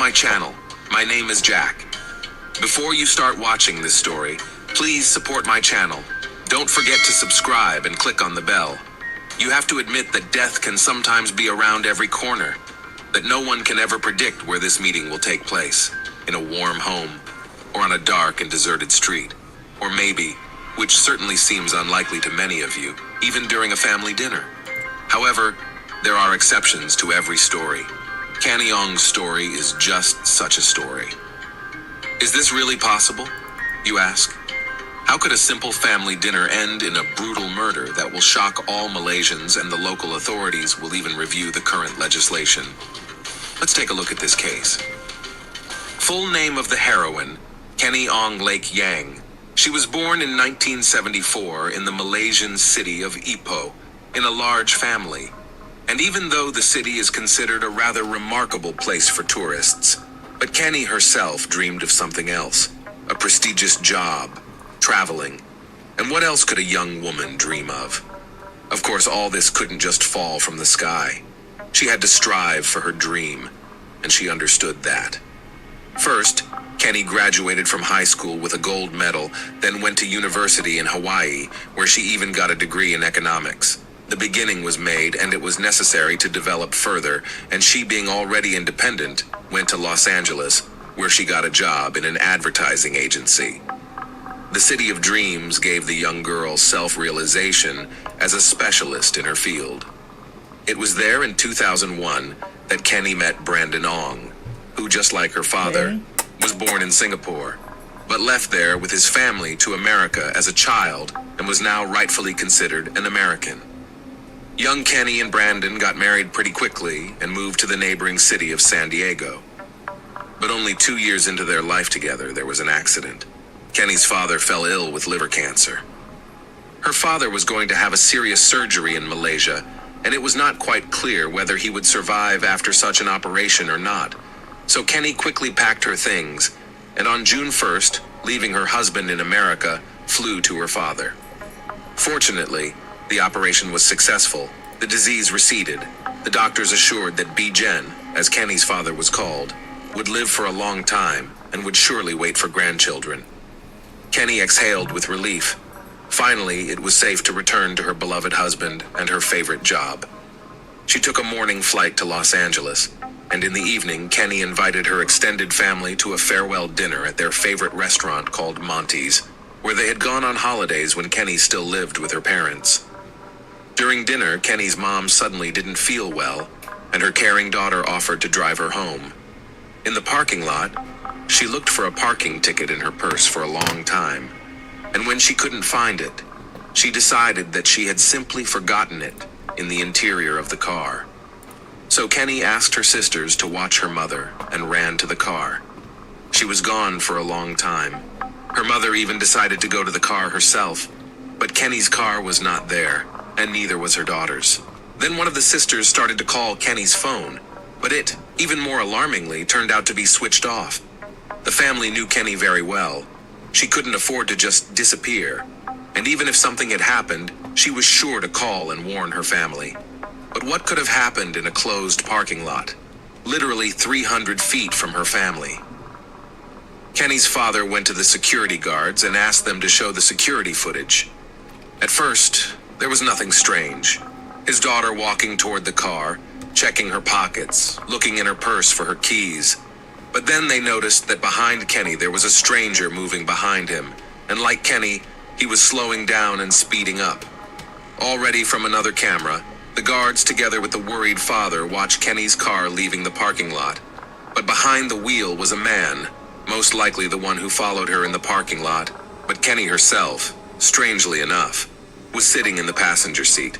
my channel. My name is Jack. Before you start watching this story, please support my channel. Don't forget to subscribe and click on the bell. You have to admit that death can sometimes be around every corner, that no one can ever predict where this meeting will take place, in a warm home, or on a dark and deserted street, or maybe, which certainly seems unlikely to many of you, even during a family dinner. However, there are exceptions to every story. Kenny Ong's story is just such a story. Is this really possible, you ask? How could a simple family dinner end in a brutal murder that will shock all Malaysians, and the local authorities will even review the current legislation? Let's take a look at this case. Full name of the heroine, Kenny Ong Lake Yang. She was born in 1974 in the Malaysian city of Ipoh, in a large family. And even though the city is considered a rather remarkable place for tourists, but Kenny herself dreamed of something else, a prestigious job, traveling, and what else could a young woman dream of? Of course, all this couldn't just fall from the sky. She had to strive for her dream, and she understood that. First, Kenny graduated from high school with a gold medal, then went to university in Hawaii, where she even got a degree in economics. The beginning was made, and it was necessary to develop further, and she, being already independent, went to Los Angeles, where she got a job in an advertising agency. The City of Dreams gave the young girl self-realization as a specialist in her field. It was there in 2001 that Kenny met Brandon Ong, who, just like her father, was born in Singapore, but left there with his family to America as a child and was now rightfully considered an American. Young Kenny and Brandon got married pretty quickly and moved to the neighboring city of San Diego. But only 2 years into their life together, there was an accident. Kenny's father fell ill with liver cancer. Her father was going to have a serious surgery in Malaysia, and it was not quite clear whether he would survive after such an operation or not. So Kenny quickly packed her things, and on June 1st, leaving her husband in America, flew to her father. Fortunately, the operation was successful. The disease receded. The doctors assured that B-Jen, as Kenny's father was called, would live for a long time and would surely wait for grandchildren. Kenny exhaled with relief. Finally, it was safe to return to her beloved husband and her favorite job. She took a morning flight to Los Angeles, and in the evening, Kenny invited her extended family to a farewell dinner at their favorite restaurant called Monty's, where they had gone on holidays when Kenny still lived with her parents. During dinner, Kenny's mom suddenly didn't feel well, and her caring daughter offered to drive her home. In the parking lot, she looked for a parking ticket in her purse for a long time, and when she couldn't find it, she decided that she had simply forgotten it in the interior of the car. So Kenny asked her sisters to watch her mother and ran to the car. She was gone for a long time. Her mother even decided to go to the car herself, but Kenny's car was not there, and neither was her daughter's. Then one of the sisters started to call Kenny's phone, but it, even more alarmingly, turned out to be switched off. The family knew Kenny very well. She couldn't afford to just disappear, and even if something had happened, she was sure to call and warn her family. But what could have happened in a closed parking lot, literally 300 feet from her family? Kenny's father went to the security guards and asked them to show the security footage. At first, there was nothing strange. His daughter walking toward the car, checking her pockets, looking in her purse for her keys. But then they noticed that behind Kenny there was a stranger moving behind him, and like Kenny, he was slowing down and speeding up. Already from another camera, the guards together with the worried father watched Kenny's car leaving the parking lot. But behind the wheel was a man, most likely the one who followed her in the parking lot, but Kenny herself, strangely enough, was sitting in the passenger seat.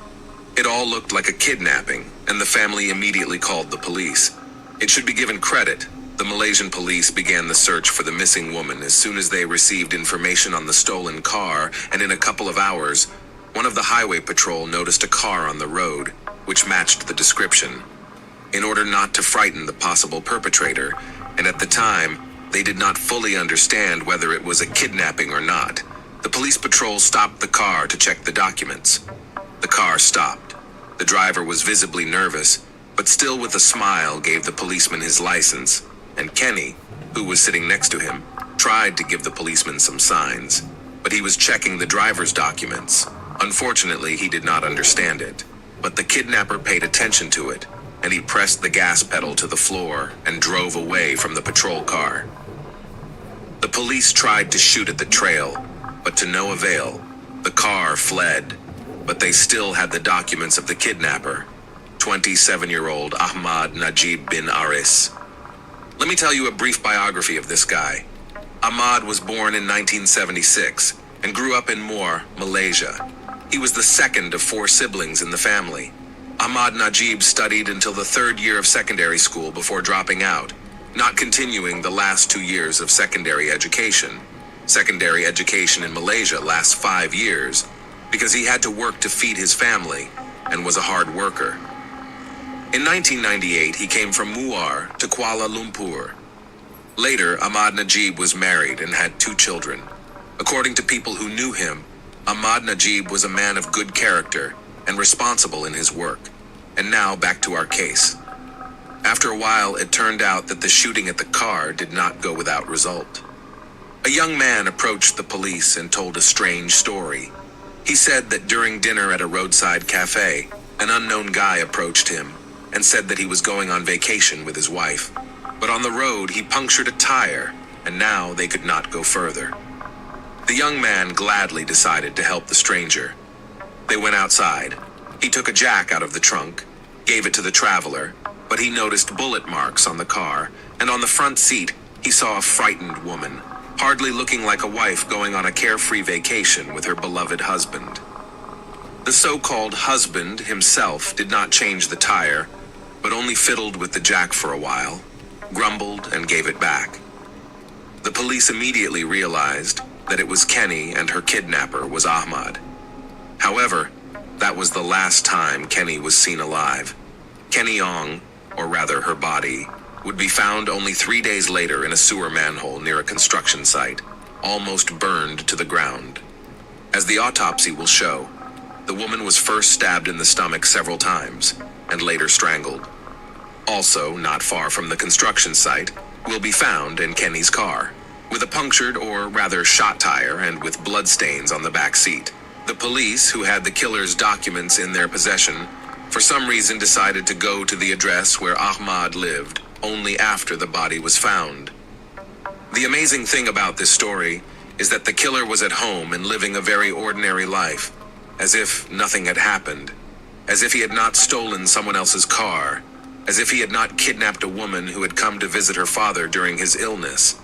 It all looked like a kidnapping, and the family immediately called the police. It should be given credit. The Malaysian police began the search for the missing woman as soon as they received information on the stolen car, and in a couple of hours, one of the highway patrol noticed a car on the road, which matched the description. In order not to frighten the possible perpetrator, and at the time, they did not fully understand whether it was a kidnapping or not, the police patrol stopped the car to check the documents. The car stopped. The driver was visibly nervous, but still with a smile gave the policeman his license. and Kenny, who was sitting next to him, tried to give the policeman some signs, but he was checking the driver's documents. Unfortunately, he did not understand it, but the kidnapper paid attention to it, and he pressed the gas pedal to the floor and drove away from the patrol car. The police tried to shoot at the trail, but to no avail. The car fled, but they still had the documents of the kidnapper, 27-year-old Ahmad Najib bin Aris. Let me tell you a brief biography of this guy. Ahmad was born in 1976 and grew up in Mor, Malaysia. He was the second of 4 siblings in the family. Ahmad Najib studied until the 3rd year of secondary school before dropping out, not continuing the last 2 years of secondary education. Secondary education in Malaysia lasts 5 years because he had to work to feed his family and was a hard worker. In 1998, he came from Muar to Kuala Lumpur. Later, Ahmad Najib was married and had 2 children. According to people who knew him, Ahmad Najib was a man of good character and responsible in his work. And now back to our case. After a while, it turned out that the shooting at the car did not go without result. A young man approached the police and told a strange story. He said that during dinner at a roadside cafe, an unknown guy approached him and said that he was going on vacation with his wife. But on the road, he punctured a tire, and now they could not go further. The young man gladly decided to help the stranger. They went outside. He took a jack out of the trunk, gave it to the traveler, but he noticed bullet marks on the car, and on the front seat, he saw a frightened woman, hardly looking like a wife going on a carefree vacation with her beloved husband. The so-called husband himself did not change the tire, but only fiddled with the jack for a while, grumbled, and gave it back. The police immediately realized that it was Kenny and her kidnapper was Ahmad. However, that was the last time Kenny was seen alive. Kenny Ong, or rather her body, would be found only 3 days later in a sewer manhole near a construction site, almost burned to the ground. As the autopsy will show, the woman was first stabbed in the stomach several times, and later strangled. Also, not far from the construction site, will be found in Kenny's car, with a punctured or rather shot tire and with bloodstains on the back seat. The police, who had the killer's documents in their possession, for some reason decided to go to the address where Ahmad lived only after the body was found. The amazing thing about this story is that the killer was at home and living a very ordinary life, as if nothing had happened, as if he had not stolen someone else's car, as if he had not kidnapped a woman who had come to visit her father during his illness,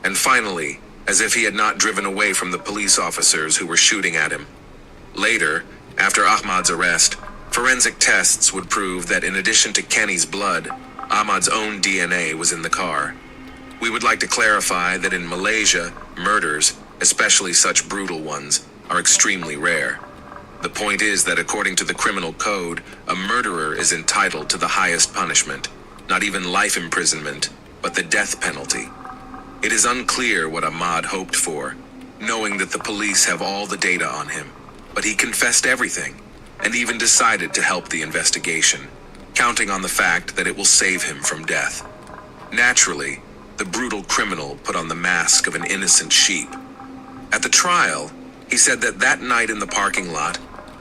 and finally, as if he had not driven away from the police officers who were shooting at him. Later, after Ahmad's arrest, forensic tests would prove that in addition to Kenny's blood, Ahmad's own DNA was in the car. We would like to clarify that in Malaysia, murders, especially such brutal ones, are extremely rare. The point is that according to the criminal code, a murderer is entitled to the highest punishment, not even life imprisonment, but the death penalty. It is unclear what Ahmad hoped for, knowing that the police have all the data on him, but he confessed everything, and even decided to help the investigation, counting on the fact that it will save him from death. Naturally, the brutal criminal put on the mask of an innocent sheep. At the trial, he said that that night in the parking lot,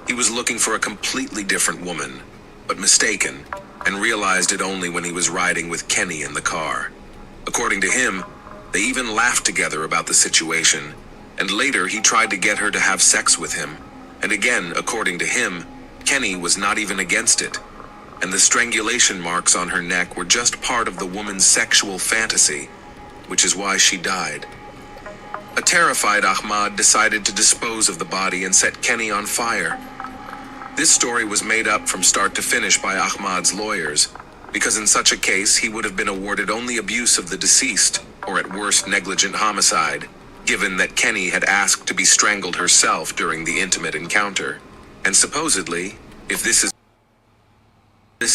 he was looking for a completely different woman, but mistaken, and realized it only when he was riding with Kenny in the car. According to him, they even laughed together about the situation, and later he tried to get her to have sex with him, and again, according to him, Kenny was not even against it, and the strangulation marks on her neck were just part of the woman's sexual fantasy, which is why she died. A terrified Ahmad decided to dispose of the body and set Kenny on fire. This story was made up from start to finish by Ahmad's lawyers, because in such a case he would have been awarded only abuse of the deceased, or at worst negligent homicide, given that Kenny had asked to be strangled herself during the intimate encounter. And supposedly, if this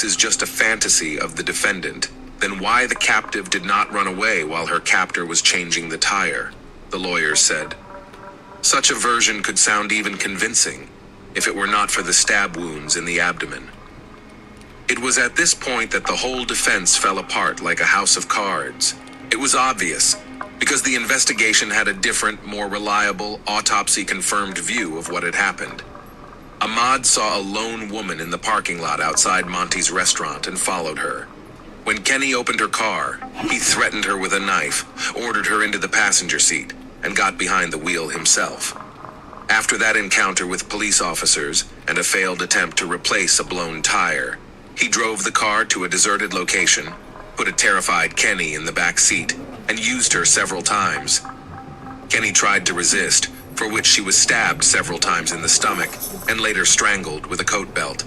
is just a fantasy of the defendant, then why the captive did not run away while her captor was changing the tire, the lawyers said. Such a version could sound even convincing, if it were not for the stab wounds in the abdomen. It was at this point that the whole defense fell apart like a house of cards. It was obvious, because the investigation had a different, more reliable, autopsy-confirmed view of what had happened. Ahmad saw a lone woman in the parking lot outside Monty's restaurant and followed her. When Kenny opened her car, he threatened her with a knife, ordered her into the passenger seat, and got behind the wheel himself. After that encounter with police officers and a failed attempt to replace a blown tire, he drove the car to a deserted location, put a terrified Kenny in the back seat, and used her several times. Kenny tried to resist, for which she was stabbed several times in the stomach and later strangled with a coat belt.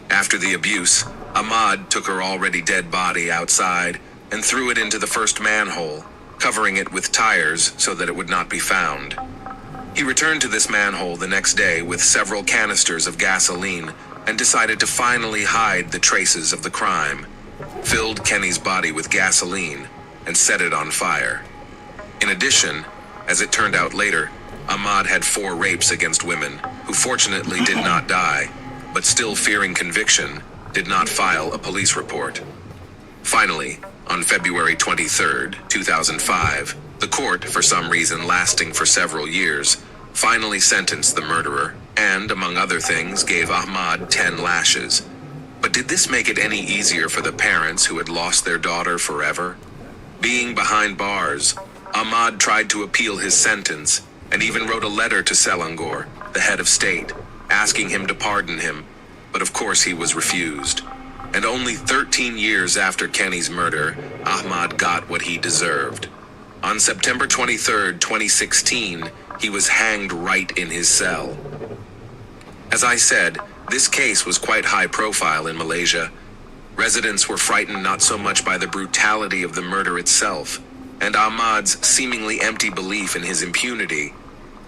After the abuse, Ahmad took her already dead body outside and threw it into the first manhole, covering it with tires so that it would not be found. He returned to this manhole the next day with several canisters of gasoline and decided to finally hide the traces of the crime, filled Kenny's body with gasoline, and set it on fire. In addition, as it turned out later, Ahmad had 4 rapes against women who fortunately did not die, but still fearing conviction, did not file a police report. Finally, on February 23, 2005, the court, for some reason lasting for several years, finally sentenced the murderer and, among other things, gave Ahmad 10 lashes. But did this make it any easier for the parents who had lost their daughter forever? Being behind bars, Ahmad tried to appeal his sentence and even wrote a letter to Selangor, the head of state, asking him to pardon him, but of course he was refused. And only 13 years after Kenny's murder, Ahmad got what he deserved. On September 23, 2016, he was hanged right in his cell. As I said, this case was quite high profile in Malaysia. Residents were frightened not so much by the brutality of the murder itself, and Ahmad's seemingly empty belief in his impunity,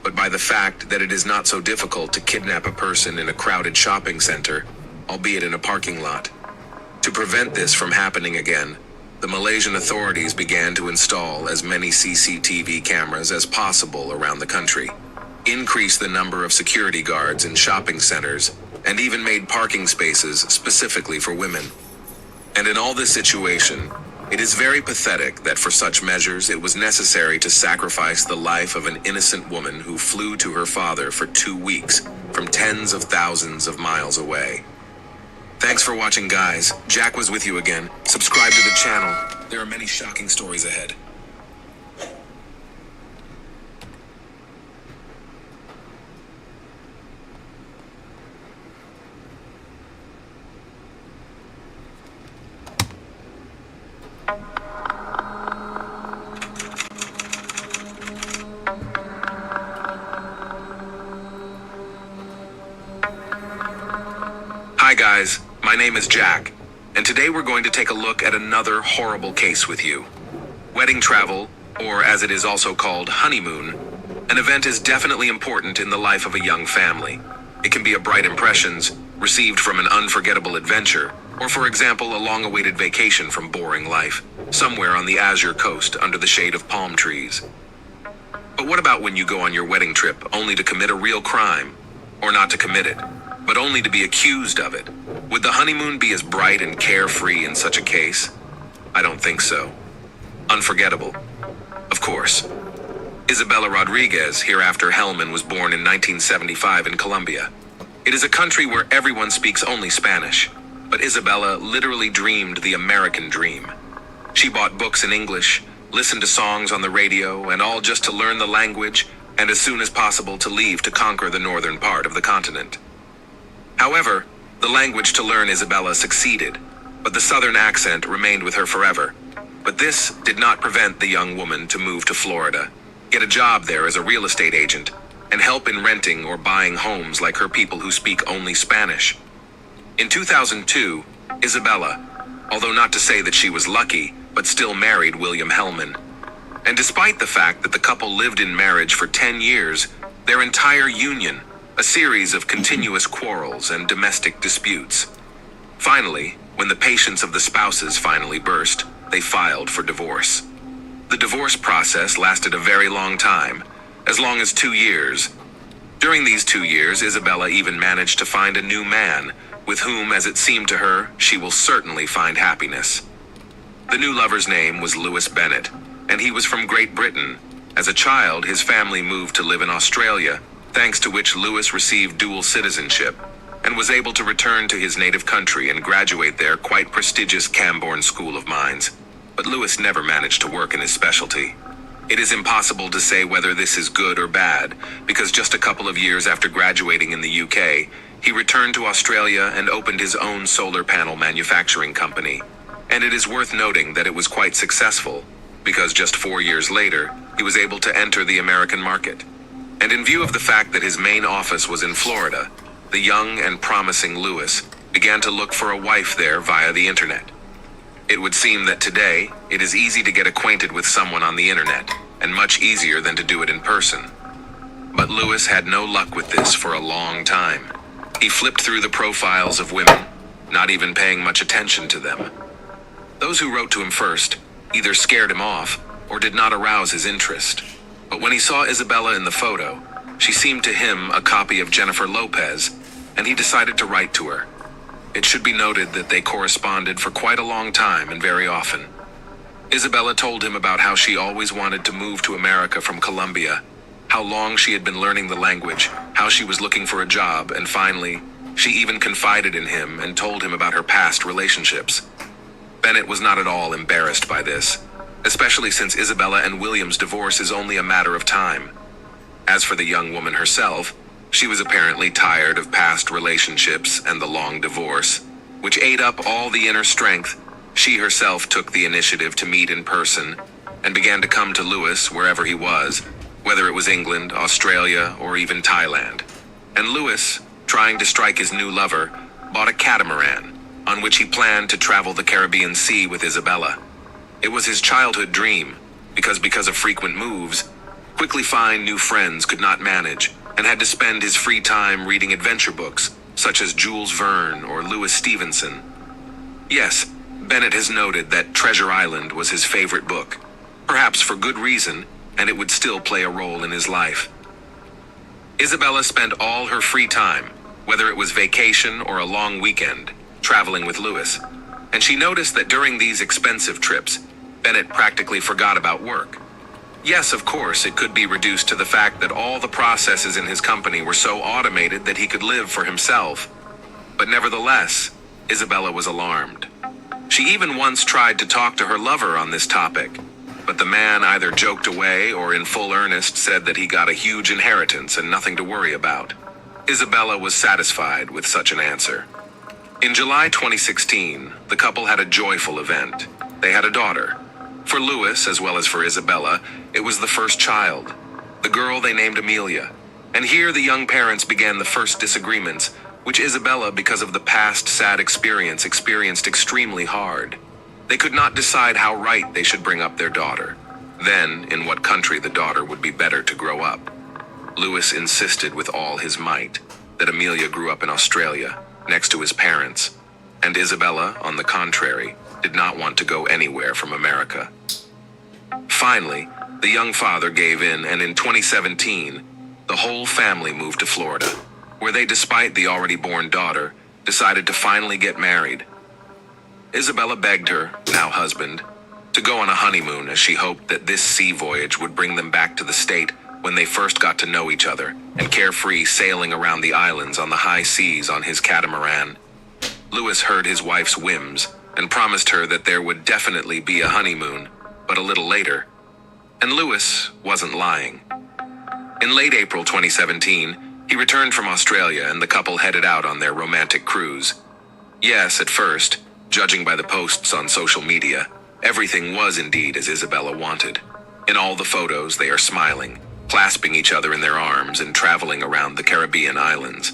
but by the fact that it is not so difficult to kidnap a person in a crowded shopping center, albeit in a parking lot. To prevent this from happening again, the Malaysian authorities began to install as many CCTV cameras as possible around the country, increase the number of security guards in shopping centers, and even made parking spaces specifically for women. And in all this situation, it is very pathetic that for such measures it was necessary to sacrifice the life of an innocent woman who flew to her father for 2 weeks from tens of thousands of miles away. Thanks for watching, guys. Jack was with you again. Subscribe to the channel. There are many shocking stories ahead. Hi guys, my name is Jack, and today we're going to take a look at another horrible case with you. Wedding travel, or as it is also called, honeymoon, an event is definitely important in the life of a young family. It can be a bright impressions received from an unforgettable adventure, or for example, a long-awaited vacation from boring life, somewhere on the Azure coast under the shade of palm trees. But what about when you go on your wedding trip only to commit a real crime, or not to commit it, but only to be accused of it? Would the honeymoon be as bright and carefree in such a case? I don't think so. Unforgettable. Of course. Isabella Rodriguez, hereafter Hellman, was born in 1975 in Colombia. It is a country where everyone speaks only Spanish, but Isabella literally dreamed the American dream. She bought books in English, listened to songs on the radio, and all just to learn the language, and as soon as possible to leave to conquer the northern part of the continent. However, the language to learn Isabella succeeded, but the southern accent remained with her forever. But this did not prevent the young woman to move to Florida, get a job there as a real estate agent, and help in renting or buying homes like her people who speak only Spanish. In 2002, Isabella, although not to say that she was lucky, but still married William Hellman. And despite the fact that the couple lived in marriage for 10 years, their entire union, a series of continuous quarrels and domestic disputes. Finally, when the patience of the spouses finally burst, they filed for divorce. The divorce process lasted a very long time, as long as 2 years. During these 2 years, Isabella even managed to find a new man with whom, as it seemed to her, she will certainly find happiness. The new lover's name was Lewis Bennett, and he was from Great Britain. As a child, his family moved to live in Australia, thanks to which Lewis received dual citizenship, and was able to return to his native country and graduate their quite prestigious Camborne School of Mines. But Lewis never managed to work in his specialty. It is impossible to say whether this is good or bad, because just a couple of years after graduating in the UK, he returned to Australia and opened his own solar panel manufacturing company. And it is worth noting that it was quite successful, because just 4 years later, he was able to enter the American market. And in view of the fact that his main office was in Florida, the young and promising Lewis began to look for a wife there via the internet. It would seem that today, it is easy to get acquainted with someone on the internet, and much easier than to do it in person. But Lewis had no luck with this for a long time. He flipped through the profiles of women, not even paying much attention to them. Those who wrote to him first either scared him off or did not arouse his interest. But when he saw Isabella in the photo, she seemed to him a copy of Jennifer Lopez, and he decided to write to her. It should be noted that they corresponded for quite a long time and very often. Isabella told him about how she always wanted to move to America from Colombia, how long she had been learning the language, how she was looking for a job, and finally, she even confided in him and told him about her past relationships. Bennett was not at all embarrassed by this, especially since Isabella and William's divorce is only a matter of time. As for the young woman herself, she was apparently tired of past relationships and the long divorce, which ate up all the inner strength. She herself took the initiative to meet in person and began to come to Lewis wherever he was, whether it was England, Australia, or even Thailand. And Lewis, trying to strike his new lover, bought a catamaran, on which he planned to travel the Caribbean Sea with Isabella. It was his childhood dream, because of frequent moves, quickly find new friends could not manage, and had to spend his free time reading adventure books, such as Jules Verne or Louis Stevenson. Yes, Bennett has noted that Treasure Island was his favorite book, perhaps for good reason, and it would still play a role in his life. Isabella spent all her free time, whether it was vacation or a long weekend, traveling with Lewis, and she noticed that during these expensive trips, Bennett practically forgot about work. Yes, of course, it could be reduced to the fact that all the processes in his company were so automated that he could live for himself. But nevertheless, Isabella was alarmed. She even once tried to talk to her lover on this topic, but the man either joked away or in full earnest said that he got a huge inheritance and nothing to worry about. Isabella was satisfied with such an answer. In July 2016, the couple had a joyful event. They had a daughter. For Lewis, as well as for Isabella, it was the first child. The girl they named Amelia. And here the young parents began the first disagreements, which Isabella, because of the past sad experience, experienced extremely hard. They could not decide how right they should bring up their daughter. Then, in what country the daughter would be better to grow up. Lewis insisted with all his might that Amelia grew up in Australia, next to his parents, and Isabella, on the contrary, did not want to go anywhere from America. Finally, the young father gave in, and in 2017, the whole family moved to Florida, where they, despite the already born daughter, decided to finally get married. Isabella begged her, now husband, to go on a honeymoon, as she hoped that this sea voyage would bring them back to the state when they first got to know each other, and carefree sailing around the islands on the high seas on his catamaran. Lewis heard his wife's whims and promised her that there would definitely be a honeymoon, but a little later. And Lewis wasn't lying. In late April 2017, he returned from Australia and the couple headed out on their romantic cruise. Yes, at first, judging by the posts on social media, everything was indeed as Isabella wanted. In all the photos, they are smiling, clasping each other in their arms and traveling around the Caribbean islands.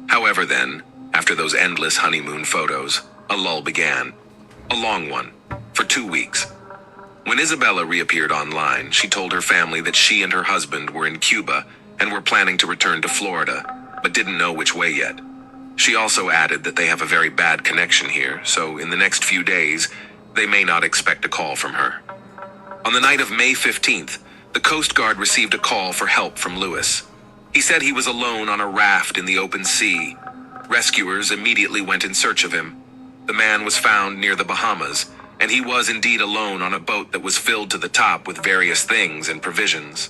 However then, after those endless honeymoon photos, a lull began. A long one, for 2 weeks. When Isabella reappeared online, she told her family that she and her husband were in Cuba and were planning to return to Florida, but didn't know which way yet. She also added that they have a very bad connection here, so in the next few days, they may not expect a call from her. On the night of May 15th, the Coast Guard received a call for help from Lewis. He said he was alone on a raft in the open sea. Rescuers immediately went in search of him. The man was found near the Bahamas, and he was indeed alone on a boat that was filled to the top with various things and provisions.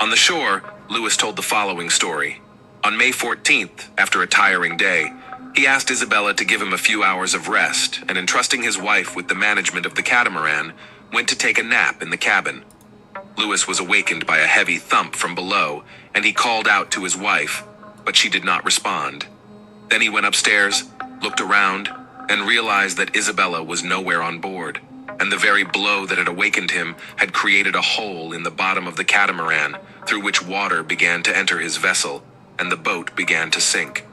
On the shore, Lewis told the following story. On May 14th, after a tiring day, he asked Isabella to give him a few hours of rest, and entrusting his wife with the management of the catamaran, went to take a nap in the cabin. Lewis was awakened by a heavy thump from below, and he called out to his wife, but she did not respond. Then he went upstairs, looked around, and realized that Isabella was nowhere on board, and the very blow that had awakened him had created a hole in the bottom of the catamaran, through which water began to enter his vessel, and the boat began to sink.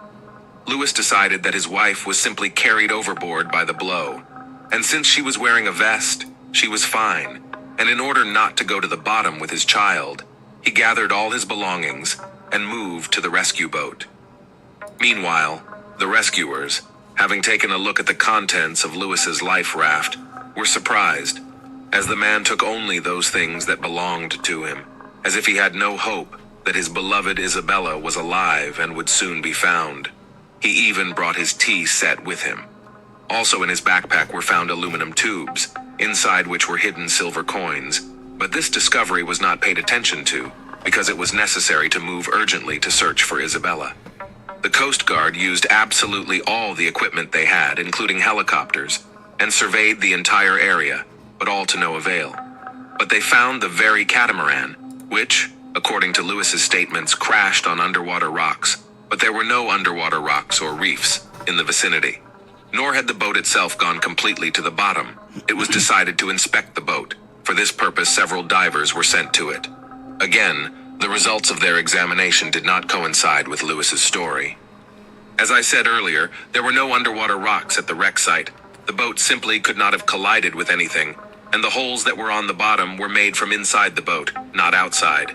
Lewis decided that his wife was simply carried overboard by the blow, and since she was wearing a vest, she was fine, and in order not to go to the bottom with his child, he gathered all his belongings and moved to the rescue boat. Meanwhile, the rescuers, having taken a look at the contents of Lewis's life raft, were surprised, as the man took only those things that belonged to him, as if he had no hope that his beloved Isabella was alive and would soon be found. He even brought his tea set with him. Also in his backpack were found aluminum tubes, inside which were hidden silver coins, but this discovery was not paid attention to, because it was necessary to move urgently to search for Isabella. The Coast Guard used absolutely all the equipment they had, including helicopters, and surveyed the entire area, but all to no avail. But they found the very catamaran, which, according to Lewis's statements, crashed on underwater rocks, but there were no underwater rocks or reefs in the vicinity. Nor had the boat itself gone completely to the bottom. It was decided to inspect the boat. For this purpose, several divers were sent to it. Again, the results of their examination did not coincide with Lewis's story. As I said earlier, there were no underwater rocks at the wreck site. The boat simply could not have collided with anything, and the holes that were on the bottom were made from inside the boat, not outside.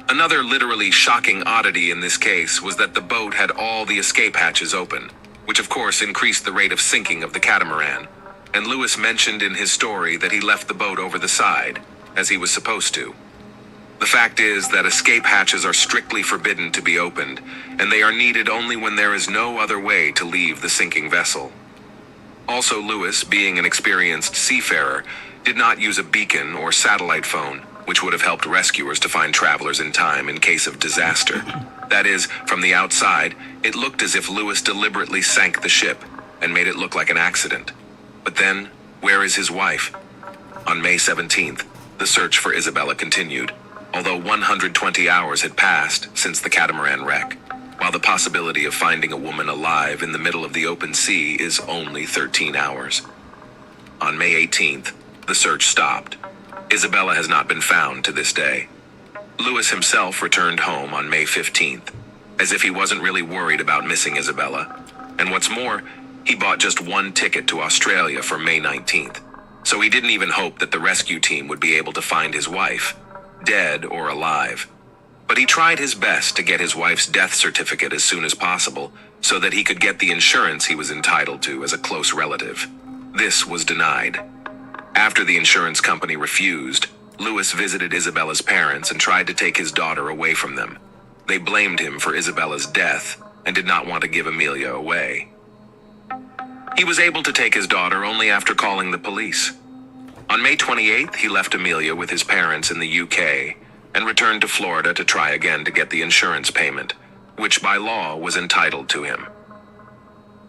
Another literally shocking oddity in this case was that the boat had all the escape hatches open, which of course increased the rate of sinking of the catamaran, and Lewis mentioned in his story that he left the boat over the side, as he was supposed to. The fact is that escape hatches are strictly forbidden to be opened, and they are needed only when there is no other way to leave the sinking vessel. Also, Lewis, being an experienced seafarer, did not use a beacon or satellite phone, which would have helped rescuers to find travelers in time in case of disaster. That is, from the outside, it looked as if Lewis deliberately sank the ship and made it look like an accident. But then, where is his wife? On May 17th, the search for Isabella continued, although 120 hours had passed since the catamaran wreck, while the possibility of finding a woman alive in the middle of the open sea is only 13 hours. On May 18th, the search stopped. Isabella has not been found to this day. Lewis himself returned home on May 15th, as if he wasn't really worried about missing Isabella. And what's more, he bought just one ticket to Australia for May 19th, so he didn't even hope that the rescue team would be able to find his wife, dead or alive. But he tried his best to get his wife's death certificate as soon as possible, so that he could get the insurance he was entitled to as a close relative. This was denied. After the insurance company refused, Lewis visited Isabella's parents and tried to take his daughter away from them. They blamed him for Isabella's death and did not want to give Amelia away. He was able to take his daughter only after calling the police. On May 28th, he left Amelia with his parents in the UK and returned to Florida to try again to get the insurance payment, which by law was entitled to him.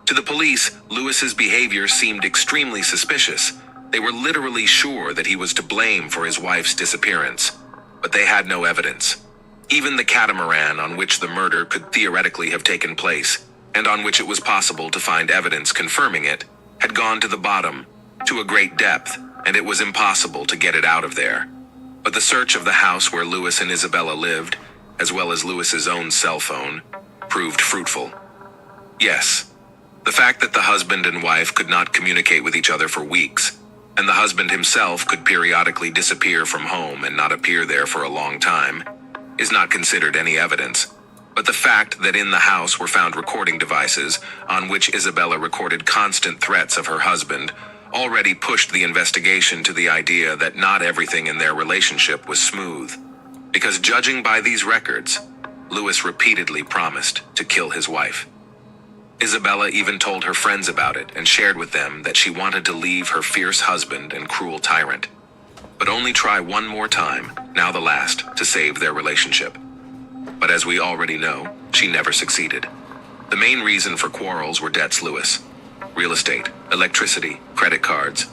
To the police, Lewis's behavior seemed extremely suspicious. They were literally sure that he was to blame for his wife's disappearance, but they had no evidence. Even the catamaran on which the murder could theoretically have taken place, and on which it was possible to find evidence confirming it, had gone to the bottom, to a great depth, and it was impossible to get it out of there. But the search of the house where Lewis and Isabella lived, as well as Lewis's own cell phone, proved fruitful. Yes, the fact that the husband and wife could not communicate with each other for weeks, and the husband himself could periodically disappear from home and not appear there for a long time, is not considered any evidence. But the fact that in the house were found recording devices on which Isabella recorded constant threats of her husband already pushed the investigation to the idea that not everything in their relationship was smooth. Because judging by these records, Lewis repeatedly promised to kill his wife. Isabella even told her friends about it and shared with them that she wanted to leave her fierce husband and cruel tyrant, but only try one more time, now the last, to save their relationship. But as we already know, she never succeeded. The main reason for quarrels were debts, Lewis. Real estate, electricity, credit cards.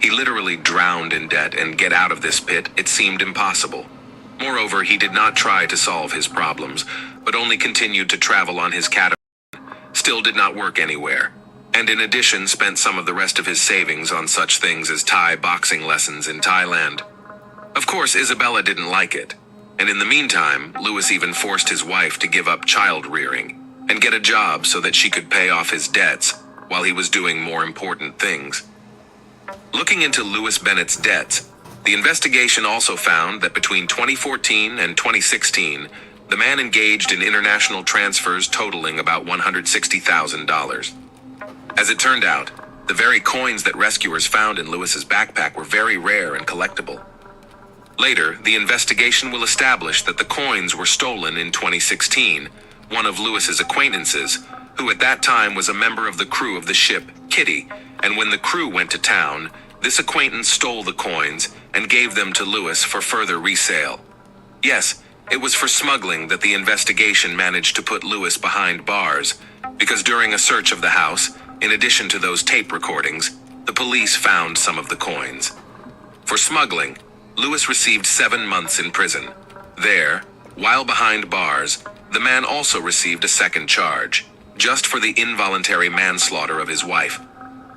He literally drowned in debt, and get out of this pit, it seemed impossible. Moreover, he did not try to solve his problems, but only continued to travel on his catamaran. Still did not work anywhere, and in addition spent some of the rest of his savings on such things as Thai boxing lessons in Thailand. Of course, Isabella didn't like it, and in the meantime, Lewis even forced his wife to give up child rearing and get a job so that she could pay off his debts while he was doing more important things. Looking into Lewis Bennett's debts, the investigation also found that between 2014 and 2016, the man engaged in international transfers totaling about $160,000. As it turned out, the very coins that rescuers found in Lewis's backpack were very rare and collectible. Later, the investigation will establish that the coins were stolen in 2016. One of Lewis's acquaintances, who at that time was a member of the crew of the ship Kitty, and when the crew went to town, this acquaintance stole the coins and gave them to Lewis for further resale. Yes, it was for smuggling that the investigation managed to put Lewis behind bars, because during a search of the house, in addition to those tape recordings, the police found some of the coins. For smuggling, Lewis received 7 months in prison. There, while behind bars, the man also received a second charge, just for the involuntary manslaughter of his wife.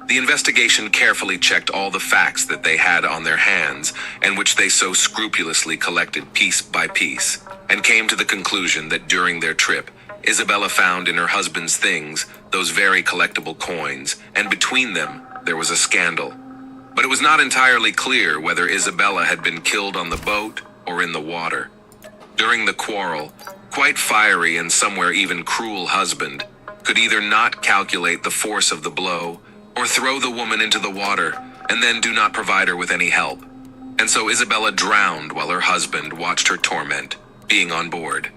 The investigation carefully checked all the facts that they had on their hands, and which they so scrupulously collected piece by piece, and came to the conclusion that during their trip, Isabella found in her husband's things those very collectible coins, and between them, there was a scandal. But it was not entirely clear whether Isabella had been killed on the boat or in the water. During the quarrel, quite fiery and somewhere even cruel husband could either not calculate the force of the blow or throw the woman into the water and then do not provide her with any help. And so Isabella drowned while her husband watched her torment, being on board.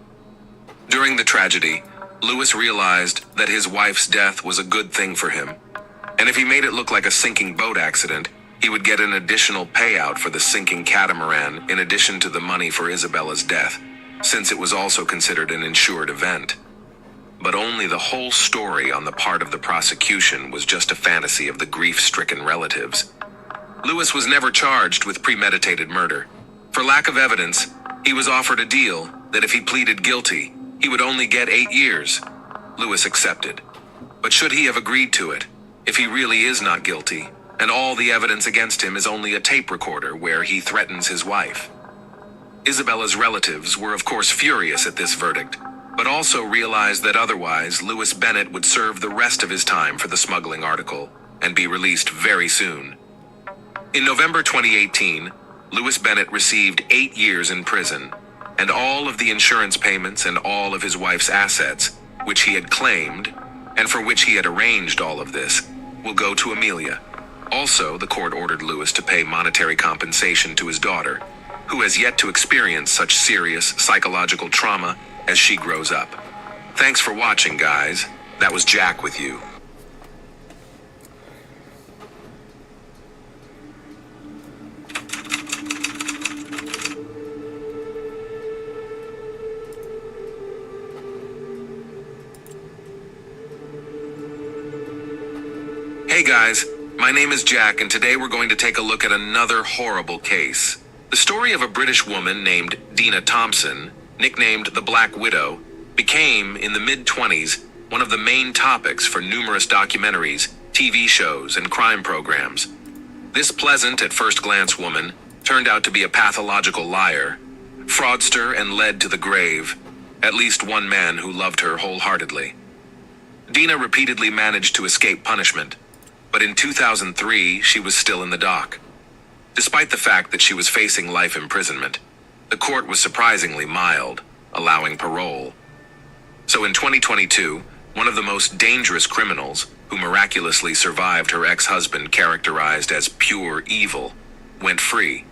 During the tragedy, Lewis realized that his wife's death was a good thing for him, and if he made it look like a sinking boat accident, he would get an additional payout for the sinking catamaran in addition to the money for Isabella's death, since it was also considered an insured event. But only the whole story on the part of the prosecution was just a fantasy of the grief-stricken relatives. Lewis was never charged with premeditated murder. For lack of evidence, he was offered a deal that if he pleaded guilty, he would only get 8 years. Lewis accepted. But should he have agreed to it, if he really is not guilty, and all the evidence against him is only a tape recorder where he threatens his wife? Isabella's relatives were of course furious at this verdict, but also realized that otherwise Lewis Bennett would serve the rest of his time for the smuggling article and be released very soon. In November 2018, Lewis Bennett received 8 years in prison, and all of the insurance payments and all of his wife's assets, which he had claimed, and for which he had arranged all of this, will go to Amelia. Also, the court ordered Lewis to pay monetary compensation to his daughter, who has yet to experience such serious psychological trauma as she grows up. Thanks for watching, guys. That was Jack with you. Hey guys, my name is Jack, and today we're going to take a look at another horrible case. The story of a British woman named Dina Thompson, nicknamed the Black Widow, became, in the mid-20s, one of the main topics for numerous documentaries, TV shows, and crime programs. This pleasant at first glance woman turned out to be a pathological liar, fraudster, and led to the grave at least one man who loved her wholeheartedly. Dina repeatedly managed to escape punishment, but in 2003 she was still in the dock. Despite the fact that she was facing life imprisonment, the court was surprisingly mild, allowing parole. So in 2022, one of the most dangerous criminals, who miraculously survived her ex-husband characterized as pure evil, went free.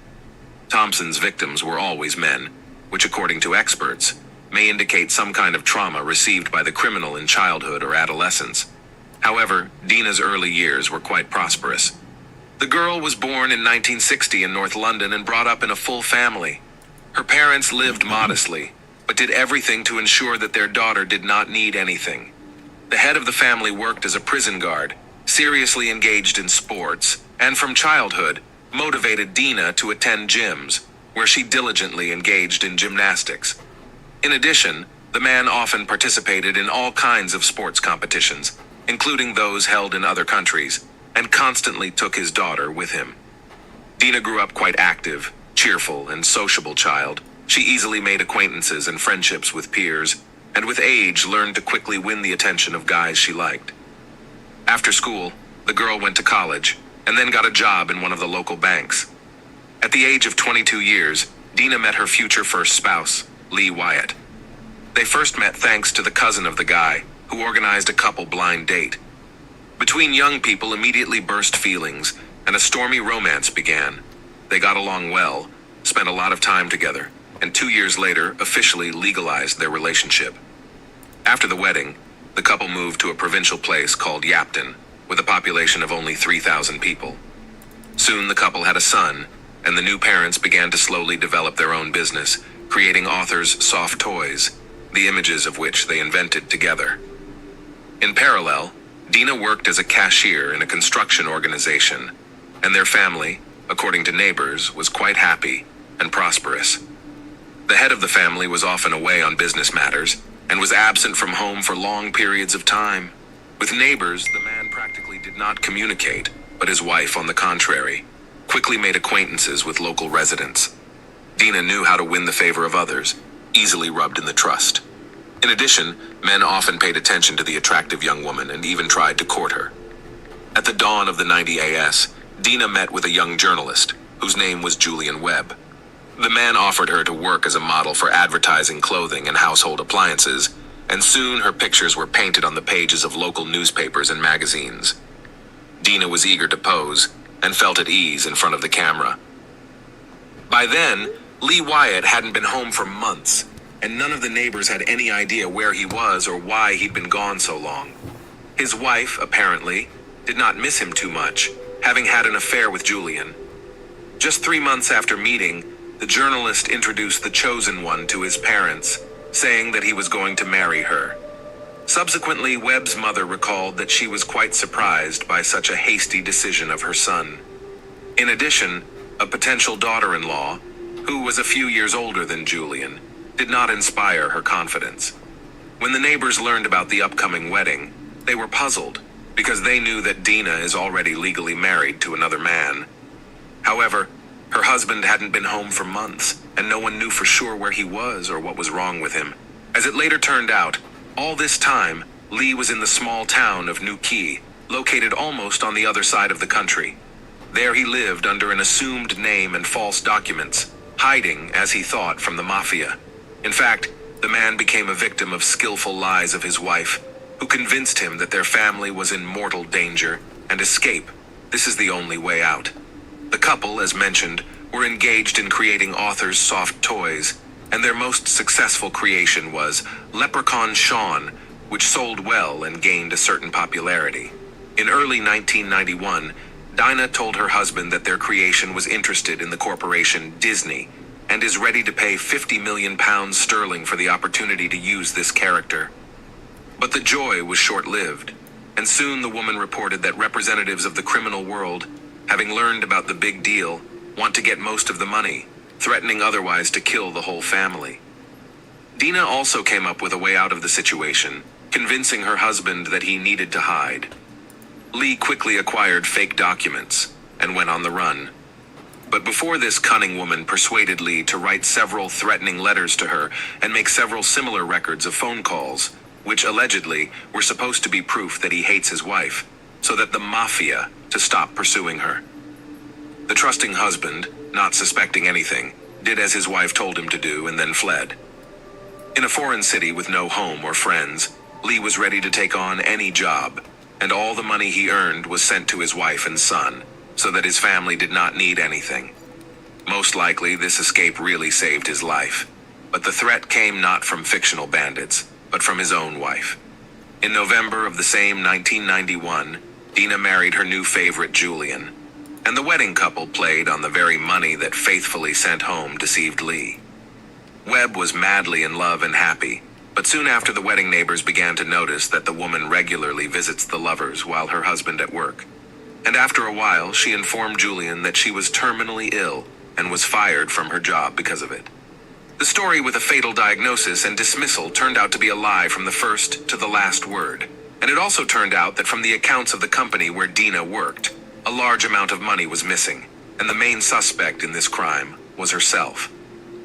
Thompson's victims were always men, which according to experts, may indicate some kind of trauma received by the criminal in childhood or adolescence. However, Dina's early years were quite prosperous. The girl was born in 1960 in North London and brought up in a full family. Her parents lived modestly, but did everything to ensure that their daughter did not need anything. The head of the family worked as a prison guard, seriously engaged in sports, and from childhood, motivated Dina to attend gyms, where she diligently engaged in gymnastics. In addition, the man often participated in all kinds of sports competitions, including those held in other countries, and constantly took his daughter with him. Dina grew up quite active, cheerful, and sociable child. She easily made acquaintances and friendships with peers, and with age learned to quickly win the attention of guys she liked. After school, the girl went to college, and then got a job in one of the local banks. At the age of 22 years, Dina met her future first spouse, Lee Wyatt. They first met thanks to the cousin of the guy, who organized a couple blind date. Between young people immediately burst feelings, and a stormy romance began. They got along well, spent a lot of time together, and 2 years later officially legalized their relationship. After the wedding, the couple moved to a provincial place called Yapton, with a population of only 3,000 people. Soon the couple had a son, and the new parents began to slowly develop their own business, creating Author's Soft Toys, the images of which they invented together. In parallel, Dina worked as a cashier in a construction organization, and their family, according to neighbors, was quite happy and prosperous. The head of the family was often away on business matters, and was absent from home for long periods of time. With neighbors, the man practically did not communicate, but his wife, on the contrary, quickly made acquaintances with local residents. Dina knew how to win the favor of others, easily rubbed in the trust. In addition, men often paid attention to the attractive young woman and even tried to court her. At the dawn of the 90 AS, Dina met with a young journalist, whose name was Julian Webb. The man offered her to work as a model for advertising clothing and household appliances, and soon her pictures were painted on the pages of local newspapers and magazines. Dina was eager to pose, and felt at ease in front of the camera. By then, Lee Wyatt hadn't been home for months, and none of the neighbors had any idea where he was or why he'd been gone so long. His wife, apparently, did not miss him too much, having had an affair with Julian. Just 3 months after meeting, the journalist introduced the chosen one to his parents, saying that he was going to marry her. Subsequently, Webb's mother recalled that she was quite surprised by such a hasty decision of her son. In addition, a potential daughter-in-law, who was a few years older than Julian, did not inspire her confidence. When the neighbors learned about the upcoming wedding, they were puzzled, because they knew that Dina is already legally married to another man. However, her husband hadn't been home for months, and no one knew for sure where he was or what was wrong with him. As it later turned out, all this time, Lee was in the small town of New Quay, located almost on the other side of the country. There he lived under an assumed name and false documents, hiding, as he thought, from the mafia. In fact, the man became a victim of skillful lies of his wife, who convinced him that their family was in mortal danger, and escape. This is the only way out. The couple, as mentioned, were engaged in creating Author's Soft Toys, and their most successful creation was Leprechaun Sean, which sold well and gained a certain popularity. In early 1991, Dinah told her husband that their creation was interested in the corporation Disney, and is ready to pay £50 million sterling for the opportunity to use this character. But the joy was short-lived, and soon the woman reported that representatives of the criminal world, having learned about the big deal, want to get most of the money, threatening otherwise to kill the whole family. Dina also came up with a way out of the situation, convincing her husband that he needed to hide. Lee quickly acquired fake documents and went on the run. But before this cunning woman persuaded Lee to write several threatening letters to her and make several similar records of phone calls, which allegedly were supposed to be proof that he hates his wife, so that the mafia to stop pursuing her. The trusting husband, not suspecting anything, did as his wife told him to do and then fled. In a foreign city with no home or friends, Lee was ready to take on any job, and all the money he earned was sent to his wife and son, so that his family did not need anything. Most likely, this escape really saved his life, But the threat came not from fictional bandits, but from his own wife. In November of the same 1991, Dina married her new favorite, Julian, and the wedding couple played on the very money that faithfully sent home deceived Lee. Webb was madly in love and happy, but soon after the wedding, neighbors began to notice that the woman regularly visits the lovers while her husband at work. And after a while, she informed Julian that she was terminally ill and was fired from her job because of it. The story with a fatal diagnosis and dismissal turned out to be a lie from the first to the last word. And it also turned out that from the accounts of the company where Dina worked, a large amount of money was missing, and the main suspect in this crime was herself.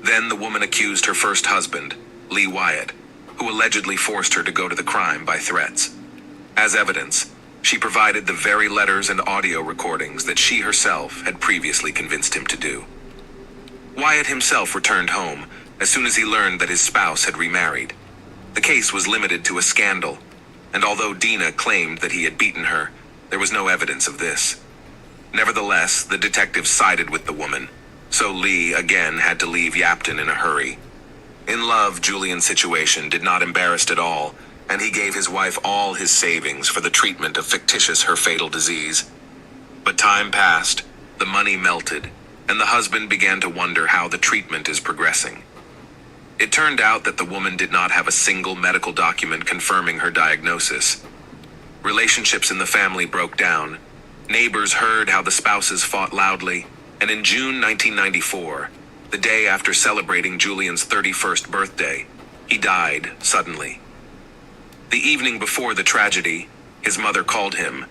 Then the woman accused her first husband, Lee Wyatt, who allegedly forced her to go to the crime by threats. As evidence, she provided the very letters and audio recordings that she herself had previously convinced him to do. Wyatt himself returned home as soon as he learned that his spouse had remarried. The case was limited to a scandal, and although Dina claimed that he had beaten her, there was no evidence of this. Nevertheless, the detectives sided with the woman, so Lee again had to leave Yapton in a hurry. In love, Julian's situation did not embarrass at all, and he gave his wife all his savings for the treatment of fictitious her fatal disease. But time passed, the money melted, and the husband began to wonder how the treatment is progressing. It turned out that the woman did not have a single medical document confirming her diagnosis. Relationships in the family broke down. Neighbors heard how the spouses fought loudly, and in June 1994, the day after celebrating Julian's 31st birthday, he died suddenly. The evening before the tragedy, his mother called him,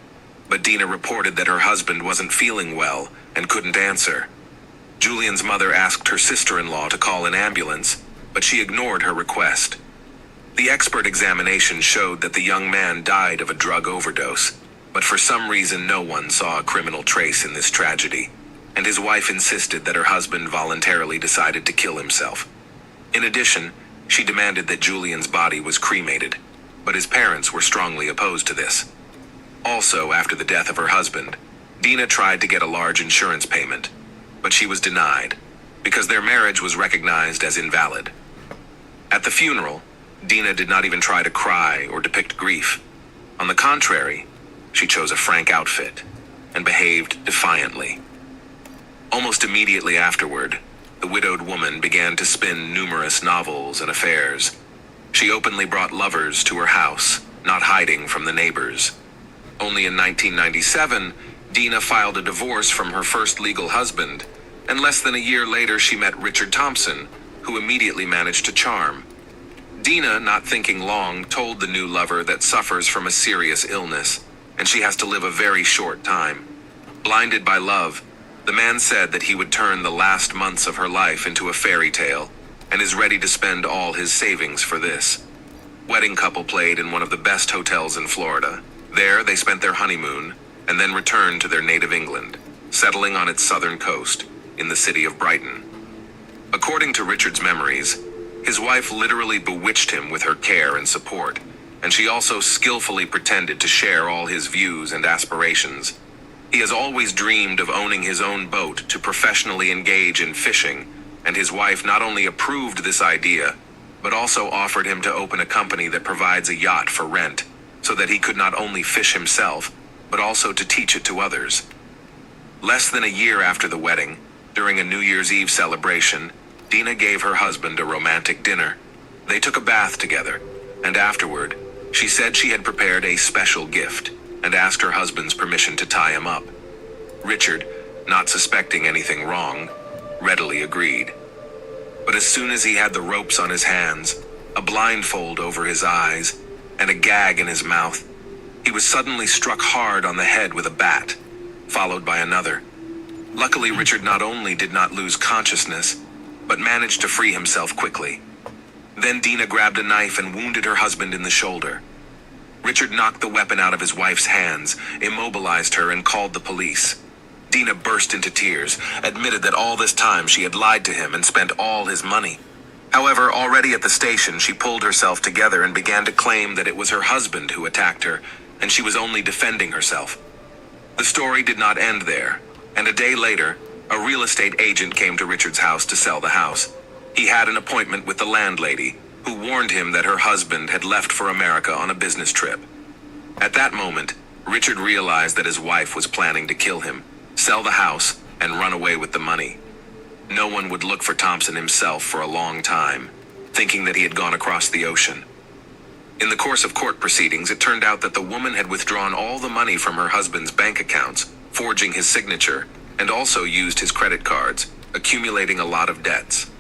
but Dina reported that her husband wasn't feeling well and couldn't answer. Julian's mother asked her sister-in-law to call an ambulance, but she ignored her request. The expert examination showed that the young man died of a drug overdose, but for some reason no one saw a criminal trace in this tragedy, and his wife insisted that her husband voluntarily decided to kill himself. In addition, she demanded that Julian's body was cremated, but his parents were strongly opposed to this. Also, after the death of her husband, Dina tried to get a large insurance payment, but she was denied, because their marriage was recognized as invalid. At the funeral, Dina did not even try to cry or depict grief. On the contrary, she chose a frank outfit and behaved defiantly. Almost immediately afterward, the widowed woman began to spin numerous novels and affairs. She openly brought lovers to her house, not hiding from the neighbors. Only in 1997, Dina filed a divorce from her first legal husband, and less than a year later she met Richard Thompson, who immediately managed to charm. Dina, not thinking long, told the new lover that suffers from a serious illness, and she has to live a very short time. Blinded by love, the man said that he would turn the last months of her life into a fairy tale, and is ready to spend all his savings for this. Wedding couple played in one of the best hotels in Florida. There, they spent their honeymoon, and then returned to their native England, settling on its southern coast, in the city of Brighton. According to Richard's memories, his wife literally bewitched him with her care and support, and she also skillfully pretended to share all his views and aspirations. He has always dreamed of owning his own boat to professionally engage in fishing, and his wife not only approved this idea, but also offered him to open a company that provides a yacht for rent, so that he could not only fish himself, but also to teach it to others. Less than a year after the wedding, during a New Year's Eve celebration, Dina gave her husband a romantic dinner. They took a bath together, and afterward, she said she had prepared a special gift and asked her husband's permission to tie him up. Richard, not suspecting anything wrong, readily agreed. But as soon as he had the ropes on his hands, a blindfold over his eyes, and a gag in his mouth, he was suddenly struck hard on the head with a bat, followed by another. Luckily, Richard not only did not lose consciousness, but managed to free himself quickly. Then Dina grabbed a knife and wounded her husband in the shoulder. Richard knocked the weapon out of his wife's hands, immobilized her, and called the police. Dina burst into tears, admitted that all this time she had lied to him and spent all his money. However, already at the station, she pulled herself together and began to claim that it was her husband who attacked her, and she was only defending herself. The story did not end there, and a day later, a real estate agent came to Richard's house to sell the house. He had an appointment with the landlady, who warned him that her husband had left for America on a business trip. At that moment, Richard realized that his wife was planning to kill him, sell the house, and run away with the money. No one would look for Thompson himself for a long time, thinking that he had gone across the ocean. In the course of court proceedings, it turned out that the woman had withdrawn all the money from her husband's bank accounts, forging his signature, and also used his credit cards, accumulating a lot of debts.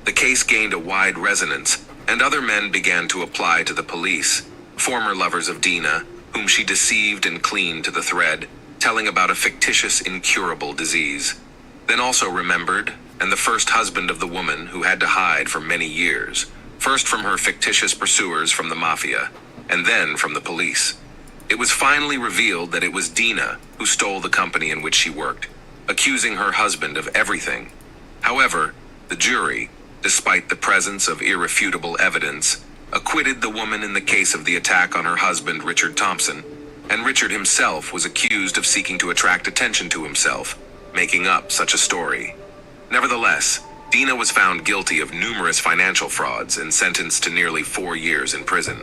The case gained a wide resonance, and other men began to apply to the police, former lovers of Dina, whom she deceived and cleaned to the thread, telling about a fictitious incurable disease. Then also remembered, and the first husband of the woman who had to hide for many years, first from her fictitious pursuers from the mafia, and then from the police. It was finally revealed that it was Dina who stole the company in which she worked, accusing her husband of everything. However, the jury, despite the presence of irrefutable evidence, acquitted the woman in the case of the attack on her husband, Richard Thompson, and Richard himself was accused of seeking to attract attention to himself, making up such a story. Nevertheless, Dina was found guilty of numerous financial frauds and sentenced to nearly 4 years in prison.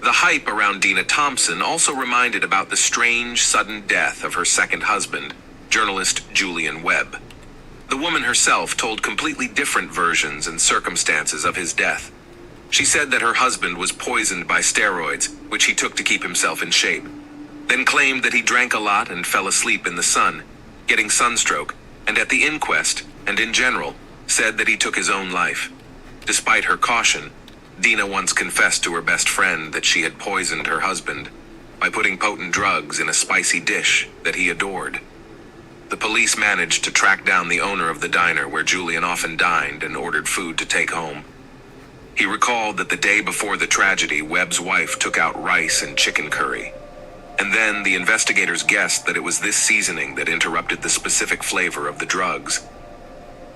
The hype around Dina Thompson also reminded about the strange, sudden death of her second husband, journalist Julian Webb. The woman herself told completely different versions and circumstances of his death. She said that her husband was poisoned by steroids, which he took to keep himself in shape, then claimed that he drank a lot and fell asleep in the sun, getting sunstroke, and at the inquest, and in general, said that he took his own life. Despite her caution, Dina once confessed to her best friend that she had poisoned her husband by putting potent drugs in a spicy dish that he adored. The police managed to track down the owner of the diner where Julian often dined and ordered food to take home. He recalled that the day before the tragedy, Webb's wife took out rice and chicken curry. And then the investigators guessed that it was this seasoning that interrupted the specific flavor of the drugs.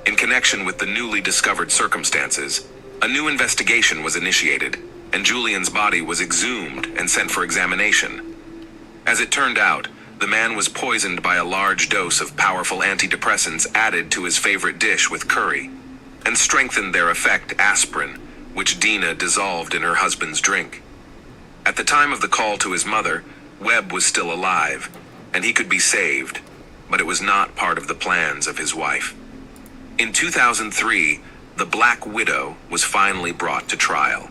In connection with the newly discovered circumstances, a new investigation was initiated, and Julian's body was exhumed and sent for examination. As it turned out, the man was poisoned by a large dose of powerful antidepressants added to his favorite dish with curry, and strengthened their effect aspirin, which Dina dissolved in her husband's drink. At the time of the call to his mother, Webb was still alive, and he could be saved, but it was not part of the plans of his wife. In 2003, the Black Widow was finally brought to trial.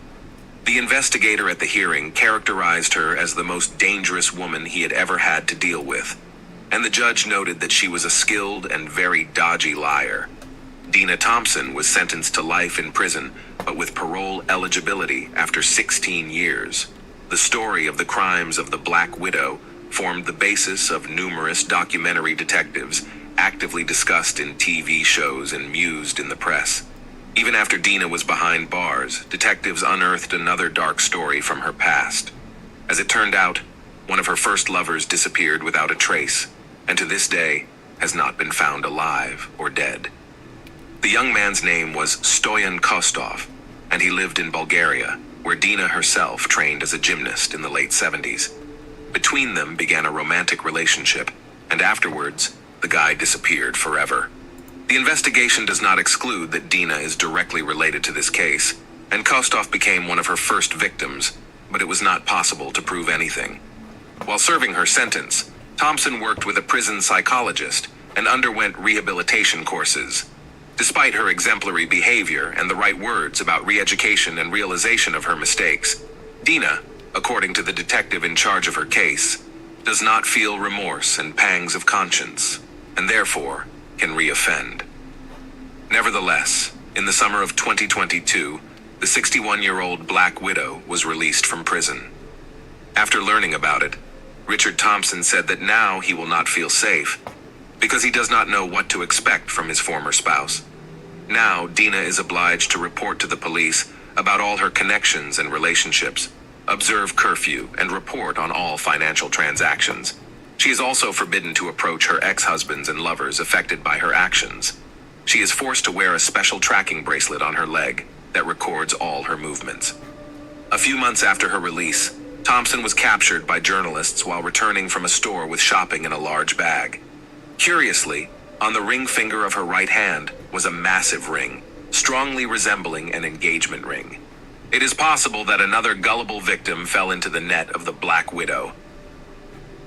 The investigator at the hearing characterized her as the most dangerous woman he had ever had to deal with, and the judge noted that she was a skilled and very dodgy liar. Dina Thompson was sentenced to life in prison, but with parole eligibility after 16 years. The story of the crimes of the Black Widow formed the basis of numerous documentary detectives, actively discussed in TV shows and mused in the press. Even after Dina was behind bars, detectives unearthed another dark story from her past. As it turned out, one of her first lovers disappeared without a trace, and to this day has not been found alive or dead. The young man's name was Stoyan Kostov, and he lived in Bulgaria, where Dina herself trained as a gymnast in the late 70s. Between them began a romantic relationship, and afterwards, the guy disappeared forever. The investigation does not exclude that Dina is directly related to this case, and Kostov became one of her first victims, but it was not possible to prove anything. While serving her sentence, Thompson worked with a prison psychologist and underwent rehabilitation courses. Despite her exemplary behavior and the right words about re-education and realization of her mistakes, Dina, according to the detective in charge of her case, does not feel remorse and pangs of conscience, and therefore can re-offend. Nevertheless, in the summer of 2022, the 61-year-old Black Widow was released from prison. After learning about it, Richard Thompson said that now he will not feel safe, because he does not know what to expect from his former spouse. Now, Dina is obliged to report to the police about all her connections and relationships, observe curfew, and report on all financial transactions. She is also forbidden to approach her ex-husbands and lovers affected by her actions. She is forced to wear a special tracking bracelet on her leg that records all her movements. A few months after her release, Thompson was captured by journalists while returning from a store with shopping in a large bag. Curiously, on the ring finger of her right hand was a massive ring, strongly resembling an engagement ring. It is possible that another gullible victim fell into the net of the Black Widow.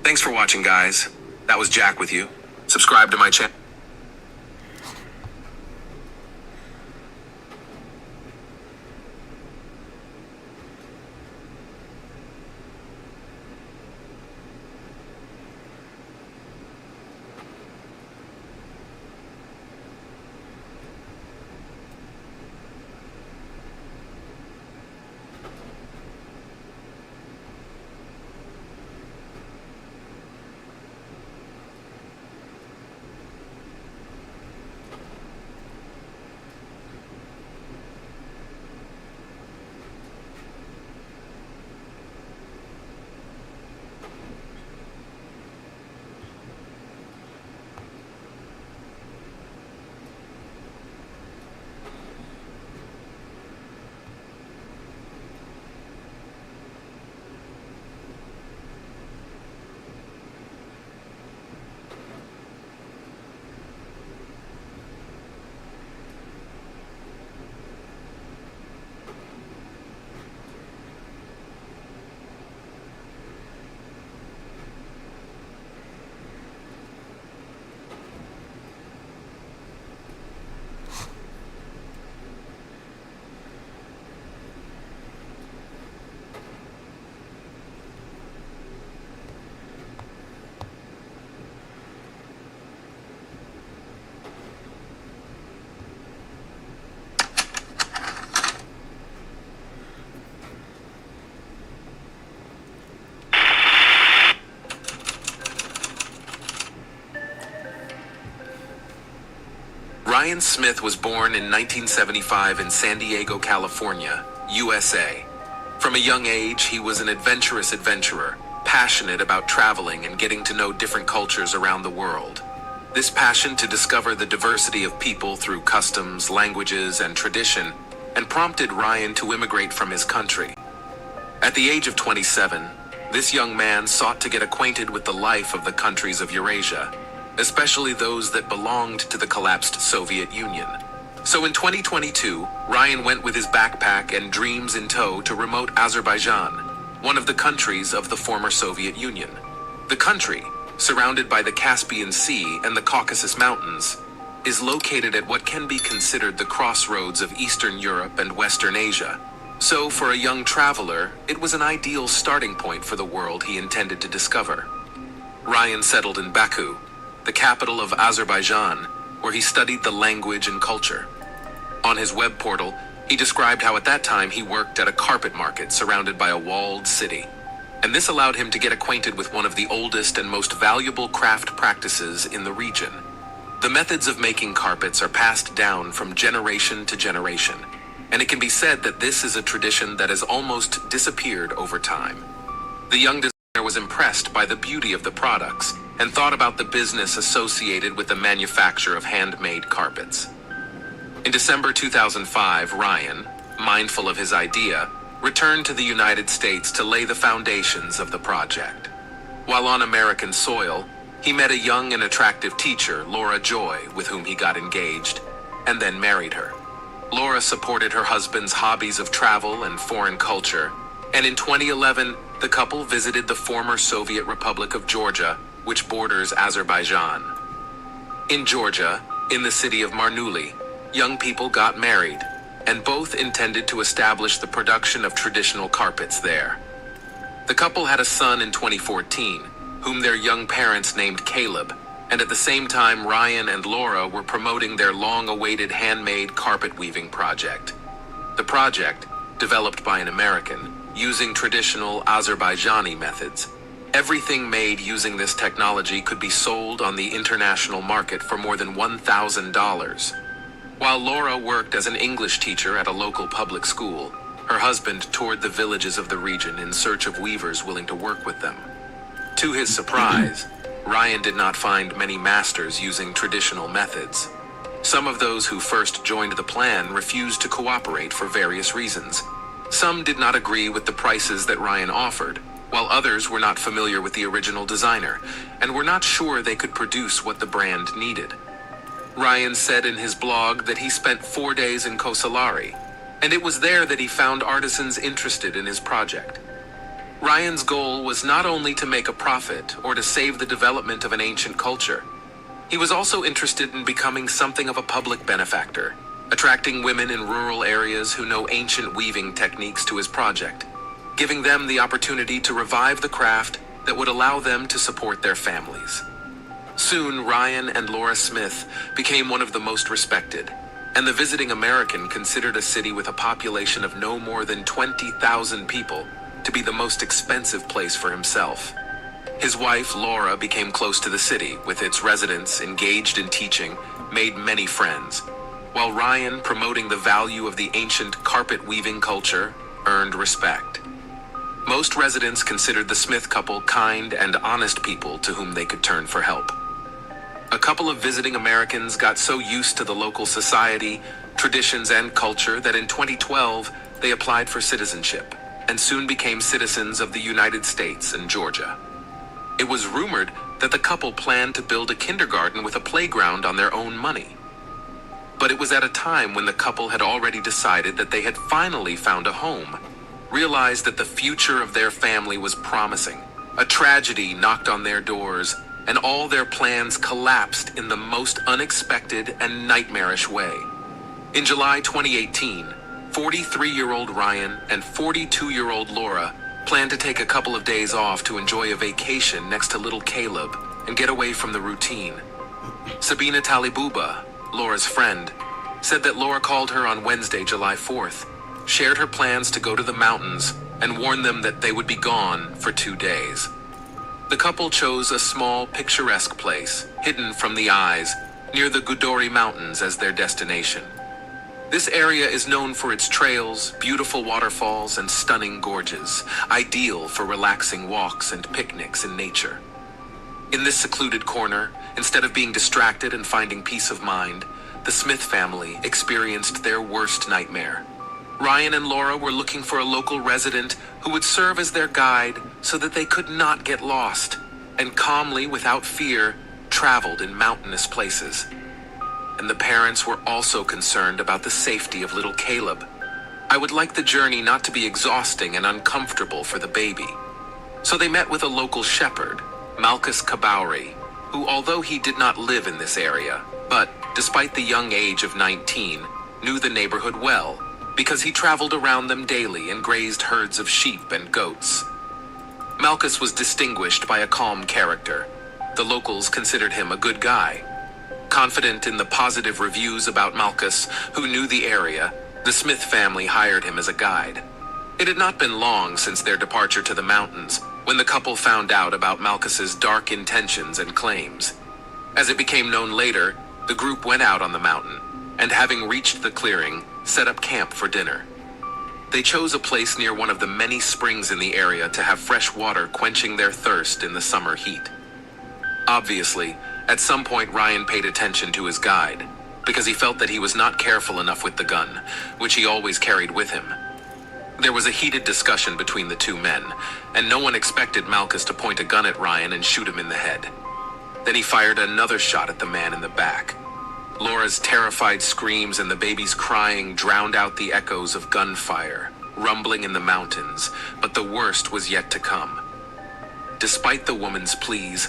Thanks for watching, guys. That was Jack with you. Subscribe to my channel. Ryan Smith was born in 1975 in San Diego, California, USA. From a young age, he was an adventurous adventurer, passionate about traveling and getting to know different cultures around the world. This passion to discover the diversity of people through customs, languages, and tradition, and prompted Ryan to immigrate from his country. At the age of 27, this young man sought to get acquainted with the life of the countries of Eurasia, especially those that belonged to the collapsed Soviet Union. So in 2022, Ryan went with his backpack and dreams in tow to remote Azerbaijan, one of the countries of the former Soviet Union. The country, surrounded by the Caspian Sea and the Caucasus Mountains, is located at what can be considered the crossroads of Eastern Europe and Western Asia. So for a young traveler, it was an ideal starting point for the world he intended to discover. Ryan settled in Baku, the capital of Azerbaijan, where he studied the language and culture. On his web portal, he described how at that time he worked at a carpet market surrounded by a walled city. And this allowed him to get acquainted with one of the oldest and most valuable craft practices in the region. The methods of making carpets are passed down from generation to generation, and it can be said that this is a tradition that has almost disappeared over time. The young designer was impressed by the beauty of the products and thought about the business associated with the manufacture of handmade carpets. In December 2005, Ryan, mindful of his idea, returned to the United States to lay the foundations of the project. While on American soil, he met a young and attractive teacher, Laura Joy, with whom he got engaged, and then married her. Laura supported her husband's hobbies of travel and foreign culture, and in 2011, the couple visited the former Soviet Republic of Georgia, which borders Azerbaijan. In Georgia, in the city of Marneuli, young people got married, and both intended to establish the production of traditional carpets there. The couple had a son in 2014, whom their young parents named Caleb, and at the same time Ryan and Laura were promoting their long-awaited handmade carpet weaving project. The project, developed by an American, using traditional Azerbaijani methods. Everything made using this technology could be sold on the international market for more than $1,000. While Laura worked as an English teacher at a local public school, her husband toured the villages of the region in search of weavers willing to work with them. To his surprise, Ryan did not find many masters using traditional methods. Some of those who first joined the plan refused to cooperate for various reasons. Some did not agree with the prices that Ryan offered, while others were not familiar with the original designer and were not sure they could produce what the brand needed. Ryan said in his blog that he spent 4 days in Kosalari, and it was there that he found artisans interested in his project. Ryan's goal was not only to make a profit or to save the development of an ancient culture. He was also interested in becoming something of a public benefactor, attracting women in rural areas who know ancient weaving techniques to his project, giving them the opportunity to revive the craft that would allow them to support their families. Soon, Ryan and Laura Smith became one of the most respected, and the visiting American considered a city with a population of no more than 20,000 people to be the most expensive place for himself. His wife, Laura, became close to the city, with its residents engaged in teaching, made many friends, while Ryan, promoting the value of the ancient carpet weaving culture, earned respect. Most residents considered the Smith couple kind and honest people to whom they could turn for help. A couple of visiting Americans got so used to the local society, traditions, and culture that in 2012 they applied for citizenship and soon became citizens of the United States and Georgia. It was rumored that the couple planned to build a kindergarten with a playground on their own money. But it was at a time when the couple had already decided that they had finally found a home, realized that the future of their family was promising. A tragedy knocked on their doors, and all their plans collapsed in the most unexpected and nightmarish way. In July 2018, 43-year-old Ryan and 42-year-old Laura planned to take a couple of days off to enjoy a vacation next to little Caleb and get away from the routine. Sabina Talibuba, Laura's friend, said that Laura called her on Wednesday, July 4th, shared her plans to go to the mountains, and warned them that they would be gone for 2 days. The couple chose a small, picturesque place, hidden from the eyes, near the Gudori Mountains as their destination. This area is known for its trails, beautiful waterfalls, and stunning gorges, ideal for relaxing walks and picnics in nature. In this secluded corner, instead of being distracted and finding peace of mind, the Smith family experienced their worst nightmare. Ryan and Laura were looking for a local resident who would serve as their guide so that they could not get lost, and calmly, without fear, traveled in mountainous places. And the parents were also concerned about the safety of little Caleb. I would like the journey not to be exhausting and uncomfortable for the baby. So they met with a local shepherd, Malchus Kabauri, who, although he did not live in this area, but, despite the young age of 19, knew the neighborhood well, because he traveled around them daily and grazed herds of sheep and goats. Malchus was distinguished by a calm character. The locals considered him a good guy. Confident in the positive reviews about Malchus, who knew the area, the Smith family hired him as a guide. It had not been long since their departure to the mountains when the couple found out about Malchus's dark intentions and claims. As it became known later, the group went out on the mountain, and having reached the clearing, set up camp for dinner. They chose a place near one of the many springs in the area to have fresh water quenching their thirst in the summer heat. Obviously, at some point Ryan paid attention to his guide, because he felt that he was not careful enough with the gun, which he always carried with him. There was a heated discussion between the two men, and no one expected Malchus to point a gun at Ryan and shoot him in the head. Then he fired another shot at the man in the back. Laura's terrified screams and the baby's crying drowned out the echoes of gunfire, rumbling in the mountains, but the worst was yet to come. Despite the woman's pleas,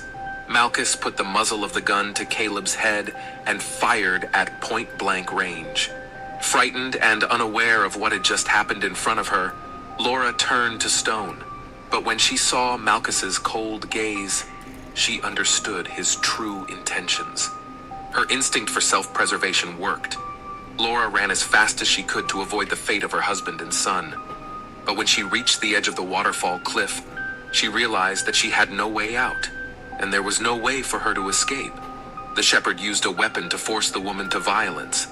Malchus put the muzzle of the gun to Caleb's head and fired at point-blank range. Frightened and unaware of what had just happened in front of her, Laura turned to stone. But when she saw Malchus's cold gaze, she understood his true intentions. Her instinct for self-preservation worked. Laura ran as fast as she could to avoid the fate of her husband and son. But when she reached the edge of the waterfall cliff, she realized that she had no way out, and there was no way for her to escape. The shepherd used a weapon to force the woman to violence,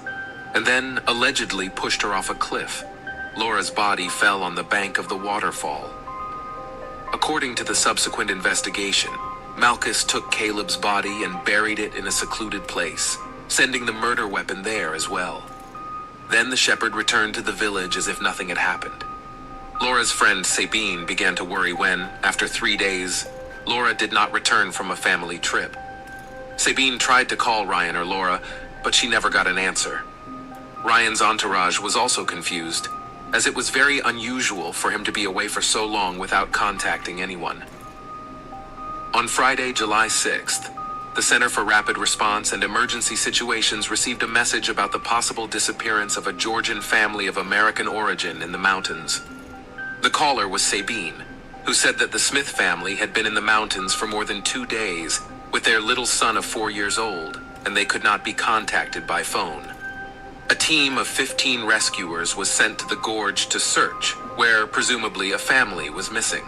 and then allegedly pushed her off a cliff. Laura's body fell on the bank of the waterfall. According to the subsequent investigation, Malchus took Caleb's body and buried it in a secluded place, sending the murder weapon there as well. Then the shepherd returned to the village as if nothing had happened. Laura's friend Sabine began to worry when, after 3 days, Laura did not return from a family trip. Sabine tried to call Ryan or Laura, but she never got an answer. Ryan's entourage was also confused, as it was very unusual for him to be away for so long without contacting anyone. On Friday, July 6th, the Center for Rapid Response and Emergency Situations received a message about the possible disappearance of a Georgian family of American origin in the mountains. The caller was Sabine, who said that the Smith family had been in the mountains for more than 2 days with their little son of 4 years old, and they could not be contacted by phone. A team of 15 rescuers was sent to the gorge to search, where presumably a family was missing.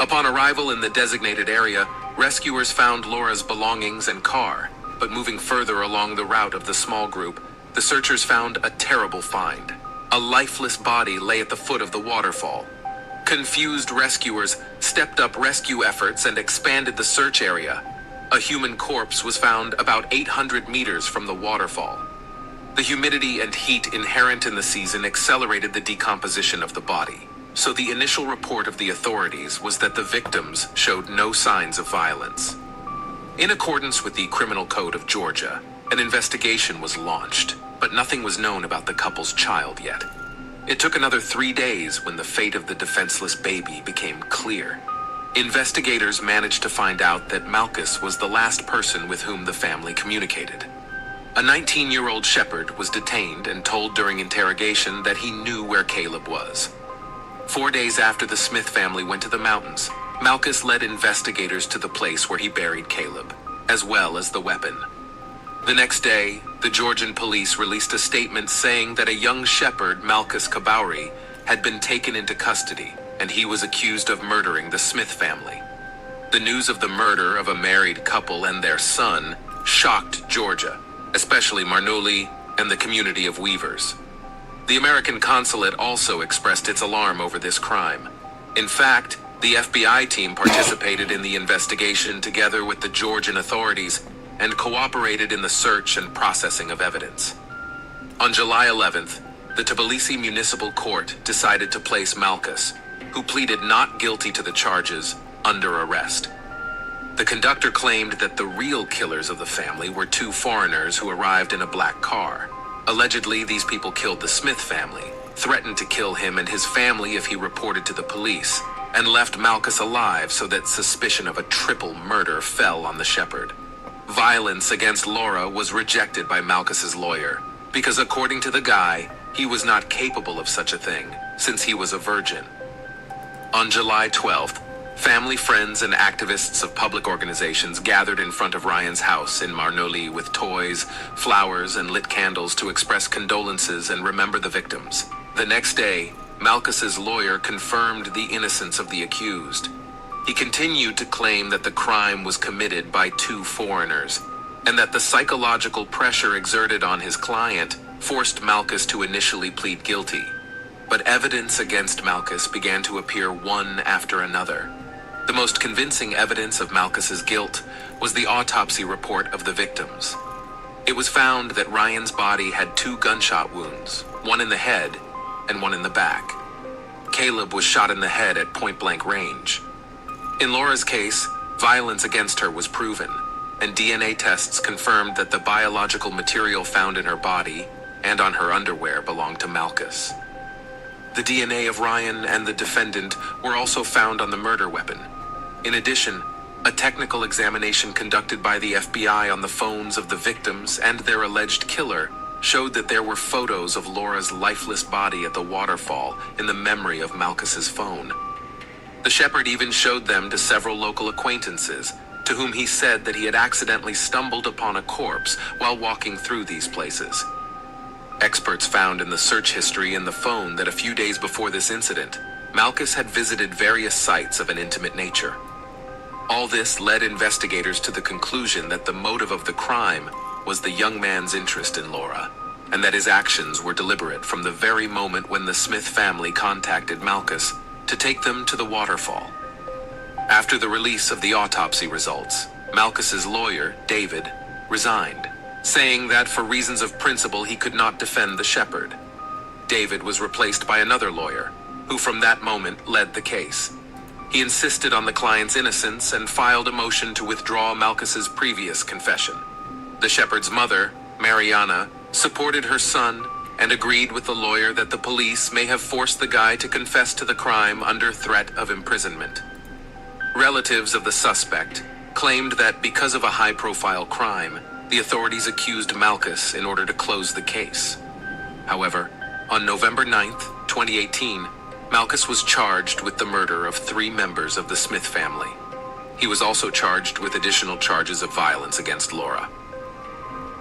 Upon arrival in the designated area, rescuers found Laura's belongings and car, but moving further along the route of the small group, the searchers found a terrible find. A lifeless body lay at the foot of the waterfall. Confused rescuers stepped up rescue efforts and expanded the search area. A human corpse was found about 800 meters from the waterfall. The humidity and heat inherent in the season accelerated the decomposition of the body, so the initial report of the authorities was that the victims showed no signs of violence. In accordance with the Criminal Code of Georgia, an investigation was launched, but nothing was known about the couple's child yet. It took another 3 days when the fate of the defenseless baby became clear. Investigators managed to find out that Malchus was the last person with whom the family communicated. A 19-year-old shepherd was detained and told during interrogation that he knew where Caleb was. 4 days after the Smith family went to the mountains, Malchus led investigators to the place where he buried Caleb, as well as the weapon. The next day, the Georgian police released a statement saying that a young shepherd, Malchus Kabauri, had been taken into custody, and he was accused of murdering the Smith family. The news of the murder of a married couple and their son shocked Georgia, especially Marnoli and the community of weavers. The American consulate also expressed its alarm over this crime. In fact, the FBI team participated in the investigation together with the Georgian authorities and cooperated in the search and processing of evidence. On July 11th, the Tbilisi Municipal Court decided to place Malchus, who pleaded not guilty to the charges, under arrest. The conductor claimed that the real killers of the family were 2 foreigners who arrived in a black car. Allegedly, these people killed the Smith family, threatened to kill him and his family if he reported to the police, and left Malchus alive so that suspicion of a triple murder fell on the shepherd. Violence against Laura was rejected by Malchus's lawyer, because according to the guy, he was not capable of such a thing, since he was a virgin. On July 12th, family, friends, and activists of public organizations gathered in front of Ryan's house in Marnoli with toys, flowers, and lit candles to express condolences and remember the victims. The next day, Malchus's lawyer confirmed the innocence of the accused. He continued to claim that the crime was committed by 2 foreigners, and that the psychological pressure exerted on his client forced Malchus to initially plead guilty. But evidence against Malchus began to appear one after another. The most convincing evidence of Malchus's guilt was the autopsy report of the victims. It was found that Ryan's body had 2 gunshot wounds, one in the head and one in the back. Caleb was shot in the head at point-blank range. In Laura's case, violence against her was proven, and DNA tests confirmed that the biological material found in her body and on her underwear belonged to Malchus. The DNA of Ryan and the defendant were also found on the murder weapon. In addition, a technical examination conducted by the FBI on the phones of the victims and their alleged killer showed that there were photos of Laura's lifeless body at the waterfall in the memory of Malchus's phone. The shepherd even showed them to several local acquaintances, to whom he said that he had accidentally stumbled upon a corpse while walking through these places. Experts found in the search history in the phone that a few days before this incident, Malchus had visited various sites of an intimate nature. All this led investigators to the conclusion that the motive of the crime was the young man's interest in Laura, and that his actions were deliberate from the very moment when the Smith family contacted Malchus to take them to the waterfall. After the release of the autopsy results, Malchus's lawyer, David, resigned, saying that for reasons of principle he could not defend the shepherd. David was replaced by another lawyer, who from that moment led the case. He insisted on the client's innocence and filed a motion to withdraw Malchus's previous confession. The shepherd's mother, Mariana, supported her son and agreed with the lawyer that the police may have forced the guy to confess to the crime under threat of imprisonment. Relatives of the suspect claimed that because of a high-profile crime, the authorities accused Malkus in order to close the case. However, on November 9th, 2018, Malkus was charged with the murder of 3 members of the Smith family. He was also charged with additional charges of violence against Laura.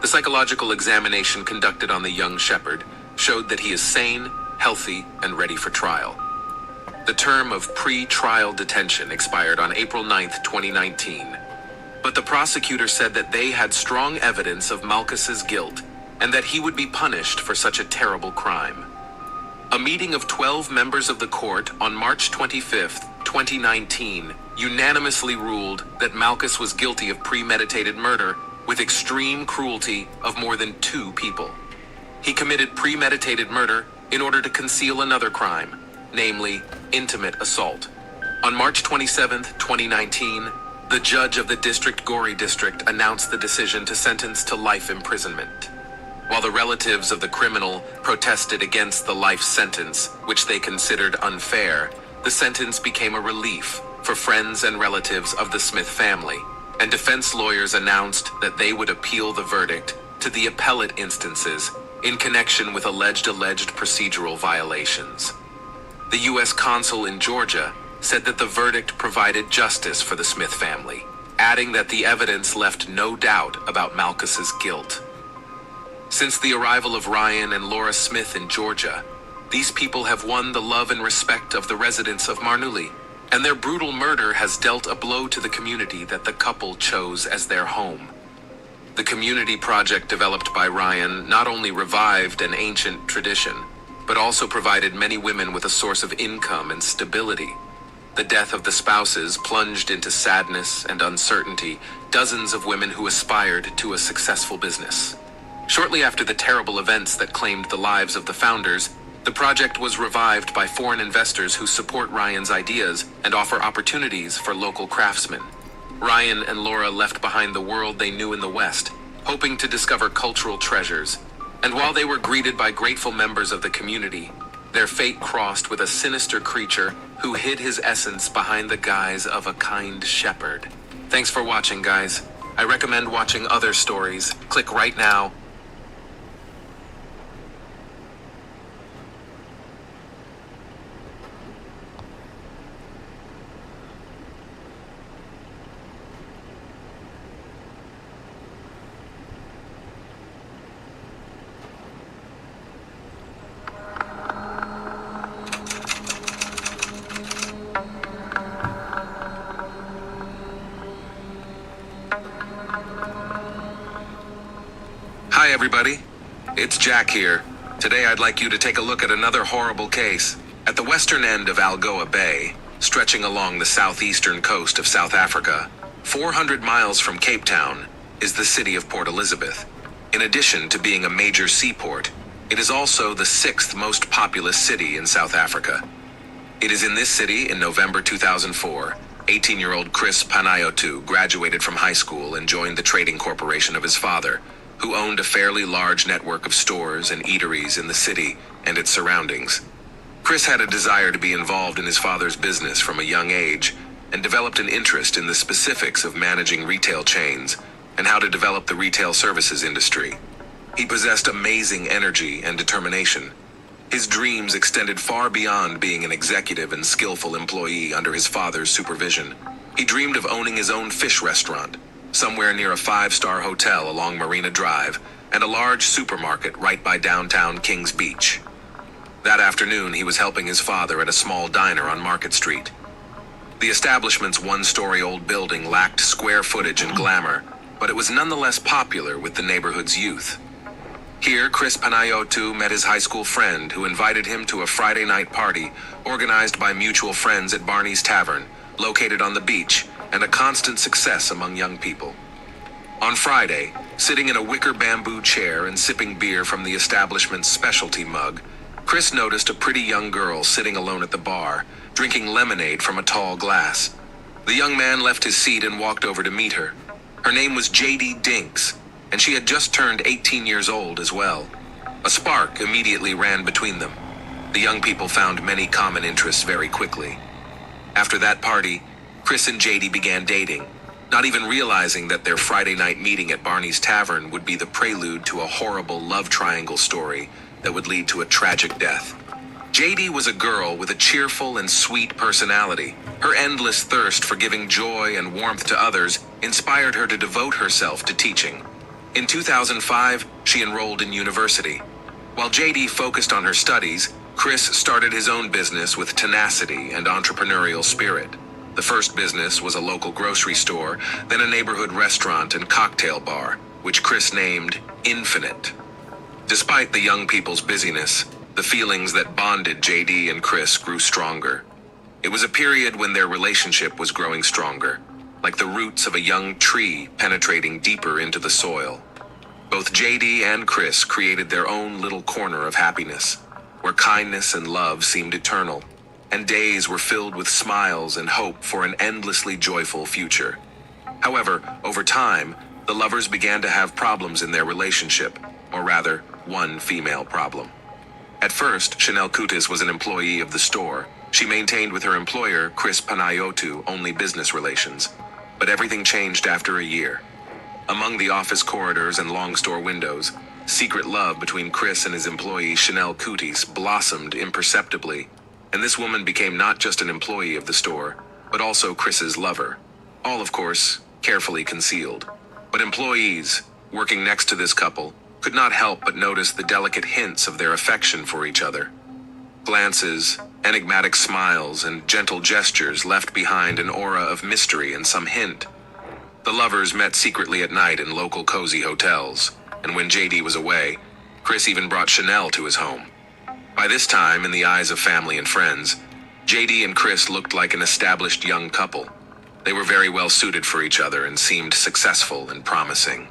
The psychological examination conducted on the young shepherd showed that he is sane, healthy, and ready for trial. The term of pre-trial detention expired on April 9th, 2019, but the prosecutor said that they had strong evidence of Malkus's guilt and that he would be punished for such a terrible crime. A meeting of 12 members of the court on March 25th, 2019, unanimously ruled that Malkus was guilty of premeditated murder with extreme cruelty of more than 2 people. He committed premeditated murder in order to conceal another crime, namely intimate assault. On March 27th, 2019, the judge of the District Gori District announced the decision to sentence to life imprisonment. While the relatives of the criminal protested against the life sentence, which they considered unfair, the sentence became a relief for friends and relatives of the Smith family, and defense lawyers announced that they would appeal the verdict to the appellate instances in connection with alleged procedural violations. The U.S. consul in Georgia said that the verdict provided justice for the Smith family, adding that the evidence left no doubt about Malkus's guilt. Since the arrival of Ryan and Laura Smith in Georgia, these people have won the love and respect of the residents of Marnuli, and their brutal murder has dealt a blow to the community that the couple chose as their home. The community project developed by Ryan not only revived an ancient tradition, but also provided many women with a source of income and stability. The death of the spouses plunged into sadness and uncertainty dozens of women who aspired to a successful business. Shortly after the terrible events that claimed the lives of the founders, the project was revived by foreign investors who support Ryan's ideas and offer opportunities for local craftsmen. Ryan and Laura left behind the world they knew in the West, hoping to discover cultural treasures. And while they were greeted by grateful members of the community, their fate crossed with a sinister creature who hid his essence behind the guise of a kind shepherd. Thanks for watching, guys. I recommend watching other stories. Click right now. Hi everybody, it's Jack here. Today I'd like you to take a look at another horrible case. At the western end of Algoa Bay, stretching along the southeastern coast of South Africa, 400 miles from Cape Town, is the city of Port Elizabeth. In addition to being a major seaport, it is also the 6th most populous city in South Africa. It is in this city in November 2004, 18-year-old Chris Panayotu graduated from high school and joined the trading corporation of his father, who owned a fairly large network of stores and eateries in the city and its surroundings. Chris had a desire to be involved in his father's business from a young age and developed an interest in the specifics of managing retail chains and how to develop the retail services industry. He possessed amazing energy and determination. His dreams extended far beyond being an executive and skillful employee under his father's supervision. He dreamed of owning his own fish restaurant, somewhere near a 5-star hotel along Marina Drive, and a large supermarket right by downtown Kings Beach. That afternoon, he was helping his father at a small diner on Market Street. The establishment's 1-story-old building lacked square footage and glamour, but it was nonetheless popular with the neighborhood's youth. Here, Chris Panayotu met his high school friend who invited him to a Friday night party organized by mutual friends at Barney's Tavern, located on the beach, and a constant success among young people. On Friday, sitting in a wicker bamboo chair and sipping beer from the establishment's specialty mug, Chris noticed a pretty young girl sitting alone at the bar, drinking lemonade from a tall glass. The young man left his seat and walked over to meet her. Her name was J.D. Dinks, and she had just turned 18 years old as well. A spark immediately ran between them. The young people found many common interests very quickly. After that party, Chris and JD began dating, not even realizing that their Friday night meeting at Barney's Tavern would be the prelude to a horrible love triangle story that would lead to a tragic death. JD was a girl with a cheerful and sweet personality. Her endless thirst for giving joy and warmth to others inspired her to devote herself to teaching. In 2005, she enrolled in university. While JD focused on her studies, Chris started his own business with tenacity and entrepreneurial spirit. The first business was a local grocery store, then a neighborhood restaurant and cocktail bar, which Chris named Infinite. Despite the young people's busyness, the feelings that bonded JD and Chris grew stronger. It was a period when their relationship was growing stronger, like the roots of a young tree penetrating deeper into the soil. Both JD and Chris created their own little corner of happiness, where kindness and love seemed eternal, and days were filled with smiles and hope for an endlessly joyful future. However, over time, the lovers began to have problems in their relationship, or rather, one female problem. At first, Chanel Kutis was an employee of the store. She maintained with her employer, Chris Panayotou, only business relations. But everything changed after a year. Among the office corridors and long store windows, secret love between Chris and his employee Chanel Kutis blossomed imperceptibly, and this woman became not just an employee of the store, but also Chris's lover. All, of course, carefully concealed. But employees, working next to this couple, could not help but notice the delicate hints of their affection for each other. Glances, enigmatic smiles, and gentle gestures left behind an aura of mystery and some hint. The lovers met secretly at night in local cozy hotels, and when JD was away, Chris even brought Chanel to his home. By this time, in the eyes of family and friends, JD and Chris looked like an established young couple. They were very well suited for each other and seemed successful and promising.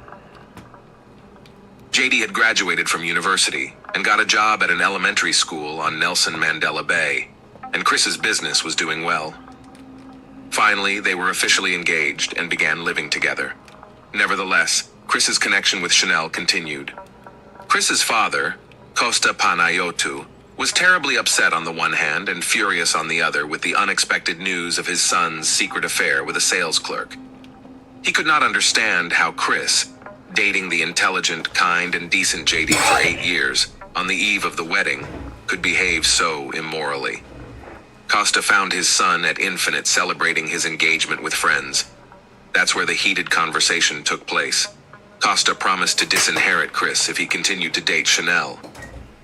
JD had graduated from university and got a job at an elementary school on Nelson Mandela Bay, and Chris's business was doing well. Finally, they were officially engaged and began living together. Nevertheless, Chris's connection with Chanel continued. Chris's father, Costa Panayotou, was terribly upset on the one hand and furious on the other with the unexpected news of his son's secret affair with a sales clerk. He could not understand how Chris, dating the intelligent, kind, and decent JD for 8 years, on the eve of the wedding, could behave so immorally. Costa found his son at Infinite celebrating his engagement with friends. That's where the heated conversation took place. Costa promised to disinherit Chris if he continued to date Chanel.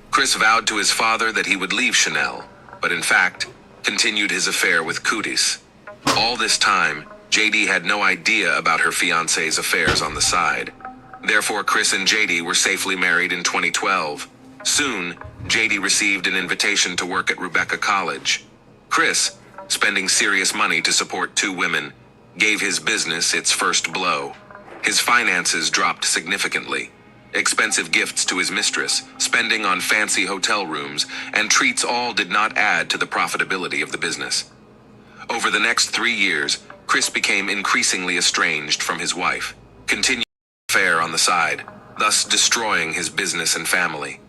Chris vowed to his father that he would leave Chanel, but in fact, continued his affair with Kutis. All this time, JD had no idea about her fiancé's affairs on the side. Therefore, Chris and JD were safely married in 2012. Soon, JD received an invitation to work at Rebecca College. Chris, spending serious money to support 2 women, gave his business its first blow. His finances dropped significantly. Expensive gifts to his mistress, spending on fancy hotel rooms, and treats all did not add to the profitability of the business. Over the next 3 years, Chris became increasingly estranged from his wife, continuing affair on the side, thus destroying his business and family.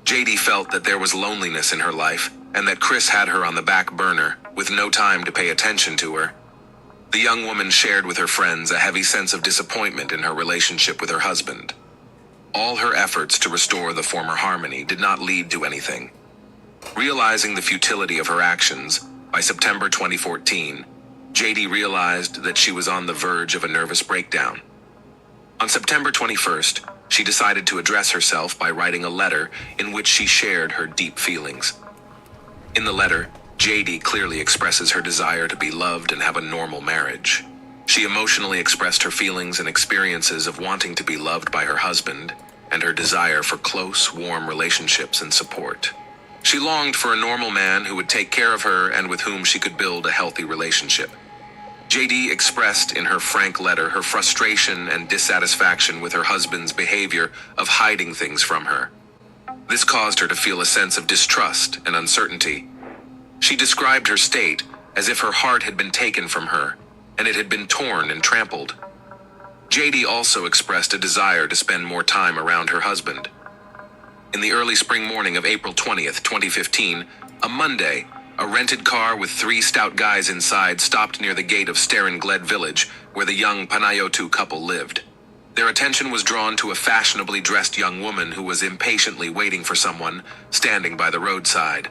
JD felt that there was loneliness in her life and that Chris had her on the back burner, with no time to pay attention to her. The young woman shared with her friends a heavy sense of disappointment in her relationship with her husband. All her efforts to restore the former harmony did not lead to anything. Realizing the futility of her actions, by September 2014, JD realized that she was on the verge of a nervous breakdown. On September 21st, she decided to address herself by writing a letter in which she shared her deep feelings. In the letter, JD clearly expresses her desire to be loved and have a normal marriage. She emotionally expressed her feelings and experiences of wanting to be loved by her husband and her desire for close, warm relationships and support. She longed for a normal man who would take care of her and with whom she could build a healthy relationship. JD expressed in her frank letter her frustration and dissatisfaction with her husband's behavior of hiding things from her. This caused her to feel a sense of distrust and uncertainty. She described her state as if her heart had been taken from her, and it had been torn and trampled. JD also expressed a desire to spend more time around her husband. In the early spring morning of April 20th, 2015, a Monday, a rented car with 3 stout guys inside stopped near the gate of Staringled village, where the young Panayotu couple lived. Their attention was drawn to a fashionably dressed young woman who was impatiently waiting for someone, standing by the roadside.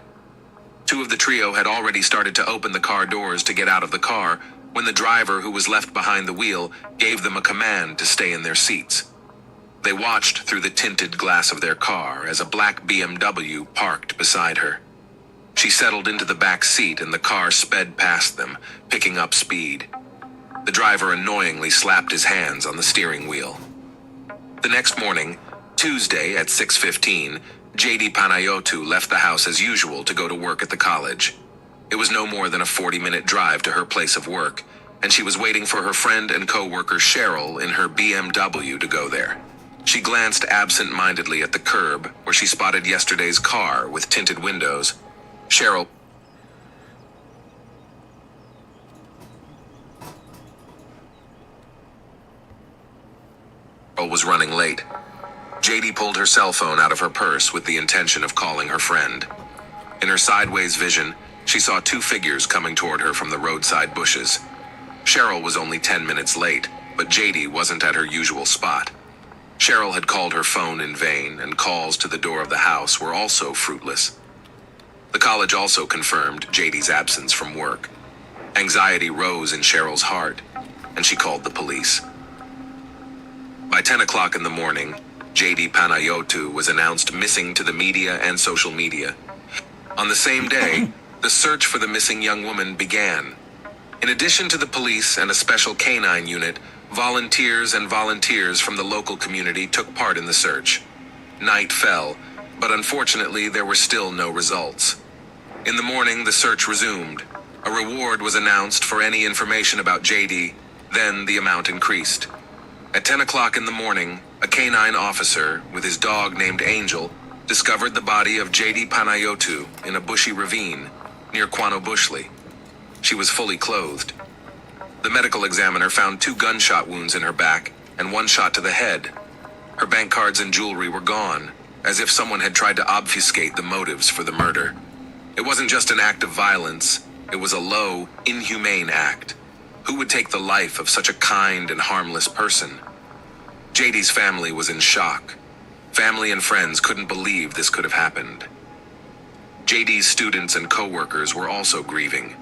2 of the trio had already started to open the car doors to get out of the car, when the driver, who was left behind the wheel, gave them a command to stay in their seats. They watched through the tinted glass of their car as a black BMW parked beside her. She settled into the back seat and the car sped past them, picking up speed. The driver annoyingly slapped his hands on the steering wheel. The next morning, Tuesday at 6:15, JD Panayotu left the house as usual to go to work at the college. It was no more than a 40-minute drive to her place of work, and she was waiting for her friend and co-worker Cheryl in her BMW to go there. She glanced absent-mindedly at the curb, where she spotted yesterday's car with tinted windows. Cheryl was running late. JD pulled her cell phone out of her purse with the intention of calling her friend. In her sideways vision, she saw 2 figures coming toward her from the roadside bushes. Cheryl was only 10 minutes late, but JD wasn't at her usual spot. Cheryl had called her phone in vain, and calls to the door of the house were also fruitless. The college also confirmed JD's absence from work. Anxiety rose in Cheryl's heart, and she called the police. By 10 o'clock in the morning, JD Panayotu was announced missing to the media and social media. On the same day, the search for the missing young woman began. In addition to the police and a special canine unit, volunteers from the local community took part in the search. Night fell, but unfortunately there were still no results. In the morning, the search resumed. A reward was announced for any information about JD, then the amount increased. At 10 o'clock in the morning, a canine officer, with his dog named Angel, discovered the body of JD Panayotu in a bushy ravine near Quanobushli. She was fully clothed. The medical examiner found 2 gunshot wounds in her back and 1 shot to the head. Her bank cards and jewelry were gone, as if someone had tried to obfuscate the motives for the murder. It wasn't just an act of violence, it was a low, inhumane act. Who would take the life of such a kind and harmless person? JD's family was in shock. Family and friends couldn't believe this could have happened. JD's students and co-workers were also grieving.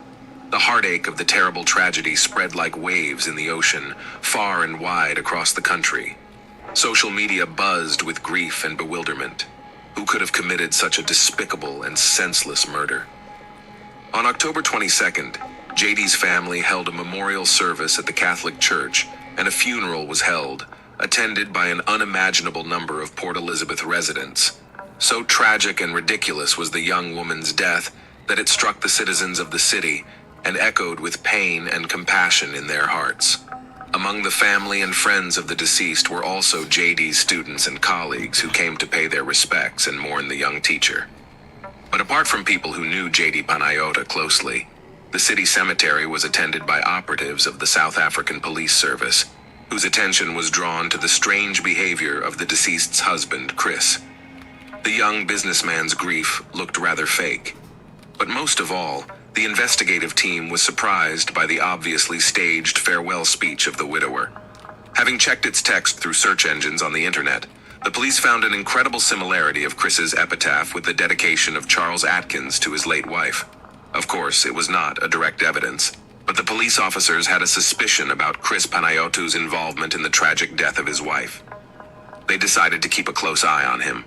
The heartache of the terrible tragedy spread like waves in the ocean, far and wide across the country. Social media buzzed with grief and bewilderment. Who could have committed such a despicable and senseless murder? On October 22nd, JD's family held a memorial service at the Catholic Church, and a funeral was held, attended by an unimaginable number of Port Elizabeth residents. So tragic and ridiculous was the young woman's death that it struck the citizens of the city and echoed with pain and compassion in their hearts. Among the family and friends of the deceased were also JD's students and colleagues who came to pay their respects and mourn the young teacher. But apart from people who knew JD Panayotu closely, the city cemetery was attended by operatives of the South African Police Service, whose attention was drawn to the strange behavior of the deceased's husband, Chris. The young businessman's grief looked rather fake. But most of all, the investigative team was surprised by the obviously staged farewell speech of the widower. Having checked its text through search engines on the internet, the police found an incredible similarity of Chris's epitaph with the dedication of Charles Atkins to his late wife. Of course, it was not a direct evidence, but the police officers had a suspicion about Chris Panayotu's involvement in the tragic death of his wife. They decided to keep a close eye on him.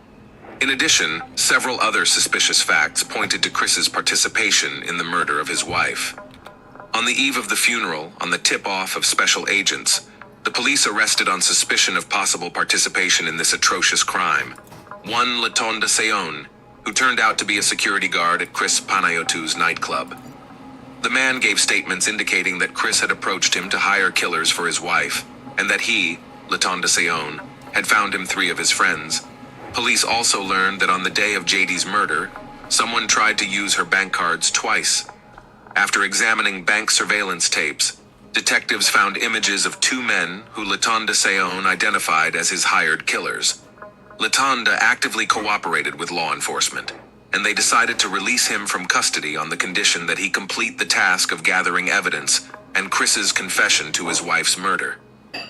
In addition, several other suspicious facts pointed to Chris's participation in the murder of his wife. On the eve of the funeral, on the tip-off of special agents, the police arrested on suspicion of possible participation in this atrocious crime one Latonda Seon, who turned out to be a security guard at Chris Panayotu's nightclub. The man gave statements indicating that Chris had approached him to hire killers for his wife, and that he, Latonda Seon, had found him 3 of his friends. Police also learned that on the day of JD's murder, someone tried to use her bank cards twice. After examining bank surveillance tapes, Detectives found images of two men who Latonda Seon identified as his hired killers. Latonda actively cooperated with law enforcement, and they decided to release him from custody on the condition that he complete the task of gathering evidence and Chris's confession to his wife's murder.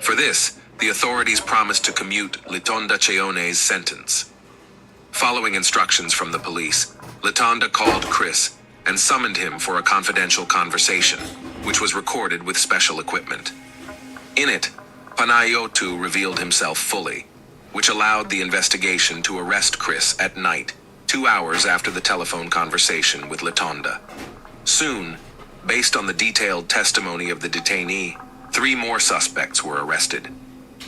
For this, the authorities promised to commute Latonda Seon's sentence. Following instructions from the police, Latonda called Chris and summoned him for a confidential conversation, which was recorded with special equipment. In it, Panayotu revealed himself fully, which allowed the investigation to arrest Chris at night, 2 hours after the telephone conversation with Latonda. Soon, based on the detailed testimony of the detainee, 3 more suspects were arrested.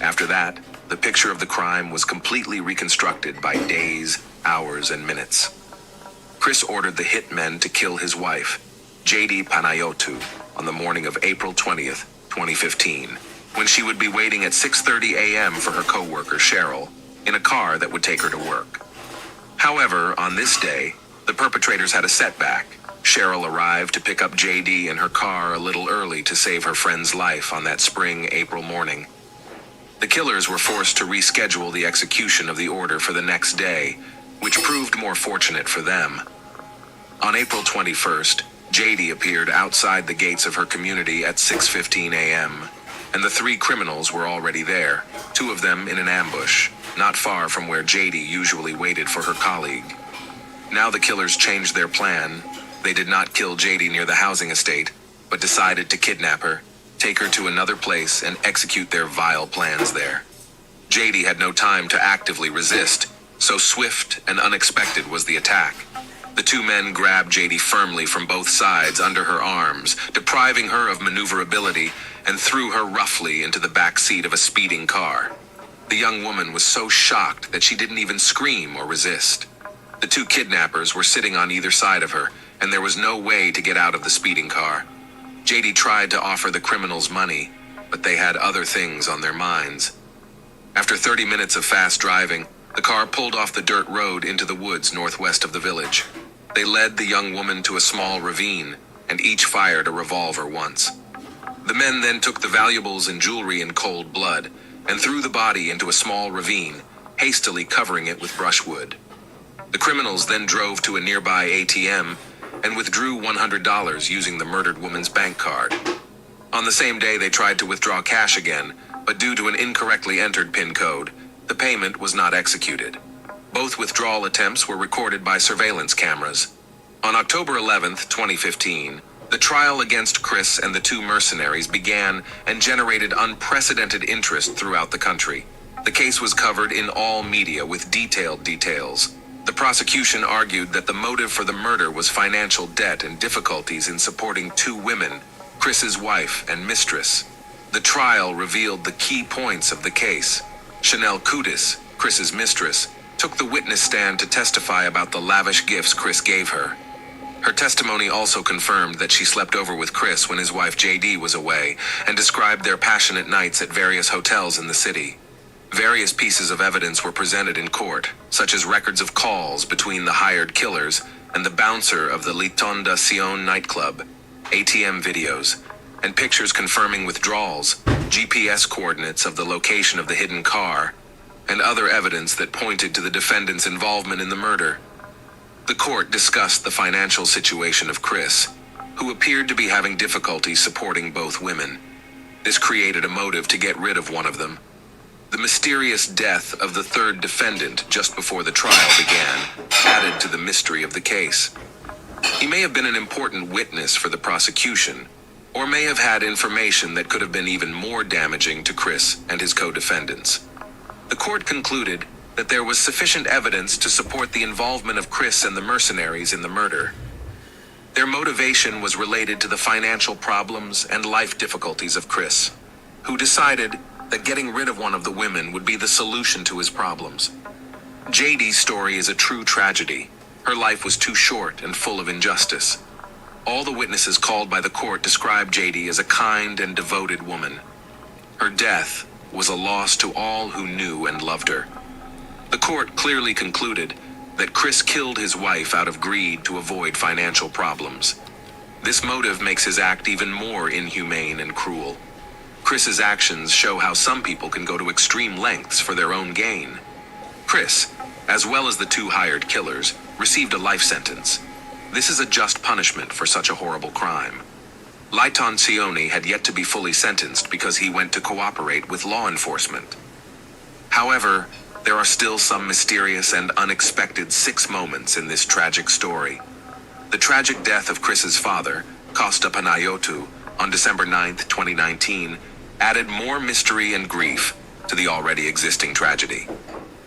After that, the picture of the crime was completely reconstructed by days, hours, and minutes. Chris ordered the hitmen to kill his wife, J.D. Panayotu, on the morning of April 20th, 2015, when she would be waiting at 6:30 a.m. for her co-worker Cheryl, in a car that would take her to work. However, on this day, the perpetrators had a setback. Cheryl arrived to pick up J.D. in her car a little early to save her friend's life on that spring April morning. The killers were forced to reschedule the execution of the order for the next day, which proved more fortunate for them. On April 21st, J.D. appeared outside the gates of her community at 6:15 a.m., and the 3 criminals were already there, 2 of them in an ambush, not far from where J.D. usually waited for her colleague. Now the killers changed their plan. They did not kill J.D. near the housing estate, but decided to kidnap her, take her to another place, and execute their vile plans there. J.D. had no time to actively resist, so swift and unexpected was the attack. The 2 men grabbed J.D. firmly from both sides under her arms, depriving her of maneuverability, and threw her roughly into the back seat of a speeding car. The young woman was so shocked that she didn't even scream or resist. The 2 kidnappers were sitting on either side of her, and there was no way to get out of the speeding car. J.D. tried to offer the criminals money, but they had other things on their minds. After 30 minutes of fast driving, the car pulled off the dirt road into the woods northwest of the village. They led the young woman to a small ravine, and each fired a revolver once. The men then took the valuables and jewelry in cold blood, and threw the body into a small ravine, hastily covering it with brushwood. The criminals then drove to a nearby ATM and withdrew $100 using the murdered woman's bank card. On the same day, they tried to withdraw cash again, but due to an incorrectly entered PIN code, the payment was not executed. Both withdrawal attempts were recorded by surveillance cameras. On October 11th, 2015, the trial against Chris and the 2 mercenaries began and generated unprecedented interest throughout the country. The case was covered in all media with detailed details. The prosecution argued that the motive for the murder was financial debt and difficulties in supporting 2 women, Chris's wife and mistress. The trial revealed the key points of the case. Chanel Kudis, Chris's mistress, took the witness stand to testify about the lavish gifts Chris gave her. Her testimony also confirmed that she slept over with Chris when his wife J.D. was away, and described their passionate nights at various hotels in the city. Various pieces of evidence were presented in court, such as records of calls between the hired killers and the bouncer of the Latonda Seon nightclub, ATM videos, and pictures confirming withdrawals, GPS coordinates of the location of the hidden car, and other evidence that pointed to the defendant's involvement in the murder. The court discussed the financial situation of Chris, who appeared to be having difficulty supporting both women. This created a motive to get rid of one of them. The mysterious death of the 3rd defendant just before the trial began added to the mystery of the case. He may have been an important witness for the prosecution, or may have had information that could have been even more damaging to Chris and his co-defendants. The court concluded that there was sufficient evidence to support the involvement of Chris and the mercenaries in the murder. Their motivation was related to the financial problems and life difficulties of Chris, who decided that getting rid of one of the women would be the solution to his problems. JD's story is a true tragedy. Her life was too short and full of injustice. All the witnesses called by the court described JD as a kind and devoted woman. Her death was a loss to all who knew and loved her. The court clearly concluded that Chris killed his wife out of greed to avoid financial problems. This motive makes his act even more inhumane and cruel. Chris's actions show how some people can go to extreme lengths for their own gain. Chris, as well as the two hired killers, received a life sentence. This is a just punishment for such a horrible crime. Laiton Sioni had yet to be fully sentenced because he went to cooperate with law enforcement. However, there are still some mysterious and unexpected 6 moments in this tragic story. The tragic death of Chris's father, Costa Panayotou, on December 9, 2019, added more mystery and grief to the already existing tragedy.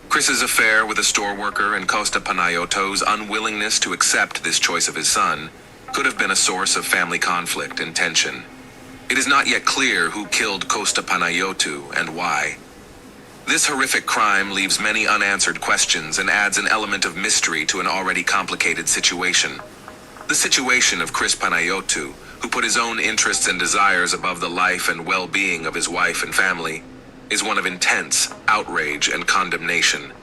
Chris's affair with a store worker and Costa Panayotou's unwillingness to accept this choice of his son could have been a source of family conflict and tension. It is not yet clear who killed Costa Panayotou and why. This horrific crime leaves many unanswered questions and adds an element of mystery to an already complicated situation. The situation of Chris Panayotou, who put his own interests and desires above the life and well-being of his wife and family, is one of intense outrage and condemnation.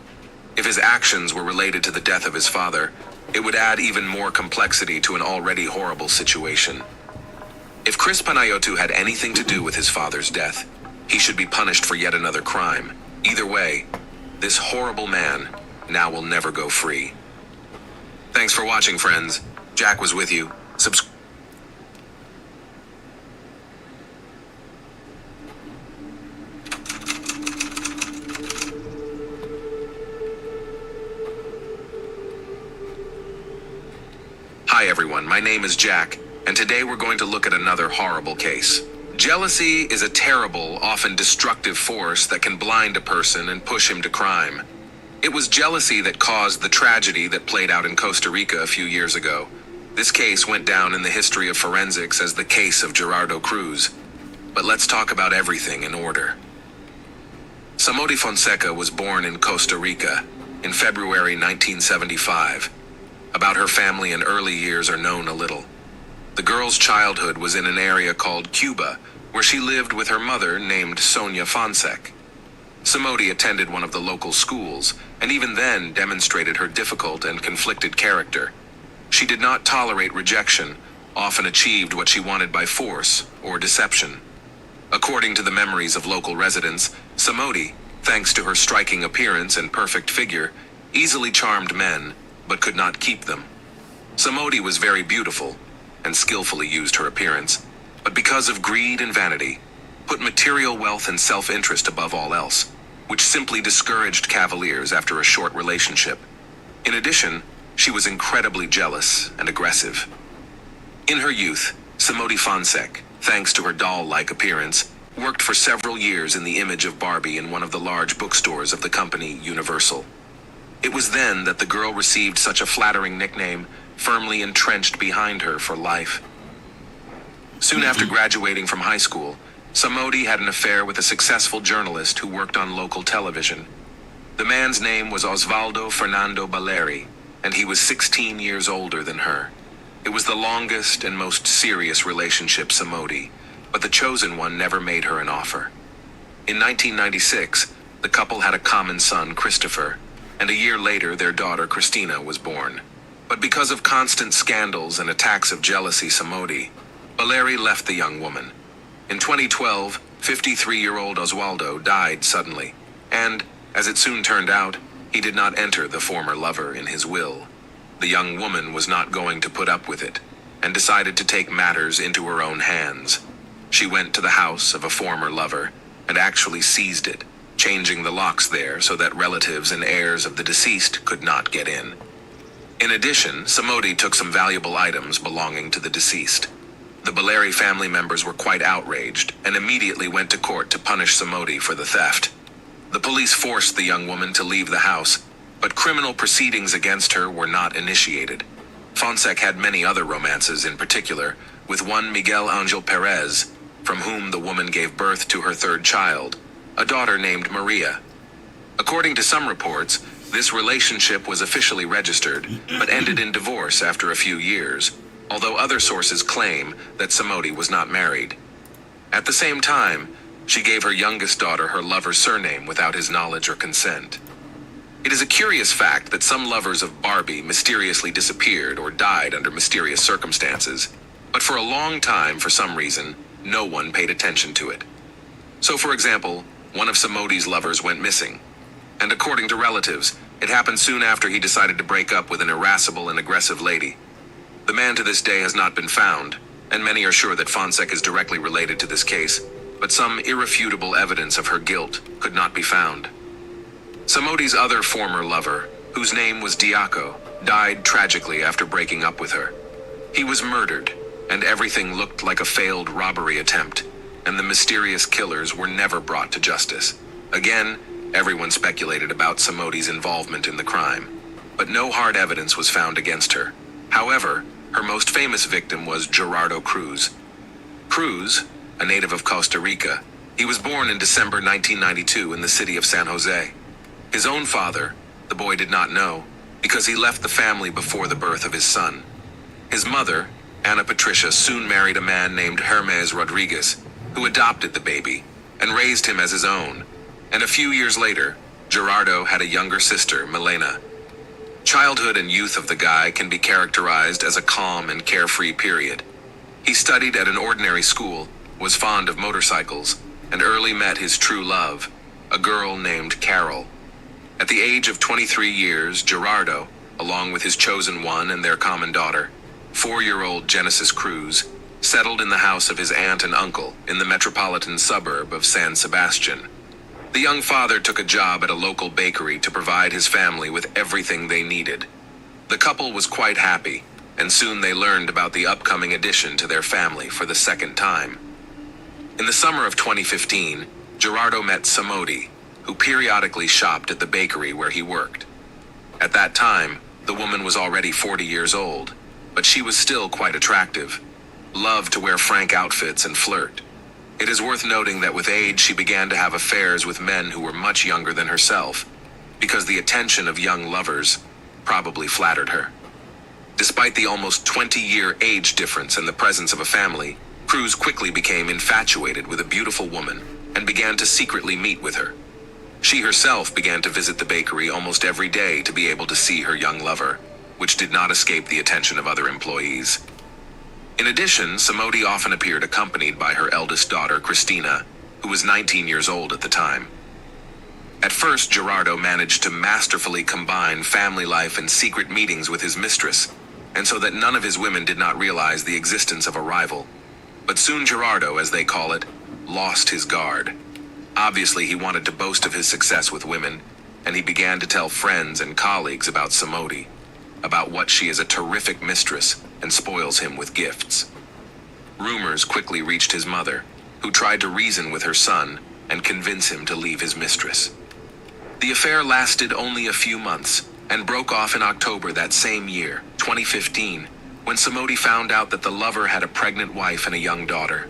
If his actions were related to the death of his father, it would add even more complexity to an already horrible situation. If Chris Panayotou had anything to do with his father's death, he should be punished for yet another crime. Either way, this horrible man now will never go free. Thanks for watching, friends. Jack was with you. Hi everyone, my name is Jack, and today we're going to look at another horrible case. Jealousy is a terrible, often destructive force that can blind a person and push him to crime. It was jealousy that caused the tragedy that played out in Costa Rica a few years ago. This case went down in the history of forensics as the case of Gerardo Cruz. But let's talk about everything in order. Samody Fonseca was born in Costa Rica in February 1975. About her family and early years are known a little. The girl's childhood was in an area called Cuba, where she lived with her mother named Sonia Fonsek. Samody attended one of the local schools, and even then demonstrated her difficult and conflicted character. She did not tolerate rejection, often achieved what she wanted by force or deception. According to the memories of local residents, Samody, thanks to her striking appearance and perfect figure, easily charmed men, but could not keep them. Samody was very beautiful, and skillfully used her appearance, but because of greed and vanity, put material wealth and self-interest above all else, which simply discouraged cavaliers after a short relationship. In addition, she was incredibly jealous and aggressive. In her youth, Samody Fonsek, thanks to her doll-like appearance, worked for several years in the image of Barbie in one of the large bookstores of the company Universal. It was then that the girl received such a flattering nickname, firmly entrenched behind her for life. Soon after graduating from high school, Samody had an affair with a successful journalist who worked on local television. The man's name was Osvaldo Fernando Baleri, and he was 16 years older than her. It was the longest and most serious relationship Samody, but the chosen one never made her an offer. In 1996, the couple had a common son, Christopher, and a year later their daughter Christina was born. But because of constant scandals and attacks of jealousy Samody, Baleri left the young woman. In 2012, 53-year-old Osvaldo died suddenly, and, as it soon turned out, he did not enter the former lover in his will. The young woman was not going to put up with it, and decided to take matters into her own hands. She went to the house of a former lover, and actually seized it, changing the locks there so that relatives and heirs of the deceased could not get in. In addition, Samody took some valuable items belonging to the deceased. The Baleri family members were quite outraged and immediately went to court to punish Samody for the theft. The police forced the young woman to leave the house, but criminal proceedings against her were not initiated. Fonsek had many other romances in particular, with one Miguel Angel Perez, from whom the woman gave birth to her third child, a daughter named Maria. According to some reports, this relationship was officially registered, but ended in divorce after a few years, although other sources claim that Samody was not married. At the same time, she gave her youngest daughter her lover's surname without his knowledge or consent. It is a curious fact that some lovers of Barbie mysteriously disappeared or died under mysterious circumstances, but But for a long time, for some reason, no one paid attention to it. So, for example, one of Samodi's lovers went missing. And according to relatives, it happened soon after he decided to break up with an irascible and aggressive lady. The man to this day has not been found, and many are sure that Fonsek is directly related to this case, but some irrefutable evidence of her guilt could not be found. Samodi's other former lover, whose name was Diako, died tragically after breaking up with her. He was murdered, and everything looked like a failed robbery attempt, and the mysterious killers were never brought to justice. Again, everyone speculated about Samodi's involvement in the crime, but no hard evidence was found against her. However, her most famous victim was Gerardo Cruz. Cruz, a native of Costa Rica, he was born in December 1992 in the city of San Jose. His own father, the boy did not know, because he left the family before the birth of his son. His mother, Ana Patricia, soon married a man named Hermes Rodriguez, who adopted the baby and raised him as his own. And a few years later, Gerardo had a younger sister, Milena. Childhood and youth of the guy can be characterized as a calm and carefree period. He studied at an ordinary school, was fond of motorcycles, and early met his true love, a girl named Carol. At the age of 23 years, Gerardo, along with his chosen one and their common daughter, 4-year-old Genesis Cruz, settled in the house of his aunt and uncle in the metropolitan suburb of San Sebastian. The young father took a job at a local bakery to provide his family with everything they needed. The couple was quite happy, and soon they learned about the upcoming addition to their family for the second time. In the summer of 2015, Gerardo met Samodi, who periodically shopped at the bakery where he worked. At that time, the woman was already 40 years old, but she was still quite attractive, loved to wear frank outfits and flirt. It is worth noting that with age she began to have affairs with men who were much younger than herself, because the attention of young lovers probably flattered her. Despite the almost 20-year age difference and the presence of a family, Cruz quickly became infatuated with a beautiful woman and began to secretly meet with her. She herself began to visit the bakery almost every day to be able to see her young lover, which did not escape the attention of other employees. In addition, Samodi often appeared accompanied by her eldest daughter, Christina, who was 19 years old at the time. At first, Gerardo managed to masterfully combine family life and secret meetings with his mistress, and so that none of his women did not realize the existence of a rival. But soon Gerardo, as they call it, lost his guard. Obviously, he wanted to boast of his success with women, and he began to tell friends and colleagues about Samodi, about what she is a terrific mistress and spoils him with gifts. Rumors quickly reached his mother, who tried to reason with her son and convince him to leave his mistress. The affair lasted only a few months and broke off in October that same year, 2015, when Samodi found out that the lover had a pregnant wife and a young daughter.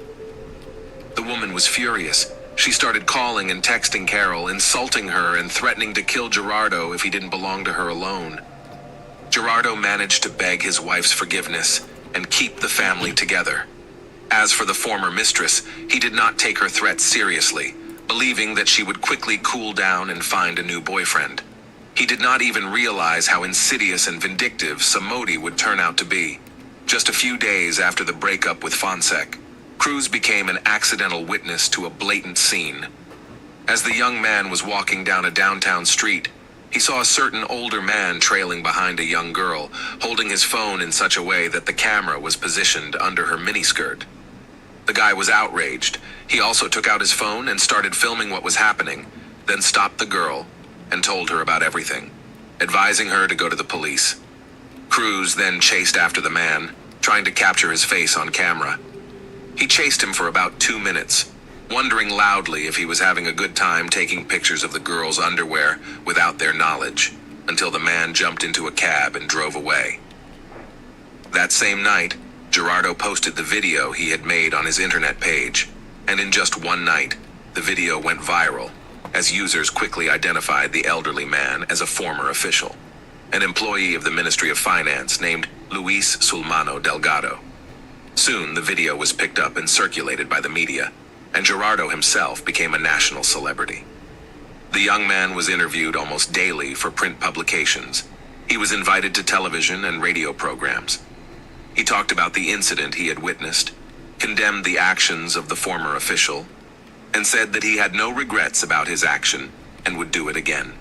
The woman was furious. She started calling and texting Carol, insulting her and threatening to kill Gerardo if he didn't belong to her alone. Gerardo managed to beg his wife's forgiveness and keep the family together. As for the former mistress, he did not take her threats seriously, believing that she would quickly cool down and find a new boyfriend. He did not even realize how insidious and vindictive Samodi would turn out to be. Just a few days after the breakup with Fonsek, Cruz became an accidental witness to a blatant scene. As the young man was walking down a downtown street, he saw a certain older man trailing behind a young girl, holding his phone in such a way that the camera was positioned under her miniskirt. The guy was outraged. He also took out his phone and started filming what was happening, then stopped the girl and told her about everything, advising her to go to the police. Cruz then chased after the man, trying to capture his face on camera. He chased him for about 2 minutes, wondering loudly if he was having a good time taking pictures of the girl's underwear without their knowledge, until the man jumped into a cab and drove away. That same night, Gerardo posted the video he had made on his internet page, and in just one night, the video went viral, as users quickly identified the elderly man as a former official, an employee of the Ministry of Finance named Luis Sulmano Delgado. Soon, the video was picked up and circulated by the media, and Gerardo himself became a national celebrity. The young man was interviewed almost daily for print publications. He was invited to television and radio programs. He talked about the incident he had witnessed, condemned the actions of the former official, and said that he had no regrets about his action and would do it again.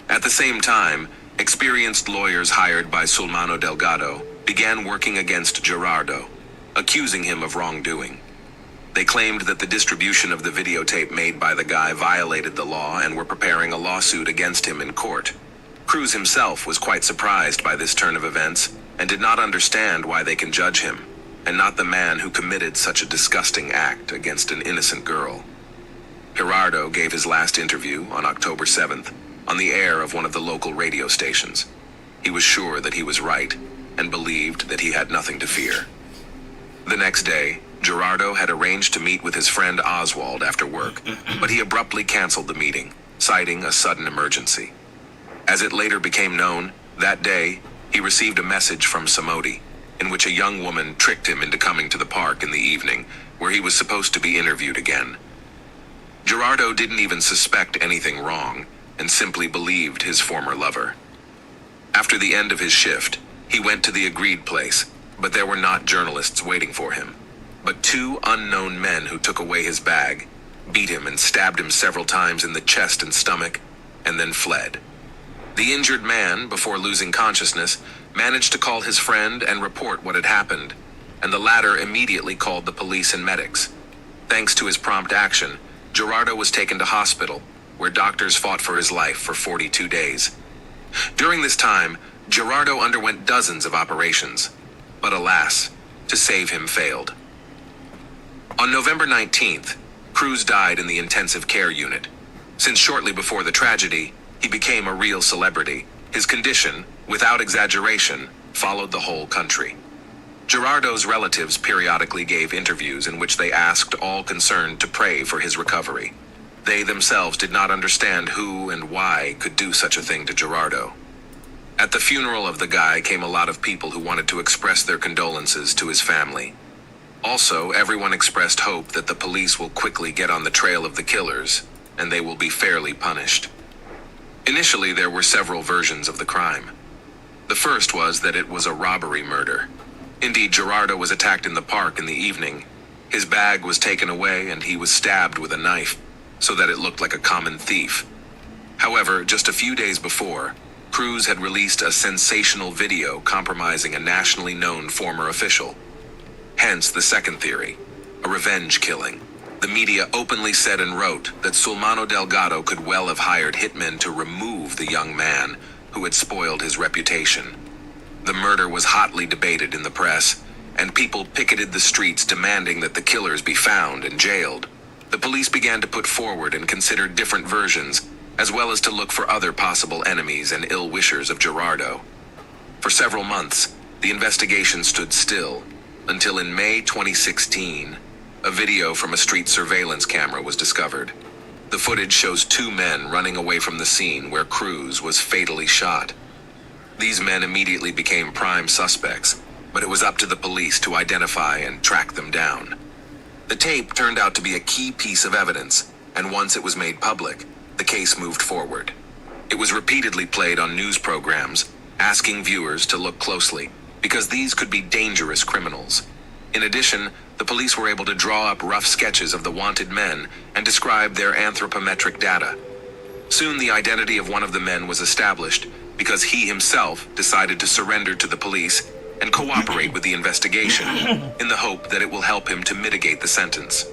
At the same time, experienced lawyers hired by Sulmano Delgado began working against Gerardo, accusing him of wrongdoing. They claimed that the distribution of the videotape made by the guy violated the law and were preparing a lawsuit against him in court. Cruz himself was quite surprised by this turn of events and did not understand why they can judge him, and not the man who committed such a disgusting act against an innocent girl. Gerardo gave his last interview on October 7th on the air of one of the local radio stations. He was sure that he was right and believed that he had nothing to fear. The next day, Gerardo had arranged to meet with his friend Oswald after work, but he abruptly canceled the meeting, citing a sudden emergency. As it later became known, that day, he received a message from Samodi, in which a young woman tricked him into coming to the park in the evening, where he was supposed to be interviewed again. Gerardo didn't even suspect anything wrong, and simply believed his former lover. After the end of his shift, he went to the agreed place, but there were not journalists waiting for him, but two unknown men who took away his bag, beat him and stabbed him several times in the chest and stomach, and then fled. The injured man, before losing consciousness, managed to call his friend and report what had happened, and the latter immediately called the police and medics. Thanks to his prompt action, Gerardo was taken to hospital, where doctors fought for his life for 42 days. During this time, Gerardo underwent dozens of operations, but alas, to save him failed. On November 19th, Cruz died in the intensive care unit. Since shortly before the tragedy, he became a real celebrity. His condition, without exaggeration, followed the whole country. Gerardo's relatives periodically gave interviews in which they asked all concerned to pray for his recovery. They themselves did not understand who and why could do such a thing to Gerardo. At the funeral of the guy came a lot of people who wanted to express their condolences to his family. Also, everyone expressed hope that the police will quickly get on the trail of the killers, and they will be fairly punished. Initially, there were several versions of the crime. The first was that it was a robbery murder. Indeed, Gerardo was attacked in the park in the evening. His bag was taken away and he was stabbed with a knife, so that it looked like a common thief. However, just a few days before, Cruz had released a sensational video compromising a nationally known former official. Hence the second theory, a revenge killing. The media openly said and wrote that Sulmano Delgado could well have hired hitmen to remove the young man who had spoiled his reputation. The murder was hotly debated in the press, and people picketed the streets demanding that the killers be found and jailed. The police began to put forward and consider different versions, as well as to look for other possible enemies and ill-wishers of Gerardo. For several months, the investigation stood still, until in May 2016, a video from a street surveillance camera was discovered. The footage shows two men running away from the scene where Cruz was fatally shot. These men immediately became prime suspects, but it was up to the police to identify and track them down. The tape turned out to be a key piece of evidence, and once it was made public, the case moved forward. It was repeatedly played on news programs, asking viewers to look closely, because these could be dangerous criminals. In addition, the police were able to draw up rough sketches of the wanted men and describe their anthropometric data. Soon the identity of one of the men was established because he himself decided to surrender to the police and cooperate with the investigation in the hope that it will help him to mitigate the sentence.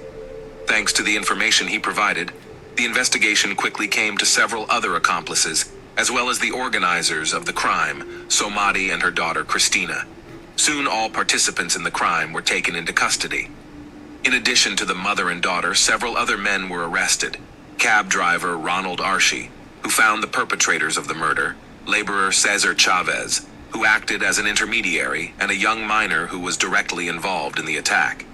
Thanks to the information he provided, the investigation quickly came to several other accomplices, as well as the organizers of the crime, Somadi and her daughter Christina. Soon all participants in the crime were taken into custody. In addition to the mother and daughter, several other men were arrested. Cab driver Ronald Archie, who found the perpetrators of the murder, laborer Cesar Chavez, who acted as an intermediary, and a young minor who was directly involved in the attack.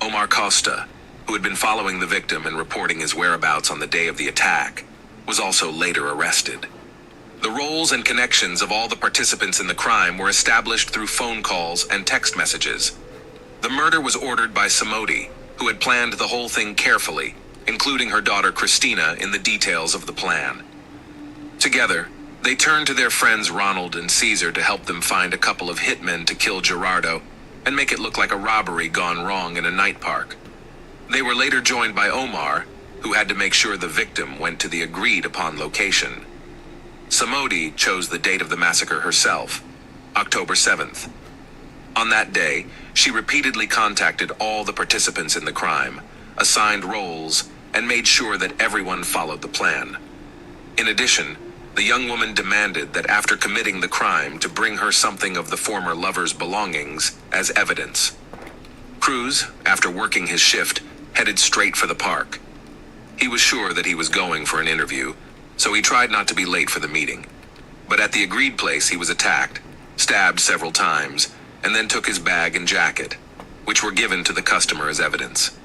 Omar Costa, who had been following the victim and reporting his whereabouts on the day of the attack, was also later arrested. The roles and connections of all the participants in the crime were established through phone calls and text messages. The murder was ordered by Samodi, who had planned the whole thing carefully, including her daughter Christina in the details of the plan. Together, They turned to their friends Ronald and Caesar to help them find a couple of hitmen to kill Gerardo and make it look like a robbery gone wrong in a night park. They were later joined by Omar, who had to make sure the victim went to the agreed-upon location. Samodi chose the date of the massacre herself, October 7th. On that day, she repeatedly contacted all the participants in the crime, assigned roles, and made sure that everyone followed the plan. In addition, the young woman demanded that after committing the crime to bring her something of the former lover's belongings as evidence. Cruz, after working his shift, headed straight for the park. He was sure that he was going for an interview, so he tried not to be late for the meeting. But at the agreed place, he was attacked, stabbed several times, and then took his bag and jacket, which were given to the customer as evidence.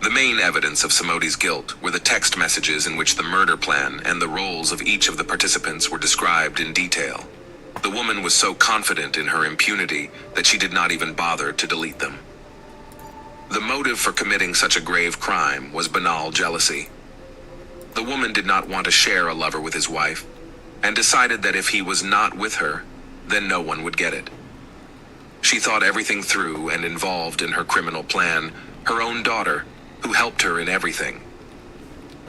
The main evidence of Samodi's guilt were the text messages in which the murder plan and the roles of each of the participants were described in detail. The woman was so confident in her impunity that she did not even bother to delete them. The motive for committing such a grave crime was banal jealousy. The woman did not want to share a lover with his wife, and decided that if he was not with her, then no one would get it. She thought everything through and involved in her criminal plan her own daughter, who helped her in everything.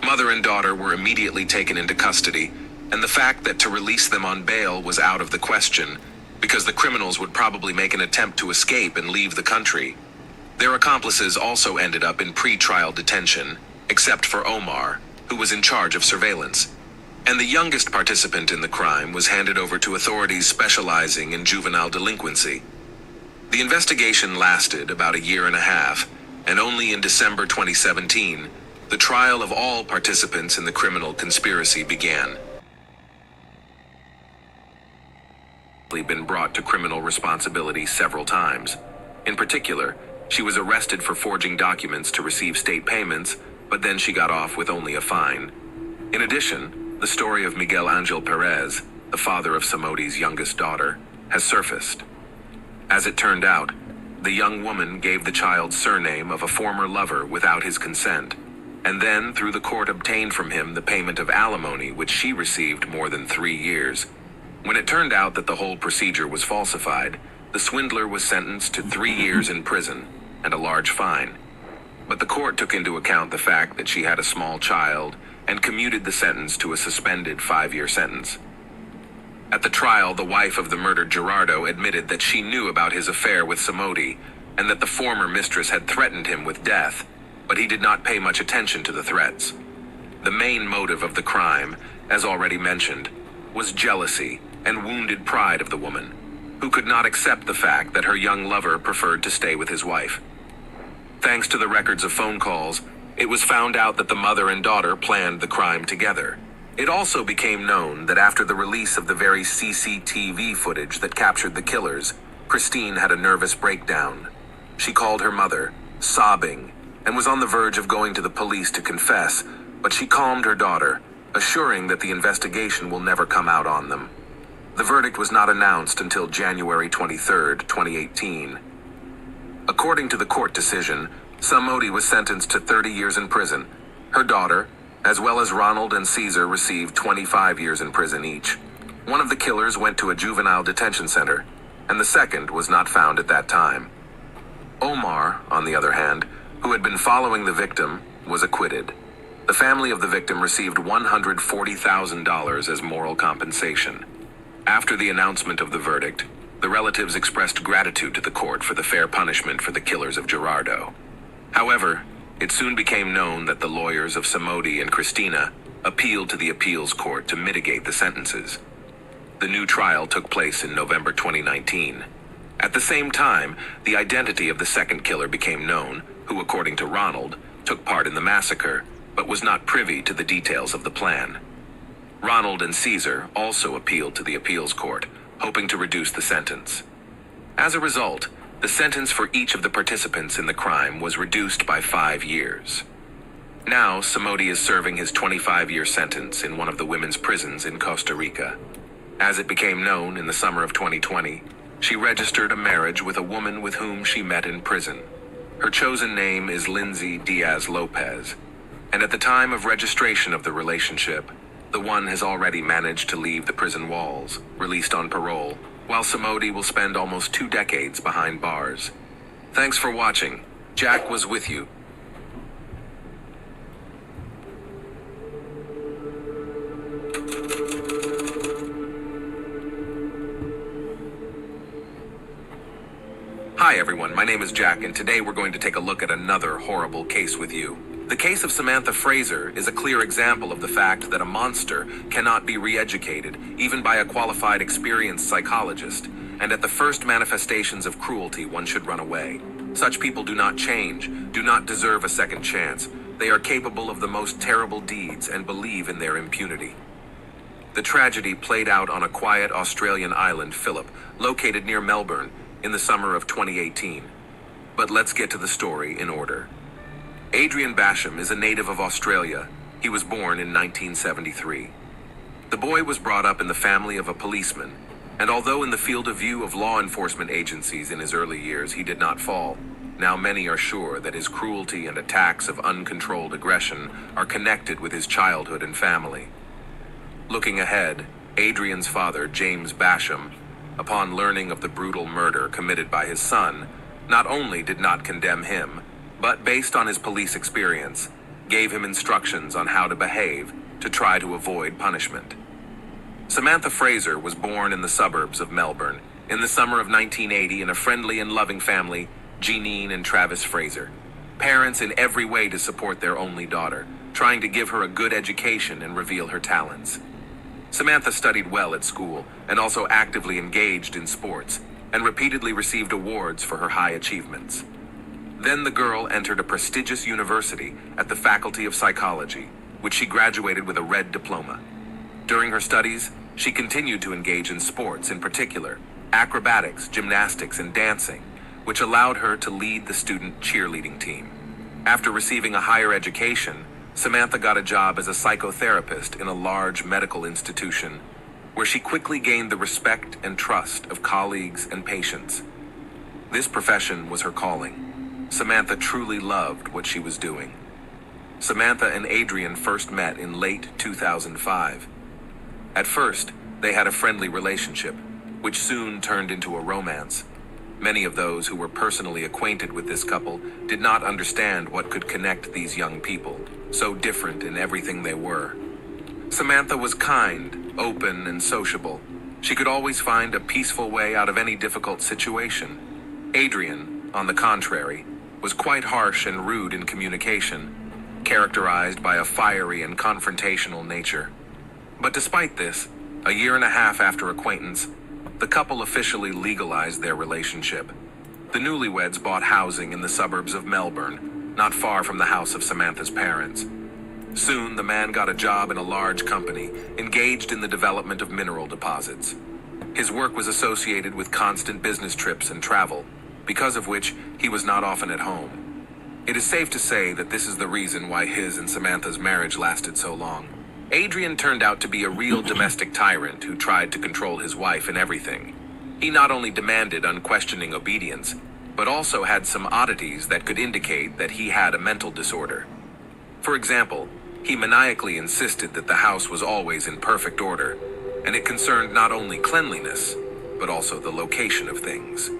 Mother and daughter were immediately taken into custody, and the fact that to release them on bail was out of the question, because the criminals would probably make an attempt to escape and leave the country. Their accomplices also ended up in pre-trial detention, except for Omar, who was in charge of surveillance. And the youngest participant in the crime was handed over to authorities specializing in juvenile delinquency. The investigation lasted about a year and a half, and only in December 2017, the trial of all participants in the criminal conspiracy began. Been brought to criminal responsibility several times. In particular, she was arrested for forging documents to receive state payments, but then she got off with only a fine. In addition, the story of Miguel Angel Perez, the father of Samodi's youngest daughter, has surfaced. As it turned out, the young woman gave the child's surname of a former lover without his consent, and then through the court obtained from him the payment of alimony which she received more than 3 years. When it turned out that the whole procedure was falsified, the swindler was sentenced to 3 years in prison and a large fine. But the court took into account the fact that she had a small child and commuted the sentence to a suspended 5-year sentence. At the trial, the wife of the murdered Gerardo admitted that she knew about his affair with Samodi and that the former mistress had threatened him with death, but he did not pay much attention to the threats. The main motive of the crime, as already mentioned, was jealousy and wounded pride of the woman, who could not accept the fact that her young lover preferred to stay with his wife. Thanks to the records of phone calls, it was found out that the mother and daughter planned the crime together. It also became known that after the release of the very CCTV footage that captured the killers, Christine had a nervous breakdown. She called her mother, sobbing, and was on the verge of going to the police to confess, but she calmed her daughter, assuring that the investigation will never come out on them. The verdict was not announced until January 23, 2018. According to the court decision, Samodi was sentenced to 30 years in prison. Her daughter, as well as Ronald and Caesar, received 25 years in prison each. One of the killers went to a juvenile detention center, and the second was not found at that time. Omar, on the other hand, who had been following the victim, was acquitted. The family of the victim received $140,000 as moral compensation. After the announcement of the verdict, the relatives expressed gratitude to the court for the fair punishment for the killers of Gerardo. However, it soon became known that the lawyers of Samodi and Christina appealed to the appeals court to mitigate the sentences. The new trial took place in November 2019. At the same time, the identity of the second killer became known, who, according to Ronald, took part in the massacre, but was not privy to the details of the plan. Ronald and Caesar also appealed to the appeals court, hoping to reduce the sentence. As a result, the sentence for each of the participants in the crime was reduced by 5 years. Now, Samodi is serving his 25-year sentence in one of the women's prisons in Costa Rica. As it became known in the summer of 2020, she registered a marriage with a woman with whom she met in prison. Her chosen name is Lindsay Diaz Lopez, and at the time of registration of the relationship, The one has already managed to leave the prison walls, released on parole, while Samodi will spend almost 2 decades behind bars. Thanks for watching. Jack was with you. Hi everyone, my name is Jack, and today we're going to take a look at another horrible case with you. The case of Samantha Fraser is a clear example of the fact that a monster cannot be re-educated, even by a qualified, experienced psychologist, and at the first manifestations of cruelty, one should run away. Such people do not change, do not deserve a second chance. They are capable of the most terrible deeds and believe in their impunity. The tragedy played out on a quiet Australian island, Phillip, located near Melbourne, in the summer of 2018. But let's get to the story in order. Adrian Basham is a native of Australia. He was born in 1973. The boy was brought up in the family of a policeman, and although in the field of view of law enforcement agencies in his early years he did not fall, now many are sure that his cruelty and attacks of uncontrolled aggression are connected with his childhood and family. Looking ahead, Adrian's father, James Basham, upon learning of the brutal murder committed by his son, not only did not condemn him, but based on his police experience, gave him instructions on how to behave to try to avoid punishment. Samantha Fraser was born in the suburbs of Melbourne in the summer of 1980 in a friendly and loving family, Jeanine and Travis Fraser. Parents in every way to support their only daughter, trying to give her a good education and reveal her talents. Samantha studied well at school and also actively engaged in sports and repeatedly received awards for her high achievements. Then the girl entered a prestigious university at the Faculty of Psychology, which she graduated with a red diploma. During her studies, she continued to engage in sports, in particular acrobatics, gymnastics, and dancing, which allowed her to lead the student cheerleading team. After receiving a higher education, Samantha got a job as a psychotherapist in a large medical institution, where she quickly gained the respect and trust of colleagues and patients. This profession was her calling. Samantha truly loved what she was doing. Samantha and Adrian first met in late 2005. At first, they had a friendly relationship, which soon turned into a romance. Many of those who were personally acquainted with this couple did not understand what could connect these young people, so different in everything they were. Samantha was kind, open, and sociable. She could always find a peaceful way out of any difficult situation. Adrian, on the contrary, was quite harsh and rude in communication, characterized by a fiery and confrontational nature. But despite this, a year and a half after acquaintance, the couple officially legalized their relationship. The newlyweds bought housing in the suburbs of Melbourne, not far from the house of Samantha's parents. Soon, the man got a job in a large company, engaged in the development of mineral deposits. His work was associated with constant business trips and travel, because of which he was not often at home. It is safe to say that this is the reason why his and Samantha's marriage lasted so long. Adrian turned out to be a real domestic tyrant who tried to control his wife in everything. He not only demanded unquestioning obedience, but also had some oddities that could indicate that he had a mental disorder. For example, he maniacally insisted that the house was always in perfect order, and it concerned not only cleanliness, but also the location of things.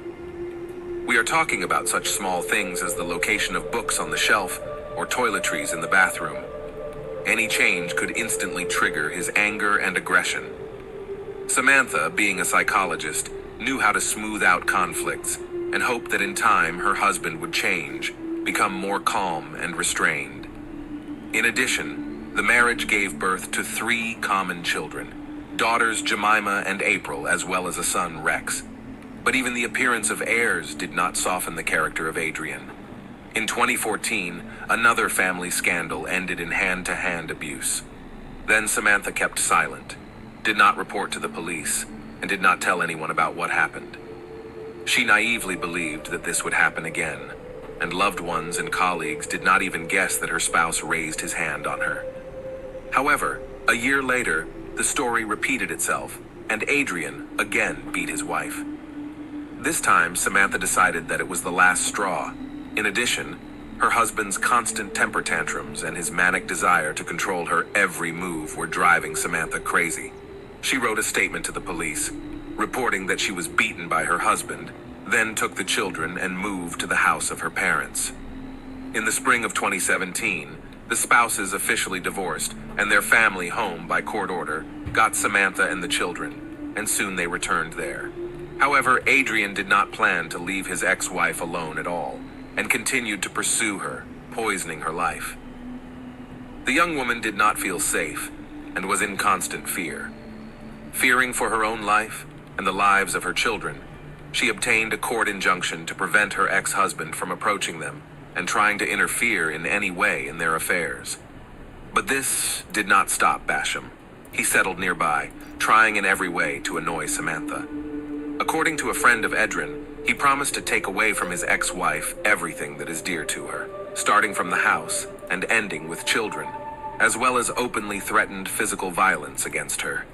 We are talking about such small things as the location of books on the shelf or toiletries in the bathroom. Any change could instantly trigger his anger and aggression. Samantha, being a psychologist, knew how to smooth out conflicts and hoped that in time her husband would change, become more calm and restrained. In addition, the marriage gave birth to 3 common children, daughters Jemima and April, as well as a son, Rex. But even the appearance of heirs did not soften the character of Adrian. In 2014, another family scandal ended in hand-to-hand abuse. Then Samantha kept silent, did not report to the police, and did not tell anyone about what happened. She naively believed that this would happen again, and loved ones and colleagues did not even guess that her spouse raised his hand on her. However, a year later, the story repeated itself, and Adrian again beat his wife. This time, Samantha decided that it was the last straw. In addition, Her husband's constant temper tantrums and his manic desire to control her every move were driving Samantha crazy. She wrote a statement to the police, reporting that she was beaten by her husband, then took the children and moved to the house of her parents. In the spring of 2017, the spouses officially divorced, and their family home, by court order, got Samantha and the children, and soon they returned there. However, Adrian did not plan to leave his ex-wife alone at all, and continued to pursue her, poisoning her life. The young woman did not feel safe, and was in constant fear. Fearing for her own life and the lives of her children, she obtained a court injunction to prevent her ex-husband from approaching them and trying to interfere in any way in their affairs. But this did not stop Basham. He settled nearby, trying in every way to annoy Samantha. According to a friend of Edrin, he promised to take away from his ex-wife everything that is dear to her, starting from the house and ending with children, as well as openly threatened physical violence against her.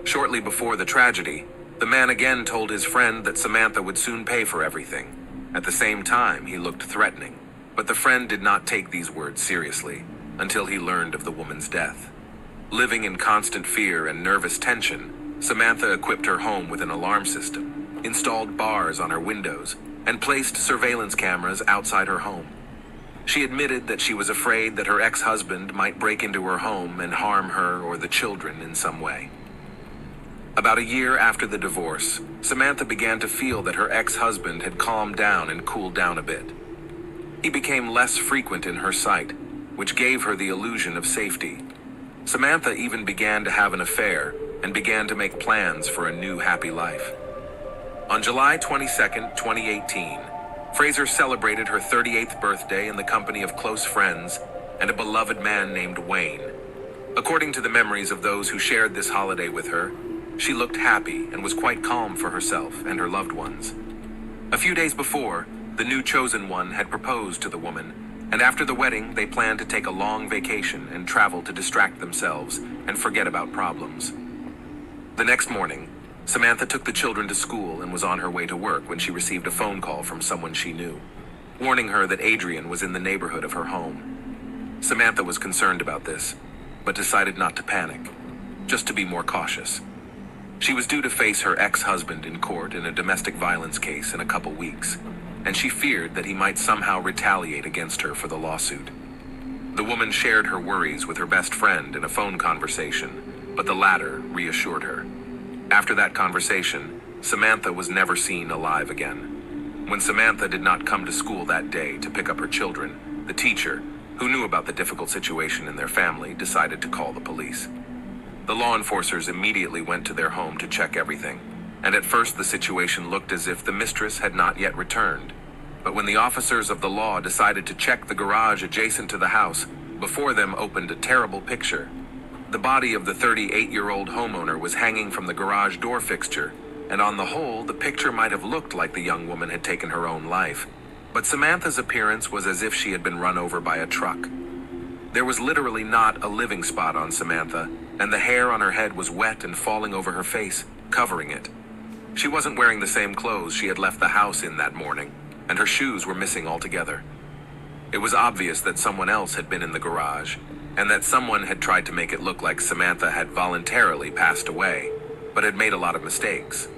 Shortly before the tragedy, the man again told his friend that Samantha would soon pay for everything. At the same time, he looked threatening, but the friend did not take these words seriously until he learned of the woman's death. Living in constant fear and nervous tension, Samantha equipped her home with an alarm system, installed bars on her windows, and placed surveillance cameras outside her home. She admitted that she was afraid that her ex-husband might break into her home and harm her or the children in some way. About a year after the divorce, Samantha began to feel that her ex-husband had calmed down and cooled down a bit. He became less frequent in her sight, which gave her the illusion of safety. Samantha even began to have an affair and began to make plans for a new happy life. On July 22, 2018, Fraser celebrated her 38th birthday in the company of close friends and a beloved man named Wayne. According to the memories of those who shared this holiday with her, she looked happy and was quite calm for herself and her loved ones. A few days before, the new chosen one had proposed to the woman, and after the wedding, they planned to take a long vacation and travel to distract themselves and forget about problems. The next morning, Samantha took the children to school and was on her way to work when she received a phone call from someone she knew, warning her that Adrian was in the neighborhood of her home. Samantha was concerned about this, but decided not to panic, just to be more cautious. She was due to face her ex-husband in court in a domestic violence case in a couple weeks, and she feared that he might somehow retaliate against her for the lawsuit. The woman shared her worries with her best friend in a phone conversation, but the latter reassured her. After that conversation, Samantha was never seen alive again. When Samantha did not come to school that day to pick up her children, the teacher, who knew about the difficult situation in their family, decided to call the police. The law enforcers immediately went to their home to check everything, and at first the situation looked as if the mistress had not yet returned. But when the officers of the law decided to check the garage adjacent to the house, before them opened a terrible picture. The body of the 38-year-old homeowner was hanging from the garage door fixture, and on the whole, the picture might have looked like the young woman had taken her own life. But Samantha's appearance was as if she had been run over by a truck. There was literally not a living spot on Samantha, and the hair on her head was wet and falling over her face, covering it. She wasn't wearing the same clothes she had left the house in that morning, and her shoes were missing altogether. It was obvious that someone else had been in the garage, and that someone had tried to make it look like Samantha had voluntarily passed away, but had made a lot of mistakes.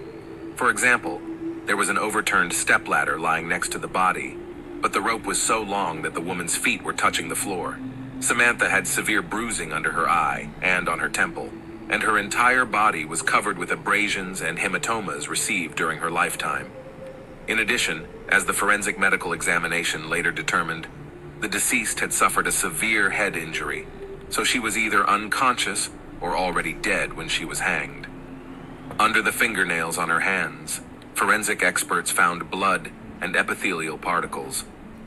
For example, there was an overturned stepladder lying next to the body, but the rope was so long that the woman's feet were touching the floor. Samantha had severe bruising under her eye and on her temple, and her entire body was covered with abrasions and hematomas received during her lifetime. In addition, as the forensic medical examination later determined, the deceased had suffered a severe head injury, so she was either unconscious or already dead when she was hanged. Under the fingernails on her hands, forensic experts found blood and epithelial particles,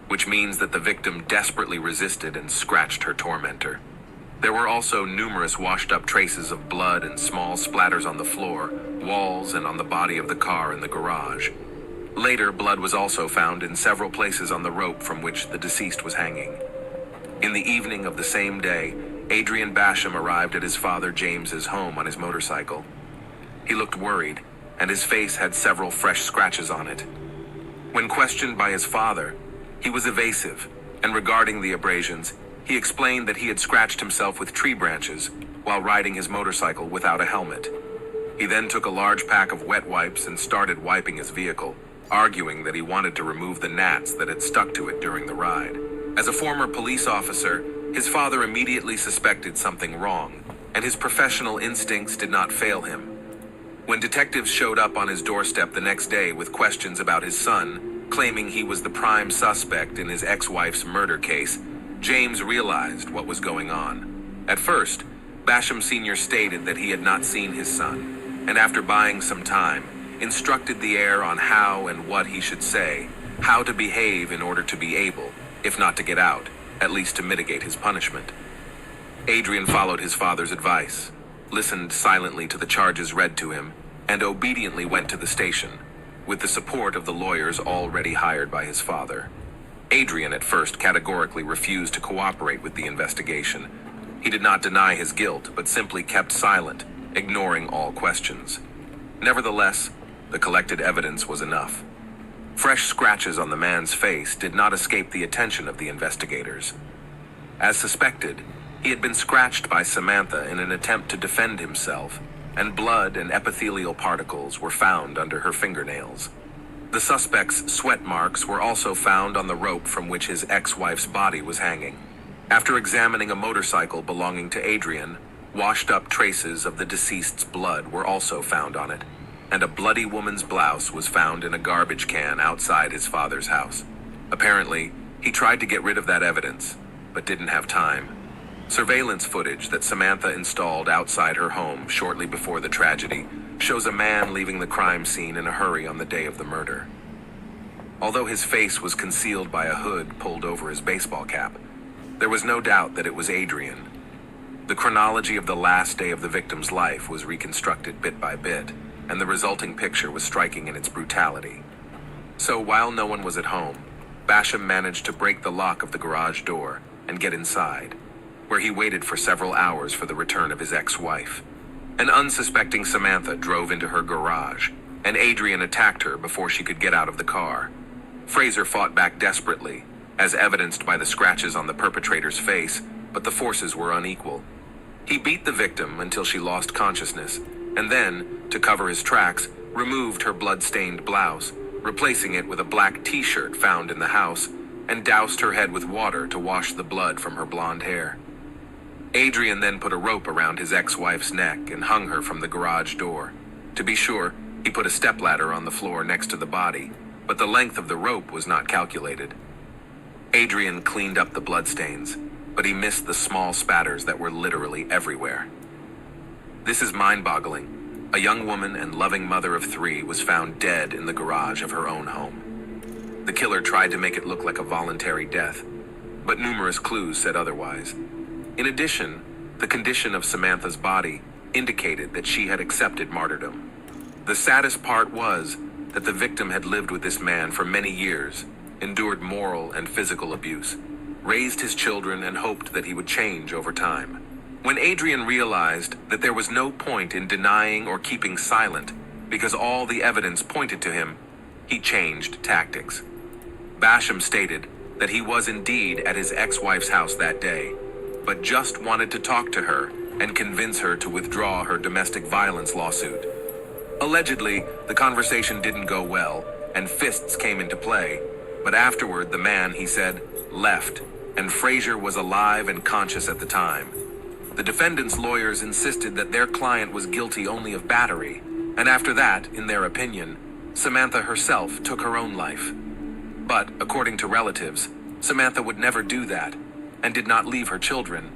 which means that the victim desperately resisted and scratched her tormentor. There were also numerous washed-up traces of blood and small splatters on the floor, walls, and on the body of the car in the garage. Later, blood was also found in several places on the rope from which the deceased was hanging. In the evening of the same day, Adrian Basham arrived at his father James's home on his motorcycle. He looked worried, and his face had several fresh scratches on it. When questioned by his father, he was evasive And regarding the abrasions, he explained that he had scratched himself with tree branches while riding his motorcycle without a helmet. He then took a large pack of wet wipes and started wiping his vehicle, arguing that he wanted to remove the gnats that had stuck to it during the ride. As a former police officer, his father immediately suspected something wrong, and his professional instincts did not fail him. When detectives showed up on his doorstep the next day with questions about his son, claiming he was the prime suspect in his ex-wife's murder case, James realized what was going on. At first, Basham Sr. stated that he had not seen his son, and after buying some time, instructed the heir on how and what he should say, how to behave in order to be able, if not to get out, at least to mitigate his punishment. Adrian followed his father's advice, listened silently to the charges read to him, and obediently went to the station, with the support of the lawyers already hired by his father. Adrian at first categorically refused to cooperate with the investigation. He did not deny his guilt, but simply kept silent, ignoring all questions. Nevertheless, the collected evidence was enough. Fresh scratches on the man's face did not escape the attention of the investigators. As suspected, he had been scratched by Samantha in an attempt to defend himself, and blood and epithelial particles were found under her fingernails. The suspect's sweat marks were also found on the rope from which his ex-wife's body was hanging. After examining a motorcycle belonging to Adrian, washed-up traces of the deceased's blood were also found on it, and a bloody woman's blouse was found in a garbage can outside his father's house. Apparently, he tried to get rid of that evidence, but didn't have time. Surveillance footage that Samantha installed outside her home shortly before the tragedy shows a man leaving the crime scene in a hurry on the day of the murder. Although his face was concealed by a hood pulled over his baseball cap, there was no doubt that it was Adrian. The chronology of the last day of the victim's life was reconstructed bit by bit, and the resulting picture was striking in its brutality. So while no one was at home, Basham managed to break the lock of the garage door and get inside, where he waited for several hours for the return of his ex-wife. An unsuspecting Samantha drove into her garage, and Adrian attacked her before she could get out of the car. Fraser fought back desperately, as evidenced by the scratches on the perpetrator's face, but the forces were unequal. He beat the victim until she lost consciousness, and then, to cover his tracks, removed her blood-stained blouse, replacing it with a black t-shirt found in the house, and doused her head with water to wash the blood from her blonde hair. Adrian then put a rope around his ex-wife's neck and hung her from the garage door. To be sure, he put a stepladder on the floor next to the body, but the length of the rope was not calculated. Adrian cleaned up the bloodstains, but he missed the small spatters that were literally everywhere. This is mind-boggling. A young woman and loving mother of 3 was found dead in the garage of her own home. The killer tried to make it look like a voluntary death, but numerous clues said otherwise. In addition, the condition of Samantha's body indicated that she had accepted martyrdom. The saddest part was that the victim had lived with this man for many years, endured moral and physical abuse, raised his children, and hoped that he would change over time. When Adrian realized that there was no point in denying or keeping silent because all the evidence pointed to him, he changed tactics. Basham stated that he was indeed at his ex-wife's house that day, but just wanted to talk to her and convince her to withdraw her domestic violence lawsuit. Allegedly, the conversation didn't go well, and fists came into play, but afterward the man, he said, left, and Fraser was alive and conscious at the time. The defendant's lawyers insisted that their client was guilty only of battery, and after that, in their opinion, Samantha herself took her own life. But, according to relatives, Samantha would never do that, and did not leave her children.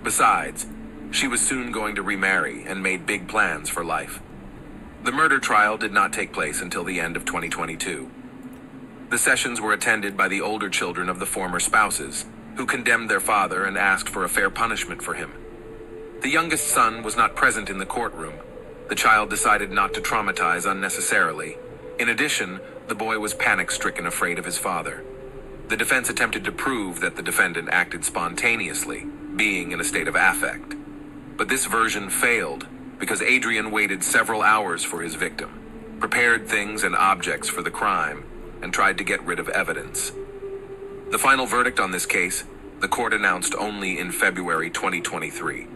Besides, she was soon going to remarry and made big plans for life. The murder trial did not take place until the end of 2022. The sessions were attended by the older children of the former spouses, who condemned their father and asked for a fair punishment for him. The youngest son was not present in the courtroom. The child decided not to traumatize unnecessarily. In addition, the boy was panic-stricken, afraid of his father. The defense attempted to prove that the defendant acted spontaneously, being in a state of affect. But this version failed because Adrian waited several hours for his victim, prepared things and objects for the crime, and tried to get rid of evidence. The final verdict on this case, the court announced only in February 2023.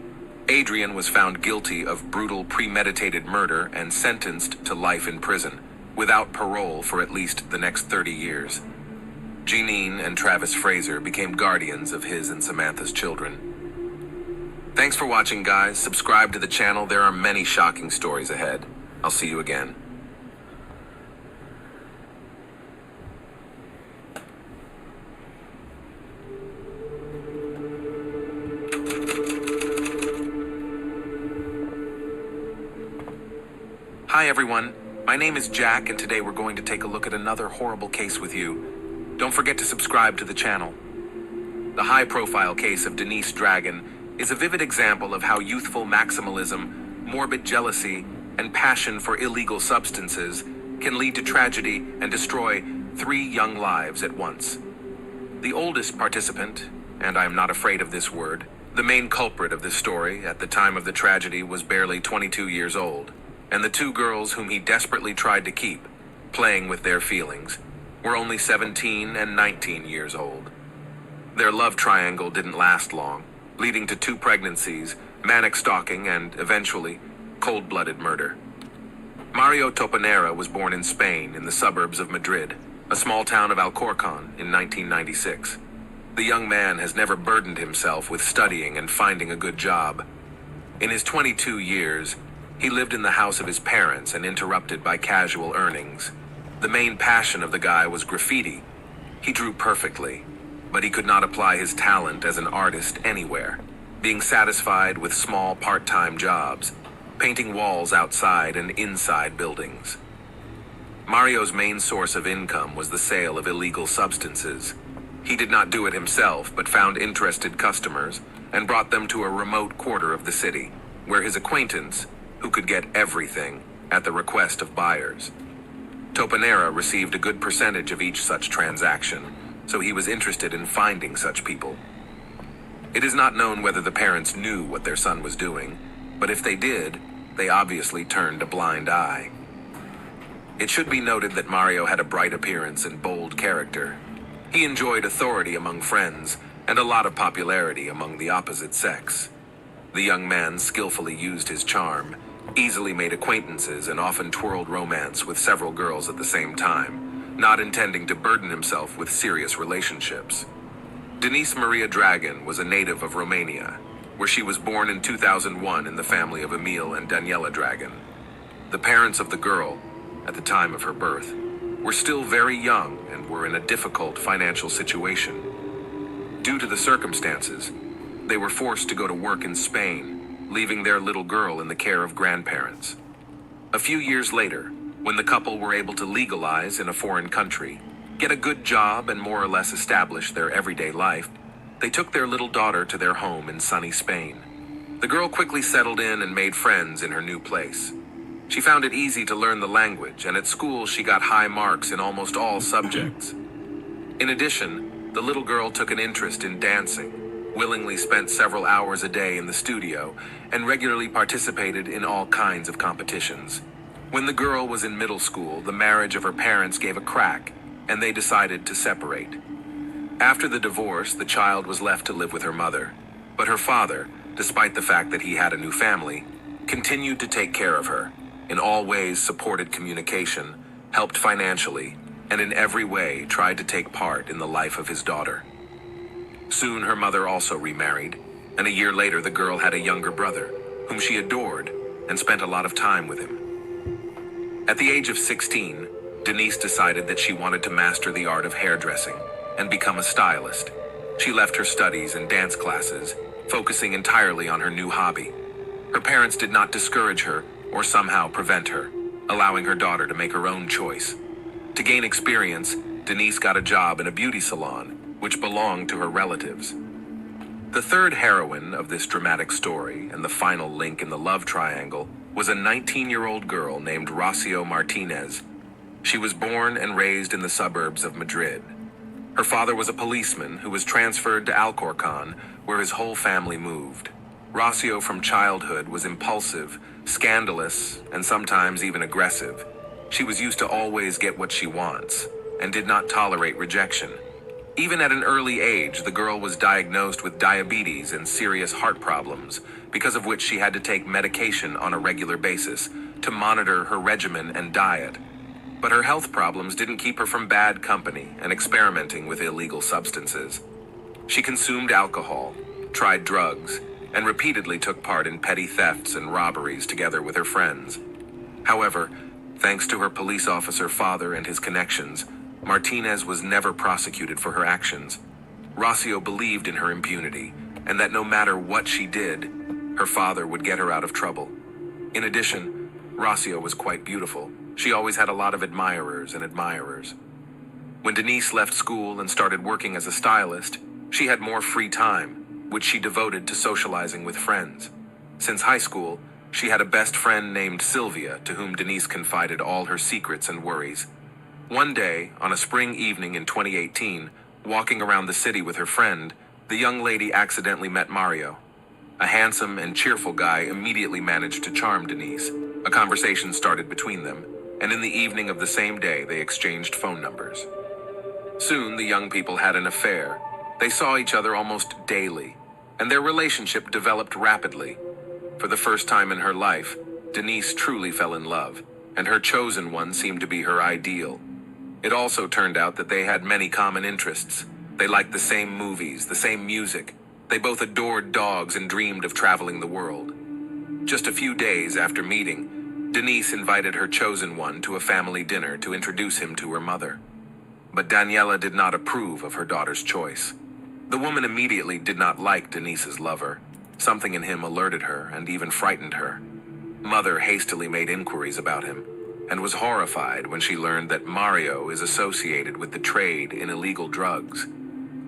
Adrian was found guilty of brutal premeditated murder and sentenced to life in prison, without parole for at least the next 30 years. Jeanine and Travis Fraser became guardians of his and Samantha's children. Thanks for watching, guys. Subscribe to the channel. There are many shocking stories ahead. I'll see you again. Hi everyone, my name is Jack and today we're going to take a look at another horrible case with you. Don't forget to subscribe to the channel. The high-profile case of Denise Dragon is a vivid example of how youthful maximalism, morbid jealousy, and passion for illegal substances can lead to tragedy and destroy 3 young lives at once. The oldest participant, and I am not afraid of this word, the main culprit of this story at the time of the tragedy was barely 22 years old. And the 2 girls whom he desperately tried to keep, playing with their feelings, were only 17 and 19 years old. Their love triangle didn't last long, leading to 2 pregnancies, manic stalking, and, eventually, cold-blooded murder. Mario Topanera was born in Spain in the suburbs of Madrid, a small town of Alcorcón, in 1996. The young man has never burdened himself with studying and finding a good job. In his 22 years, he lived in the house of his parents and interrupted by casual earnings. The main passion of the guy was graffiti. He drew perfectly, but he could not apply his talent as an artist anywhere, being satisfied with small part-time jobs, painting walls outside and inside buildings. Mario's main source of income was the sale of illegal substances. He did not do it himself, but found interested customers and brought them to a remote quarter of the city, where his acquaintance, who could get everything at the request of buyers. Topanera received a good percentage of each such transaction, so he was interested in finding such people. It is not known whether the parents knew what their son was doing, but if they did, they obviously turned a blind eye. It should be noted that Mario had a bright appearance and bold character. He enjoyed authority among friends and a lot of popularity among the opposite sex. The young man skillfully used his charm, easily made acquaintances, and often twirled romance with several girls at the same time, not intending to burden himself with serious relationships. Denise Maria Dragon was a native of Romania, where she was born in 2001 in the family of Emil and Daniela Dragon. The parents of the girl, at the time of her birth, were still very young and were in a difficult financial situation. Due to the circumstances, they were forced to go to work in Spain, leaving their little girl in the care of grandparents. A few years later, when the couple were able to legalize in a foreign country, get a good job and more or less establish their everyday life, they took their little daughter to their home in sunny Spain. The girl quickly settled in and made friends in her new place. She found it easy to learn the language, and at school she got high marks in almost all subjects. In addition, the little girl took an interest in dancing, willingly spent several hours a day in the studio, and regularly participated in all kinds of competitions. When the girl was in middle school, the marriage of her parents gave a crack, and they decided to separate. After the divorce, the child was left to live with her mother, but her father, despite the fact that he had a new family, continued to take care of her, in all ways supported communication, helped financially, and in every way tried to take part in the life of his daughter. Soon her mother also remarried, and a year later the girl had a younger brother, whom she adored and spent a lot of time with him. At the age of 16, Denise decided that she wanted to master the art of hairdressing and become a stylist. She left her studies and dance classes, focusing entirely on her new hobby. Her parents did not discourage her or somehow prevent her, allowing her daughter to make her own choice. To gain experience, Denise got a job in a beauty salon, which belonged to her relatives. The third heroine of this dramatic story, and the final link in the love triangle, was a 19-year-old girl named Rocio Martinez. She was born and raised in the suburbs of Madrid. Her father was a policeman who was transferred to Alcorcón, where his whole family moved. Rocio from childhood was impulsive, scandalous, and sometimes even aggressive. She was used to always get what she wants, and did not tolerate rejection. Even at an early age, the girl was diagnosed with diabetes and serious heart problems, because of which she had to take medication on a regular basis to monitor her regimen and diet. But her health problems didn't keep her from bad company and experimenting with illegal substances. She consumed alcohol, tried drugs, and repeatedly took part in petty thefts and robberies together with her friends. However, thanks to her police officer father and his connections, Martinez was never prosecuted for her actions. Rocio believed in her impunity, and that no matter what she did, her father would get her out of trouble. In addition, Rocio was quite beautiful. She always had a lot of admirers and admirers. When Denise left school and started working as a stylist, she had more free time, which she devoted to socializing with friends. Since high school, she had a best friend named Sylvia, to whom Denise confided all her secrets and worries. One day, on a spring evening in 2018, walking around the city with her friend, the young lady accidentally met Mario. A handsome and cheerful guy immediately managed to charm Denise. A conversation started between them, and in the evening of the same day, they exchanged phone numbers. Soon, the young people had an affair. They saw each other almost daily, and their relationship developed rapidly. For the first time in her life, Denise truly fell in love, and her chosen one seemed to be her ideal. It also turned out that they had many common interests. They liked the same movies, the same music. They both adored dogs and dreamed of traveling the world. Just a few days after meeting, Denise invited her chosen one to a family dinner to introduce him to her mother. But Daniela did not approve of her daughter's choice. The woman immediately did not like Denise's lover. Something in him alerted her and even frightened her. Mother hastily made inquiries about him, and was horrified when she learned that Mario is associated with the trade in illegal drugs.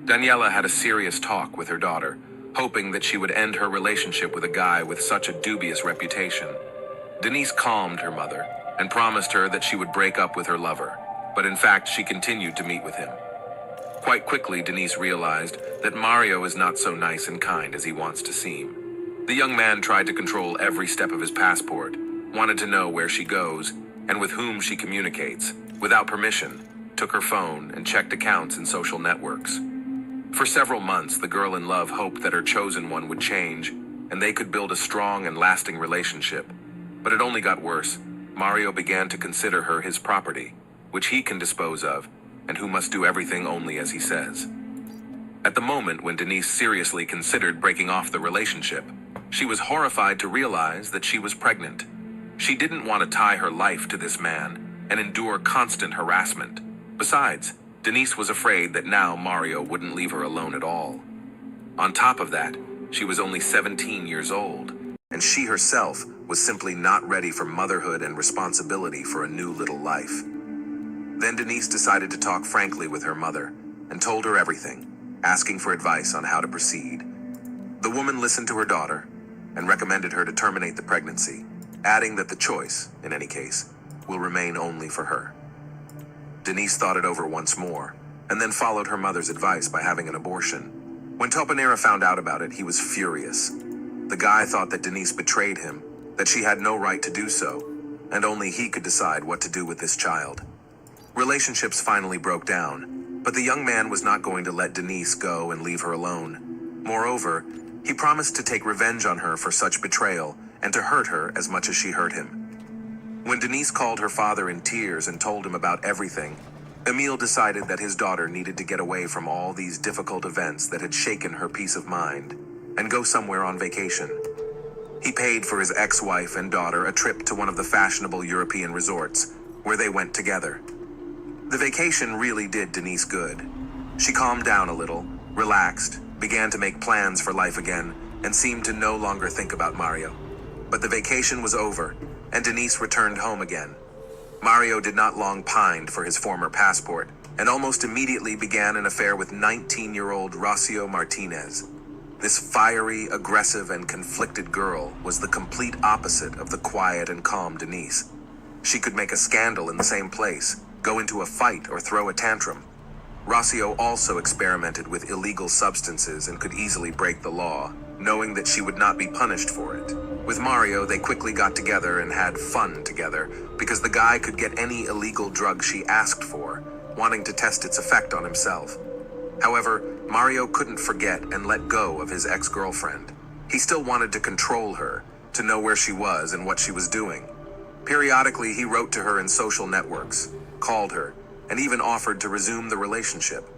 Daniela had a serious talk with her daughter, hoping that she would end her relationship with a guy with such a dubious reputation. Denise calmed her mother and promised her that she would break up with her lover, but in fact she continued to meet with him. Quite quickly, Denise realized that Mario is not so nice and kind as he wants to seem. The young man tried to control every step of his passport, wanted to know where she goes, and with whom she communicates, without permission, took her phone and checked accounts in social networks. For several months, the girl in love hoped that her chosen one would change, and they could build a strong and lasting relationship. But it only got worse. Mario began to consider her his property, which he can dispose of, and who must do everything only as he says. At the moment when Denise seriously considered breaking off the relationship, she was horrified to realize that she was pregnant. She didn't want to tie her life to this man and endure constant harassment. Besides, Denise was afraid that now Mario wouldn't leave her alone at all. On top of that, she was only 17 years old, and she herself was simply not ready for motherhood and responsibility for a new little life. Then Denise decided to talk frankly with her mother and told her everything, asking for advice on how to proceed. The woman listened to her daughter and recommended her to terminate the pregnancy, adding that the choice, in any case, will remain only for her. Denise thought it over once more, and then followed her mother's advice by having an abortion. When Topanera found out about it, he was furious. The guy thought that Denise betrayed him, that she had no right to do so, and only he could decide what to do with this child. Relationships finally broke down, but the young man was not going to let Denise go and leave her alone. Moreover, he promised to take revenge on her for such betrayal and to hurt her as much as she hurt him. When Denise called her father in tears and told him about everything, Emile decided that his daughter needed to get away from all these difficult events that had shaken her peace of mind and go somewhere on vacation. He paid for his ex-wife and daughter a trip to one of the fashionable European resorts, where they went together. The vacation really did Denise good. She calmed down a little, relaxed, began to make plans for life again, and seemed to no longer think about Mario. But the vacation was over, and Denise returned home again. Mario did not long pine for his former passport, and almost immediately began an affair with 19-year-old Rocio Martinez. This fiery, aggressive, and conflicted girl was the complete opposite of the quiet and calm Denise. She could make a scandal in the same place, go into a fight, or throw a tantrum. Rocio also experimented with illegal substances and could easily break the law, knowing that she would not be punished for it. With Mario, they quickly got together and had fun together, because the guy could get any illegal drug she asked for, wanting to test its effect on himself. However, Mario couldn't forget and let go of his ex-girlfriend. He still wanted to control her, to know where she was and what she was doing. Periodically, he wrote to her in social networks, called her, and even offered to resume the relationship.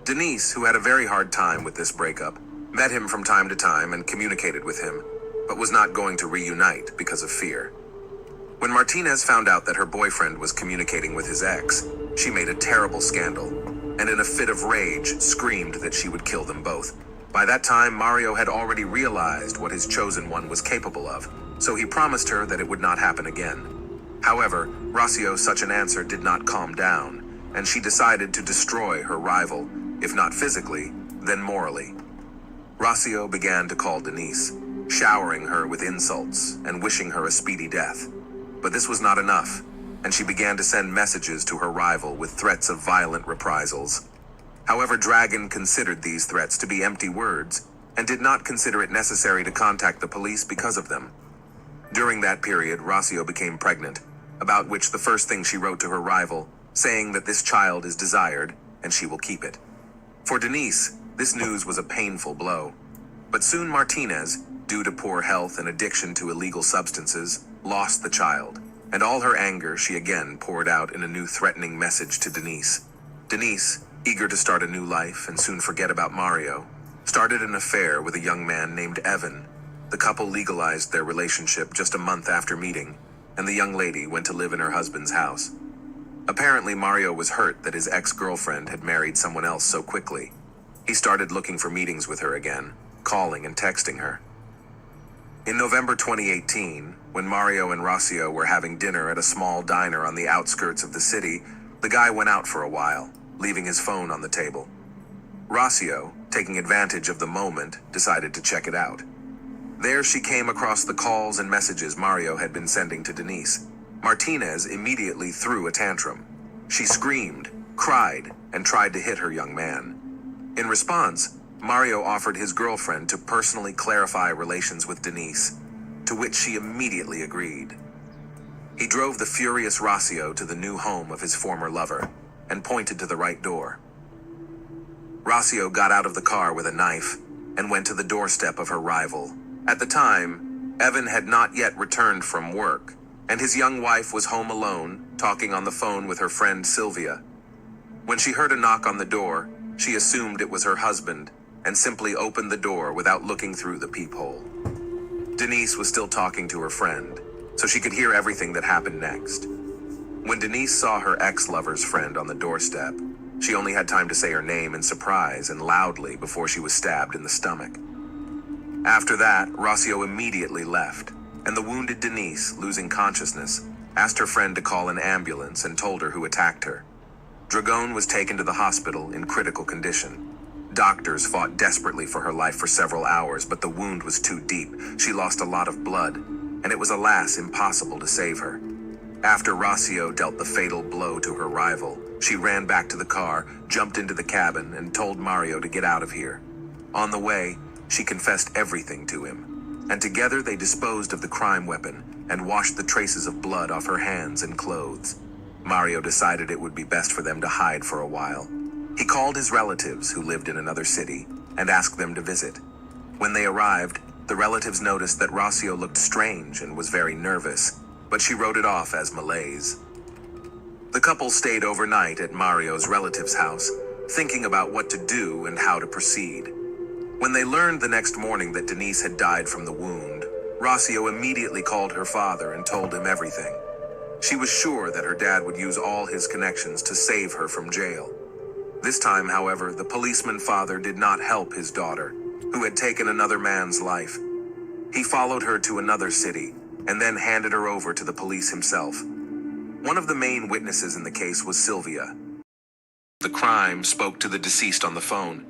Denise, who had a very hard time with this breakup, met him from time to time and communicated with him, but was not going to reunite because of fear. When Martinez found out that her boyfriend was communicating with his ex, she made a terrible scandal, and in a fit of rage, screamed that she would kill them both. By that time, Mario had already realized what his chosen one was capable of, so he promised her that it would not happen again. However, Rocio's such an answer did not calm down, and she decided to destroy her rival, if not physically, then morally. Rocio began to call Denise, showering her with insults and wishing her a speedy death. But this was not enough, and she began to send messages to her rival with threats of violent reprisals. However, Dragon considered these threats to be empty words and did not consider it necessary to contact the police because of them. During that period, Rocio became pregnant, about which the first thing she wrote to her rival, saying that this child is desired and she will keep it. For Denise, this news was a painful blow. But soon Martinez, due to poor health and addiction to illegal substances, lost the child, and all her anger she again poured out in a new threatening message to Denise. Denise, eager to start a new life and soon forget about Mario, started an affair with a young man named Evan. The couple legalized their relationship just a month after meeting, and the young lady went to live in her husband's house. Apparently, Mario was hurt that his ex-girlfriend had married someone else so quickly. He started looking for meetings with her again, calling and texting her. In November 2018, when Mario and Rocio were having dinner at a small diner on the outskirts of the city, the guy went out for a while, leaving his phone on the table. Rocio, taking advantage of the moment, decided to check it out. There she came across the calls and messages Mario had been sending to Denise. Martinez immediately threw a tantrum. She screamed, cried, and tried to hit her young man. In response, Mario offered his girlfriend to personally clarify relations with Denise, to which she immediately agreed. He drove the furious Rocio to the new home of his former lover and pointed to the right door. Rocio got out of the car with a knife and went to the doorstep of her rival. At the time, Evan had not yet returned from work, and his young wife was home alone, talking on the phone with her friend Sylvia. When she heard a knock on the door, she assumed it was her husband and simply opened the door without looking through the peephole. Denise was still talking to her friend, so she could hear everything that happened next. When Denise saw her ex-lover's friend on the doorstep, she only had time to say her name in surprise and loudly before she was stabbed in the stomach. After that, Rocio immediately left, and the wounded Denise, losing consciousness, asked her friend to call an ambulance and told her who attacked her. Dragon was taken to the hospital in critical condition. Doctors fought desperately for her life for several hours, but the wound was too deep. She lost a lot of blood, and it was alas impossible to save her. After Rocio dealt the fatal blow to her rival, she ran back to the car, jumped into the cabin, and told Mario to get out of here. On the way, she confessed everything to him, and together they disposed of the crime weapon and washed the traces of blood off her hands and clothes. Mario decided it would be best for them to hide for a while. He called his relatives who lived in another city and asked them to visit. When they arrived, the relatives noticed that Rocio looked strange and was very nervous, but she wrote it off as malaise. The couple stayed overnight at Mario's relative's house, thinking about what to do and how to proceed. When they learned the next morning that Denise had died from the wound, Rocio immediately called her father and told him everything. She was sure that her dad would use all his connections to save her from jail. This time, however, the policeman father did not help his daughter, who had taken another man's life. He followed her to another city and then handed her over to the police himself. One of the main witnesses in the case was Sylvia. The crime spoke to the deceased on the phone.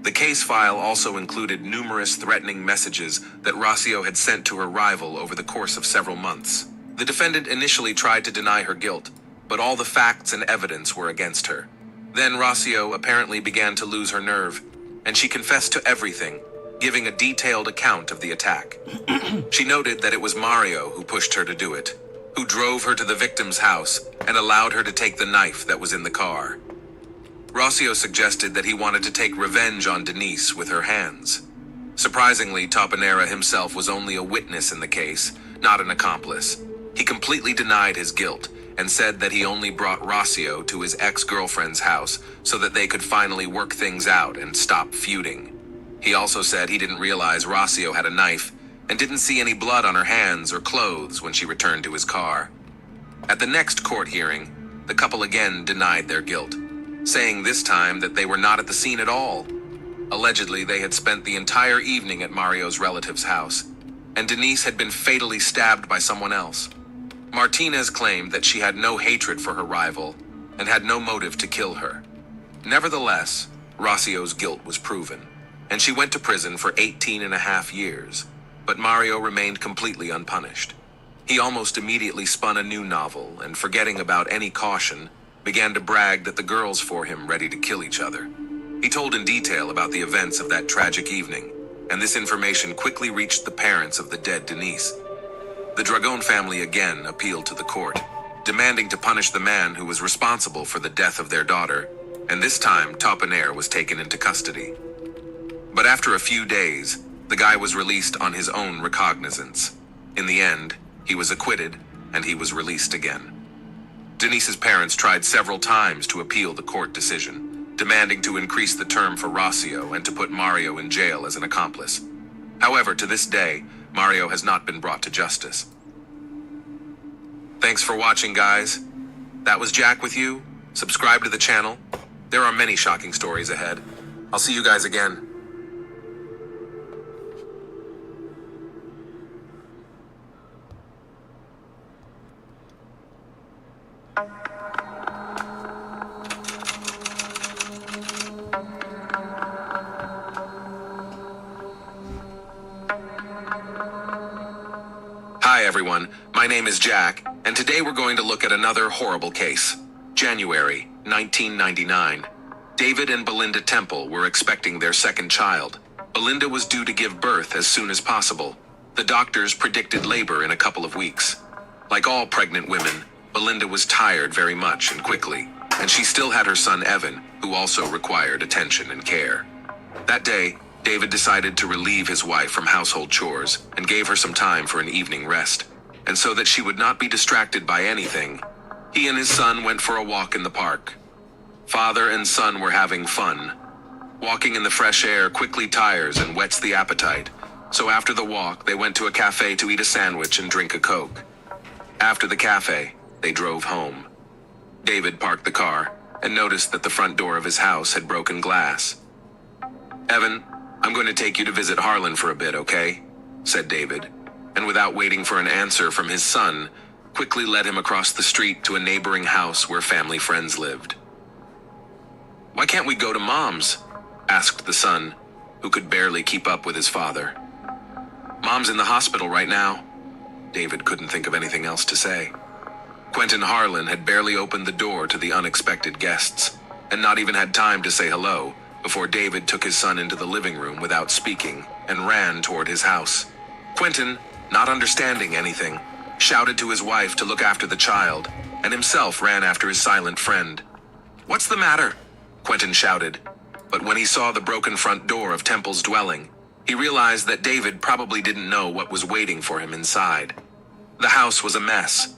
The case file also included numerous threatening messages that Rocio had sent to her rival over the course of several months. The defendant initially tried to deny her guilt, but all the facts and evidence were against her. Then Rocio apparently began to lose her nerve, and she confessed to everything, giving a detailed account of the attack. She noted that it was Mario who pushed her to do it, who drove her to the victim's house and allowed her to take the knife that was in the car. Rossio suggested that he wanted to take revenge on Denise with her hands. Surprisingly, Topanera himself was only a witness in the case, not an accomplice. He completely denied his guilt and said that he only brought Rossio to his ex-girlfriend's house so that they could finally work things out and stop feuding. He also said he didn't realize Rossio had a knife and didn't see any blood on her hands or clothes when she returned to his car. At the next court hearing, the couple again denied their guilt, saying this time that they were not at the scene at all. Allegedly, they had spent the entire evening at Mario's relative's house, and Denise had been fatally stabbed by someone else. Martinez claimed that she had no hatred for her rival and had no motive to kill her. Nevertheless, Rossio's guilt was proven, and she went to prison for 18.5 years, but Mario remained completely unpunished. He almost immediately spun a new novel and, forgetting about any caution, began to brag that the girls for him ready to kill each other. He told in detail about the events of that tragic evening, and this information quickly reached the parents of the dead Denise. The Dragon family again appealed to the court, demanding to punish the man who was responsible for the death of their daughter, and this time Topanera was taken into custody. But after a few days, the guy was released on his own recognizance. In the end, he was acquitted, and he was released again. Denise's parents tried several times to appeal the court decision, demanding to increase the term for Rossio and to put Mario in jail as an accomplice. However, to this day, Mario has not been brought to justice. Thanks for watching, guys. That was Jack with you. Subscribe to the channel. There are many shocking stories ahead. I'll see you guys again. Hi everyone, my name is Jack, and today we're going to look at another horrible case. January 1999. David and Belinda Temple were expecting their second child. Belinda was due to give birth as soon as possible. The doctors predicted labor in a couple of weeks. Like all pregnant women, Belinda was tired very much and quickly, and she still had her son Evan, who also required attention and care. That day, David decided to relieve his wife from household chores and gave her some time for an evening rest. And so that she would not be distracted by anything, he and his son went for a walk in the park. Father and son were having fun. Walking in the fresh air quickly tires and whets the appetite, so after the walk, they went to a cafe to eat a sandwich and drink a Coke. After the cafe, they drove home. David parked the car and noticed that the front door of his house had broken glass. "Evan, I'm going to take you to visit Harlan for a bit, okay?" said David, and without waiting for an answer from his son, quickly led him across the street to a neighboring house where family friends lived. "Why can't we go to Mom's?" asked the son, who could barely keep up with his father. "Mom's in the hospital right now." David couldn't think of anything else to say. Quentin Harlan had barely opened the door to the unexpected guests, and not even had time to say hello, before David took his son into the living room without speaking and ran toward his house. Quentin, not understanding anything, shouted to his wife to look after the child, and himself ran after his silent friend. "What's the matter?" Quentin shouted, but when he saw the broken front door of Temple's dwelling, he realized that David probably didn't know what was waiting for him inside. The house was a mess.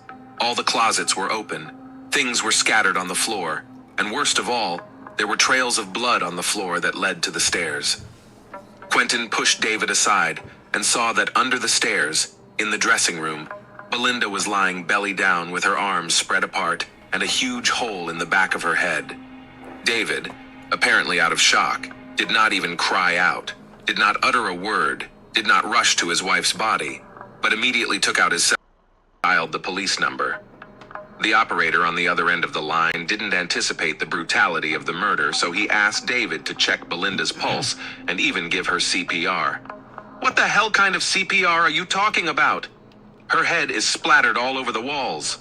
All the closets were open, things were scattered on the floor, and worst of all, there were trails of blood on the floor that led to the stairs. Quentin pushed David aside and saw that under the stairs, in the dressing room, Belinda was lying belly down with her arms spread apart and a huge hole in the back of her head. David, apparently out of shock, did not even cry out, did not utter a word, did not rush to his wife's body, but immediately took out his cell phone and dialed the police number. The operator on the other end of the line didn't anticipate the brutality of the murder, so he asked David to check Belinda's pulse and even give her CPR. "What the hell kind of CPR are you talking about? Her head is splattered all over the walls."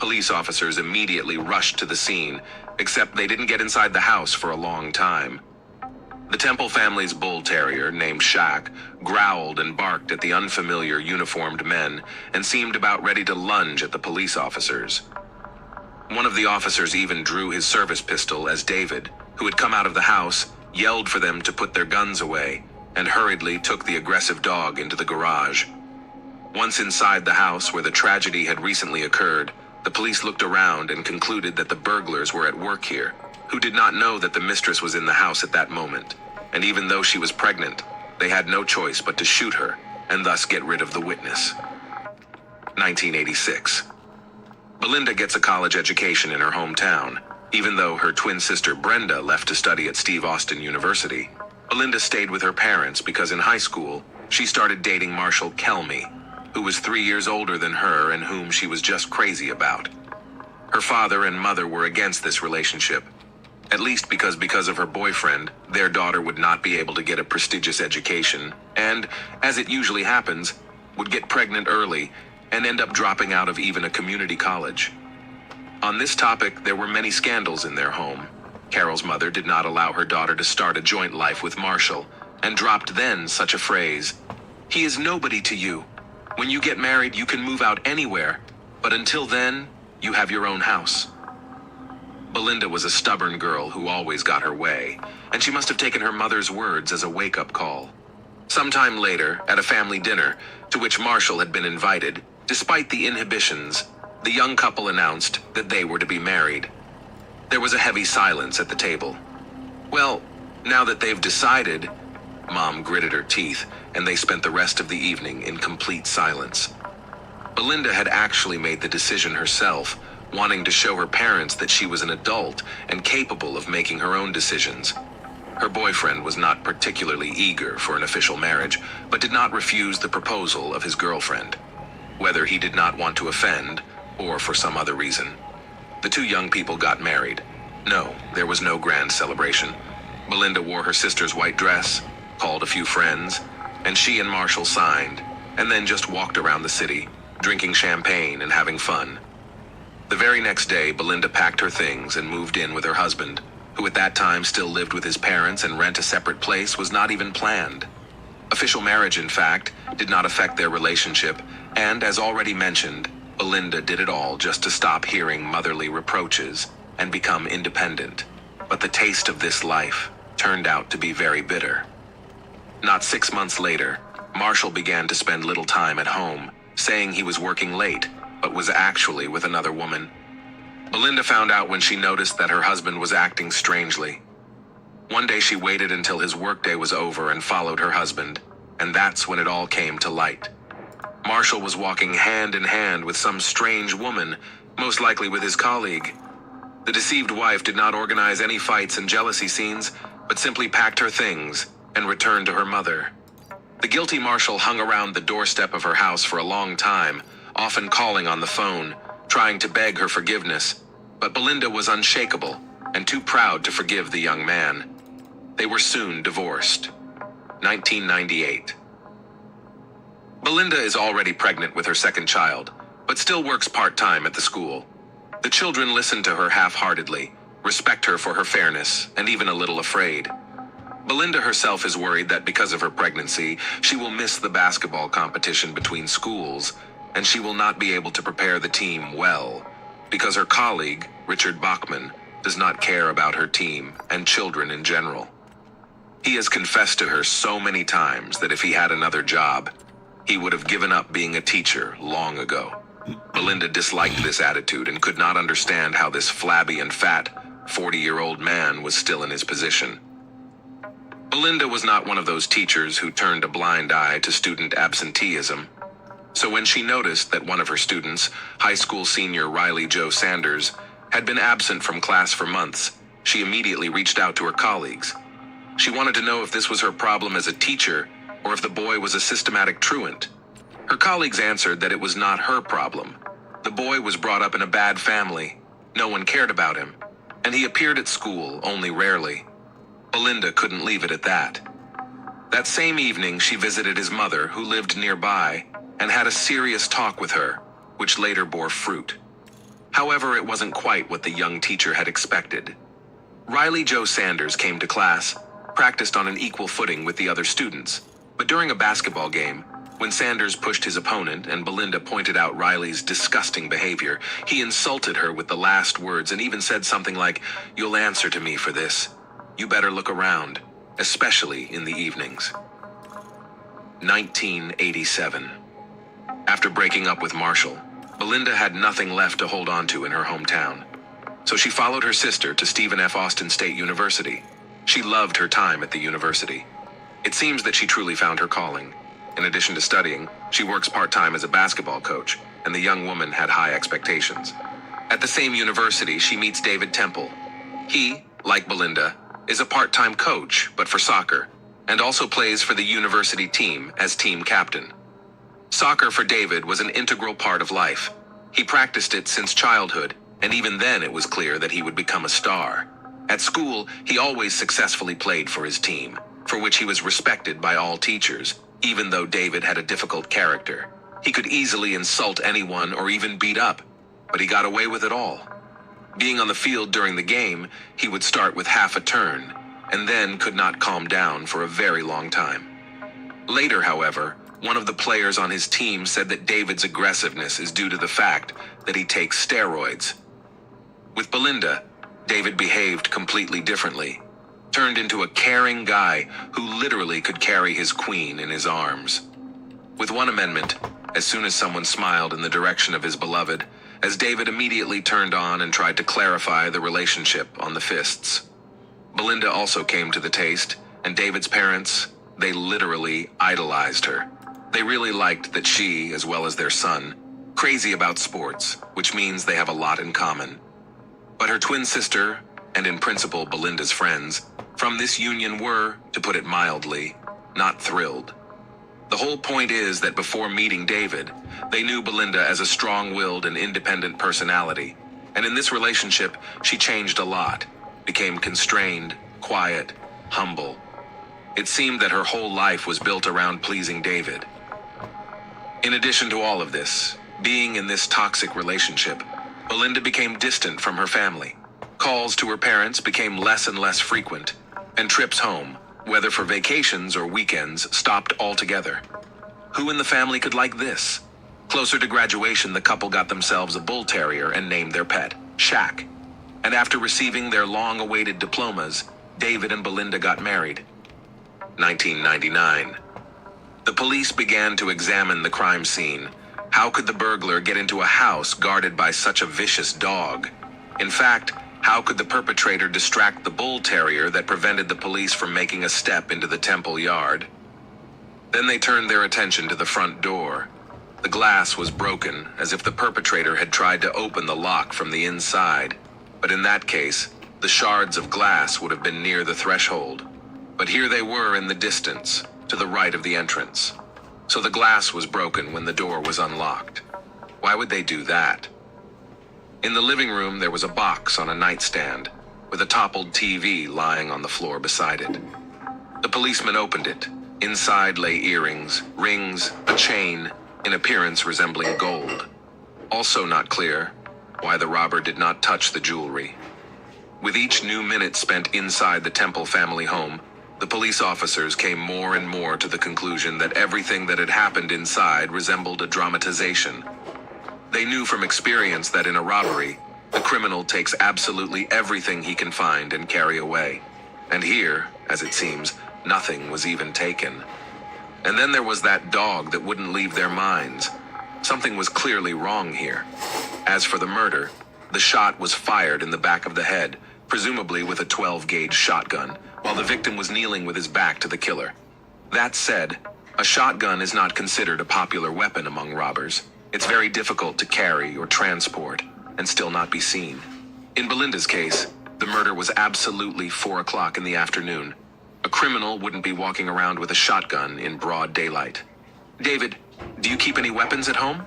Police officers immediately rushed to the scene, except they didn't get inside the house for a long time. The Temple family's bull terrier, named Shaq, growled and barked at the unfamiliar uniformed men and seemed about ready to lunge at the police officers. One of the officers even drew his service pistol as David, who had come out of the house, yelled for them to put their guns away and hurriedly took the aggressive dog into the garage. Once inside the house where the tragedy had recently occurred, the police looked around and concluded that the burglars were at work here, who did not know that the mistress was in the house at that moment, and even though she was pregnant, they had no choice but to shoot her and thus get rid of the witness. 1986. Belinda gets a college education in her hometown. Even though her twin sister Brenda left to study at Steve Austin University, Belinda stayed with her parents because in high school, she started dating Marshall Kelmy, who was 3 years older than her and whom she was just crazy about. Her father and mother were against this relationship, at least because of her boyfriend, their daughter would not be able to get a prestigious education and, as it usually happens, would get pregnant early and end up dropping out of even a community college. On this topic, there were many scandals in their home. Carol's mother did not allow her daughter to start a joint life with Marshall and dropped then such a phrase, "He is nobody to you. When you get married, you can move out anywhere, but until then, you have your own house." Belinda was a stubborn girl who always got her way, and she must have taken her mother's words as a wake-up call. Sometime later, at a family dinner, to which Marshall had been invited, despite the inhibitions, the young couple announced that they were to be married. There was a heavy silence at the table. "Well, now that they've decided," Mom gritted her teeth, and they spent the rest of the evening in complete silence. Belinda had actually made the decision herself, wanting to show her parents that she was an adult and capable of making her own decisions. Her boyfriend was not particularly eager for an official marriage, but did not refuse the proposal of his girlfriend, whether he did not want to offend or for some other reason. The two young people got married. No, there was no grand celebration. Belinda wore her sister's white dress, called a few friends, and she and Marshall signed, and then just walked around the city, drinking champagne and having fun. The very next day, Belinda packed her things and moved in with her husband, who at that time still lived with his parents, and rent a separate place was not even planned. Official marriage, in fact, did not affect their relationship, and as already mentioned, Belinda did it all just to stop hearing motherly reproaches and become independent. But the taste of this life turned out to be very bitter. Not 6 months later, Marshall began to spend little time at home, saying he was working late, but was actually with another woman. Belinda found out when she noticed that her husband was acting strangely. One day she waited until his workday was over and followed her husband, and that's when it all came to light. Marshall was walking hand in hand with some strange woman, most likely with his colleague. The deceived wife did not organize any fights and jealousy scenes, but simply packed her things and returned to her mother. The guilty Marshall hung around the doorstep of her house for a long time, often calling on the phone, trying to beg her forgiveness, but Belinda was unshakable and too proud to forgive the young man. They were soon divorced. 1998. Belinda is already pregnant with her second child, but still works part-time at the school. The children listen to her half-heartedly, respect her for her fairness, and even a little afraid. Belinda herself is worried that because of her pregnancy, she will miss the basketball competition between schools, and she will not be able to prepare the team well, because her colleague, Richard Bachman, does not care about her team and children in general. He has confessed to her so many times that if he had another job, he would have given up being a teacher long ago. Belinda disliked this attitude and could not understand how this flabby and fat 40-year-old man was still in his position. Belinda was not one of those teachers who turned a blind eye to student absenteeism. So when she noticed that one of her students, high school senior Riley Joe Sanders, had been absent from class for months, she immediately reached out to her colleagues. She wanted to know if this was her problem as a teacher or if the boy was a systematic truant. Her colleagues answered that it was not her problem. The boy was brought up in a bad family. No one cared about him, and he appeared at school only rarely. Belinda couldn't leave it at that. That same evening, she visited his mother, who lived nearby, and had a serious talk with her, which later bore fruit. However, it wasn't quite what the young teacher had expected. Riley Joe Sanders came to class, practiced on an equal footing with the other students, but during a basketball game, When Sanders pushed his opponent and Belinda pointed out Riley's disgusting behavior, he insulted her with the last words and even said something like, "You'll answer to me for this. You better look around, especially in the evenings." 1987. After breaking up with Marshall, Belinda had nothing left to hold on to in her hometown. So she followed her sister to Stephen F. Austin State University. She loved her time at the university. It seems that she truly found her calling. In addition to studying, she works part-time as a basketball coach, and the young woman had high expectations. At the same university, she meets David Temple. He, like Belinda, is a part-time coach, but for soccer, and also plays for the university team as team captain. Soccer for David was an integral part of life. He practiced it since childhood, and even then it was clear that he would become a star. At school, he always successfully played for his team, for which he was respected by all teachers, even though David had a difficult character. He could easily insult anyone or even beat up, but he got away with it all. Being on the field during the game, he would start with half a turn, and then could not calm down for a very long time. Later, however, one of the players on his team said that David's aggressiveness is due to the fact that he takes steroids. With Belinda, David behaved completely differently. Turned into a caring guy who literally could carry his queen in his arms. With one amendment, as soon as someone smiled in the direction of his beloved, as David immediately turned on and tried to clarify the relationship on the fists. Belinda also came to the taste, and David's parents, they literally idolized her. They really liked that she, as well as their son, crazy about sports, which means they have a lot in common. But her twin sister, and in principle Belinda's friends, from this union were, to put it mildly, not thrilled. The whole point is that before meeting David, they knew Belinda as a strong-willed and independent personality, and in this relationship, she changed a lot, became constrained, quiet, humble. It seemed that her whole life was built around pleasing David. In addition to all of this, being in this toxic relationship, Belinda became distant from her family. Calls to her parents became less and less frequent, and trips home, whether for vacations or weekends, stopped altogether. Who in the family could like this? Closer to graduation, the couple got themselves a bull terrier and named their pet, Shaq. And after receiving their long-awaited diplomas, David and Belinda got married. 1999. The police began to examine the crime scene. How could the burglar get into a house guarded by such a vicious dog? In fact, how could the perpetrator distract the bull terrier that prevented the police from making a step into the Temple yard? Then they turned their attention to the front door. The glass was broken, as if the perpetrator had tried to open the lock from the inside. But in that case, the shards of glass would have been near the threshold. But here they were in the distance, to the right of the entrance. So the glass was broken when the door was unlocked. Why would they do that? In the living room, there was a box on a nightstand, with a toppled TV lying on the floor beside it. The policeman opened it. Inside lay earrings, rings, a chain, in appearance resembling gold. Also not clear why the robber did not touch the jewelry. With each new minute spent inside the Temple family home, the police officers came more and more to the conclusion that everything that had happened inside resembled a dramatization. They knew from experience that in a robbery, the criminal takes absolutely everything he can find and carry away. And here, as it seems, nothing was even taken. And then there was that dog that wouldn't leave their minds. Something was clearly wrong here. As for the murder, the shot was fired in the back of the head, presumably with a 12-gauge shotgun, while the victim was kneeling with his back to the killer. That said, a shotgun is not considered a popular weapon among robbers. It's very difficult to carry or transport, and still not be seen. In Belinda's case, the murder was absolutely 4 o'clock in the afternoon. A criminal wouldn't be walking around with a shotgun in broad daylight. David, do you keep any weapons at home?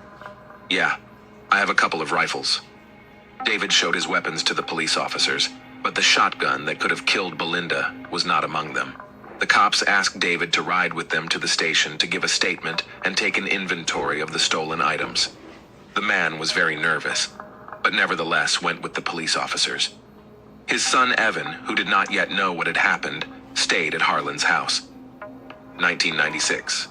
Yeah, I have a couple of rifles. David showed his weapons to the police officers, but the shotgun that could have killed Belinda was not among them. The cops asked David to ride with them to the station to give a statement and take an inventory of the stolen items. The man was very nervous, but nevertheless went with the police officers. His son Evan, who did not yet know what had happened, stayed at Harlan's house. 1996.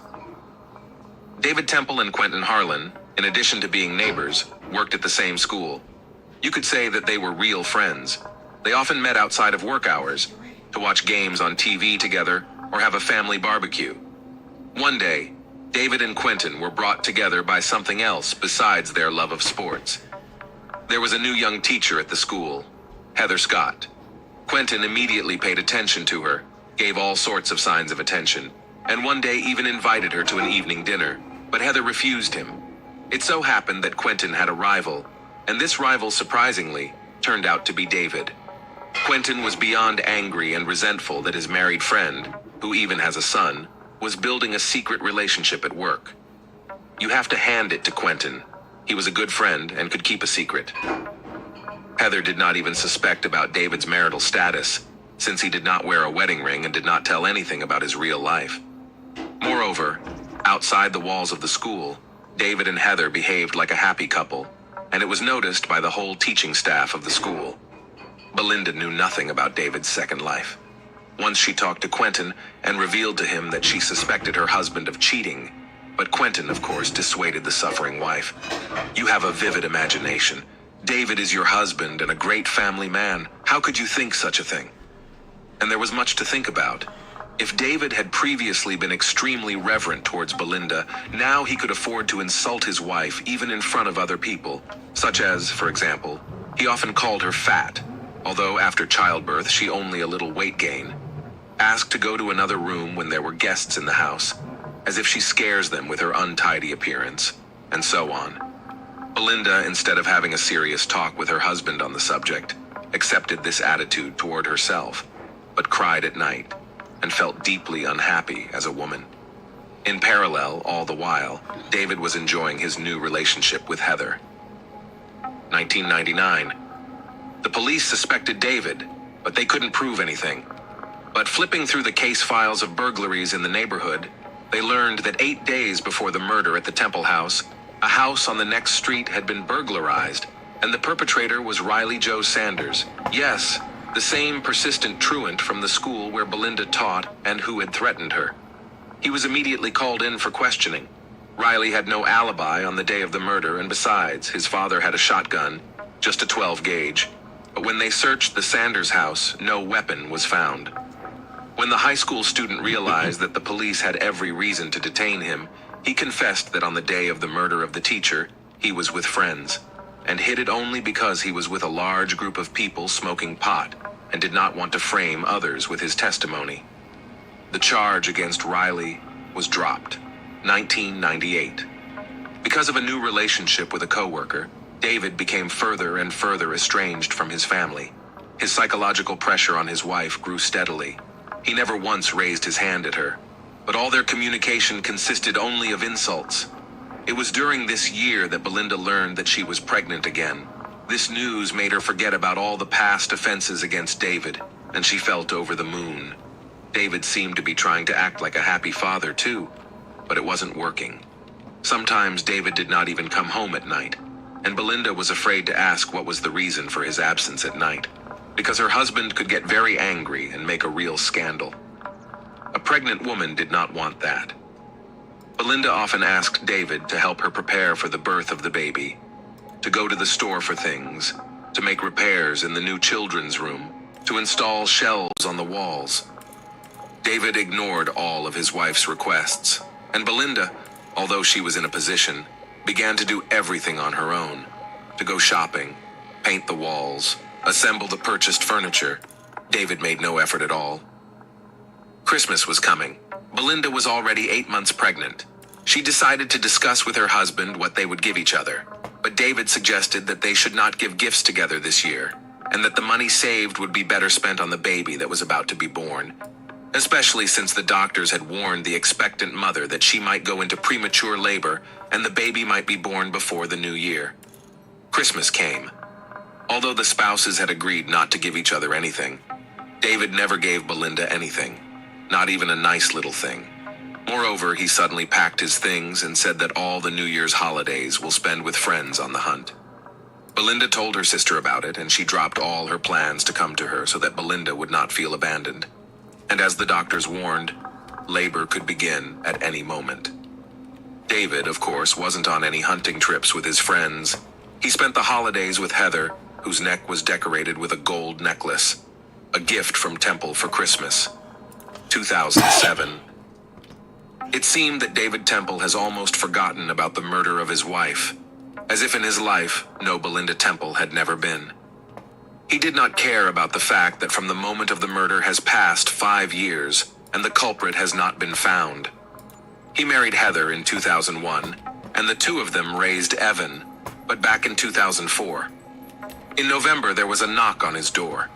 David Temple and Quentin Harlan, in addition to being neighbors, worked at the same school. You could say that they were real friends. They often met outside of work hours to watch games on TV together or have a family barbecue. One day, David and Quentin were brought together by something else besides their love of sports. There was a new young teacher at the school, Heather Scott. Quentin immediately paid attention to her, gave all sorts of signs of attention, and one day even invited her to an evening dinner, but Heather refused him. It so happened that Quentin had a rival, and this rival, surprisingly, turned out to be David. Quentin was beyond angry and resentful that his married friend, who even has a son, was building a secret relationship at work. You have to hand it to Quentin. He was a good friend and could keep a secret. Heather did not even suspect about David's marital status, since he did not wear a wedding ring and did not tell anything about his real life. Moreover, outside the walls of the school, David and Heather behaved like a happy couple, and it was noticed by the whole teaching staff of the school. Belinda knew nothing about David's second life. Once she talked to Quentin and revealed to him that she suspected her husband of cheating, but Quentin, of course, dissuaded the suffering wife. You have a vivid imagination. David is your husband and a great family man. How could you think such a thing? And there was much to think about. If David had previously been extremely reverent towards Belinda, now he could afford to insult his wife even in front of other people, such as, for example, he often called her fat, although after childbirth she only a little weight gain, asked to go to another room when there were guests in the house, as if she scares them with her untidy appearance, and so on. Belinda, instead of having a serious talk with her husband on the subject, accepted this attitude toward herself, but cried at night, and felt deeply unhappy as a woman. In parallel, all the while, David was enjoying his new relationship with Heather. 1999. The police suspected David, but they couldn't prove anything. But flipping through the case files of burglaries in the neighborhood, they learned that 8 days before the murder at the Temple House, a house on the next street had been burglarized, and the perpetrator was Riley Joe Sanders. Yes, the same persistent truant from the school where Belinda taught and who had threatened her. He was immediately called in for questioning. Riley had no alibi on the day of the murder, and besides, his father had a shotgun, just a 12 gauge. But when they searched the Sanders house, no weapon was found. When the high school student realized that the police had every reason to detain him, he confessed that on the day of the murder of the teacher, he was with friends, and hid it only because he was with a large group of people smoking pot and did not want to frame others with his testimony. The charge against Riley was dropped. 1998. Because of a new relationship with a coworker, David became further and further estranged from his family. His psychological pressure on his wife grew steadily. He never once raised his hand at her, but all their communication consisted only of insults. It was during this year that Belinda learned that she was pregnant again. This news made her forget about all the past offenses against David, and she felt over the moon. David seemed to be trying to act like a happy father too, but it wasn't working. Sometimes David did not even come home at night, and Belinda was afraid to ask what was the reason for his absence at night, because her husband could get very angry and make a real scandal. A pregnant woman did not want that. Belinda often asked David to help her prepare for the birth of the baby, to go to the store for things, to make repairs in the new children's room, to install shelves on the walls. David ignored all of his wife's requests, and Belinda, although she was in a position, began to do everything on her own, to go shopping, paint the walls, assemble the purchased furniture. David made no effort at all. Christmas was coming. Belinda was already 8 months pregnant. She decided to discuss with her husband what they would give each other, but David suggested that they should not give gifts together this year, and that the money saved would be better spent on the baby that was about to be born, especially since the doctors had warned the expectant mother that she might go into premature labor and the baby might be born before the new year. Christmas came. Although the spouses had agreed not to give each other anything, David never gave Belinda anything, not even a nice little thing. Moreover, he suddenly packed his things and said that all the New Year's holidays will spend with friends on the hunt. Belinda told her sister about it, and she dropped all her plans to come to her so that Belinda would not feel abandoned. And as the doctors warned, labor could begin at any moment. David, of course, wasn't on any hunting trips with his friends. He spent the holidays with Heather, whose neck was decorated with a gold necklace, a gift from Temple for Christmas. 2007. It seemed that David Temple has almost forgotten about the murder of his wife, as if in his life no Belinda Temple had never been. He did not care about the fact that from the moment of the murder has passed 5 years, and the culprit has not been found. He married Heather in 2001, and the two of them raised Evan, but back in 2004. In November, there was a knock on his door.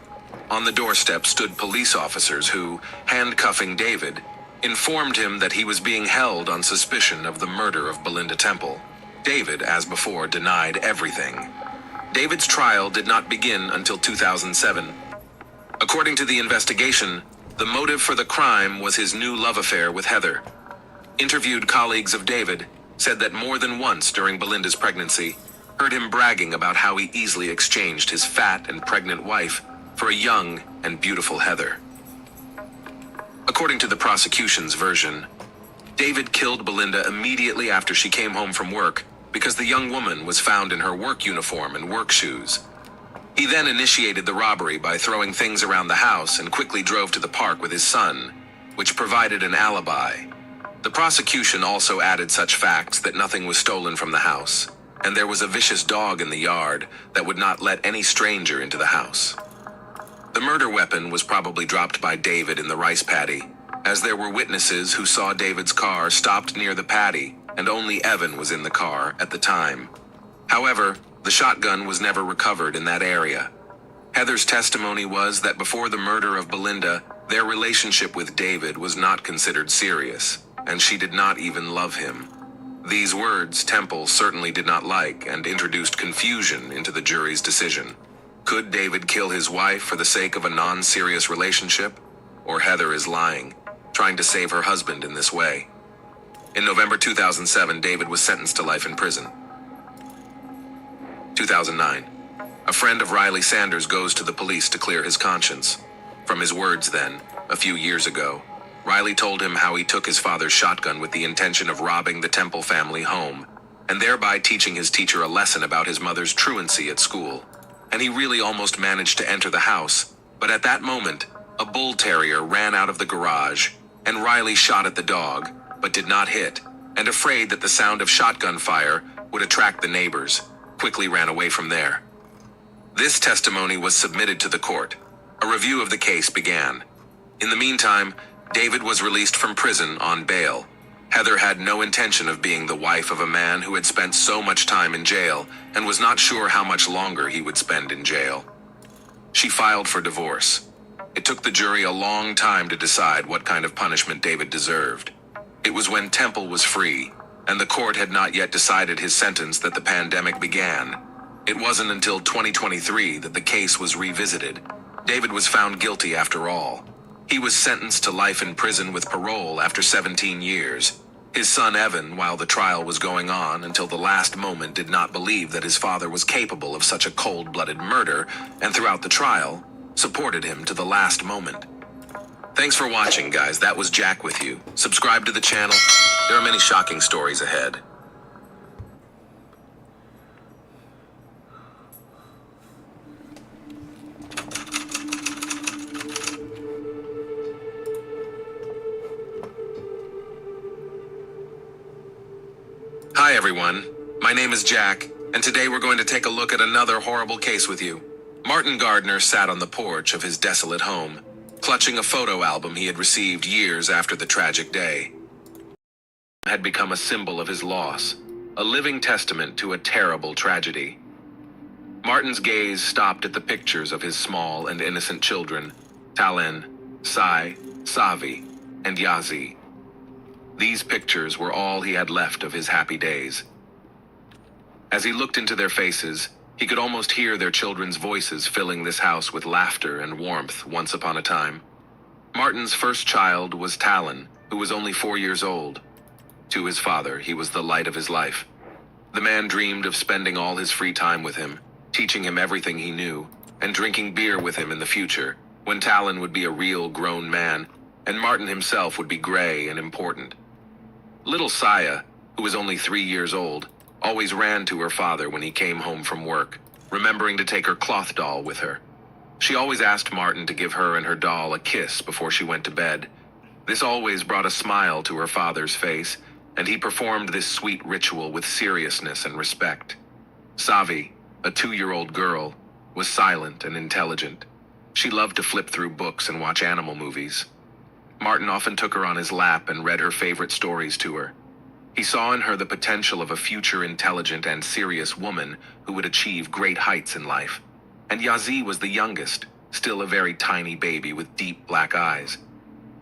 On the doorstep stood police officers who, handcuffing David, informed him that he was being held on suspicion of the murder of Belinda Temple. David, as before, denied everything. David's trial did not begin until 2007. According to the investigation, the motive for the crime was his new love affair with Heather. Interviewed colleagues of David said that more than once during Belinda's pregnancy, heard him bragging about how he easily exchanged his fat and pregnant wife for a young and beautiful Heather. According to the prosecution's version, David killed Belinda immediately after she came home from work because the young woman was found in her work uniform and work shoes. He then initiated the robbery by throwing things around the house and quickly drove to the park with his son, which provided an alibi. The prosecution also added such facts that nothing was stolen from the house, and there was a vicious dog in the yard that would not let any stranger into the house. The murder weapon was probably dropped by David in the rice paddy, as there were witnesses who saw David's car stopped near the paddy, and only Evan was in the car at the time. However, the shotgun was never recovered in that area. Heather's testimony was that before the murder of Belinda, their relationship with David was not considered serious, and she did not even love him. These words Temple certainly did not like and introduced confusion into the jury's decision. Could David kill his wife for the sake of a non-serious relationship? Or Heather is lying, trying to save her husband in this way? In November 2007, David was sentenced to life in prison. 2009. A friend of Riley Sanders goes to the police to clear his conscience. From his words then, a few years ago, Riley told him how he took his father's shotgun with the intention of robbing the Temple family home, and thereby teaching his teacher a lesson about his mother's truancy at school. And he really almost managed to enter the house, but at that moment, a bull terrier ran out of the garage, and Riley shot at the dog, but did not hit, and afraid that the sound of shotgun fire would attract the neighbors, quickly ran away from there. This testimony was submitted to the court. A review of the case began. In the meantime, David was released from prison on bail. Heather had no intention of being the wife of a man who had spent so much time in jail and was not sure how much longer he would spend in jail. She filed for divorce. It took the jury a long time to decide what kind of punishment David deserved. It was when Temple was free, and the court had not yet decided his sentence that the pandemic began. It wasn't until 2023 that the case was revisited. David was found guilty after all. He was sentenced to life in prison with parole after 17 years. His son Evan, while the trial was going on until the last moment, did not believe that his father was capable of such a cold-blooded murder, and throughout the trial, supported him to the last moment. Thanks for watching, guys. That was Jack with you. Subscribe to the channel. There are many shocking stories ahead. Hi everyone, my name is Jack, and today we're going to take a look at another horrible case with you. Martin Gardner sat on the porch of his desolate home, clutching a photo album he had received years after the tragic day. It had become a symbol of his loss, a living testament to a terrible tragedy. Martin's gaze stopped at the pictures of his small and innocent children, Talen, Sai, Savi, and Yazi. These pictures were all he had left of his happy days. As he looked into their faces, he could almost hear their children's voices filling this house with laughter and warmth once upon a time. Martin's first child was Talen, who was only 4 years old. To his father, he was the light of his life. The man dreamed of spending all his free time with him, teaching him everything he knew, and drinking beer with him in the future, when Talen would be a real grown man, and Martin himself would be gray and important. Little Saya, who was only 3 years old, always ran to her father when he came home from work, remembering to take her cloth doll with her. She always asked Martin to give her and her doll a kiss before she went to bed. This always brought a smile to her father's face, and he performed this sweet ritual with seriousness and respect. Savi, a 2-year-old girl, was silent and intelligent. She loved to flip through books and watch animal movies. Martin often took her on his lap and read her favorite stories to her. He saw in her the potential of a future intelligent and serious woman who would achieve great heights in life. And Yazi was the youngest, still a very tiny baby with deep black eyes.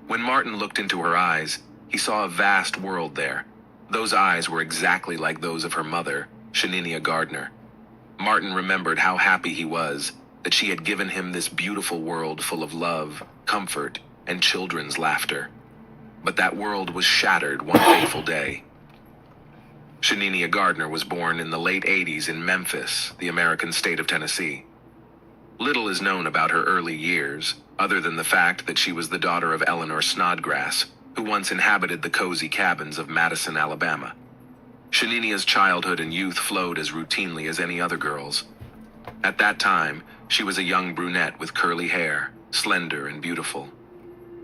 When Martin looked into her eyes, he saw a vast world there. Those eyes were exactly like those of her mother, Shaninia Gardner. Martin remembered how happy he was that she had given him this beautiful world full of love, comfort, and children's laughter. But that world was shattered one fateful day. Shaninia Gardner was born in the late 80s in Memphis, the American state of Tennessee. Little is known about her early years, other than the fact that she was the daughter of Eleanor Snodgrass, who once inhabited the cozy cabins of Madison, Alabama. Shaninia's childhood and youth flowed as routinely as any other girl's. At that time, she was a young brunette with curly hair, slender and beautiful.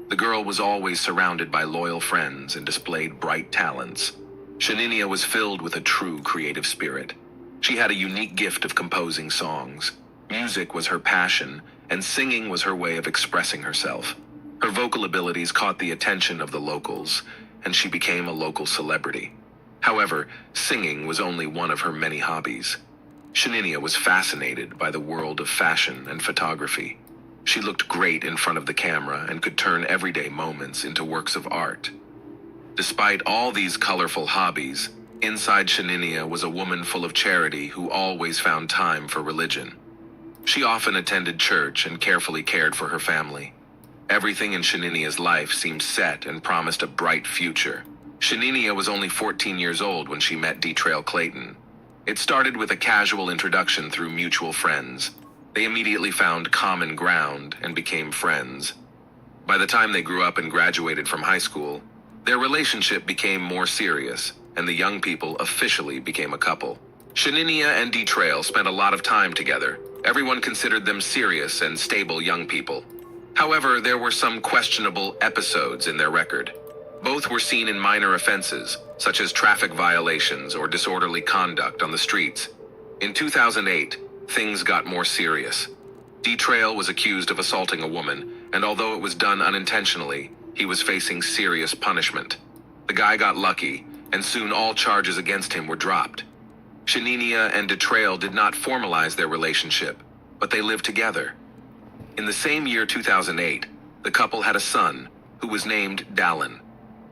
The girl was always surrounded by loyal friends and displayed bright talents. Shaninia was filled with a true creative spirit. She had a unique gift of composing songs. Music was her passion, and singing was her way of expressing herself. Her vocal abilities caught the attention of the locals, and she became a local celebrity. However, singing was only one of her many hobbies. Shaninia was fascinated by the world of fashion and photography. She looked great in front of the camera and could turn everyday moments into works of art. Despite all these colorful hobbies, inside Shaninia was a woman full of charity who always found time for religion. She often attended church and carefully cared for her family. Everything in Shaninia's life seemed set and promised a bright future. Shaninia was only 14 years old when she met D-Trail Clayton. It started with a casual introduction through mutual friends. They immediately found common ground and became friends. By the time they grew up and graduated from high school, their relationship became more serious, and the young people officially became a couple. Shaninia and D-Trail spent a lot of time together. Everyone considered them serious and stable young people. However, there were some questionable episodes in their record. Both were seen in minor offenses, such as traffic violations or disorderly conduct on the streets. In 2008, things got more serious. D-Trail was accused of assaulting a woman, and although it was done unintentionally, he was facing serious punishment. The guy got lucky, and soon all charges against him were dropped. Shaninia and D-Trail did not formalize their relationship, but they lived together. In the same year 2008, the couple had a son, who was named Dallin.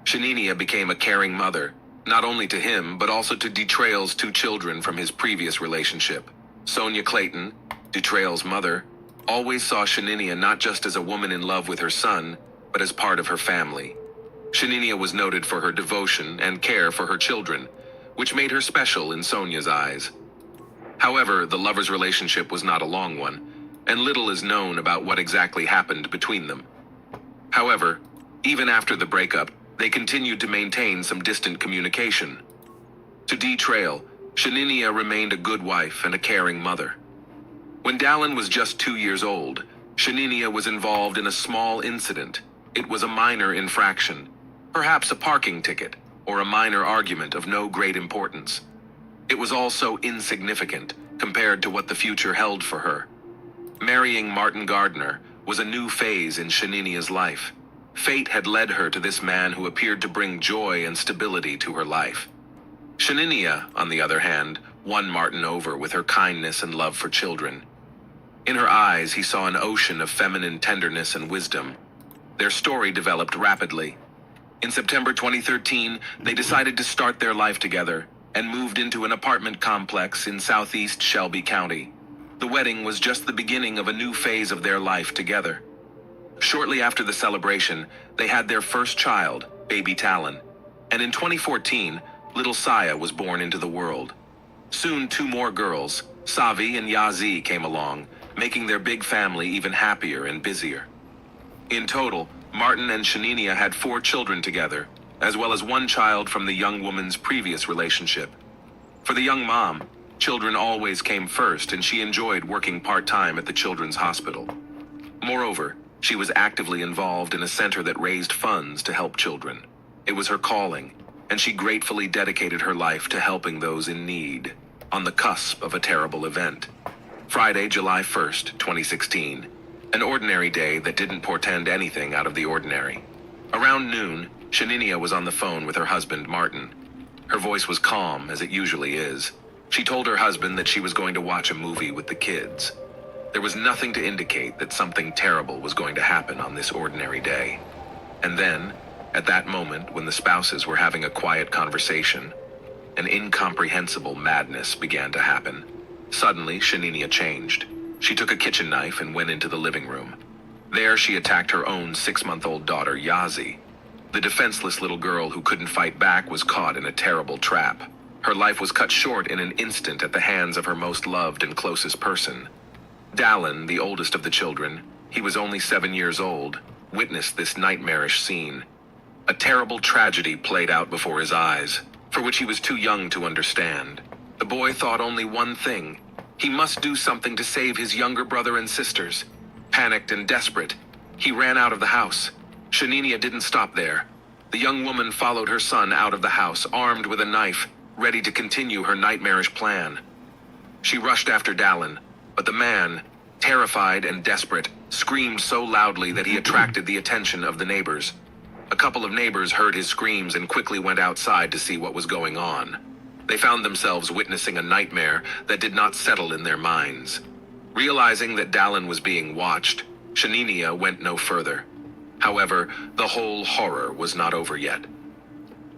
Shaninia became a caring mother, not only to him, but also to D-Trail's 2 children from his previous relationship. Sonia Clayton, D-Trail's mother, always saw Shaninia not just as a woman in love with her son, but as part of her family. Shaninia was noted for her devotion and care for her children, which made her special in Sonia's eyes. However, the lovers' relationship was not a long one, and little is known about what exactly happened between them. However, even after the breakup, they continued to maintain some distant communication. To D-Trail, Shaninia remained a good wife and a caring mother. When Dallin was just 2 years old, Shaninia was involved in a small incident. It was a minor infraction, perhaps a parking ticket, or a minor argument of no great importance. It was also insignificant compared to what the future held for her. Marrying Martin Gardner was a new phase in Shaninia's life. Fate had led her to this man who appeared to bring joy and stability to her life. Shaninia, on the other hand, won Martin over with her kindness and love for children. In her eyes, he saw an ocean of feminine tenderness and wisdom. Their story developed rapidly. In September 2013, they decided to start their life together and moved into an apartment complex in southeast Shelby County. The wedding was just the beginning of a new phase of their life together. Shortly after the celebration, they had their first child, baby Talon. And in 2014, little Saya was born into the world. Soon 2 more girls, Savi and Yazi, came along, making their big family even happier and busier. In total, Martin and Shaninia had 4 children together, as well as one child from the young woman's previous relationship. For the young mom, children always came first, and she enjoyed working part-time at the children's hospital. Moreover, she was actively involved in a center that raised funds to help children. It was her calling, and she gratefully dedicated her life to helping those in need, on the cusp of a terrible event. Friday, July 1st, 2016. An ordinary day that didn't portend anything out of the ordinary. Around noon, Shaninia was on the phone with her husband, Martin. Her voice was calm, as it usually is. She told her husband that she was going to watch a movie with the kids. There was nothing to indicate that something terrible was going to happen on this ordinary day. And then, at that moment when the spouses were having a quiet conversation, an incomprehensible madness began to happen. Suddenly, Shaninia changed. She took a kitchen knife and went into the living room. There, she attacked her own 6-month-old daughter, Yazi. The defenseless little girl who couldn't fight back was caught in a terrible trap. Her life was cut short in an instant at the hands of her most loved and closest person. Dallin, the oldest of the children, he was only 7 years old, witnessed this nightmarish scene. A terrible tragedy played out before his eyes, for which he was too young to understand. The boy thought only one thing. He must do something to save his younger brother and sisters. Panicked and desperate, he ran out of the house. Shaninia didn't stop there. The young woman followed her son out of the house, armed with a knife, ready to continue her nightmarish plan. She rushed after Dallin, but the man, terrified and desperate, screamed so loudly that he attracted the attention of the neighbors. A couple of neighbors heard his screams and quickly went outside to see what was going on. They found themselves witnessing a nightmare that did not settle in their minds. Realizing that Dallin was being watched, Shaninia went no further. However, the whole horror was not over yet.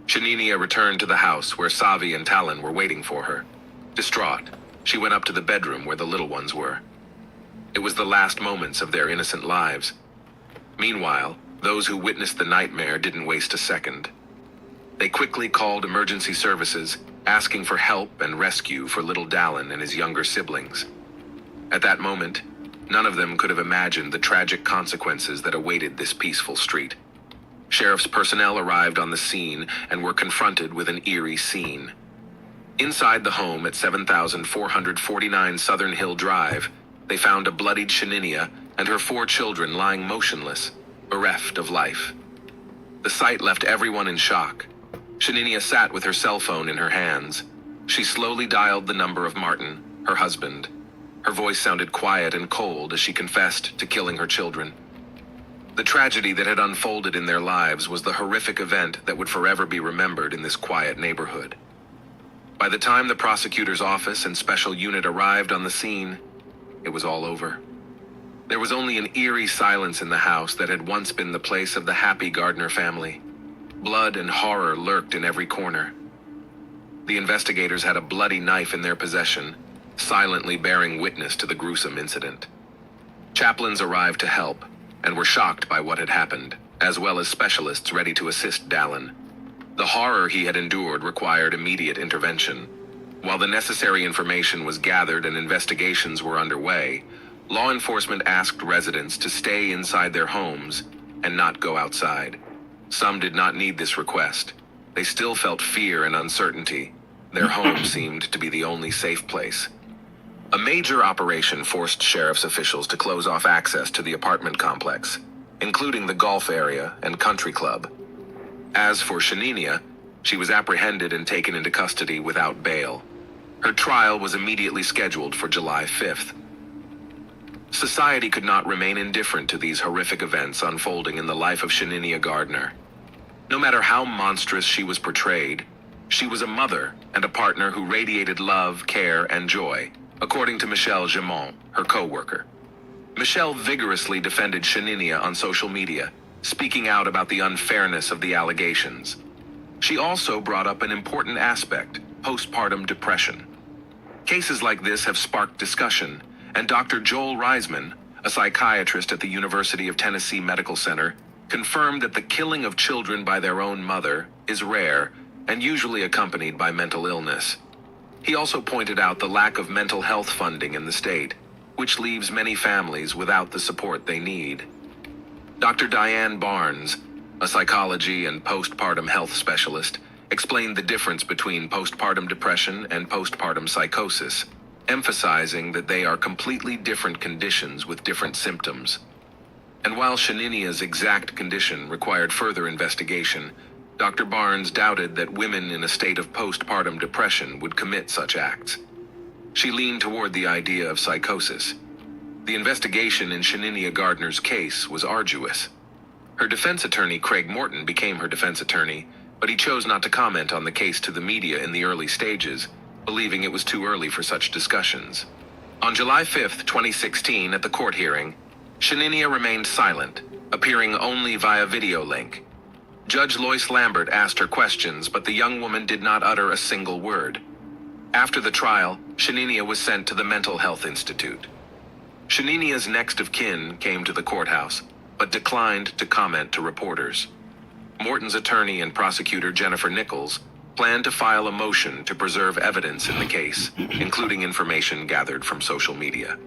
Shaninia returned to the house where Savi and Talon were waiting for her. Distraught, she went up to the bedroom where the little ones were. It was the last moments of their innocent lives. Meanwhile, those who witnessed the nightmare didn't waste a second. They quickly called emergency services, asking for help and rescue for little Dallin and his younger siblings. At that moment, none of them could have imagined the tragic consequences that awaited this peaceful street. Sheriff's personnel arrived on the scene and were confronted with an eerie scene. Inside the home at 7449 Southern Hill Drive, they found a bloodied Shaninia and her 4 children lying motionless, bereft of life. The sight left everyone in shock. Shaninia sat with her cell phone in her hands. She slowly dialed the number of Martin, her husband. Her voice sounded quiet and cold as she confessed to killing her children. The tragedy that had unfolded in their lives was the horrific event that would forever be remembered in this quiet neighborhood. By the time the prosecutor's office and special unit arrived on the scene, it was all over. There was only an eerie silence in the house that had once been the place of the happy Gardner family. Blood and horror lurked in every corner. The investigators had a bloody knife in their possession, silently bearing witness to the gruesome incident. Chaplains arrived to help, and were shocked by what had happened, as well as specialists ready to assist Dallin. The horror he had endured required immediate intervention. While the necessary information was gathered and investigations were underway, law enforcement asked residents to stay inside their homes and not go outside. Some did not need this request. They still felt fear and uncertainty. Their home seemed to be the only safe place. A major operation forced sheriff's officials to close off access to the apartment complex, including the golf area and country club. As for Shaninia, she was apprehended and taken into custody without bail. Her trial was immediately scheduled for July 5th. Society could not remain indifferent to these horrific events unfolding in the life of Shaninia Gardner. No matter how monstrous she was portrayed, she was a mother and a partner who radiated love, care, and joy, according to Michelle Gemont, her co-worker. Michelle vigorously defended Shaninia on social media, speaking out about the unfairness of the allegations. She also brought up an important aspect: postpartum depression. Cases like this have sparked discussion, and Dr. Joel Reisman, a psychiatrist at the University of Tennessee Medical Center, confirmed that the killing of children by their own mother is rare and usually accompanied by mental illness. He also pointed out the lack of mental health funding in the state, which leaves many families without the support they need. Dr. Diane Barnes, a psychology and postpartum health specialist, explained the difference between postpartum depression and postpartum psychosis, emphasizing that they are completely different conditions with different symptoms. And while Shaninia's exact condition required further investigation, Dr. Barnes doubted that women in a state of postpartum depression would commit such acts. She leaned toward the idea of psychosis. The investigation in Shaninia Gardner's case was arduous. Her defense attorney, Craig Morton, became her defense attorney, but he chose not to comment on the case to the media in the early stages, believing it was too early for such discussions. On July 5, 2016, at the court hearing, Shaninia remained silent, appearing only via video link. Judge Lois Lambert asked her questions, but the young woman did not utter a single word. After the trial, Shaninia was sent to the Mental Health Institute. Shaninia's next of kin came to the courthouse, but declined to comment to reporters. Morton's attorney and prosecutor Jennifer Nichols planned to file a motion to preserve evidence in the case, including information gathered from social media.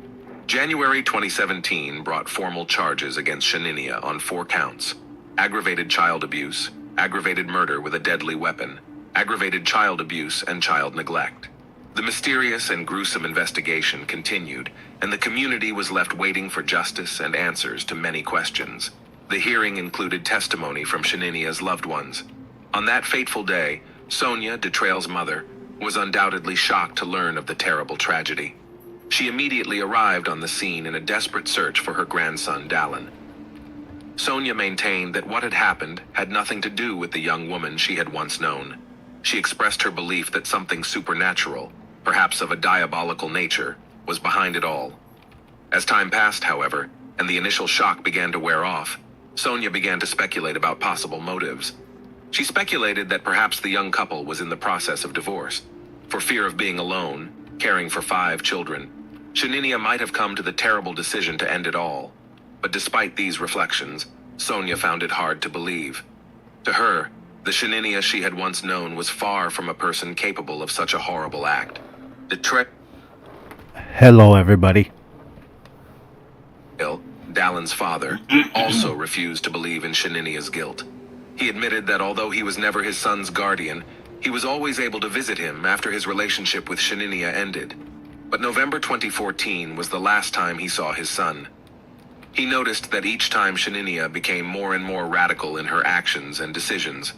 January 2017 brought formal charges against Shaninia on 4 counts: aggravated child abuse, aggravated murder with a deadly weapon, aggravated child abuse, and child neglect. The mysterious and gruesome investigation continued, and the community was left waiting for justice and answers to many questions. The hearing included testimony from Shaninia's loved ones. On that fateful day, Sonia, Detrail's mother, was undoubtedly shocked to learn of the terrible tragedy. She immediately arrived on the scene in a desperate search for her grandson, Dallin. Sonia maintained that what had happened had nothing to do with the young woman she had once known. She expressed her belief that something supernatural, perhaps of a diabolical nature, was behind it all. As time passed, however, and the initial shock began to wear off, Sonia began to speculate about possible motives. She speculated that perhaps the young couple was in the process of divorce. For fear of being alone, caring for 5 children, Shaninia might have come to the terrible decision to end it all. But despite these reflections, Sonia found it hard to believe. To her, the Shaninia she had once known was far from a person capable of such a horrible act. Hello, everybody. Dallin's father, also refused to believe in Shaninia's guilt. He admitted that although he was never his son's guardian, he was always able to visit him after his relationship with Shaninia ended. But November 2014 was the last time he saw his son. He noticed that each time Shaninia became more and more radical in her actions and decisions.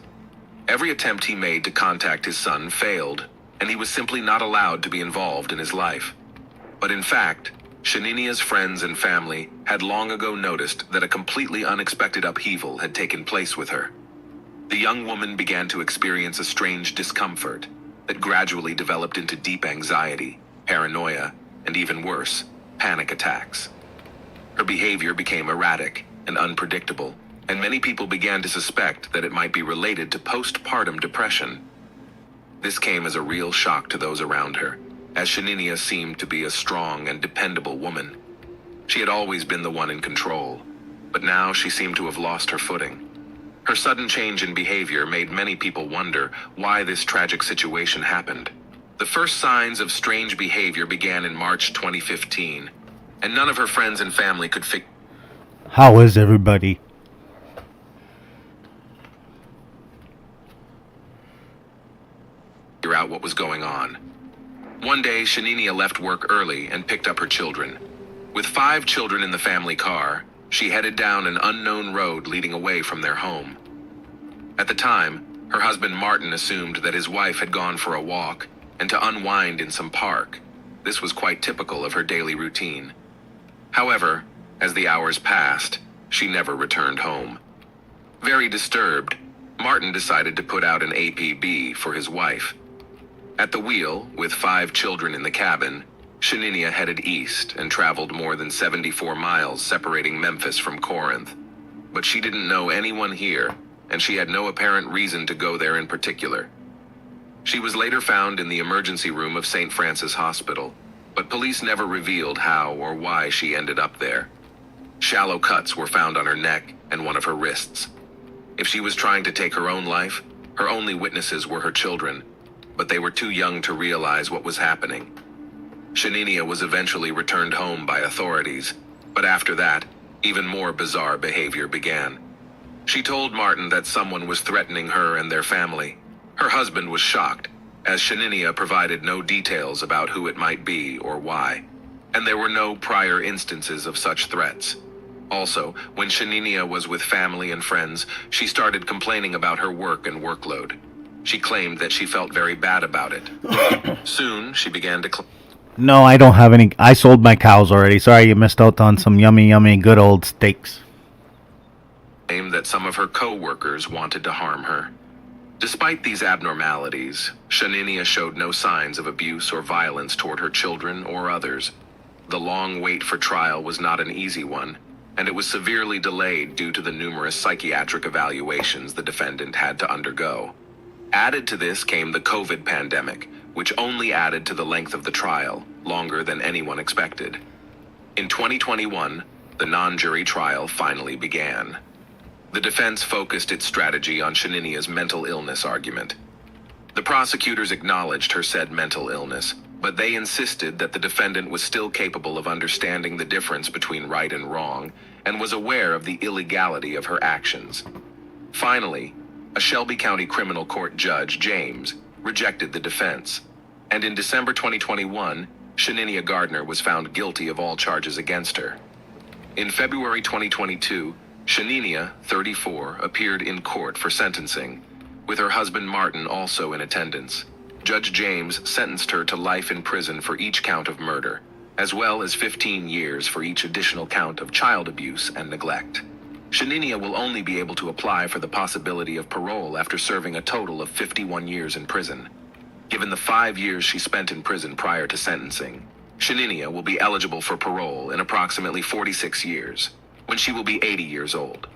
Every attempt he made to contact his son failed, and he was simply not allowed to be involved in his life. But in fact, Shaninia's friends and family had long ago noticed that a completely unexpected upheaval had taken place with her. The young woman began to experience a strange discomfort that gradually developed into deep anxiety, paranoia, and even worse, panic attacks. Her behavior became erratic and unpredictable, and many people began to suspect that it might be related to postpartum depression. This came as a real shock to those around her, as Shaninia seemed to be a strong and dependable woman. She had always been the one in control, but now she seemed to have lost her footing. Her sudden change in behavior made many people wonder why this tragic situation happened. The first signs of strange behavior began in March 2015, and none of her friends and family could figure How is everybody? out what was going on. One day, Shaninia left work early and picked up her children. With 5 children in the family car, she headed down an unknown road leading away from their home. At the time, her husband Martin assumed that his wife had gone for a walk and to unwind in some park. This was quite typical of her daily routine. However, as the hours passed, she never returned home. Very disturbed, Martin decided to put out an APB for his wife. At the wheel, with 5 children in the cabin, Shaninia headed east and traveled more than 74 miles separating Memphis from Corinth. But she didn't know anyone here, and she had no apparent reason to go there in particular. She was later found in the emergency room of St. Francis Hospital, but police never revealed how or why she ended up there. Shallow cuts were found on her neck and one of her wrists. If she was trying to take her own life, her only witnesses were her children, but they were too young to realize what was happening. Shaninia was eventually returned home by authorities, but after that, even more bizarre behavior began. She told Martin that someone was threatening her and their family. Her husband was shocked, as Shaninia provided no details about who it might be or why, and there were no prior instances of such threats. Also, when Shaninia was with family and friends, she started complaining about her work and workload. She claimed that she felt very bad about it. Soon, she began to No, I don't have any. I sold my cows already. Sorry, you missed out on some yummy, yummy, good old steaks. claim that some of her co-workers wanted to harm her. Despite these abnormalities, Shaninia showed no signs of abuse or violence toward her children or others. The long wait for trial was not an easy one, and it was severely delayed due to the numerous psychiatric evaluations the defendant had to undergo. Added to this came the COVID pandemic, which only added to the length of the trial, longer than anyone expected. In 2021, the non-jury trial finally began. The defense focused its strategy on Shaninia's mental illness argument. The prosecutors acknowledged her said mental illness, but they insisted that the defendant was still capable of understanding the difference between right and wrong and was aware of the illegality of her actions. Finally, a Shelby County Criminal Court judge, James, rejected the defense, and in December 2021, Shaninia Gardner was found guilty of all charges against her. In February 2022, Shaninia, 34, appeared in court for sentencing, with her husband Martin also in attendance. Judge James sentenced her to life in prison for each count of murder, as well as 15 years for each additional count of child abuse and neglect. Shaninia will only be able to apply for the possibility of parole after serving a total of 51 years in prison. Given the 5 years she spent in prison prior to sentencing, Shaninia will be eligible for parole in approximately 46 years, when she will be 80 years old.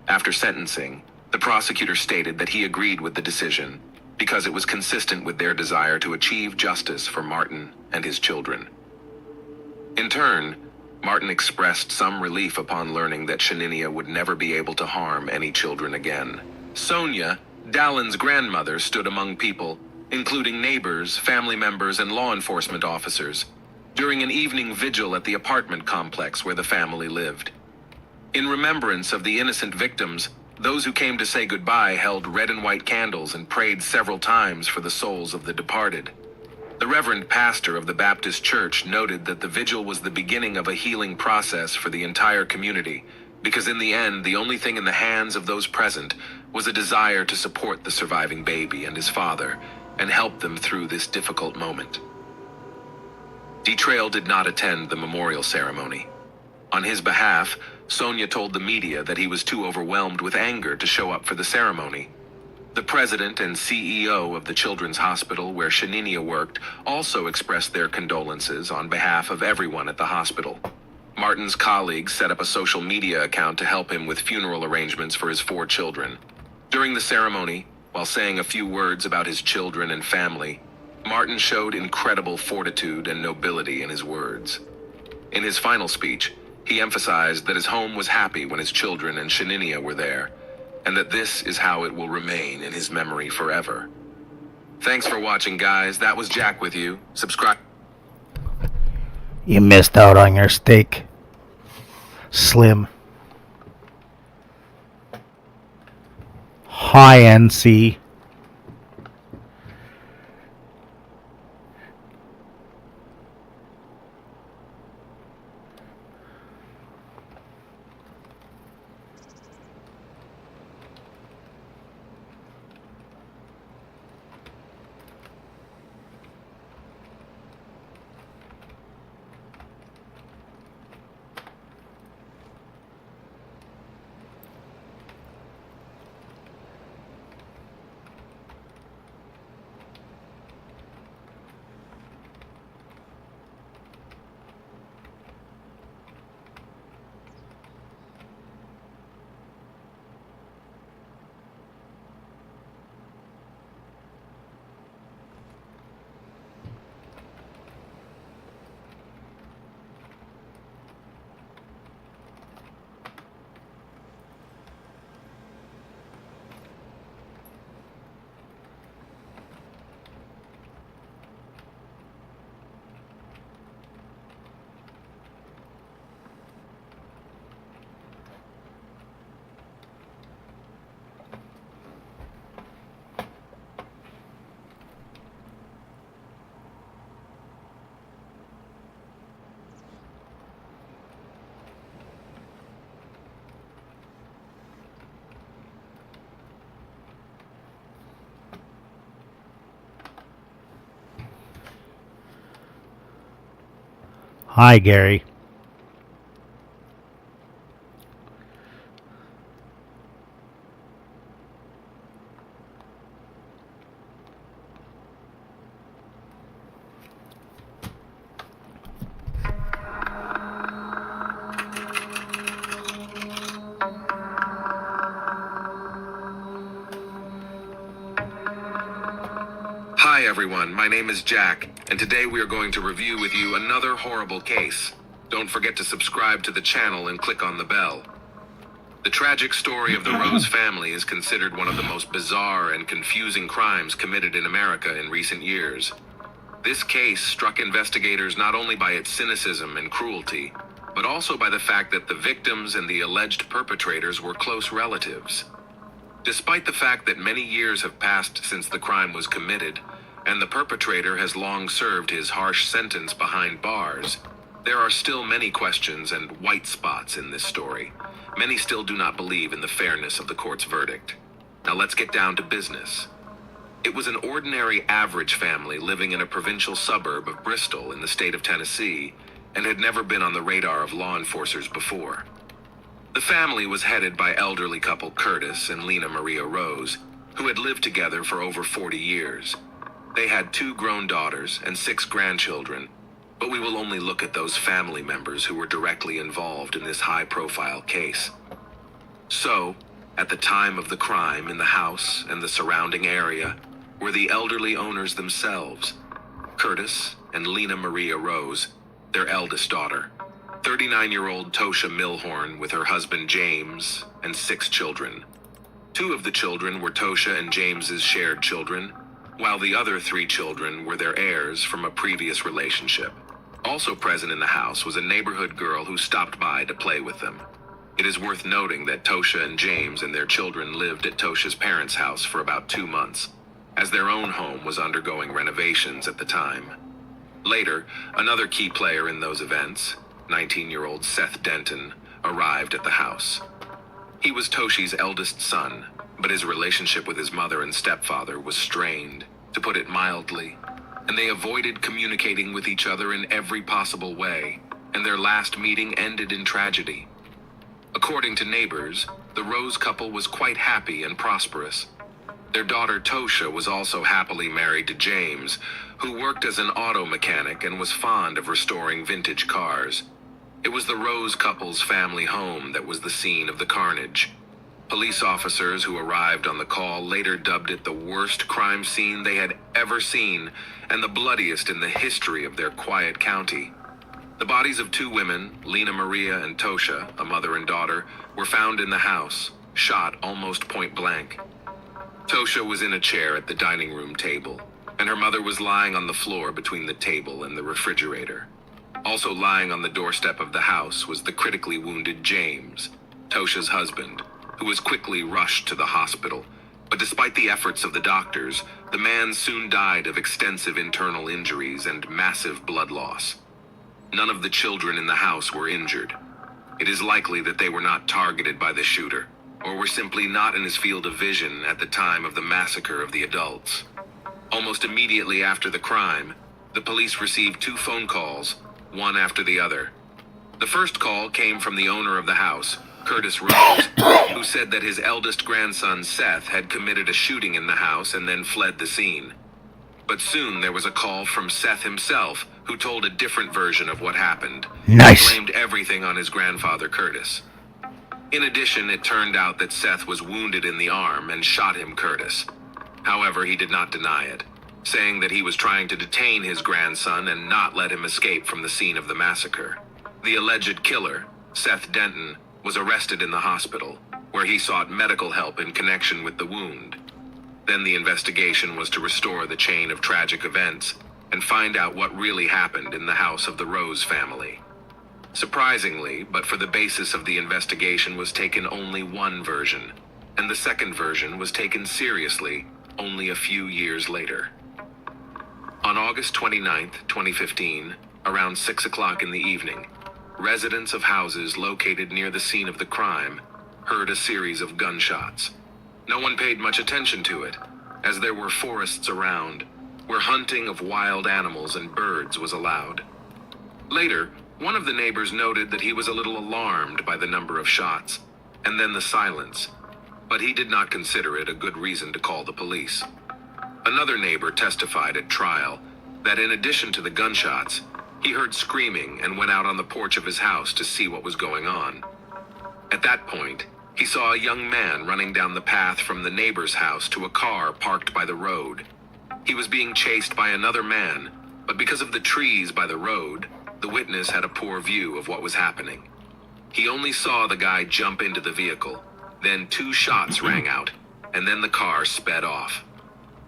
After sentencing, the prosecutor stated that he agreed with the decision because it was consistent with their desire to achieve justice for Martin and his children. In turn, Martin expressed some relief upon learning that Shaninia would never be able to harm any children again. Sonia, Dallin's grandmother, stood among people, including neighbors, family members, and law enforcement officers, during an evening vigil at the apartment complex where the family lived. In remembrance of the innocent victims, those who came to say goodbye held red and white candles and prayed several times for the souls of the departed. The Reverend Pastor of the Baptist Church noted that the vigil was the beginning of a healing process for the entire community, because in the end, the only thing in the hands of those present was a desire to support the surviving baby and his father and help them through this difficult moment. Trail did not attend the memorial ceremony. On his behalf, Sonia told the media that he was too overwhelmed with anger to show up for the ceremony. The president and CEO of the Children's Hospital where Shaninia worked also expressed their condolences on behalf of everyone at the hospital. Martin's colleagues set up a social media account to help him with funeral arrangements for his 4 children. During the ceremony, while saying a few words about his children and family, Martin showed incredible fortitude and nobility in his words. In his final speech, he emphasized that his home was happy when his children and Shaninia were there, and that this is how it will remain in his memory forever. Thanks for watching, guys. That was Jack with you. Subscribe. You missed out on your steak. Slim. Hi, NC. Hi, Gary. Hi everyone, my name is Jack, and today we are going to review with you another horrible case. Don't forget to subscribe to the channel and click on the bell. The tragic story of the Rose family is considered one of the most bizarre and confusing crimes committed in America in recent years. This case struck investigators not only by its cynicism and cruelty, but also by the fact that the victims and the alleged perpetrators were close relatives. Despite the fact that many years have passed since the crime was committed, and the perpetrator has long served his harsh sentence behind bars, there are still many questions and white spots in this story. Many still do not believe in the fairness of the court's verdict. Now let's get down to business. It was an ordinary average family living in a provincial suburb of Bristol in the state of Tennessee, and had never been on the radar of law enforcers before. The family was headed by elderly couple Curtis and Lena Maria Rose, who had lived together for over 40 years. They had 2 grown daughters and 6 grandchildren, but we will only look at those family members who were directly involved in this high-profile case. So, at the time of the crime, in the house and the surrounding area were the elderly owners themselves, Curtis and Lena Maria Rose, their eldest daughter, 39-year-old Tosha Milhorn with her husband James, and 6 children. 2 of the children were Tosha and James's shared children, while the other 3 children were their heirs from a previous relationship. Also present in the house was a neighborhood girl who stopped by to play with them. It is worth noting that Tosha and James and their children lived at Tosha's parents' house for about 2 months, as their own home was undergoing renovations at the time. Later, another key player in those events, 19-year-old Seth Denton, arrived at the house. He was Toshi's eldest son, but his relationship with his mother and stepfather was strained, to put it mildly, and they avoided communicating with each other in every possible way, and their last meeting ended in tragedy. According to neighbors, the Rose couple was quite happy and prosperous. Their daughter Tosha was also happily married to James, who worked as an auto mechanic and was fond of restoring vintage cars. It was the Rose couple's family home that was the scene of the carnage. Police officers who arrived on the call later dubbed it the worst crime scene they had ever seen and the bloodiest in the history of their quiet county. The bodies of 2 women, Lena Maria and Tosha, a mother and daughter, were found in the house, shot almost point blank. Tosha was in a chair at the dining room table, and her mother was lying on the floor between the table and the refrigerator. Also lying on the doorstep of the house was the critically wounded James, Tosha's husband, who was quickly rushed to the hospital, but despite the efforts of the doctors, the man soon died of extensive internal injuries and massive blood loss. None of the children in the house were injured. It is likely that they were not targeted by the shooter, or were simply not in his field of vision at the time of the massacre of the adults. Almost immediately after the crime, the police received 2 phone calls, one after the other. The first call came from the owner of the house, Curtis Rose, who said that his eldest grandson Seth had committed a shooting in the house and then fled the scene. But soon there was a call from Seth himself, who told a different version of what happened. Nice. He blamed everything on his grandfather Curtis. In addition, it turned out that Seth was wounded in the arm and shot him Curtis. However, he did not deny it, saying that he was trying to detain his grandson and not let him escape from the scene of the massacre. The alleged killer, Seth Denton, was arrested in the hospital, where he sought medical help in connection with the wound. Then the investigation was to restore the chain of tragic events and find out what really happened in the house of the Rose family. Surprisingly, but for the basis of the investigation was taken only one version, and the second version was taken seriously only a few years later. On August 29, 2015, around 6 o'clock in the evening, residents of houses located near the scene of the crime heard a series of gunshots. No one paid much attention to it, as there were forests around, where hunting of wild animals and birds was allowed. Later, One of the neighbors noted that he was a little alarmed by the number of shots, and then the silence, but he did not consider it a good reason to call the police. Another neighbor testified at trial that in addition to the gunshots, he heard screaming and went out on the porch of his house to see what was going on. At that point, he saw a young man running down the path from the neighbor's house to a car parked by the road. He was being chased by another man, but because of the trees by the road, the witness had a poor view of what was happening. He only saw the guy jump into the vehicle, then 2 shots rang out, and then the car sped off.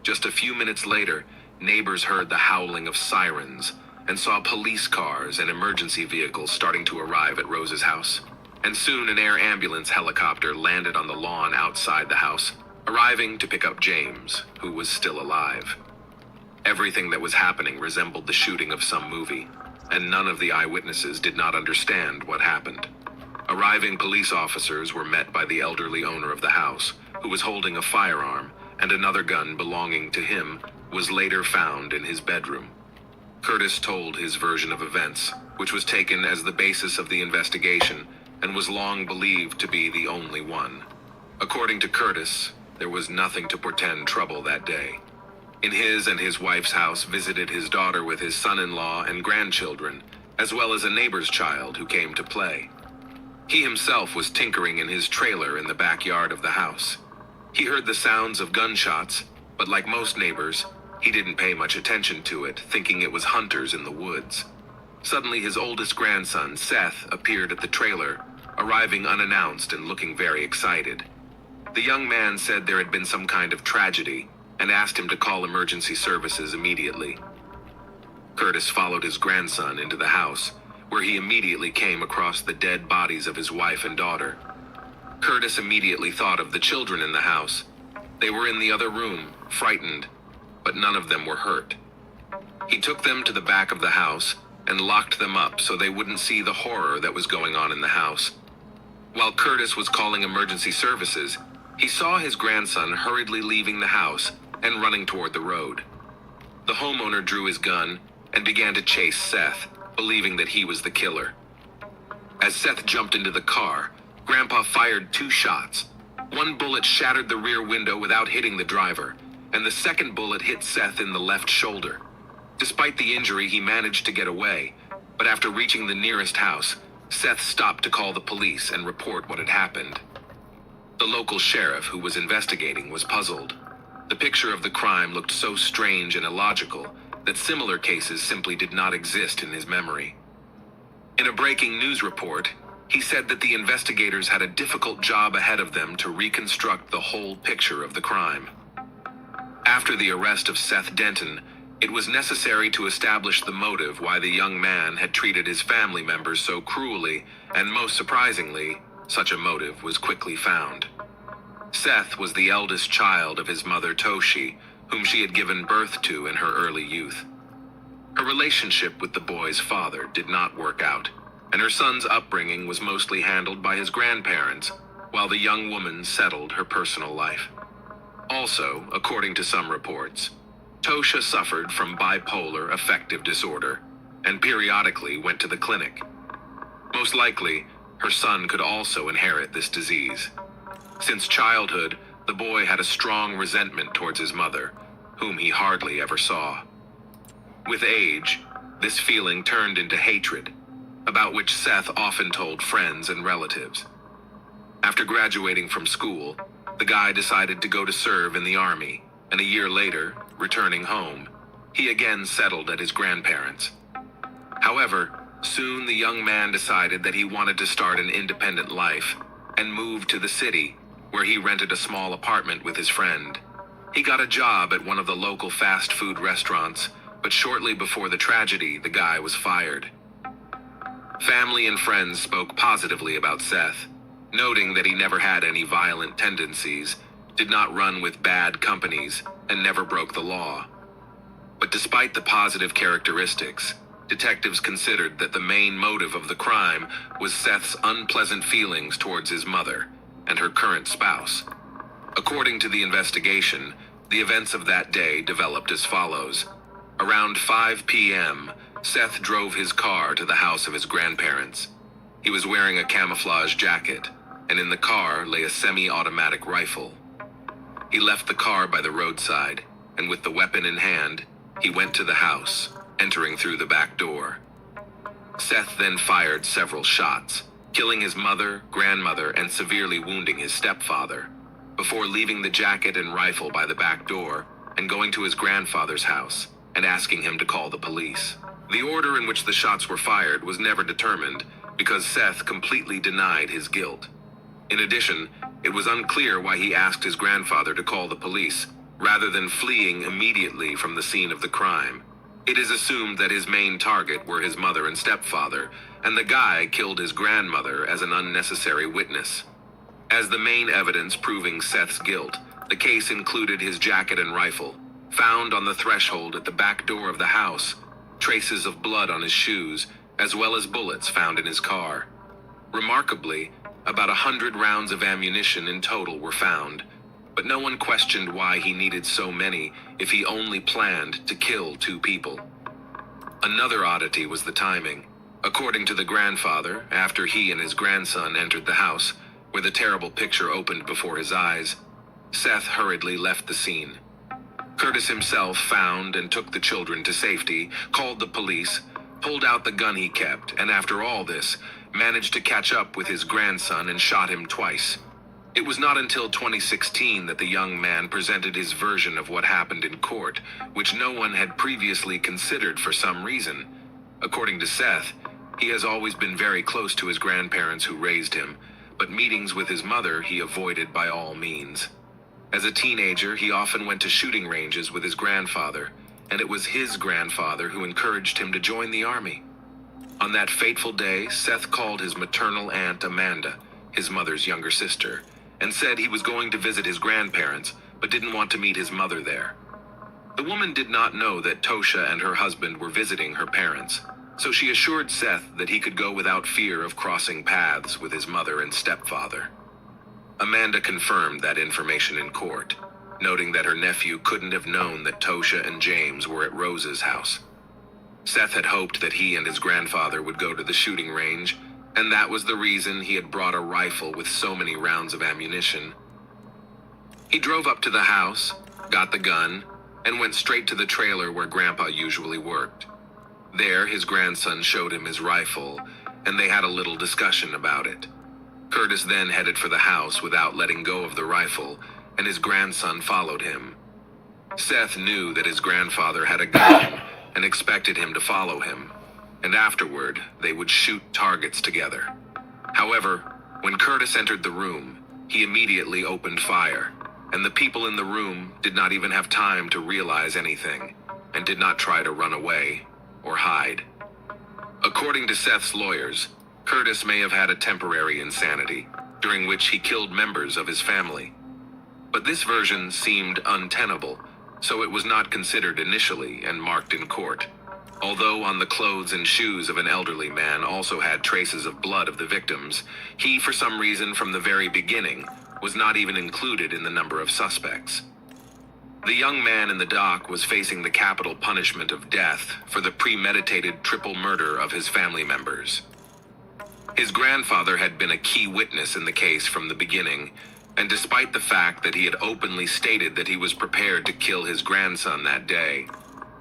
Just a few minutes later, neighbors heard the howling of sirens and saw police cars and emergency vehicles starting to arrive at Rose's house. And soon an air ambulance helicopter landed on the lawn outside the house, arriving to pick up James, who was still alive. Everything that was happening resembled the shooting of some movie, and none of the eyewitnesses did not understand what happened. Arriving police officers were met by the elderly owner of the house, who was holding a firearm, and another gun belonging to him was later found in his bedroom. Curtis told his version of events, which was taken as the basis of the investigation and was long believed to be the only one. According to Curtis, there was nothing to portend trouble that day. In his and his wife's house visited his daughter with his son-in-law and grandchildren, as well as a neighbor's child who came to play. He himself was tinkering in his trailer in the backyard of the house. He heard the sounds of gunshots, but like most neighbors, he didn't pay much attention to it, thinking it was hunters in the woods. Suddenly, his oldest grandson, Seth, appeared at the trailer, arriving unannounced and looking very excited. The young man said there had been some kind of tragedy and asked him to call emergency services immediately. Curtis followed his grandson into the house, where he immediately came across the dead bodies of his wife and daughter. Curtis immediately thought of the children in the house. They were in the other room, frightened, but none of them were hurt. He took them to the back of the house and locked them up so they wouldn't see the horror that was going on in the house. While Curtis was calling emergency services, he saw his grandson hurriedly leaving the house and running toward the road. The homeowner drew his gun and began to chase Seth, believing that he was the killer. As Seth jumped into the car, Grandpa fired 2 shots. One bullet shattered the rear window without hitting the driver, and the second bullet hit Seth in the left shoulder. Despite the injury, he managed to get away, but after reaching the nearest house, Seth stopped to call the police and report what had happened. The local sheriff who was investigating was puzzled. The picture of the crime looked so strange and illogical that similar cases simply did not exist in his memory. In a breaking news report, he said that the investigators had a difficult job ahead of them to reconstruct the whole picture of the crime. After the arrest of Seth Denton, it was necessary to establish the motive why the young man had treated his family members so cruelly, and most surprisingly, such a motive was quickly found. Seth was the eldest child of his mother Toshi, whom she had given birth to in her early youth. Her relationship with the boy's father did not work out, and her son's upbringing was mostly handled by his grandparents, while the young woman settled her personal life. Also, according to some reports, Tosha suffered from bipolar affective disorder and periodically went to the clinic. Most likely, her son could also inherit this disease. Since childhood, the boy had a strong resentment towards his mother, whom he hardly ever saw. With age, this feeling turned into hatred, about which Seth often told friends and relatives. After graduating from school, the guy decided to go to serve in the army, and a year later, returning home, he again settled at his grandparents'. However, soon the young man decided that he wanted to start an independent life and moved to the city, where he rented a small apartment with his friend. He got a job at one of the local fast food restaurants, but shortly before the tragedy, the guy was fired. Family and friends spoke positively about Seth, noting that he never had any violent tendencies, did not run with bad companies, and never broke the law. But despite the positive characteristics, detectives considered that the main motive of the crime was Seth's unpleasant feelings towards his mother and her current spouse. According to the investigation, the events of that day developed as follows. Around 5 p.m., Seth drove his car to the house of his grandparents. He was wearing a camouflage jacket, and in the car lay a semi-automatic rifle. He left the car by the roadside, and with the weapon in hand, he went to the house, entering through the back door. Seth then fired several shots, killing his mother, grandmother, and severely wounding his stepfather, before leaving the jacket and rifle by the back door and going to his grandfather's house and asking him to call the police. The order in which the shots were fired was never determined because Seth completely denied his guilt. In addition, it was unclear why he asked his grandfather to call the police rather than fleeing immediately from the scene of the crime. It is assumed that his main target were his mother and stepfather, and the guy killed his grandmother as an unnecessary witness. As the main evidence proving Seth's guilt, the case included his jacket and rifle, found on the threshold at the back door of the house, traces of blood on his shoes, as well as bullets found in his car. Remarkably, about 100 rounds of ammunition in total were found, but no one questioned why he needed so many if he only planned to kill 2 people. Another oddity was the timing. According to the grandfather, after he and his grandson entered the house, where the terrible picture opened before his eyes, Seth hurriedly left the scene. Curtis himself found and took the children to safety, called the police, pulled out the gun he kept, and after all this, managed to catch up with his grandson and shot him twice. It was not until 2016 that the young man presented his version of what happened in court, which no one had previously considered for some reason. According to Seth, he has always been very close to his grandparents who raised him, but meetings with his mother he avoided by all means. As a teenager, he often went to shooting ranges with his grandfather, and it was his grandfather who encouraged him to join the army. On that fateful day, Seth called his maternal aunt Amanda, his mother's younger sister, and said he was going to visit his grandparents, but didn't want to meet his mother there. The woman did not know that Tosha and her husband were visiting her parents, so she assured Seth that he could go without fear of crossing paths with his mother and stepfather. Amanda confirmed that information in court, noting that her nephew couldn't have known that Tosha and James were at Rose's house. Seth had hoped that he and his grandfather would go to the shooting range, and that was the reason he had brought a rifle with so many rounds of ammunition. He drove up to the house, got the gun, and went straight to the trailer where Grandpa usually worked. There, his grandson showed him his rifle, and they had a little discussion about it. Curtis then headed for the house without letting go of the rifle, and his grandson followed him. Seth knew that his grandfather had a gun and expected him to follow him, and afterward, they would shoot targets together. However, when Curtis entered the room, he immediately opened fire, and the people in the room did not even have time to realize anything, and did not try to run away or hide. According to Seth's lawyers, Curtis may have had a temporary insanity, during which he killed members of his family. But this version seemed untenable, so it was not considered initially and marked in court. Although on the clothes and shoes of an elderly man also had traces of blood of the victims, he, for some reason from the very beginning, was not even included in the number of suspects. The young man in the dock was facing the capital punishment of death for the premeditated triple murder of his family members. His grandfather had been a key witness in the case from the beginning, and despite the fact that he had openly stated that he was prepared to kill his grandson that day,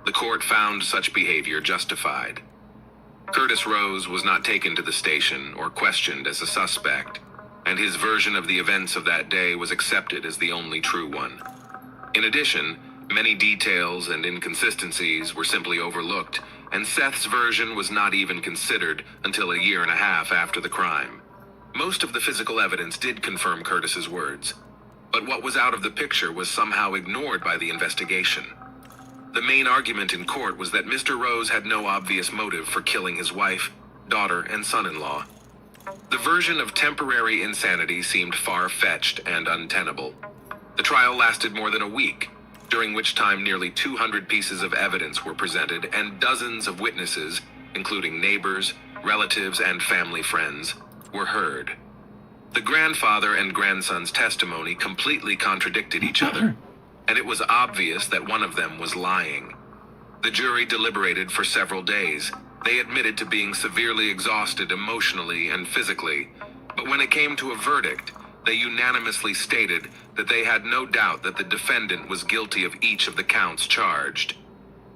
the court found such behavior justified. Curtis Rose was not taken to the station or questioned as a suspect, and his version of the events of that day was accepted as the only true one. In addition, many details and inconsistencies were simply overlooked, and Seth's version was not even considered until a year and a half after the crime. Most of the physical evidence did confirm Curtis's words, but what was out of the picture was somehow ignored by the investigation. The main argument in court was that Mr. Rose had no obvious motive for killing his wife, daughter, and son-in-law. The version of temporary insanity seemed far-fetched and untenable. The trial lasted more than a week, during which time nearly 200 pieces of evidence were presented and dozens of witnesses, including neighbors, relatives, and family friends, were heard. The grandfather and grandson's testimony completely contradicted each other, and it was obvious that one of them was lying. The jury deliberated for several days. They admitted to being severely exhausted emotionally and physically, but when it came to a verdict, they unanimously stated that they had no doubt that the defendant was guilty of each of the counts charged.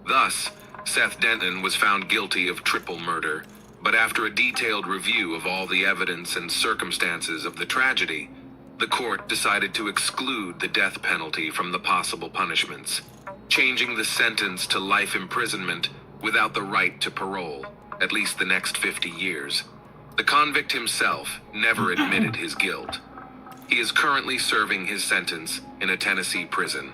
Thus, Seth Denton was found guilty of triple murder, but after a detailed review of all the evidence and circumstances of the tragedy, the court decided to exclude the death penalty from the possible punishments, changing the sentence to life imprisonment without the right to parole, at least the next 50 years. The convict himself never admitted his guilt. He is currently serving his sentence in a Tennessee prison.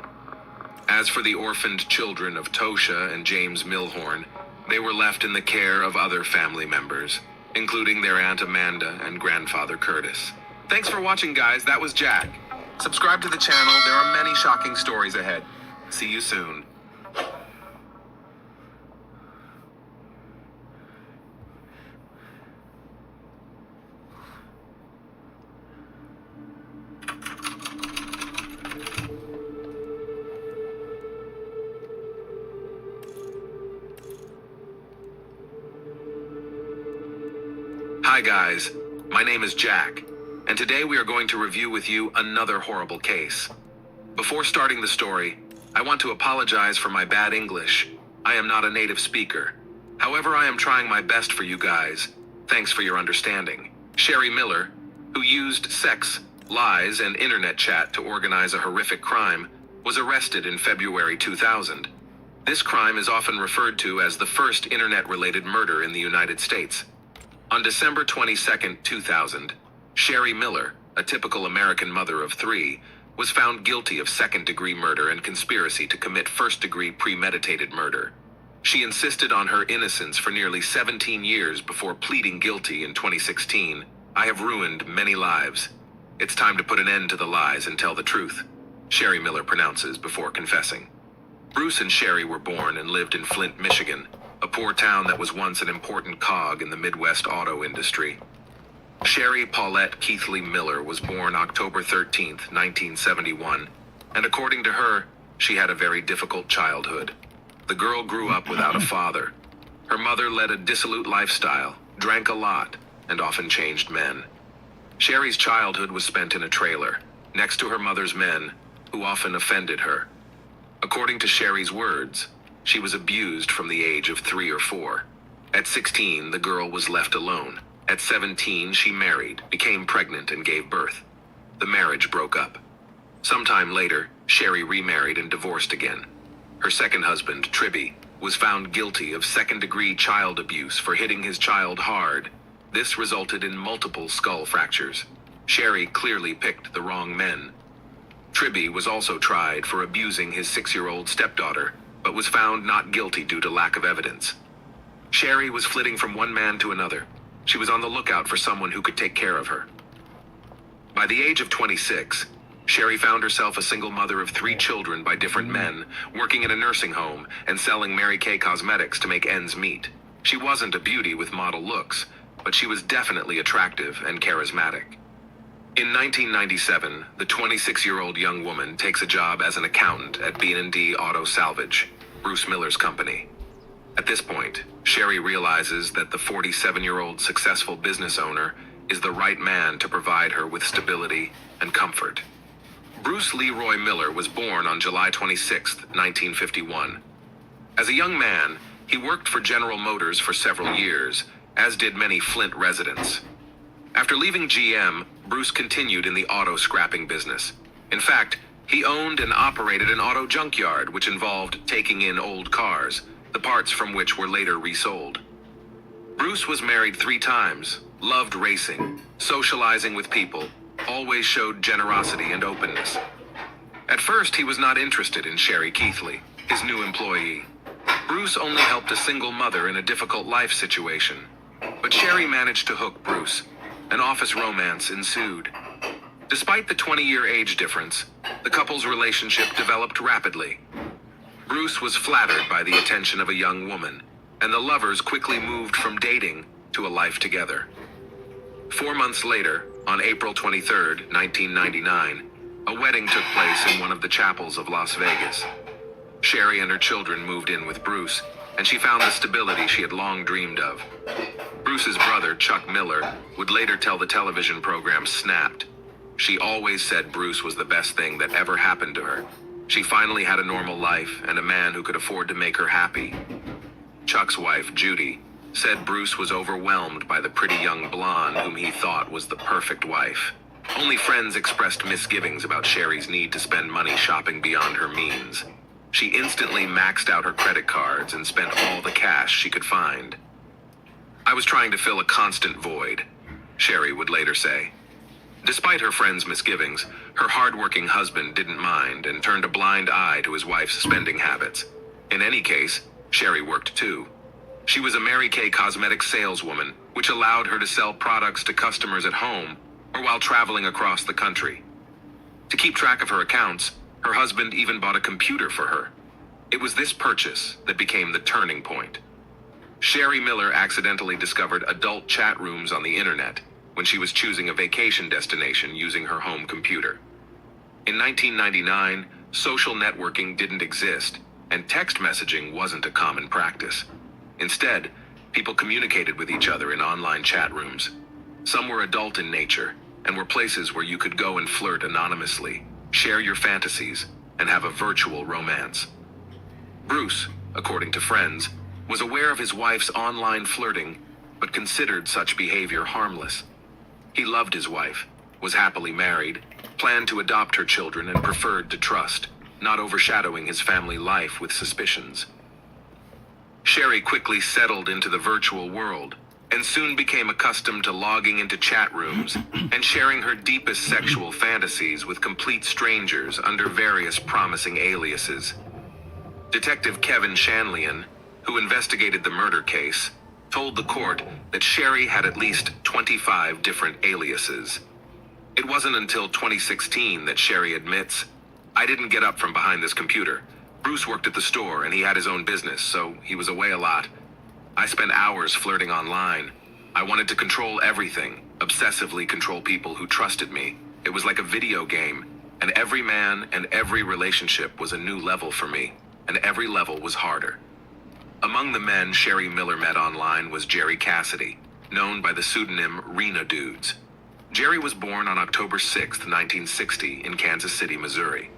As for the orphaned children of Tosha and James Milhorn, they were left in the care of other family members, including their Aunt Amanda and grandfather Curtis. Thanks for watching, guys. That was Jack. Subscribe to the channel. There are many shocking stories ahead. See you soon. Hi guys, my name is Jack, and today we are going to review with you another horrible case. Before starting the story, I want to apologize for my bad English. I am not a native speaker. However, I am trying my best for you guys. Thanks for your understanding. Sherry Miller, who used sex, lies, and internet chat to organize a horrific crime, was arrested in February 2000. This crime is often referred to as the first internet-related murder in the United States. On December 22, 2000, Sherry Miller, a typical American mother of three, was found guilty of second-degree murder and conspiracy to commit first-degree premeditated murder. She insisted on her innocence for nearly 17 years before pleading guilty in 2016. "I have ruined many lives. It's time to put an end to the lies and tell the truth," Sherry Miller pronounces before confessing. Bruce and Sherry were born and lived in Flint, Michigan, a poor town that was once an important cog in the Midwest auto industry. Sherry Paulette Keithley Miller was born October 13, 1971, and according to her, she had a very difficult childhood. The girl grew up without a father. Her mother led a dissolute lifestyle, drank a lot, and often changed men. Sherry's childhood was spent in a trailer, next to her mother's men, who often offended her. According to Sherry's words, she was abused from the age of 3 or 4. At 16, the girl was left alone. At 17, she married, became pregnant, and gave birth. The marriage broke up. Sometime later, Sherry remarried and divorced again. Her second husband, Tribby, was found guilty of second-degree child abuse for hitting his child hard. This resulted in multiple skull fractures. Sherry clearly picked the wrong men. Tribby was also tried for abusing his 6-year-old stepdaughter, but was found not guilty due to lack of evidence. Sherry was flitting from one man to another. She was on the lookout for someone who could take care of her. By the age of 26, Sherry found herself a single mother of 3 children by different men, working in a nursing home and selling Mary Kay cosmetics to make ends meet. She wasn't a beauty with model looks, but she was definitely attractive and charismatic. In 1997, the 26-year-old young woman takes a job as an accountant at B&D Auto Salvage, Bruce Miller's company. At this point, Sherry realizes that the 47-year-old successful business owner is the right man to provide her with stability and comfort. Bruce Leroy Miller was born on July 26, 1951. As a young man, he worked for General Motors for several years, as did many Flint residents. After leaving GM, Bruce continued in the auto scrapping business. In fact, he owned and operated an auto junkyard, which involved taking in old cars, the parts from which were later resold. Bruce was married 3 times, loved racing, socializing with people, always showed generosity and openness. At first, he was not interested in Sherry Keithley, his new employee. Bruce only helped a single mother in a difficult life situation. But Sherry managed to hook Bruce. An office romance ensued. Despite the 20-year age difference, the couple's relationship developed rapidly. Bruce was flattered by the attention of a young woman, and the lovers quickly moved from dating to a life together. 4 months later, on April 23, 1999, a wedding took place in one of the chapels of Las Vegas. Sherry and her children moved in with Bruce, and she found the stability she had long dreamed of. Bruce's brother, Chuck Miller, would later tell the television program Snapped. She always said Bruce was the best thing that ever happened to her. She finally had a normal life and a man who could afford to make her happy. Chuck's wife, Judy, said Bruce was overwhelmed by the pretty young blonde whom he thought was the perfect wife. Only friends expressed misgivings about Sherry's need to spend money shopping beyond her means. She instantly maxed out her credit cards and spent all the cash she could find. "I was trying to fill a constant void," Sherry would later say. Despite her friends' misgivings, her hard-working husband didn't mind and turned a blind eye to his wife's spending habits. In any case, Sherry worked too. She was a Mary Kay cosmetics saleswoman, which allowed her to sell products to customers at home or while traveling across the country. To keep track of her accounts, her husband even bought a computer for her. It was this purchase that became the turning point. Sherry Miller accidentally discovered adult chat rooms on the internet when she was choosing a vacation destination using her home computer. In 1999, social networking didn't exist, and text messaging wasn't a common practice. Instead, people communicated with each other in online chat rooms. Some were adult in nature, and were places where you could go and flirt anonymously, share your fantasies, and have a virtual romance. Bruce, according to friends, was aware of his wife's online flirting, but considered such behavior harmless. He loved his wife, was happily married, planned to adopt her children, and preferred to trust, not overshadowing his family life with suspicions. Sherry quickly settled into the virtual world, and soon became accustomed to logging into chat rooms and sharing her deepest sexual fantasies with complete strangers under various promising aliases. Detective Kevin Shanlian, who investigated the murder case, told the court that Sherry had at least 25 different aliases. It wasn't until 2016 that Sherry admits, "I didn't get up from behind this computer. Bruce worked at the store and he had his own business, so he was away a lot. I spent hours flirting online. I wanted to control everything, obsessively control people who trusted me. It was like a video game, and every man and every relationship was a new level for me, and every level was harder." Among the men Sherry Miller met online was Jerry Cassidy, known by the pseudonym Reno Dudes. Jerry was born on October 6, 1960, in Kansas City, Missouri.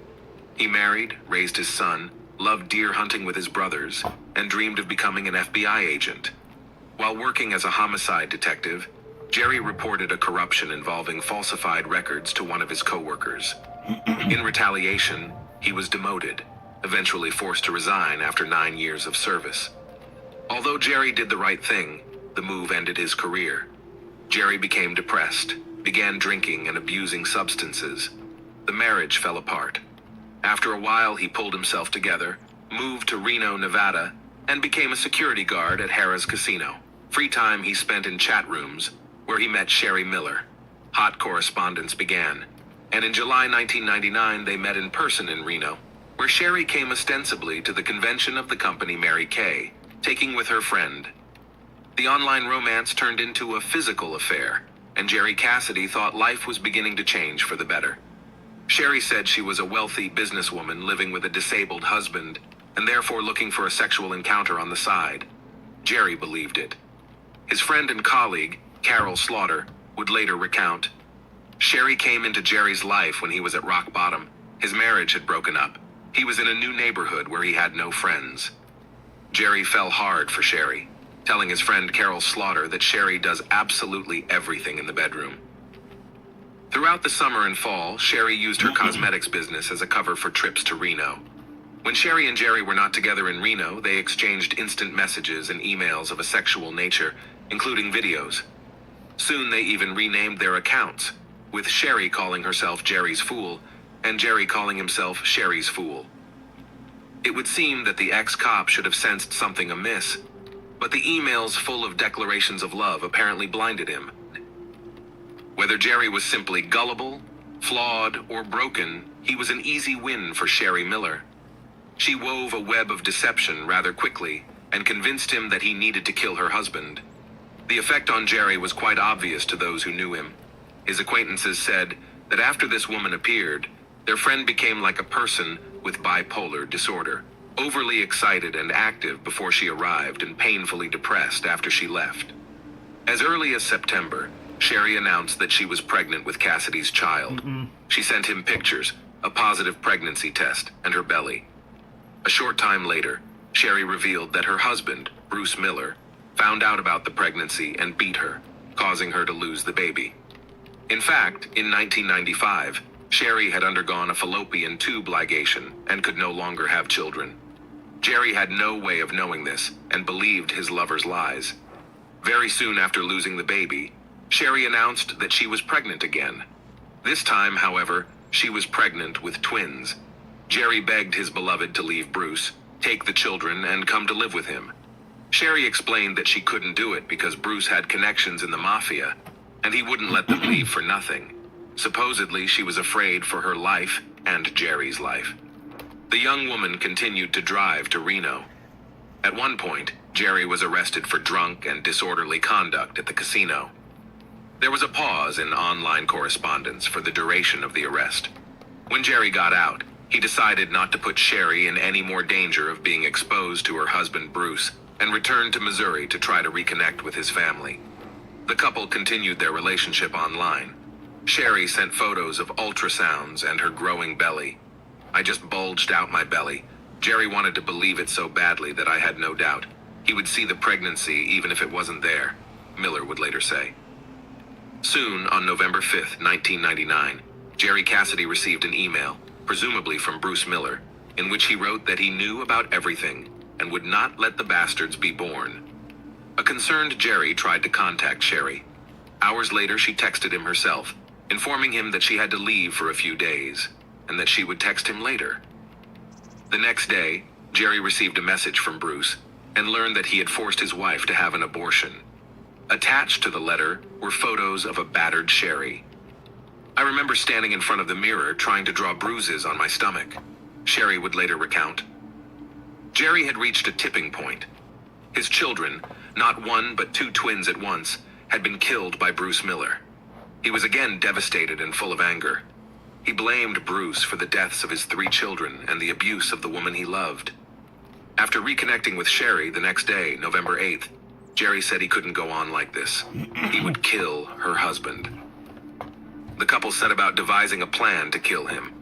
He married, raised his son, loved deer hunting with his brothers, and dreamed of becoming an FBI agent. While working as a homicide detective, Jerry reported a corruption involving falsified records to one of his coworkers. In retaliation, he was demoted, eventually forced to resign after 9 years of service. Although Jerry did the right thing, the move ended his career. Jerry became depressed, began drinking and abusing substances. The marriage fell apart. After a while, he pulled himself together, moved to Reno, Nevada, and became a security guard at Harrah's Casino. Free time he spent in chat rooms, where he met Sherry Miller. Hot correspondence began, and in July 1999 they met in person in Reno, where Sherry came ostensibly to the convention of the company Mary Kay, taking with her friend. The online romance turned into a physical affair, and Jerry Cassidy thought life was beginning to change for the better. Sherry said she was a wealthy businesswoman living with a disabled husband, and therefore looking for a sexual encounter on the side. Jerry believed it. His friend and colleague, Carol Slaughter, would later recount, "Sherry came into Jerry's life when he was at rock bottom. His marriage had broken up. He was in a new neighborhood where he had no friends." Jerry fell hard for Sherry, telling his friend Carol Slaughter that Sherry does absolutely everything in the bedroom. Throughout the summer and fall, Sherry used her cosmetics business as a cover for trips to Reno. When Sherry and Jerry were not together in Reno, they exchanged instant messages and emails of a sexual nature, including videos. Soon they even renamed their accounts, with Sherry calling herself Jerry's Fool, and Jerry calling himself Sherry's Fool. It would seem that the ex-cop should have sensed something amiss, but the emails full of declarations of love apparently blinded him. Whether Jerry was simply gullible, flawed, or broken, he was an easy win for Sherry Miller. She wove a web of deception rather quickly and convinced him that he needed to kill her husband. The effect on Jerry was quite obvious to those who knew him. His acquaintances said that after this woman appeared, their friend became like a person with bipolar disorder, overly excited and active before she arrived and painfully depressed after she left. As early as September, Sherry announced that she was pregnant with Cassidy's child. She sent him pictures, a positive pregnancy test, and her belly. A short time later, Sherry revealed that her husband, Bruce Miller, found out about the pregnancy and beat her, causing her to lose the baby. In fact, in 1995, Sherry had undergone a fallopian tube ligation and could no longer have children. Jerry had no way of knowing this and believed his lover's lies. Very soon after losing the baby, Sherry announced that she was pregnant again. This time, however, she was pregnant with twins. Jerry begged his beloved to leave Bruce, take the children, and come to live with him. Sherry explained that she couldn't do it because Bruce had connections in the mafia, and he wouldn't let them leave for nothing. Supposedly, she was afraid for her life and Jerry's life. The young woman continued to drive to Reno. At one point, Jerry was arrested for drunk and disorderly conduct at the casino. There was a pause in online correspondence for the duration of the arrest. When Jerry got out, he decided not to put Sherry in any more danger of being exposed to her husband Bruce and returned to Missouri to try to reconnect with his family. The couple continued their relationship online. Sherry sent photos of ultrasounds and her growing belly. "I just bulged out my belly. Jerry wanted to believe it so badly that I had no doubt. He would see the pregnancy even if it wasn't there," Miller would later say. Soon, on November 5th, 1999, Jerry Cassidy received an email, presumably from Bruce Miller, in which he wrote that he knew about everything and would not let the bastards be born. A concerned Jerry tried to contact Sherry. Hours later, she texted him herself, informing him that she had to leave for a few days, and that she would text him later. The next day, Jerry received a message from Bruce and learned that he had forced his wife to have an abortion. Attached to the letter were photos of a battered Sherry. "I remember standing in front of the mirror trying to draw bruises on my stomach," Sherry would later recount. Jerry had reached a tipping point. His children, not one but two twins at once, had been killed by Bruce Miller. He was again devastated and full of anger. He blamed Bruce for the deaths of his three children and the abuse of the woman he loved. After reconnecting with Sherry the next day, November 8th, Jerry said he couldn't go on like this. He would kill her husband. The couple set about devising a plan to kill him.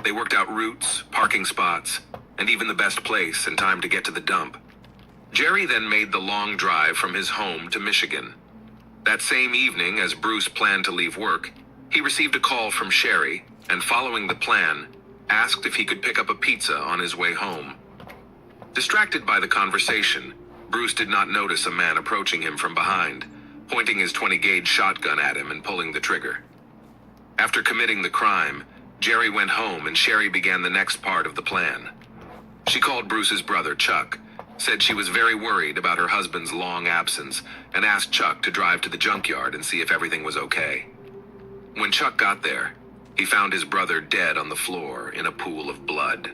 They worked out routes, parking spots, and even the best place and time to get to the dump. Jerry then made the long drive from his home to Michigan. That same evening, as Bruce planned to leave work, he received a call from Sherry and, following the plan, asked if he could pick up a pizza on his way home. Distracted by the conversation, Bruce did not notice a man approaching him from behind, pointing his 20-gauge shotgun at him and pulling the trigger. After committing the crime, Jerry went home and Sherry began the next part of the plan. She called Bruce's brother, Chuck, said she was very worried about her husband's long absence, and asked Chuck to drive to the junkyard and see if everything was okay. When Chuck got there, he found his brother dead on the floor in a pool of blood.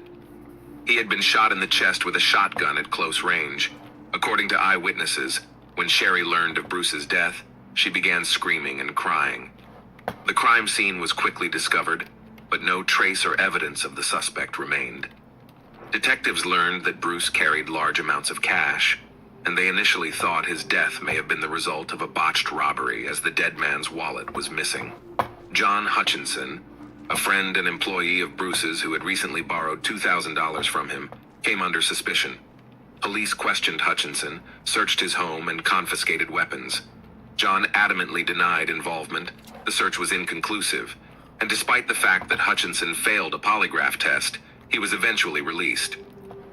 He had been shot in the chest with a shotgun at close range. According to eyewitnesses, when Sherry learned of Bruce's death, she began screaming and crying. The crime scene was quickly discovered, but no trace or evidence of the suspect remained. Detectives learned that Bruce carried large amounts of cash, and they initially thought his death may have been the result of a botched robbery, as the dead man's wallet was missing. John Hutchinson, a friend and employee of Bruce's who had recently borrowed $2,000 from him, came under suspicion. Police questioned Hutchinson, searched his home, and confiscated weapons. John adamantly denied involvement. The search was inconclusive, and despite the fact that Hutchinson failed a polygraph test, he was eventually released.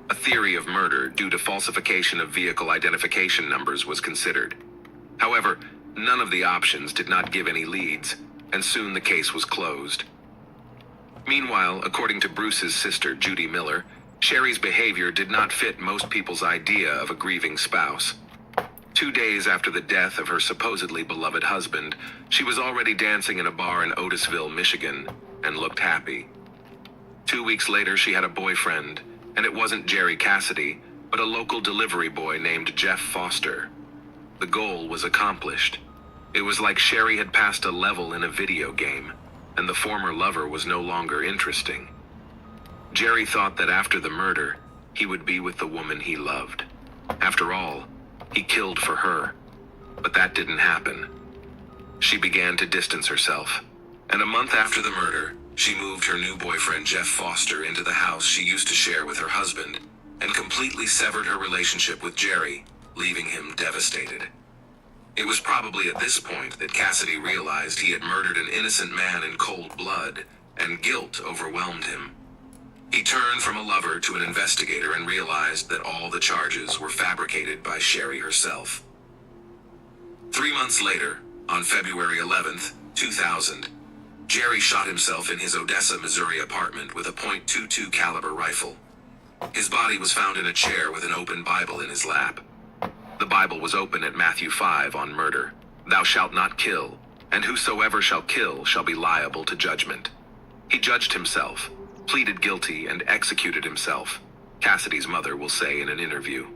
A theory of murder due to falsification of vehicle identification numbers was considered. However, none of the options did not give any leads, and soon the case was closed. Meanwhile, according to Bruce's sister, Judy Miller, Sherry's behavior did not fit most people's idea of a grieving spouse. 2 days after the death of her supposedly beloved husband, she was already dancing in a bar in Otisville, Michigan, and looked happy. 2 weeks later, she had a boyfriend, and it wasn't Jerry Cassidy, but a local delivery boy named Jeff Foster. The goal was accomplished. It was like Sherry had passed a level in a video game, and the former lover was no longer interesting. Jerry thought that after the murder, he would be with the woman he loved. After all, he killed for her. But that didn't happen. She began to distance herself, and a month after the murder, she moved her new boyfriend Jeff Foster into the house she used to share with her husband, and completely severed her relationship with Jerry, leaving him devastated. It was probably at this point that Cassidy realized he had murdered an innocent man in cold blood, and guilt overwhelmed him. He turned from a lover to an investigator and realized that all the charges were fabricated by Sherry herself. 3 months later, on February 11th, 2000, Jerry shot himself in his Odessa, Missouri apartment with a .22 caliber rifle. His body was found in a chair with an open Bible in his lap. The Bible was open at Matthew 5 on murder. Thou shalt not kill, and whosoever shall kill shall be liable to judgment. He judged himself, pleaded guilty, and executed himself, Cassidy's mother will say in an interview.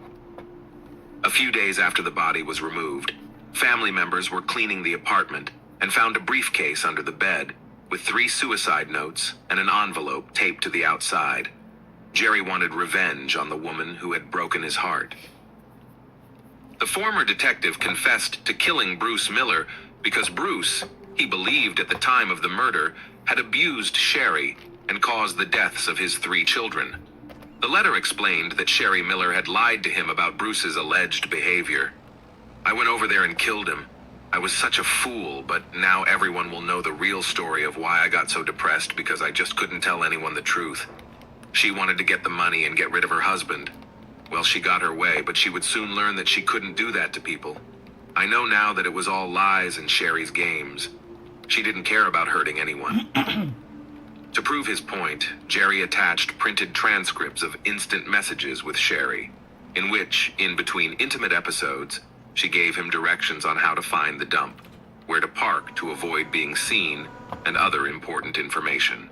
A few days after the body was removed, family members were cleaning the apartment and found a briefcase under the bed with 3 suicide notes and an envelope taped to the outside. Jerry wanted revenge on the woman who had broken his heart. The former detective confessed to killing Bruce Miller because Bruce, he believed at the time of the murder, had abused Sherry and caused the deaths of his 3 children. The letter explained that Sherry Miller had lied to him about Bruce's alleged behavior. I went over there and killed him. I was such a fool, but now everyone will know the real story of why I got so depressed because I just couldn't tell anyone the truth. She wanted to get the money and get rid of her husband. Well, she got her way, but she would soon learn that she couldn't do that to people. I know now that it was all lies and Sherry's games. She didn't care about hurting anyone. To prove his point, Jerry attached printed transcripts of instant messages with Sherry, in which, in between intimate episodes, she gave him directions on how to find the dump, where to park to avoid being seen, and other important information.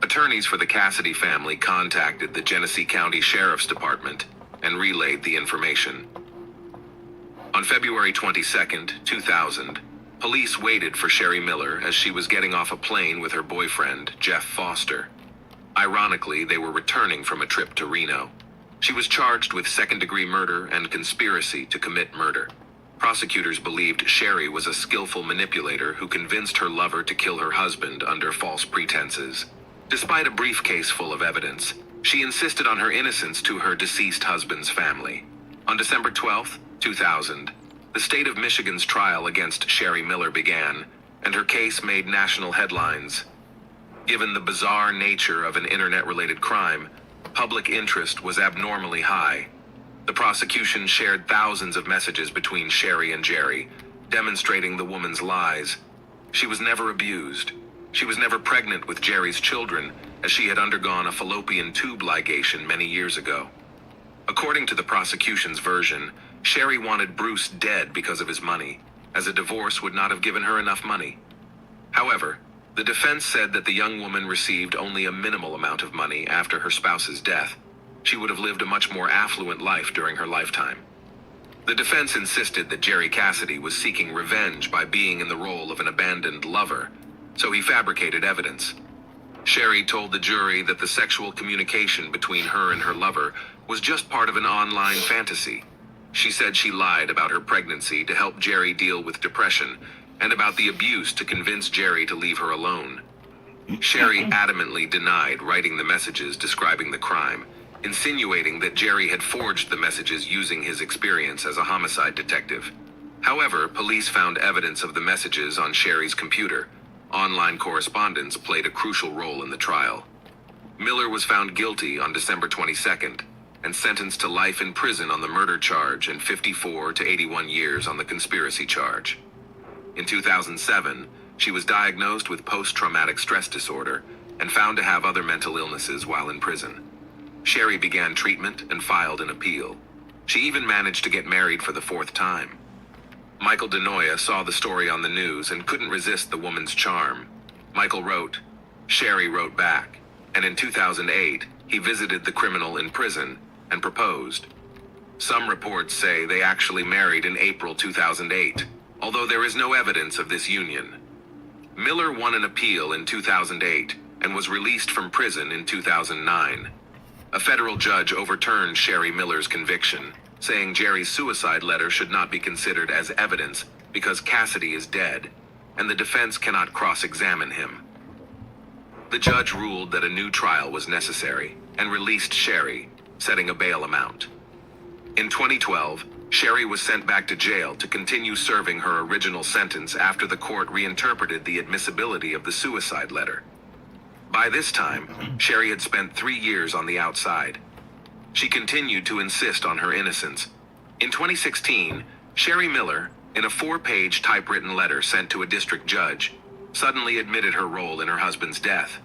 Attorneys for the Cassidy family contacted the Genesee County Sheriff's Department and relayed the information. On February 22nd, 2000, police waited for Sherry Miller as she was getting off a plane with her boyfriend, Jeff Foster. Ironically, they were returning from a trip to Reno. She was charged with second-degree murder and conspiracy to commit murder. Prosecutors believed Sherry was a skillful manipulator who convinced her lover to kill her husband under false pretenses. Despite a briefcase full of evidence, she insisted on her innocence to her deceased husband's family. On December 12, 2000, the state of Michigan's trial against Sherry Miller began, and her case made national headlines. Given the bizarre nature of an internet-related crime, public interest was abnormally high. The prosecution shared thousands of messages between Sherry and Jerry, demonstrating the woman's lies. She was never abused. She was never pregnant with Jerry's children, as she had undergone a fallopian tube ligation many years ago. According to the prosecution's version, Sherry wanted Bruce dead because of his money, as a divorce would not have given her enough money. However, the defense said that the young woman received only a minimal amount of money after her spouse's death. She would have lived a much more affluent life during her lifetime. The defense insisted that Jerry Cassidy was seeking revenge by being in the role of an abandoned lover, so he fabricated evidence. Sherry told the jury that the sexual communication between her and her lover was just part of an online fantasy. She said she lied about her pregnancy to help Jerry deal with depression, and about the abuse to convince Jerry to leave her alone. Sherry adamantly denied writing the messages describing the crime, insinuating that Jerry had forged the messages using his experience as a homicide detective. However, police found evidence of the messages on Sherry's computer. Online correspondence played a crucial role in the trial. Miller was found guilty on December 22nd and sentenced to life in prison on the murder charge and 54 to 81 years on the conspiracy charge. In 2007, she was diagnosed with post-traumatic stress disorder and found to have other mental illnesses while in prison. Sherry began treatment and filed an appeal. She even managed to get married for the 4th time. Michael DeNoia saw the story on the news and couldn't resist the woman's charm. Michael wrote, Sherry wrote back, and in 2008, he visited the criminal in prison and proposed. Some reports say they actually married in April 2008, although there is no evidence of this union. Miller won an appeal in 2008 and was released from prison in 2009. A federal judge overturned Sherry Miller's conviction, saying Jerry's suicide letter should not be considered as evidence because Cassidy is dead, and the defense cannot cross-examine him. The judge ruled that a new trial was necessary and released Sherry, setting a bail amount. In 2012, Sherry was sent back to jail to continue serving her original sentence after the court reinterpreted the admissibility of the suicide letter. By this time, Sherry had spent 3 years on the outside. She continued to insist on her innocence. In 2016, Sherry Miller, in a 4-page typewritten letter sent to a district judge, suddenly admitted her role in her husband's death.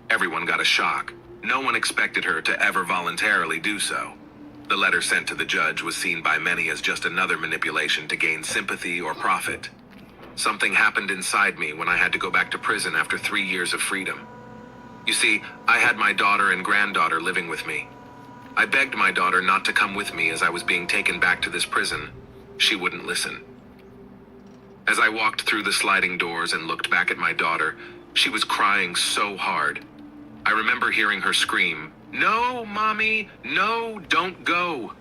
Everyone got a shock. No one expected her to ever voluntarily do so. The letter sent to the judge was seen by many as just another manipulation to gain sympathy or profit. Something happened inside me when I had to go back to prison after 3 years of freedom. You see, I had my daughter and granddaughter living with me. I begged my daughter not to come with me as I was being taken back to this prison. She wouldn't listen. As I walked through the sliding doors and looked back at my daughter, she was crying so hard. I remember hearing her scream, "No, Mommy, no, don't go."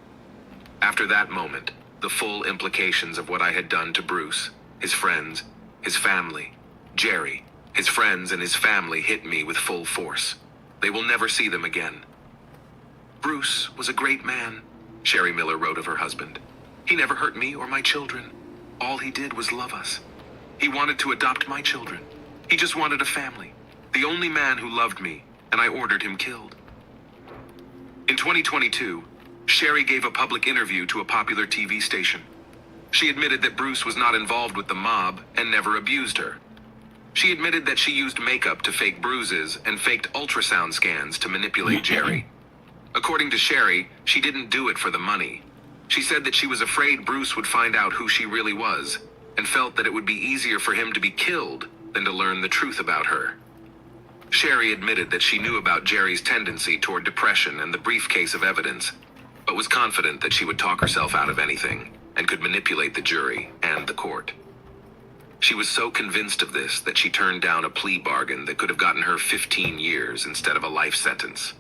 After that moment, the full implications of what I had done to Bruce, his friends, his family, Jerry, his friends and his family hit me with full force. They will never see them again. "Bruce was a great man," Sherry Miller wrote of her husband. "He never hurt me or my children. All he did was love us. He wanted to adopt my children. He just wanted a family. The only man who loved me, and I ordered him killed." In 2022, Sherry gave a public interview to a popular TV station. She admitted that Bruce was not involved with the mob and never abused her. She admitted that she used makeup to fake bruises and faked ultrasound scans to manipulate Jerry. According to Sherry, she didn't do it for the money. She said that she was afraid Bruce would find out who she really was, and felt that it would be easier for him to be killed than to learn the truth about her. Sherry admitted that she knew about Jerry's tendency toward depression and the briefcase of evidence, but was confident that she would talk herself out of anything and could manipulate the jury and the court. She was so convinced of this that she turned down a plea bargain that could have gotten her 15 years instead of a life sentence.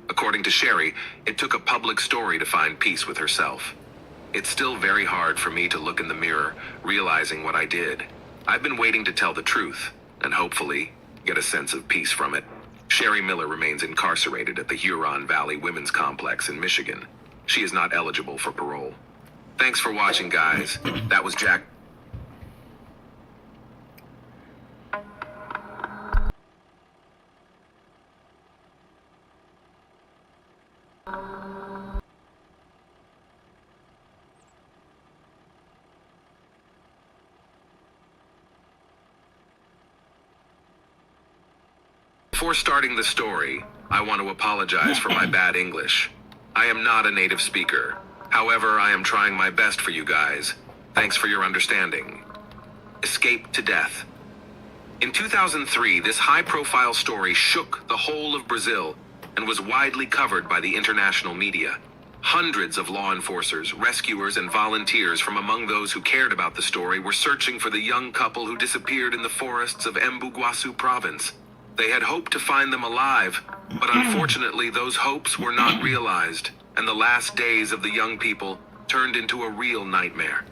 According to Sherry, it took a public story to find peace with herself. It's still very hard for me to look in the mirror, realizing what I did. I've been waiting to tell the truth, and hopefully get a sense of peace from it. Sherry Miller remains incarcerated at the Huron Valley Women's Complex in Michigan. She is not eligible for parole. Thanks for watching, guys. That was Jack. Before starting the story, I want to apologize for my bad English. I am not a native speaker. However, I am trying my best for you guys. Thanks for your understanding. Escape to death. In 2003, this high-profile story shook the whole of Brazil and was widely covered by the international media. Hundreds of law enforcers, rescuers, and volunteers from among those who cared about the story were searching for the young couple who disappeared in the forests of Embu Guaçu province. They had hoped to find them alive, but unfortunately those hopes were not realized, and the last days of the young people turned into a real nightmare.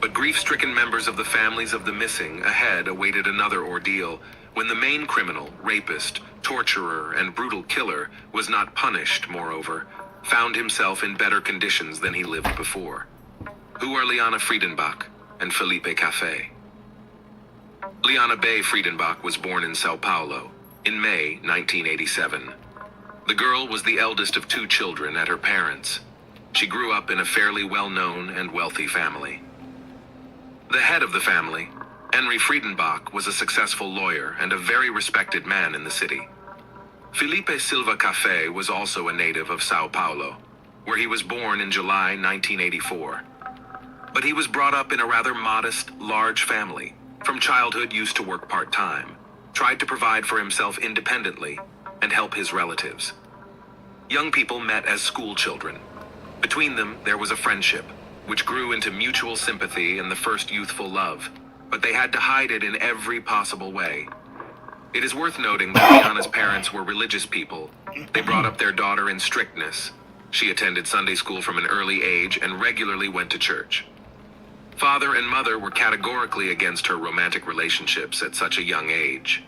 But grief-stricken members of the families of the missing ahead awaited another ordeal when the main criminal, rapist, torturer, and brutal killer was not punished, moreover, found himself in better conditions than he lived before. Who are Liana Friedenbach and Felipe Café? Liana Bay Friedenbach was born in Sao Paulo in May 1987. The girl was the eldest of 2 children at her parents. She grew up in a fairly well-known and wealthy family. The head of the family, Henry Friedenbach, was a successful lawyer and a very respected man in the city. Felipe Silva Café was also a native of Sao Paulo, where he was born in July 1984. But he was brought up in a rather modest, large family. From childhood used to work part-time, tried to provide for himself independently, and help his relatives. Young people met as school children. Between them, there was a friendship, which grew into mutual sympathy and the first youthful love, but they had to hide it in every possible way. It is worth noting that Liana's parents were religious people, They brought up their daughter in strictness. She attended Sunday school from an early age and regularly went to church. Father and mother were categorically against her romantic relationships at such a young age.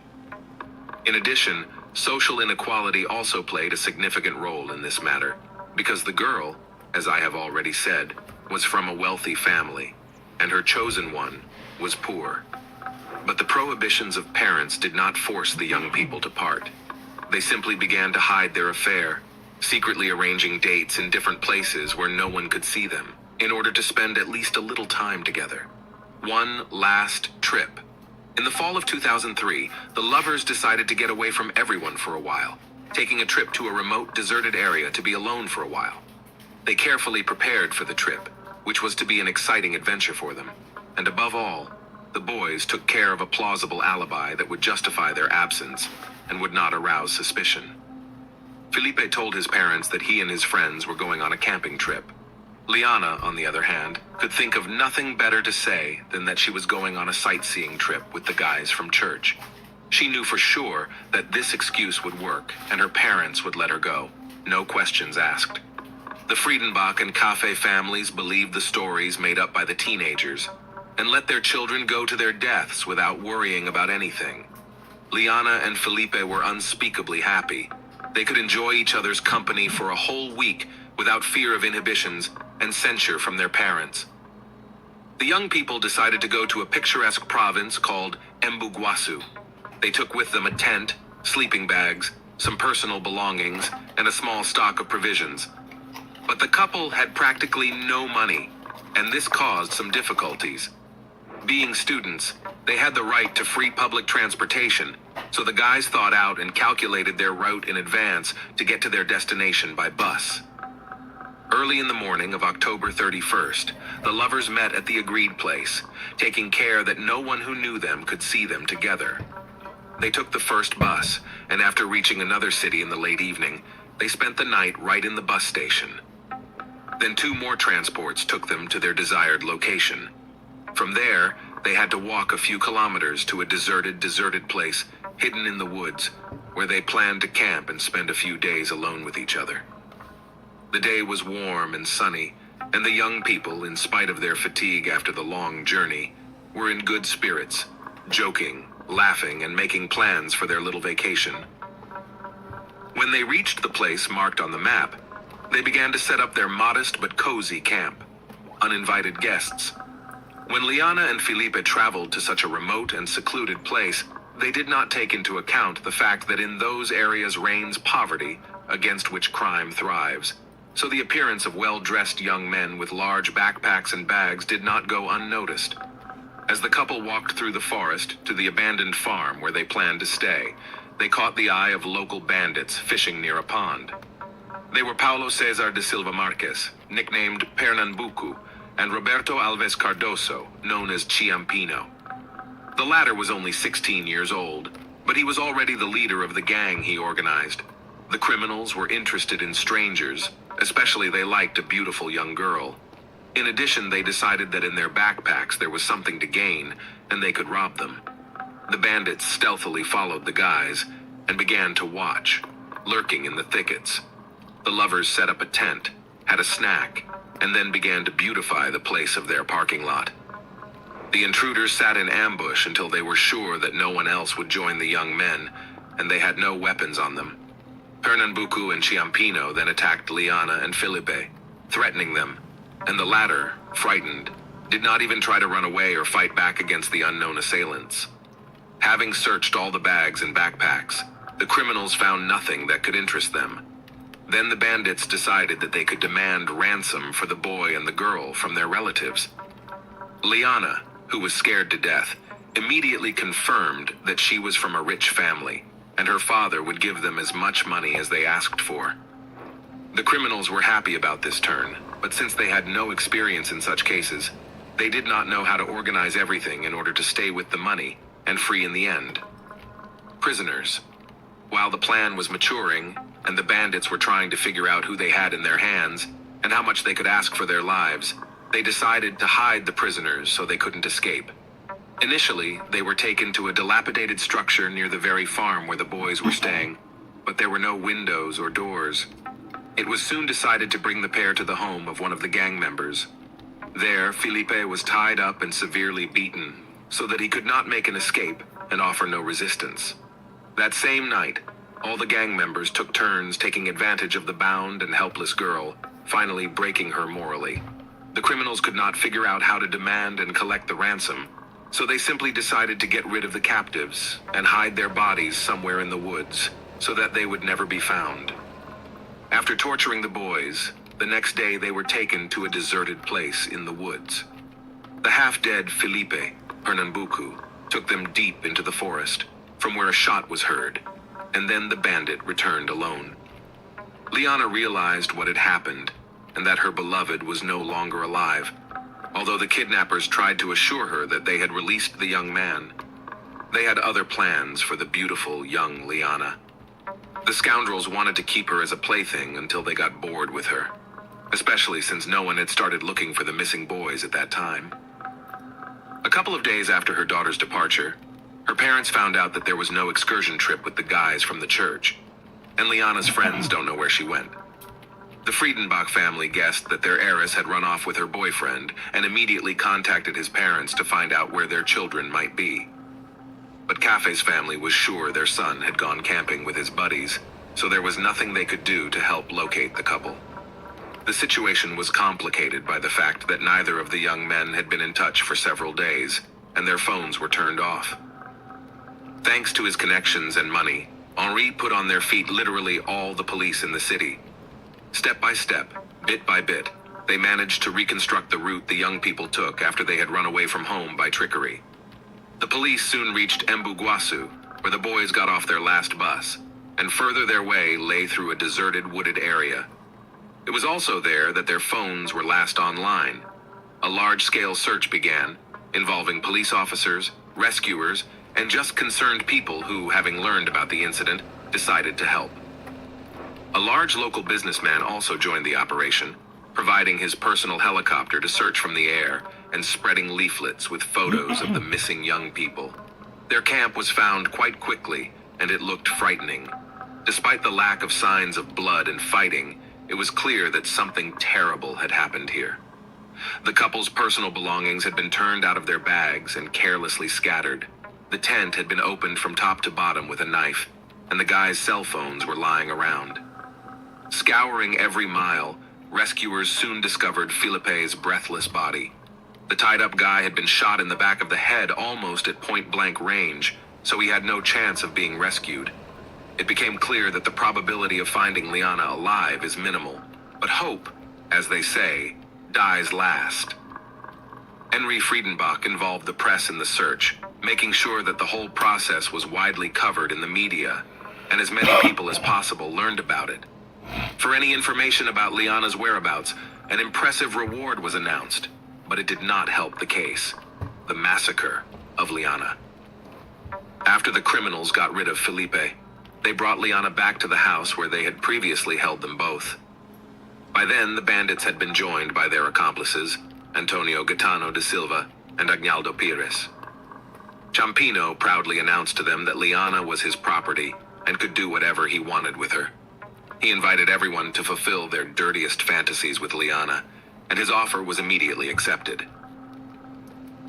In addition, social inequality also played a significant role in this matter, because the girl, as I have already said, was from a wealthy family, and her chosen one was poor. But the prohibitions of parents did not force the young people to part. They simply began to hide their affair, secretly arranging dates in different places where no one could see them, in order to spend at least a little time together. One last trip. In the fall of 2003, the lovers decided to get away from everyone for a while, taking a trip to a remote, deserted area to be alone for a while. They carefully prepared for the trip, which was to be an exciting adventure for them. And above all, the boys took care of a plausible alibi that would justify their absence and would not arouse suspicion. Felipe told his parents that he and his friends were going on a camping trip. Liana, on the other hand, could think of nothing better to say than that she was going on a sightseeing trip with the guys from church. She knew for sure that this excuse would work, and her parents would let her go, no questions asked. The Friedenbach and Cafe families believed the stories made up by the teenagers, and let their children go to their deaths without worrying about anything. Liana and Felipe were unspeakably happy. They could enjoy each other's company for a whole week without fear of inhibitions and censure from their parents. The young people decided to go to a picturesque province called Embu-Guasu. They took with them a tent, sleeping bags, some personal belongings, and a small stock of provisions. But the couple had practically no money, and this caused some difficulties. Being students, they had the right to free public transportation, so the guys thought out and calculated their route in advance to get to their destination by bus. Early in the morning of October 31st, the lovers met at the agreed place, taking care that no one who knew them could see them together. They took the first bus, and after reaching another city in the late evening, they spent the night right in the bus station. Then 2 more transports took them to their desired location. From there, they had to walk a few kilometers to a deserted place hidden in the woods, where they planned to camp and spend a few days alone with each other. The day was warm and sunny, and the young people, in spite of their fatigue after the long journey, were in good spirits, joking, laughing, and making plans for their little vacation. When they reached the place marked on the map, they began to set up their modest but cozy camp. Uninvited guests. When Liana and Felipe traveled to such a remote and secluded place, they did not take into account the fact that in those areas reigns poverty, against which crime thrives. So the appearance of well-dressed young men with large backpacks and bags did not go unnoticed. As the couple walked through the forest to the abandoned farm where they planned to stay, they caught the eye of local bandits fishing near a pond. They were Paulo Cesar de Silva Marquez, nicknamed Pernambuco, and Roberto Alves Cardoso, known as Ciampino. The latter was only 16 years old, but he was already the leader of the gang he organized. The criminals were interested in strangers, especially they liked a beautiful young girl. In addition, they decided that in their backpacks there was something to gain, and they could rob them. The bandits stealthily followed the guys and began to watch, lurking in the thickets. The lovers set up a tent, had a snack, and then began to beautify the place of their parking lot. The intruders sat in ambush until they were sure that no one else would join the young men, and they had no weapons on them. Pernambuco and Ciampino then attacked Liana and Felipe, threatening them, and the latter, frightened, did not even try to run away or fight back against the unknown assailants. Having searched all the bags and backpacks, the criminals found nothing that could interest them. Then the bandits decided that they could demand ransom for the boy and the girl from their relatives. Liana, who was scared to death, immediately confirmed that she was from a rich family, and her father would give them as much money as they asked for. The criminals were happy about this turn, but since they had no experience in such cases, they did not know how to organize everything in order to stay with the money and free in the end. Prisoners. While the plan was maturing, and the bandits were trying to figure out who they had in their hands and how much they could ask for their lives, they decided to hide the prisoners so they couldn't escape. Initially, they were taken to a dilapidated structure near the very farm where the boys were staying. but there were no windows or doors. It was soon decided to bring the pair to the home of one of the gang members. There, Felipe was tied up and severely beaten, so that he could not make an escape and offer no resistance. That same night, all the gang members took turns taking advantage of the bound and helpless girl, finally breaking her morally. The criminals could not figure out how to demand and collect the ransom, so they simply decided to get rid of the captives and hide their bodies somewhere in the woods, so that they would never be found. After torturing the boys, the next day they were taken to a deserted place in the woods. The half-dead Felipe, Pernambuco, took them deep into the forest, from where a shot was heard, and then the bandit returned alone. Liana realized what had happened, and that her beloved was no longer alive, although the kidnappers tried to assure her that they had released the young man. They had other plans for the beautiful young Liana. The scoundrels wanted to keep her as a plaything until they got bored with her, especially since no one had started looking for the missing boys at that time. A couple of days after her daughter's departure, her parents found out that there was no excursion trip with the guys from the church, and Liana's friends don't know where she went. The Friedenbach family guessed that their heiress had run off with her boyfriend and immediately contacted his parents to find out where their children might be. But Cafe's family was sure their son had gone camping with his buddies, so there was nothing they could do to help locate the couple. The situation was complicated by the fact that neither of the young men had been in touch for several days, and their phones were turned off. Thanks to his connections and money, Henri put on their feet literally all the police in the city. Step by step, bit by bit, they managed to reconstruct the route the young people took after they had run away from home by trickery. The police soon reached Embu-Guasu, where the boys got off their last bus, and further their way lay through a deserted wooded area. It was also there that their phones were last online. A large-scale search began, involving police officers, rescuers, and just concerned people who, having learned about the incident, decided to help. A large local businessman also joined the operation, providing his personal helicopter to search from the air and spreading leaflets with photos of the missing young people. Their camp was found quite quickly, and it looked frightening. Despite the lack of signs of blood and fighting, it was clear that something terrible had happened here. The couple's personal belongings had been turned out of their bags and carelessly scattered. The tent had been opened from top to bottom with a knife, and the guys' cell phones were lying around. Scouring every mile, rescuers soon discovered Felipe's breathless body. The tied-up guy had been shot in the back of the head almost at point-blank range, so he had no chance of being rescued. It became clear that the probability of finding Liana alive is minimal, but hope, as they say, dies last. Henri Friedenbach involved the press in the search, making sure that the whole process was widely covered in the media, and as many people as possible learned about it. For any information about Liana's whereabouts, an impressive reward was announced, but it did not help the case: the massacre of Liana. After the criminals got rid of Felipe, they brought Liana back to the house where they had previously held them both. By then, the bandits had been joined by their accomplices, Antonio Gaetano da Silva and Agnaldo Pires. Ciampino proudly announced to them that Liana was his property and could do whatever he wanted with her. He invited everyone to fulfill their dirtiest fantasies with Liana, and his offer was immediately accepted.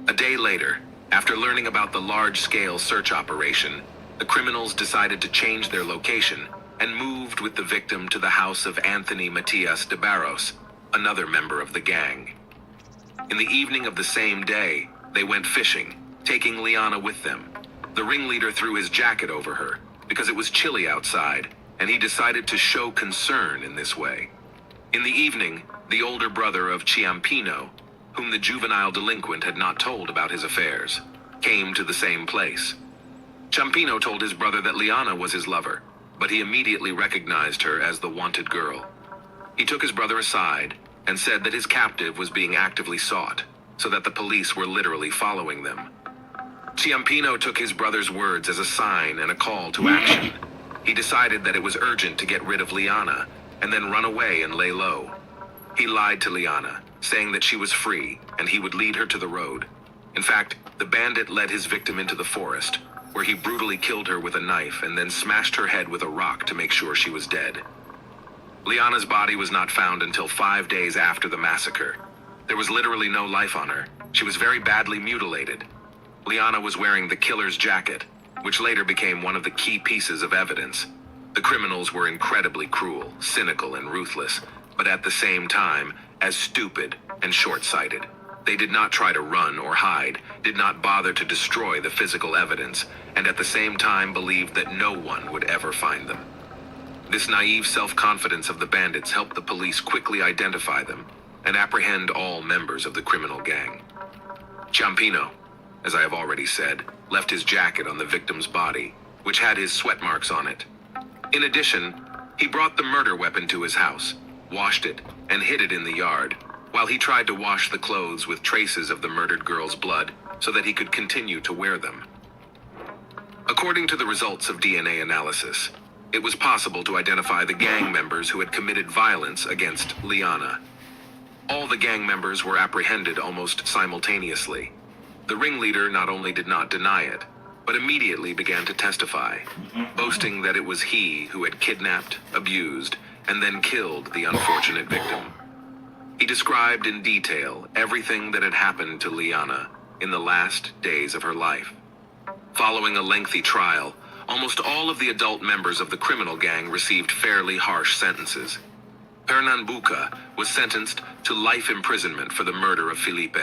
A day later, after learning about the large-scale search operation, the criminals decided to change their location and moved with the victim to the house of Anthony Matias de Barros, another member of the gang. In the evening of the same day, they went fishing, taking Liana with them. The ringleader threw his jacket over her because it was chilly outside, and he decided to show concern in this way. In the evening, the older brother of Ciampino, whom the juvenile delinquent had not told about his affairs, came to the same place. Ciampino told his brother that Liana was his lover, but he immediately recognized her as the wanted girl. He took his brother aside and said that his captive was being actively sought, so that the police were literally following them. Ciampino took his brother's words as a sign and a call to action. He decided that it was urgent to get rid of Liana and then run away and lay low. He lied to Liana, saying that she was free and he would lead her to the road. In fact, the bandit led his victim into the forest, where he brutally killed her with a knife and then smashed her head with a rock to make sure she was dead. Liana's body was not found until 5 days after the massacre. There was literally no life on her. She was very badly mutilated. Liana was wearing the killer's jacket, which later became one of the key pieces of evidence. The criminals were incredibly cruel, cynical, and ruthless, but at the same time, as stupid and short-sighted. They did not try to run or hide, did not bother to destroy the physical evidence, and at the same time believed that no one would ever find them. This naive self-confidence of the bandits helped the police quickly identify them and apprehend all members of the criminal gang. Ciampino, as I have already said, left his jacket on the victim's body, which had his sweat marks on it. In addition, he brought the murder weapon to his house, washed it, and hid it in the yard, while he tried to wash the clothes with traces of the murdered girl's blood so that he could continue to wear them. According to the results of DNA analysis, it was possible to identify the gang members who had committed violence against Liana. All the gang members were apprehended almost simultaneously. The ringleader not only did not deny it, but immediately began to testify, boasting that it was he who had kidnapped, abused, and then killed the unfortunate victim. He described in detail everything that had happened to Liana in the last days of her life. Following a lengthy trial, almost all of the adult members of the criminal gang received fairly harsh sentences. Pernambuco was sentenced to life imprisonment for the murder of Felipe.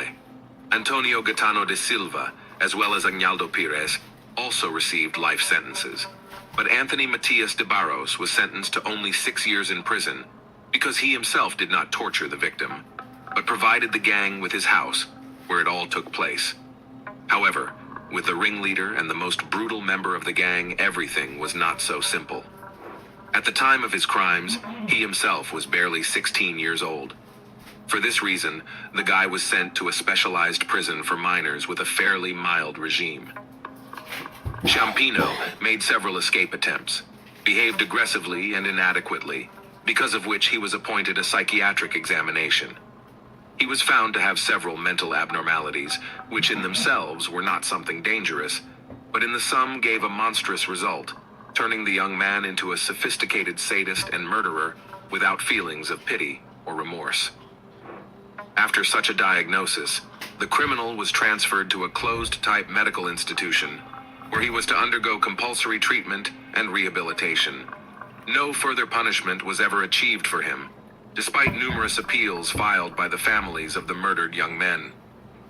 Antonio Gaetano de Silva, as well as Agnaldo Pires, also received life sentences. But Anthony Matias de Barros was sentenced to only 6 years in prison because he himself did not torture the victim, but provided the gang with his house, where it all took place. However, with the ringleader and the most brutal member of the gang, everything was not so simple. At the time of his crimes, he himself was barely 16 years old. For this reason, the guy was sent to a specialized prison for minors with a fairly mild regime. Ciampino made several escape attempts, behaved aggressively and inadequately, because of which he was appointed a psychiatric examination. He was found to have several mental abnormalities, which in themselves were not something dangerous, but in the sum gave a monstrous result, turning the young man into a sophisticated sadist and murderer without feelings of pity or remorse. After such a diagnosis, the criminal was transferred to a closed-type medical institution, where he was to undergo compulsory treatment and rehabilitation. No further punishment was ever achieved for him, despite numerous appeals filed by the families of the murdered young men.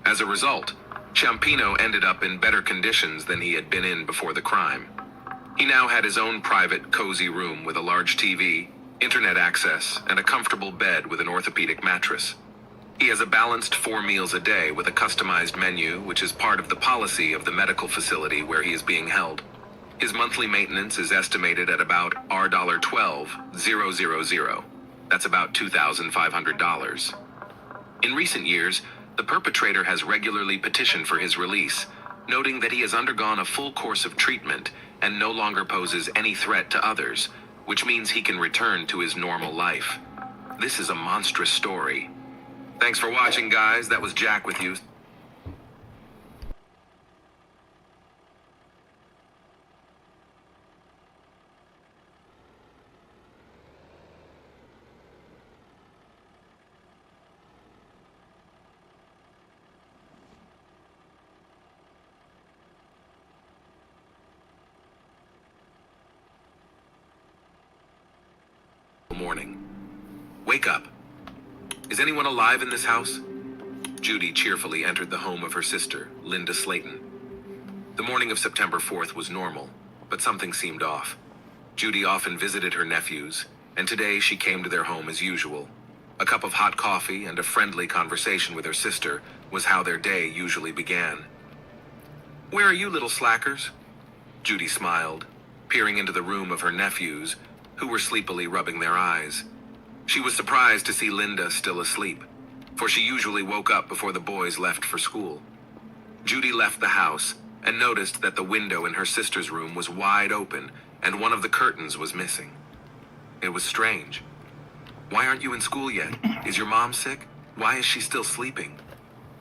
As a result, Ciampino ended up in better conditions than he had been in before the crime. He now had his own private, cozy room with a large TV, internet access, and a comfortable bed with an orthopedic mattress. He has a balanced 4 meals a day with a customized menu, which is part of the policy of the medical facility where he is being held. His monthly maintenance is estimated at about $12,000. That's about $2,500. In recent years, the perpetrator has regularly petitioned for his release, noting that he has undergone a full course of treatment and no longer poses any threat to others, which means he can return to his normal life. This is a monstrous story. Thanks for watching, guys. That was Jack with you. Morning. Wake up. Is anyone alive in this house? Judy cheerfully entered the home of her sister, Linda Slayton. The morning of September 4th was normal, but something seemed off. Judy often visited her nephews, and today she came to their home as usual. A cup of hot coffee and a friendly conversation with her sister was how their day usually began. "Where are you, little slackers?" Judy smiled, peering into the room of her nephews, who were sleepily rubbing their eyes. She was surprised to see Linda still asleep, for she usually woke up before the boys left for school. Judy left the house and noticed that the window in her sister's room was wide open and one of the curtains was missing. It was strange. "Why aren't you in school yet? Is your mom sick? Why is she still sleeping?"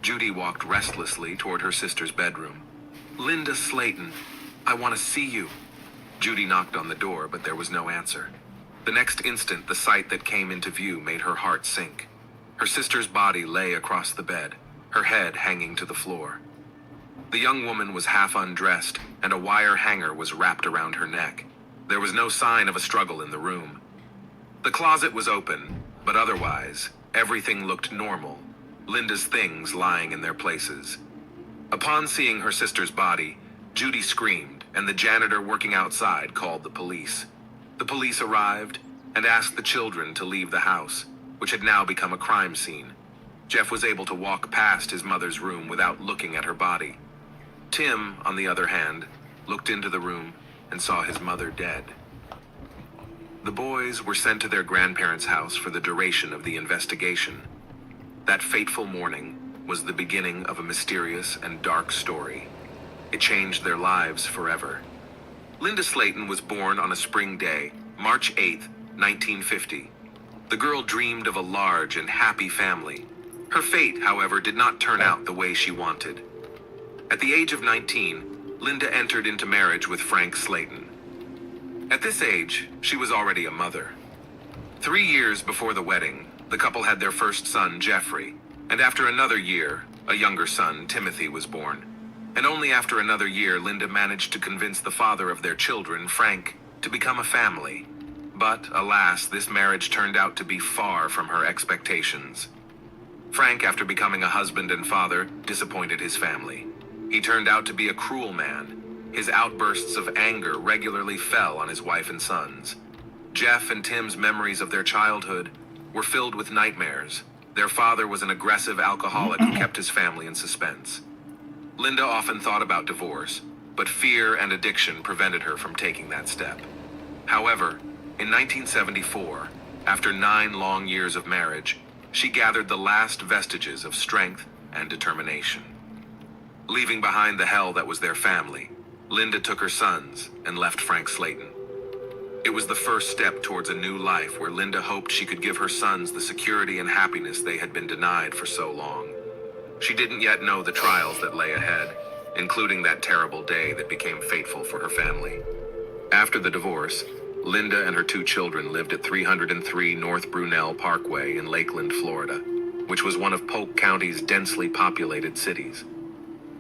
Judy walked restlessly toward her sister's bedroom. "Linda Slayton, I want to see you. Judy knocked on the door, but there was no answer. The next instant, the sight that came into view made her heart sink. Her sister's body lay across the bed, her head hanging to the floor. The young woman was half undressed, and a wire hanger was wrapped around her neck. There was no sign of a struggle in the room. The closet was open, but otherwise, everything looked normal, Linda's things lying in their places. Upon seeing her sister's body, Judy screamed, and the janitor working outside called the police. The police arrived and asked the children to leave the house, which had now become a crime scene. Jeff was able to walk past his mother's room without looking at her body. Tim, on the other hand, looked into the room and saw his mother dead. The boys were sent to their grandparents' house for the duration of the investigation. That fateful morning was the beginning of a mysterious and dark story. It changed their lives forever. Linda Slayton was born on a spring day, March 8, 1950. The girl dreamed of a large and happy family. Her fate, however, did not turn out the way she wanted. At the age of 19, Linda entered into marriage with Frank Slayton. At this age, she was already a mother. 3 years before the wedding, the couple had their first son, Jeffrey, and after another year, a younger son, Timothy, was born. And only after another year, Linda managed to convince the father of their children, Frank, to become a family. But, alas, this marriage turned out to be far from her expectations. Frank, after becoming a husband and father, disappointed his family. He turned out to be a cruel man. His outbursts of anger regularly fell on his wife and sons. Jeff and Tim's memories of their childhood were filled with nightmares. Their father was an aggressive alcoholic who kept his family in suspense. Linda often thought about divorce, but fear and addiction prevented her from taking that step. However, in 1974, after 9 long years of marriage, she gathered the last vestiges of strength and determination. Leaving behind the hell that was their family, Linda took her sons and left Frank Slayton. It was the first step towards a new life where Linda hoped she could give her sons the security and happiness they had been denied for so long. She didn't yet know the trials that lay ahead, including that terrible day that became fateful for her family. After the divorce, Linda and her 2 children lived at 303 North Brunel Parkway in Lakeland, Florida, which was one of Polk County's densely populated cities.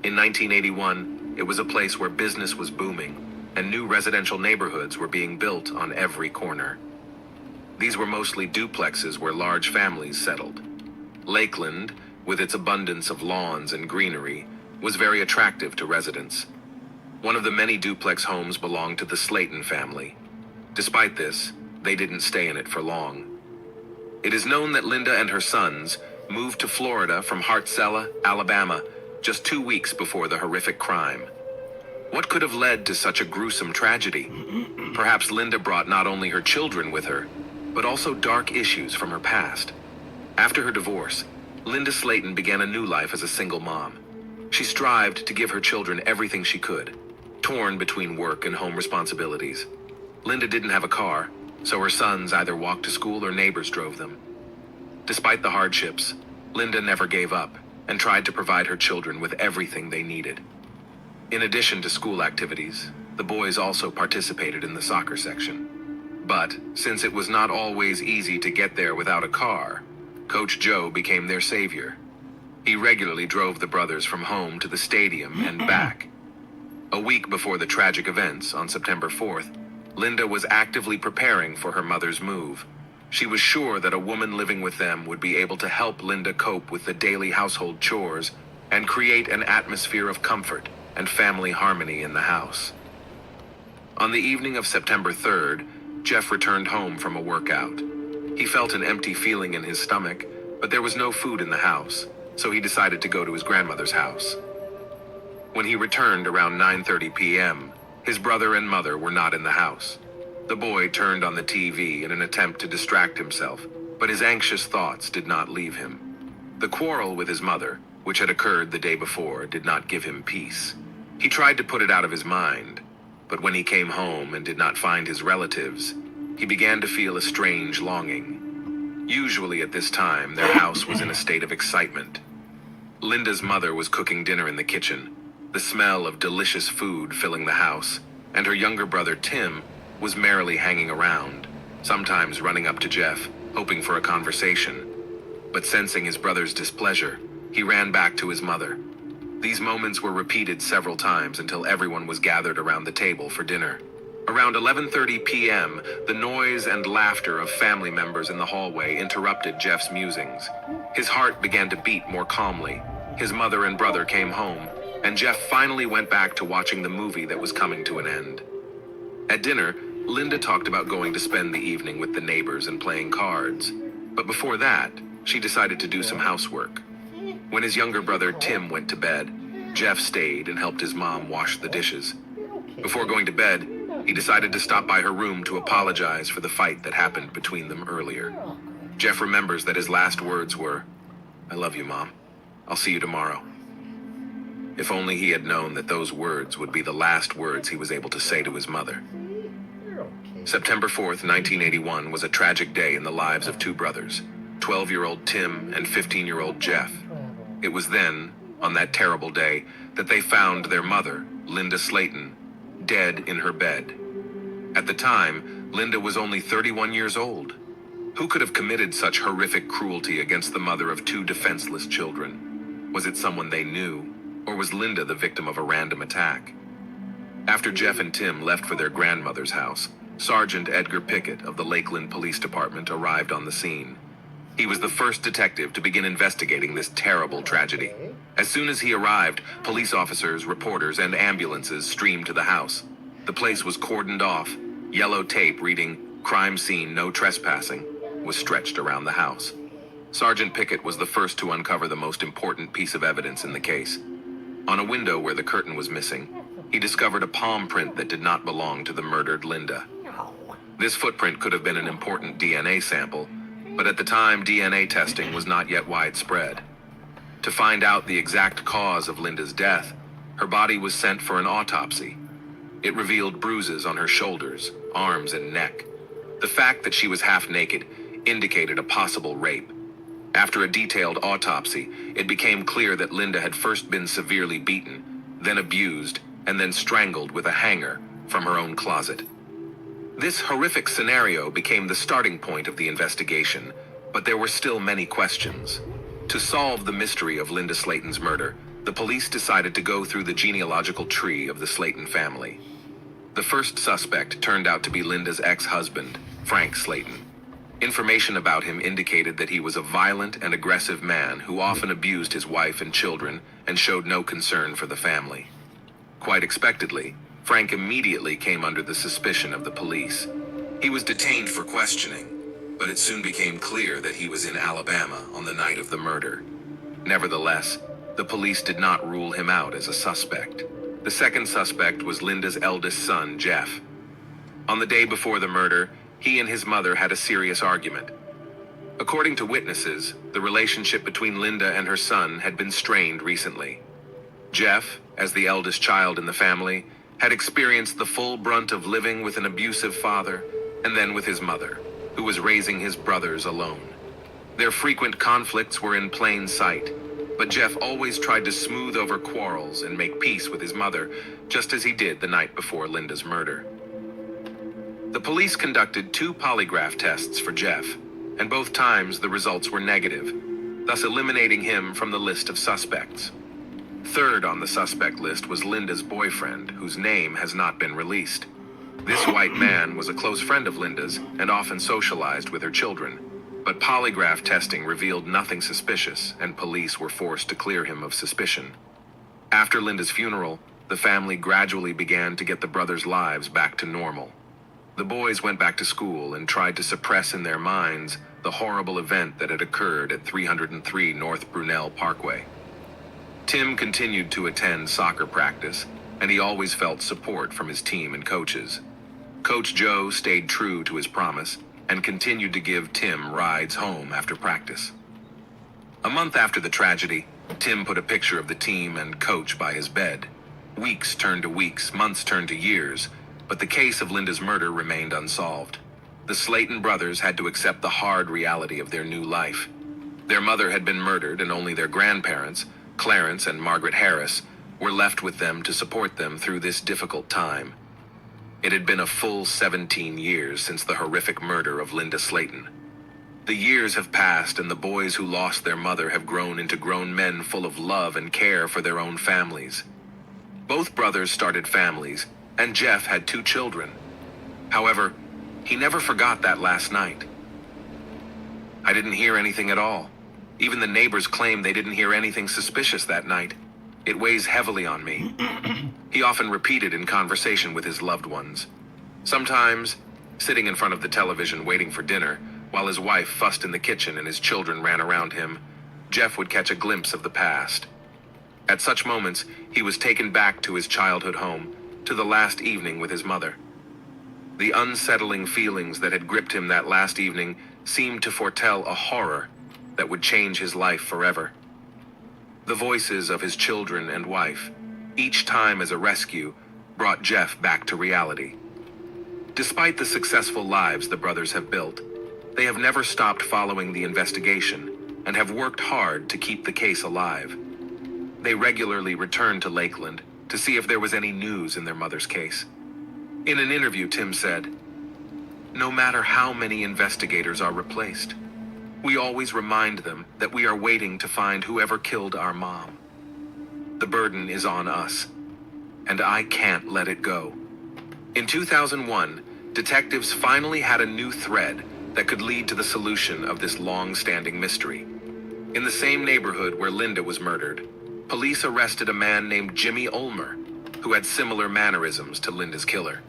In 1981, it was a place where business was booming, and new residential neighborhoods were being built on every corner. These were mostly duplexes where large families settled. Lakeland, with its abundance of lawns and greenery, was very attractive to residents. One of the many duplex homes belonged to the Slayton family. Despite this, they didn't stay in it for long. It is known that Linda and her sons moved to Florida from Hartsella, Alabama, just 2 weeks before the horrific crime. What could have led to such a gruesome tragedy? Perhaps Linda brought not only her children with her, but also dark issues from her past. After her divorce, Linda Slayton began a new life as a single mom. She strived to give her children everything she could, torn between work and home responsibilities. Linda didn't have a car, so her sons either walked to school or neighbors drove them. Despite the hardships, Linda never gave up and tried to provide her children with everything they needed. In addition to school activities, the boys also participated in the soccer section. But since it was not always easy to get there without a car, Coach Joe became their savior. He regularly drove the brothers from home to the stadium and back. A week before the tragic events on September 4th, Linda was actively preparing for her mother's move. She was sure that a woman living with them would be able to help Linda cope with the daily household chores and create an atmosphere of comfort and family harmony in the house. On the evening of September 3rd, Jeff returned home from a workout. He felt an empty feeling in his stomach, but there was no food in the house, so he decided to go to his grandmother's house. When he returned around 9:30 p.m., his brother and mother were not in the house. The boy turned on the TV in an attempt to distract himself, but his anxious thoughts did not leave him. The quarrel with his mother, which had occurred the day before, did not give him peace. He tried to put it out of his mind, but when he came home and did not find his relatives, he began to feel a strange longing. Usually at this time, their house was in a state of excitement. Linda's mother was cooking dinner in the kitchen, the smell of delicious food filling the house, and her younger brother Tim was merrily hanging around, sometimes running up to Jeff, hoping for a conversation. But sensing his brother's displeasure, he ran back to his mother. These moments were repeated several times until everyone was gathered around the table for dinner. Around 11:30 p.m., the noise and laughter of family members in the hallway interrupted Jeff's musings. His heart began to beat more calmly. His mother and brother came home, and Jeff finally went back to watching the movie that was coming to an end. At dinner, Linda talked about going to spend the evening with the neighbors and playing cards. But before that, she decided to do some housework. When his younger brother Tim went to bed, Jeff stayed and helped his mom wash the dishes. Before going to bed, he decided to stop by her room to apologize for the fight that happened between them earlier. Jeff remembers that his last words were, "I love you, Mom. I'll see you tomorrow." If only he had known that those words would be the last words he was able to say to his mother. September 4th, 1981 was a tragic day in the lives of two brothers, 12-year-old Tim and 15-year-old Jeff. It was then, on that terrible day, that they found their mother, Linda Slayton, dead in her bed. At the time, Linda was only 31 years old. Who could have committed such horrific cruelty against the mother of two defenseless children? Was it someone they knew, or was Linda the victim of a random attack? After Jeff and Tim left for their grandmother's house, Sergeant Edgar Pickett of the Lakeland Police Department arrived on the scene. He was the first detective to begin investigating this terrible tragedy. As soon as he arrived, police officers, reporters, and ambulances streamed to the house. The place was cordoned off. Yellow tape reading, "Crime scene, no trespassing," was stretched around the house. Sergeant Pickett was the first to uncover the most important piece of evidence in the case. On a window where the curtain was missing, he discovered a palm print that did not belong to the murdered Linda. This footprint could have been an important DNA sample, but at the time, DNA testing was not yet widespread. To find out the exact cause of Linda's death, her body was sent for an autopsy. It revealed bruises on her shoulders, arms, and neck. The fact that she was half naked indicated a possible rape. After a detailed autopsy, it became clear that Linda had first been severely beaten, then abused, and then strangled with a hanger from her own closet. This horrific scenario became the starting point of the investigation, but there were still many questions. To solve the mystery of Linda Slayton's murder, the police decided to go through the genealogical tree of the Slayton family. The first suspect turned out to be Linda's ex-husband, Frank Slayton. Information about him indicated that he was a violent and aggressive man who often abused his wife and children and showed no concern for the family. Quite expectedly, Frank immediately came under the suspicion of the police. He was detained for questioning, but it soon became clear that he was in Alabama on the night of the murder. Nevertheless, the police did not rule him out as a suspect. The second suspect was Linda's eldest son, Jeff. On the day before the murder, he and his mother had a serious argument. According to witnesses, the relationship between Linda and her son had been strained recently. Jeff, as the eldest child in the family, had experienced the full brunt of living with an abusive father and then with his mother, who was raising his brothers alone. Their frequent conflicts were in plain sight, but Jeff always tried to smooth over quarrels and make peace with his mother, just as he did the night before Linda's murder. The police conducted 2 polygraph tests for Jeff, and both times the results were negative, thus eliminating him from the list of suspects. Third on the suspect list was Linda's boyfriend, whose name has not been released. This white man was a close friend of Linda's and often socialized with her children, but polygraph testing revealed nothing suspicious, and police were forced to clear him of suspicion. After Linda's funeral, the family gradually began to get the brothers' lives back to normal. The boys went back to school and tried to suppress in their minds the horrible event that had occurred at 303 North Brunel Parkway. Tim continued to attend soccer practice, and he always felt support from his team and coaches. Coach Joe stayed true to his promise and continued to give Tim rides home after practice. A month after the tragedy, Tim put a picture of the team and coach by his bed. Weeks turned to weeks, months turned to years, but the case of Linda's murder remained unsolved. The Slayton brothers had to accept the hard reality of their new life. Their mother had been murdered, and only their grandparents, Clarence and Margaret Harris, were left with them to support them through this difficult time. It had been a full 17 years since the horrific murder of Linda Slayton. The years have passed, and the boys who lost their mother have grown into grown men full of love and care for their own families. Both brothers started families, and Jeff had 2 children. However, he never forgot that last night. I didn't hear anything at all. Even the neighbors claimed they didn't hear anything suspicious that night. It weighs heavily on me. He often repeated in conversation with his loved ones. Sometimes, sitting in front of the television waiting for dinner, while his wife fussed in the kitchen and his children ran around him, Jeff would catch a glimpse of the past. At such moments, he was taken back to his childhood home, to the last evening with his mother. The unsettling feelings that had gripped him that last evening seemed to foretell a horror that would change his life forever. The voices of his children and wife, each time as a rescue, brought Jeff back to reality. Despite the successful lives the brothers have built, they have never stopped following the investigation and have worked hard to keep the case alive. They regularly return to Lakeland to see if there was any news in their mother's case. In an interview, Tim said, "No matter how many investigators are replaced, we always remind them that we are waiting to find whoever killed our mom. The burden is on us, and I can't let it go." In 2001, detectives finally had a new thread that could lead to the solution of this long-standing mystery. In the same neighborhood where Linda was murdered, police arrested a man named Jimmy Ulmer, who had similar mannerisms to Linda's killer.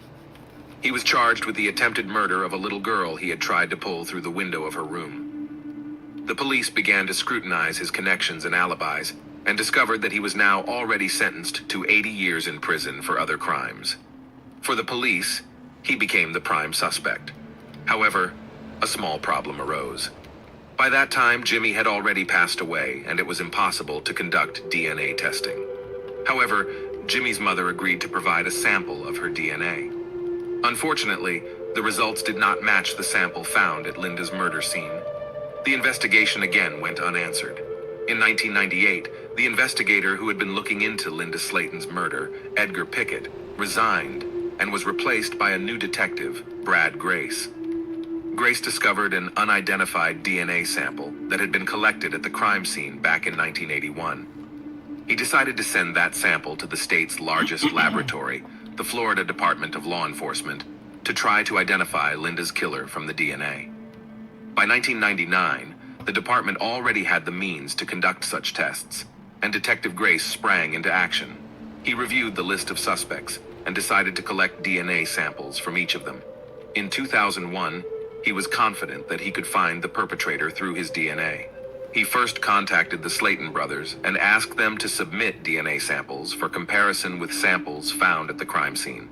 He was charged with the attempted murder of a little girl he had tried to pull through the window of her room. The police began to scrutinize his connections and alibis, and discovered that he was now already sentenced to 80 years in prison for other crimes. For the police, he became the prime suspect. However, a small problem arose. By that time, Jimmy had already passed away, and it was impossible to conduct DNA testing. However, Jimmy's mother agreed to provide a sample of her DNA. Unfortunately, the results did not match the sample found at Linda's murder scene. The investigation again went unanswered. In 1998, the investigator who had been looking into Linda Slayton's murder, Edgar Pickett, resigned and was replaced by a new detective, Brad Grace. Grace discovered an unidentified DNA sample that had been collected at the crime scene back in 1981. He decided to send that sample to the state's largest laboratory, the Florida Department of Law Enforcement, to try to identify Linda's killer from the DNA. By 1999, the department already had the means to conduct such tests, and Detective Grace sprang into action. He reviewed the list of suspects and decided to collect DNA samples from each of them. In 2001, he was confident that he could find the perpetrator through his DNA. He first contacted the Slayton brothers and asked them to submit DNA samples for comparison with samples found at the crime scene.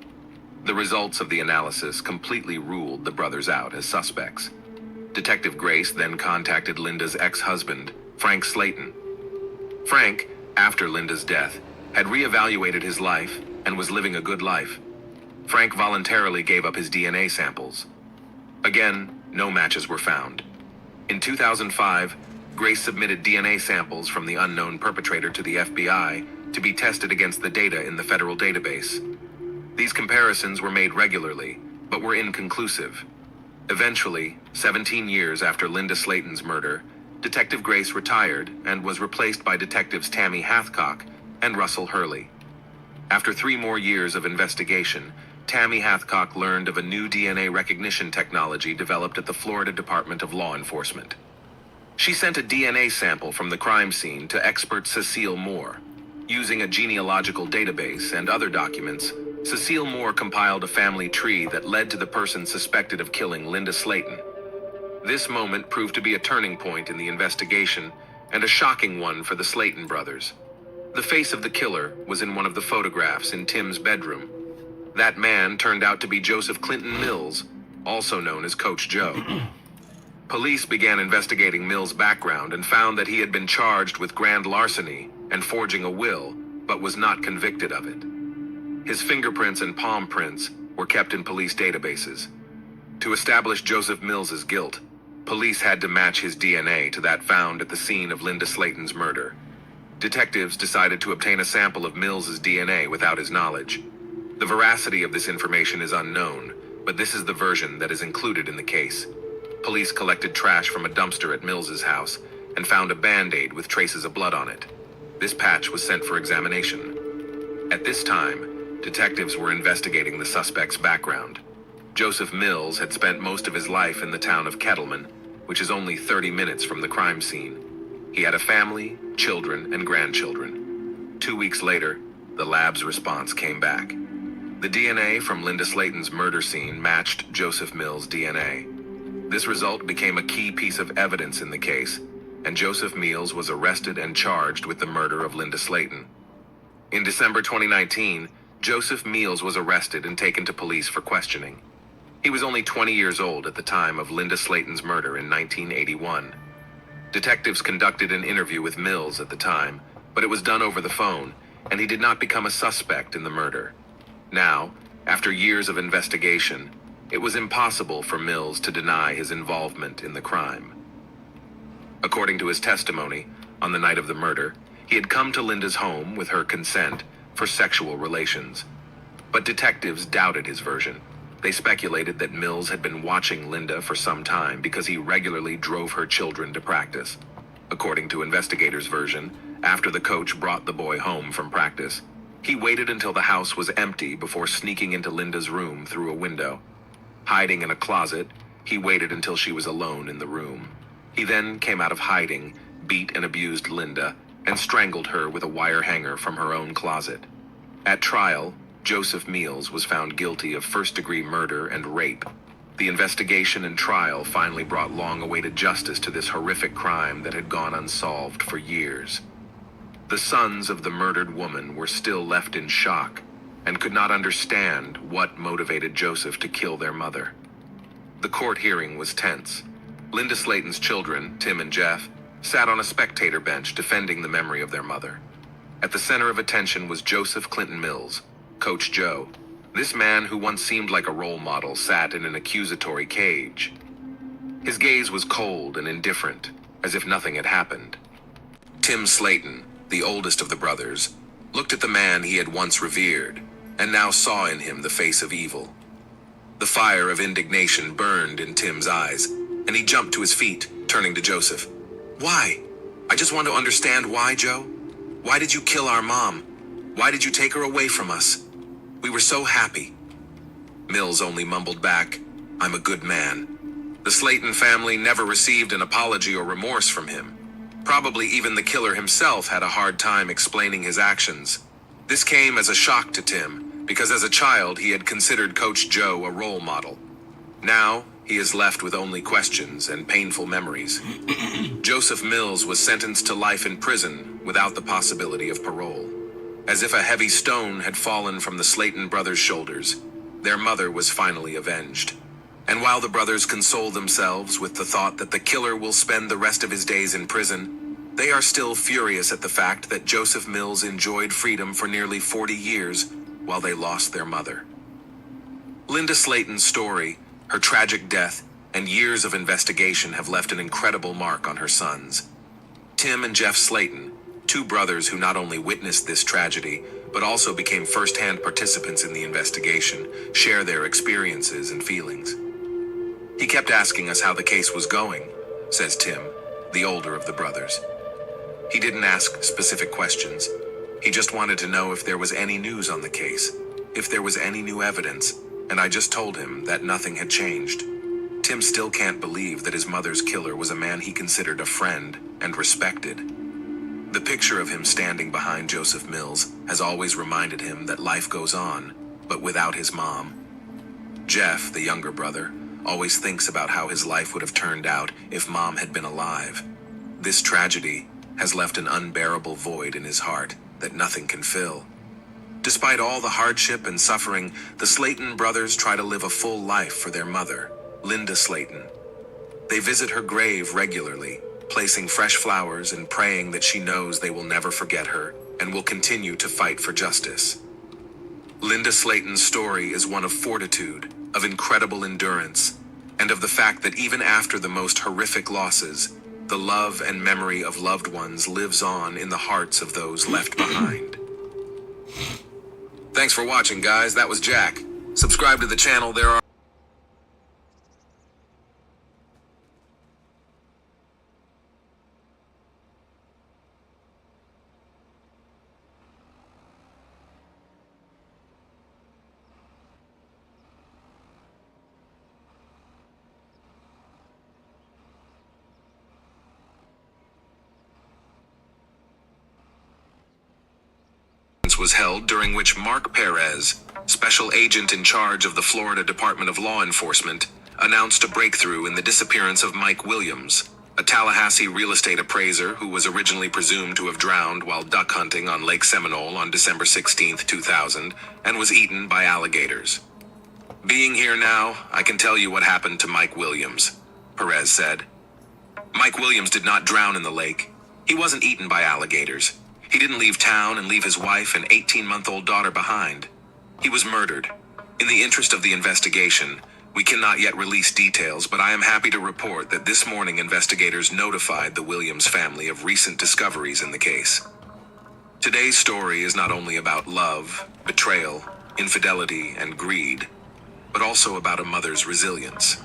The results of the analysis completely ruled the brothers out as suspects. Detective Grace then contacted Linda's ex-husband, Frank Slayton. Frank, after Linda's death, had reevaluated his life and was living a good life. Frank voluntarily gave up his DNA samples. Again, no matches were found. In 2005, Grace submitted DNA samples from the unknown perpetrator to the FBI to be tested against the data in the federal database. These comparisons were made regularly, but were inconclusive. Eventually, 17 years after Linda Slayton's murder, Detective Grace retired and was replaced by Detectives Tammy Hathcock and Russell Hurley. After 3 more years of investigation, Tammy Hathcock learned of a new DNA recognition technology developed at the Florida Department of Law Enforcement. She sent a DNA sample from the crime scene to expert Cecile Moore. Using a genealogical database and other documents, Cecile Moore compiled a family tree that led to the person suspected of killing Linda Slayton. This moment proved to be a turning point in the investigation, and a shocking one for the Slayton brothers. The face of the killer was in one of the photographs in Tim's bedroom. That man turned out to be Joseph Clinton Mills, also known as Coach Joe. Police began investigating Mills' background and found that he had been charged with grand larceny and forging a will, but was not convicted of it. His fingerprints and palm prints were kept in police databases. To establish Joseph Mills' guilt, police had to match his DNA to that found at the scene of Linda Slayton's murder. Detectives decided to obtain a sample of Mills's DNA without his knowledge. The veracity of this information is unknown, but this is the version that is included in the case. Police collected trash from a dumpster at Mills's house and found a Band-Aid with traces of blood on it. This patch was sent for examination. At this time, detectives were investigating the suspect's background. Joseph Mills had spent most of his life in the town of Kettleman, which is only 30 minutes from the crime scene. He had a family, children, and grandchildren. 2 weeks later, the lab's response came back. The DNA from Linda Slayton's murder scene matched Joseph Mills' DNA. This result became a key piece of evidence in the case, and Joseph Mills was arrested and charged with the murder of Linda Slayton. In December 2019, Joseph Mills was arrested and taken to police for questioning. He was only 20 years old at the time of Linda Slayton's murder in 1981. Detectives conducted an interview with Mills at the time, but it was done over the phone, and he did not become a suspect in the murder. Now, after years of investigation, it was impossible for Mills to deny his involvement in the crime. According to his testimony, on the night of the murder, he had come to Linda's home with her consent for sexual relations. But detectives doubted his version. They speculated that Mills had been watching Linda for some time because he regularly drove her children to practice. According to investigators' version, after the coach brought the boy home from practice, he waited until the house was empty before sneaking into Linda's room through a window. Hiding in a closet, he waited until she was alone in the room. He then came out of hiding, beat and abused Linda, and strangled her with a wire hanger from her own closet. At trial, Joseph Mills was found guilty of first-degree murder and rape. The investigation and trial finally brought long-awaited justice to this horrific crime that had gone unsolved for years. The sons of the murdered woman were still left in shock and could not understand what motivated Joseph to kill their mother. The court hearing was tense. Linda Slayton's children, Tim and Jeff, sat on a spectator bench defending the memory of their mother. At the center of attention was Joseph Clinton Mills, Coach Joe. This man who once seemed like a role model sat in an accusatory cage. His gaze was cold and indifferent, as if nothing had happened. Tim Slayton, the oldest of the brothers, looked at the man he had once revered, and now saw in him the face of evil. The fire of indignation burned in Tim's eyes, and he jumped to his feet, turning to Joseph. "Why? I just want to understand why, Joe. Why did you kill our mom? Why did you take her away from us? We were so happy." Mills only mumbled back, "I'm a good man." The Slayton family never received an apology or remorse from him. Probably even the killer himself had a hard time explaining his actions. This came as a shock to Tim, because as a child he had considered Coach Joe a role model. Now, he is left with only questions and painful memories. Joseph Mills was sentenced to life in prison without the possibility of parole. As if a heavy stone had fallen from the Slayton brothers' shoulders, their mother was finally avenged. And while the brothers console themselves with the thought that the killer will spend the rest of his days in prison, they are still furious at the fact that Joseph Mills enjoyed freedom for nearly 40 years while they lost their mother. Linda Slayton's story, her tragic death, and years of investigation have left an incredible mark on her sons. Tim and Jeff Slayton, two brothers who not only witnessed this tragedy, but also became first-hand participants in the investigation, share their experiences and feelings. "He kept asking us how the case was going," says Tim, the older of the brothers. "He didn't ask specific questions. He just wanted to know if there was any news on the case, if there was any new evidence, and I just told him that nothing had changed." Tim still can't believe that his mother's killer was a man he considered a friend and respected. The picture of him standing behind Joseph Mills has always reminded him that life goes on, but without his mom. Jeff, the younger brother, always thinks about how his life would have turned out if Mom had been alive. This tragedy has left an unbearable void in his heart that nothing can fill. Despite all the hardship and suffering, the Slayton brothers try to live a full life for their mother, Linda Slayton. They visit her grave regularly, placing fresh flowers and praying that she knows they will never forget her and will continue to fight for justice. Linda Slayton's story is one of fortitude, of incredible endurance, and of the fact that even after the most horrific losses, The love and memory of loved ones lives on in the hearts of those left behind. Thanks for watching, guys. That was Jack. Subscribe to the channel. There are was held during which Mark Perez, special agent in charge of the Florida Department of Law Enforcement, announced a breakthrough in the disappearance of Mike Williams, a Tallahassee real estate appraiser who was originally presumed to have drowned while duck hunting on Lake Seminole on December 16, 2000, and was eaten by alligators. Being here now, I can tell you what happened to Mike Williams, Perez said. Mike Williams did not drown in the lake. He wasn't eaten by alligators. He didn't leave town and leave his wife and 18-month-old daughter behind. He was murdered. In the interest of the investigation, we cannot yet release details, but I am happy to report that this morning investigators notified the Williams family of recent discoveries in the case. Today's story is not only about love, betrayal, infidelity, and greed, but also about a mother's resilience.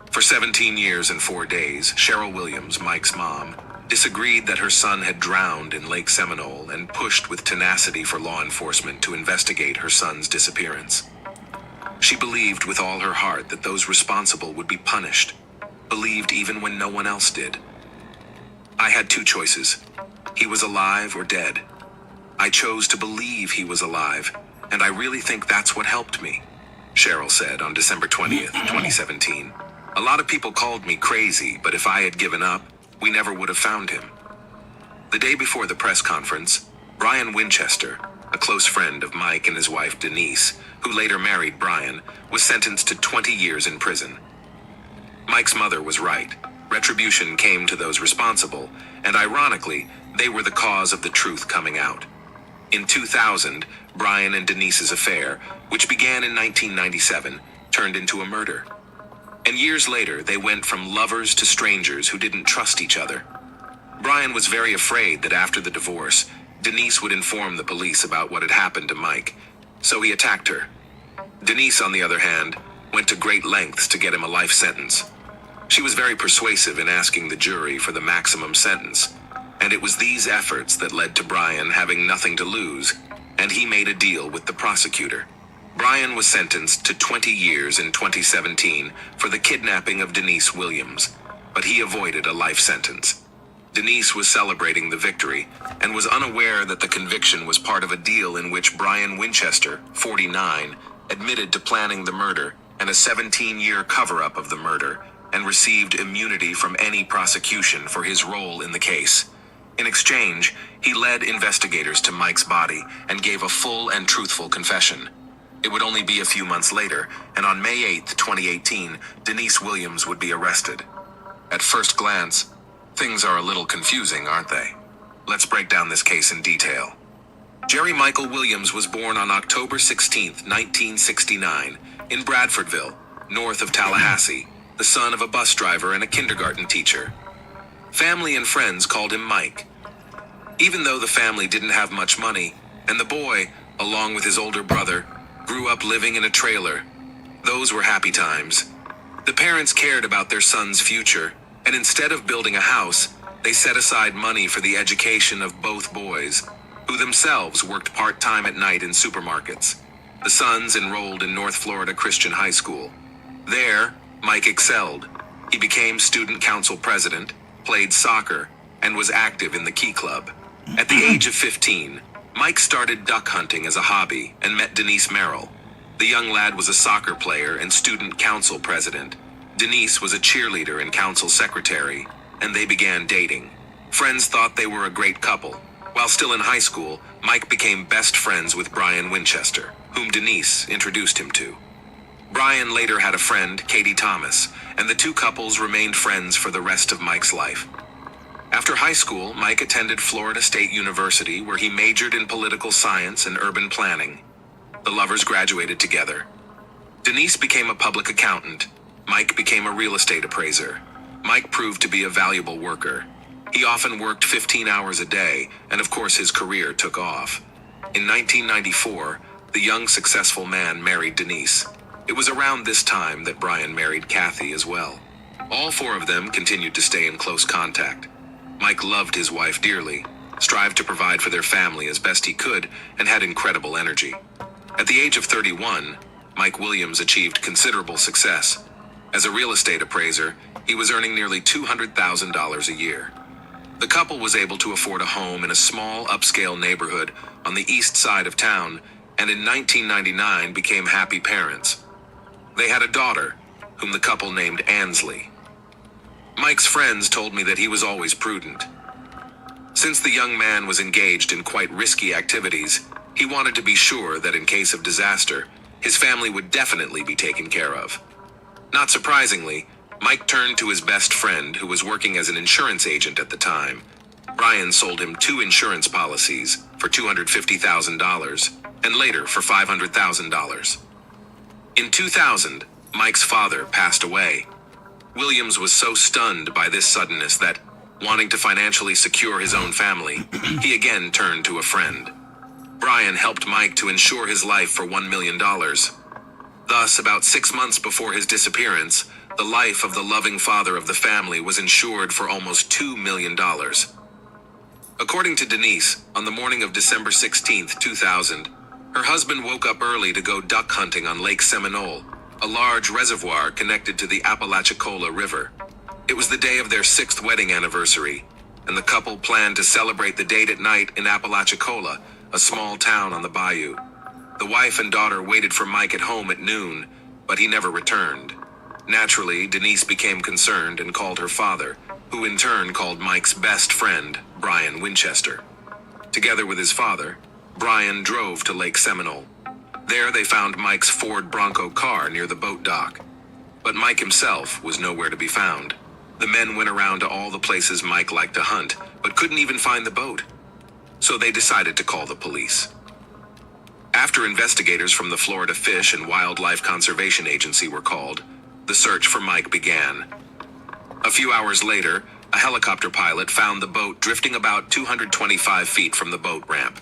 For 17 years and 4 days, Cheryl Williams, Mike's mom, disagreed that her son had drowned in Lake Seminole and pushed with tenacity for law enforcement to investigate her son's disappearance. She believed with all her heart that those responsible would be punished, believed even when no one else did. I had two choices. He was alive or dead. I chose to believe he was alive, and I really think that's what helped me, Cheryl said on December 20th, 2017. A lot of people called me crazy, but if I had given up, we never would have found him. The day before the press conference, Brian Winchester, a close friend of Mike and his wife Denise, who later married Brian, was sentenced to 20 years in prison. Mike's mother was right. Retribution came to those responsible, and ironically, they were the cause of the truth coming out. In 2000, Brian and Denise's affair, which began in 1997, turned into a murder. And years later, they went from lovers to strangers who didn't trust each other. Brian was very afraid that after the divorce, Denise would inform the police about what had happened to Mike, so he attacked her. Denise, on the other hand, went to great lengths to get him a life sentence. She was very persuasive in asking the jury for the maximum sentence, and it was these efforts that led to Brian having nothing to lose, and he made a deal with the prosecutor. Brian was sentenced to 20 years in 2017 for the kidnapping of Denise Williams, but he avoided a life sentence. Denise was celebrating the victory and was unaware that the conviction was part of a deal in which Brian Winchester, 49, admitted to planning the murder and a 17-year cover-up of the murder and received immunity from any prosecution for his role in the case. In exchange, he led investigators to Mike's body and gave a full and truthful confession. It would only be a few months later, and on May 8, 2018, Denise Williams would be arrested. At first glance, things are a little confusing, aren't they? Let's break down this case in detail. Jerry Michael Williams was born on October 16, 1969, in Bradfordville, north of Tallahassee, the son of a bus driver and a kindergarten teacher. Family and friends called him Mike. Even though the family didn't have much money, and the boy, along with his older brother, grew up living in a trailer, those were happy times. The parents cared about their son's future, and instead of building a house, they set aside money for the education of both boys, who themselves worked part-time at night in supermarkets. The sons enrolled in North Florida Christian High School. There, Mike excelled. He became student council president, played soccer, and was active in the Key Club. At the age of 15, Mike started duck hunting as a hobby and met Denise Merrill. The young lad was a soccer player and student council president. Denise was a cheerleader and council secretary, and they began dating. Friends thought they were a great couple. While still in high school, Mike became best friends with Brian Winchester, whom Denise introduced him to. Brian later had a friend, Katie Thomas, and the two couples remained friends for the rest of Mike's life. After high school, Mike attended Florida State University, where he majored in political science and urban planning. The lovers graduated together. Denise became a public accountant. Mike became a real estate appraiser. Mike proved to be a valuable worker. He often worked 15 hours a day, and of course his career took off. In 1994, the young successful man married Denise. It was around this time that Brian married Kathy as well. All four of them continued to stay in close contact. Mike loved his wife dearly, strived to provide for their family as best he could, and had incredible energy. At the age of 31, Mike Williams achieved considerable success. As a real estate appraiser, he was earning nearly $200,000 a year. The couple was able to afford a home in a small upscale neighborhood on the east side of town, and in 1999 became happy parents. They had a daughter, whom the couple named Ansley. Mike's friends told me that he was always prudent. Since the young man was engaged in quite risky activities, he wanted to be sure that in case of disaster, his family would definitely be taken care of. Not surprisingly, Mike turned to his best friend, who was working as an insurance agent at the time. Brian sold him 2 insurance policies for $250,000 and later for $500,000. In 2000, Mike's father passed away. Williams was so stunned by this suddenness that, wanting to financially secure his own family, he again turned to a friend. Brian helped Mike to insure his life for $1 million. Thus, about 6 months before his disappearance, the life of the loving father of the family was insured for almost $2 million. According to Denise, on the morning of December 16, 2000, her husband woke up early to go duck hunting on Lake Seminole, a large reservoir connected to the Apalachicola River. It was the day of their 6th wedding anniversary, and the couple planned to celebrate the date at night in Apalachicola, a small town on the bayou. The wife and daughter waited for Mike at home at noon, but he never returned. Naturally, Denise became concerned and called her father, who in turn called Mike's best friend, Brian Winchester. Together with his father, Brian drove to Lake Seminole. There they found Mike's Ford Bronco car near the boat dock. But Mike himself was nowhere to be found. The men went around to all the places Mike liked to hunt, but couldn't even find the boat. So they decided to call the police. After investigators from the Florida Fish and Wildlife Conservation Agency were called, the search for Mike began. A few hours later, a helicopter pilot found the boat drifting about 225 feet from the boat ramp.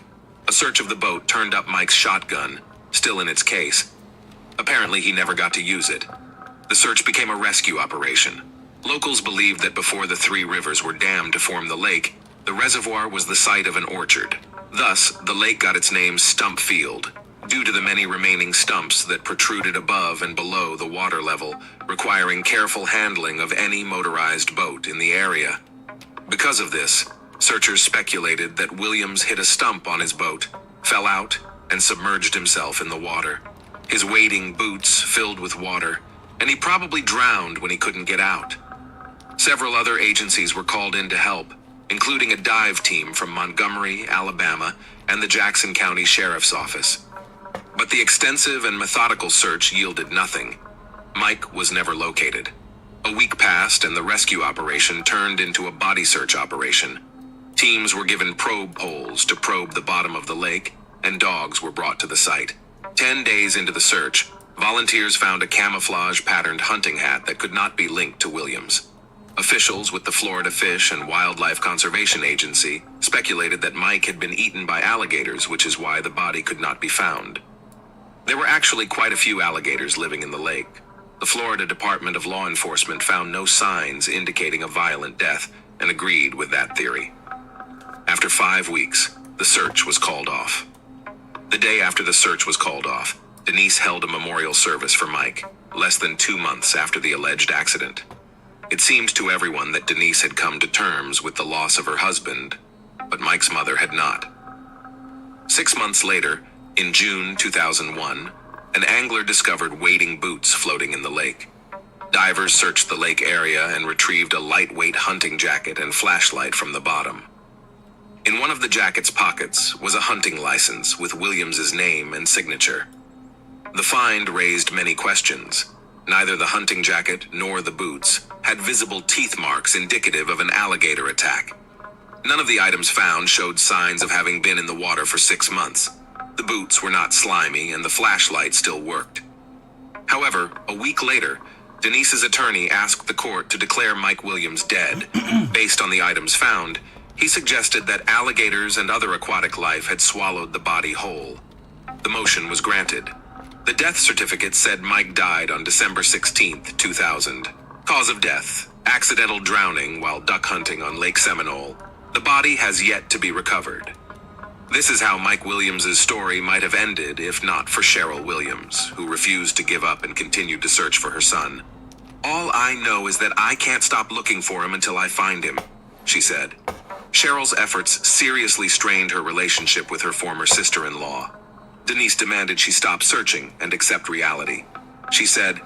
A search of the boat turned up Mike's shotgun, still in its case. Apparently, he never got to use it. The search became a rescue operation. Locals believed that before the 3 rivers were dammed to form the lake, the reservoir was the site of an orchard. Thus, the lake got its name Stump Field, due to the many remaining stumps that protruded above and below the water level, requiring careful handling of any motorized boat in the area. Because of this, searchers speculated that Williams hit a stump on his boat, fell out, and submerged himself in the water. His wading boots filled with water, and he probably drowned when he couldn't get out. Several other agencies were called in to help, including a dive team from Montgomery, Alabama, and the Jackson County Sheriff's Office. But the extensive and methodical search yielded nothing. Mike was never located. A week passed and the rescue operation turned into a body search operation. Teams were given probe poles to probe the bottom of the lake, and dogs were brought to the site. 10 days into the search, volunteers found a camouflage-patterned hunting hat that could not be linked to Williams. Officials with the Florida Fish and Wildlife Conservation Agency speculated that Mike had been eaten by alligators, which is why the body could not be found. There were actually quite a few alligators living in the lake. The Florida Department of Law Enforcement found no signs indicating a violent death and agreed with that theory. After 5 weeks, the search was called off. The day after the search was called off, Denise held a memorial service for Mike, less than 2 months after the alleged accident. It seemed to everyone that Denise had come to terms with the loss of her husband, but Mike's mother had not. 6 months later, in June 2001, an angler discovered wading boots floating in the lake. Divers searched the lake area and retrieved a lightweight hunting jacket and flashlight from the bottom. In one of the jacket's pockets was a hunting license with Williams's name and signature. The find raised many questions. Neither the hunting jacket nor the boots had visible teeth marks indicative of an alligator attack. None of the items found showed signs of having been in the water for 6 months. The boots were not slimy and the flashlight still worked. However, a week later, Denise's attorney asked the court to declare Mike Williams dead. Based on the items found, he suggested that alligators and other aquatic life had swallowed the body whole. The motion was granted. The death certificate said Mike died on December 16, 2000. Cause of death: accidental drowning while duck hunting on Lake Seminole. The body has yet to be recovered. This is how Mike Williams' story might have ended if not for Cheryl Williams, who refused to give up and continued to search for her son. "All I know is that I can't stop looking for him until I find him," she said. Cheryl's efforts seriously strained her relationship with her former sister-in-law. Denise demanded she stop searching and accept reality. She said,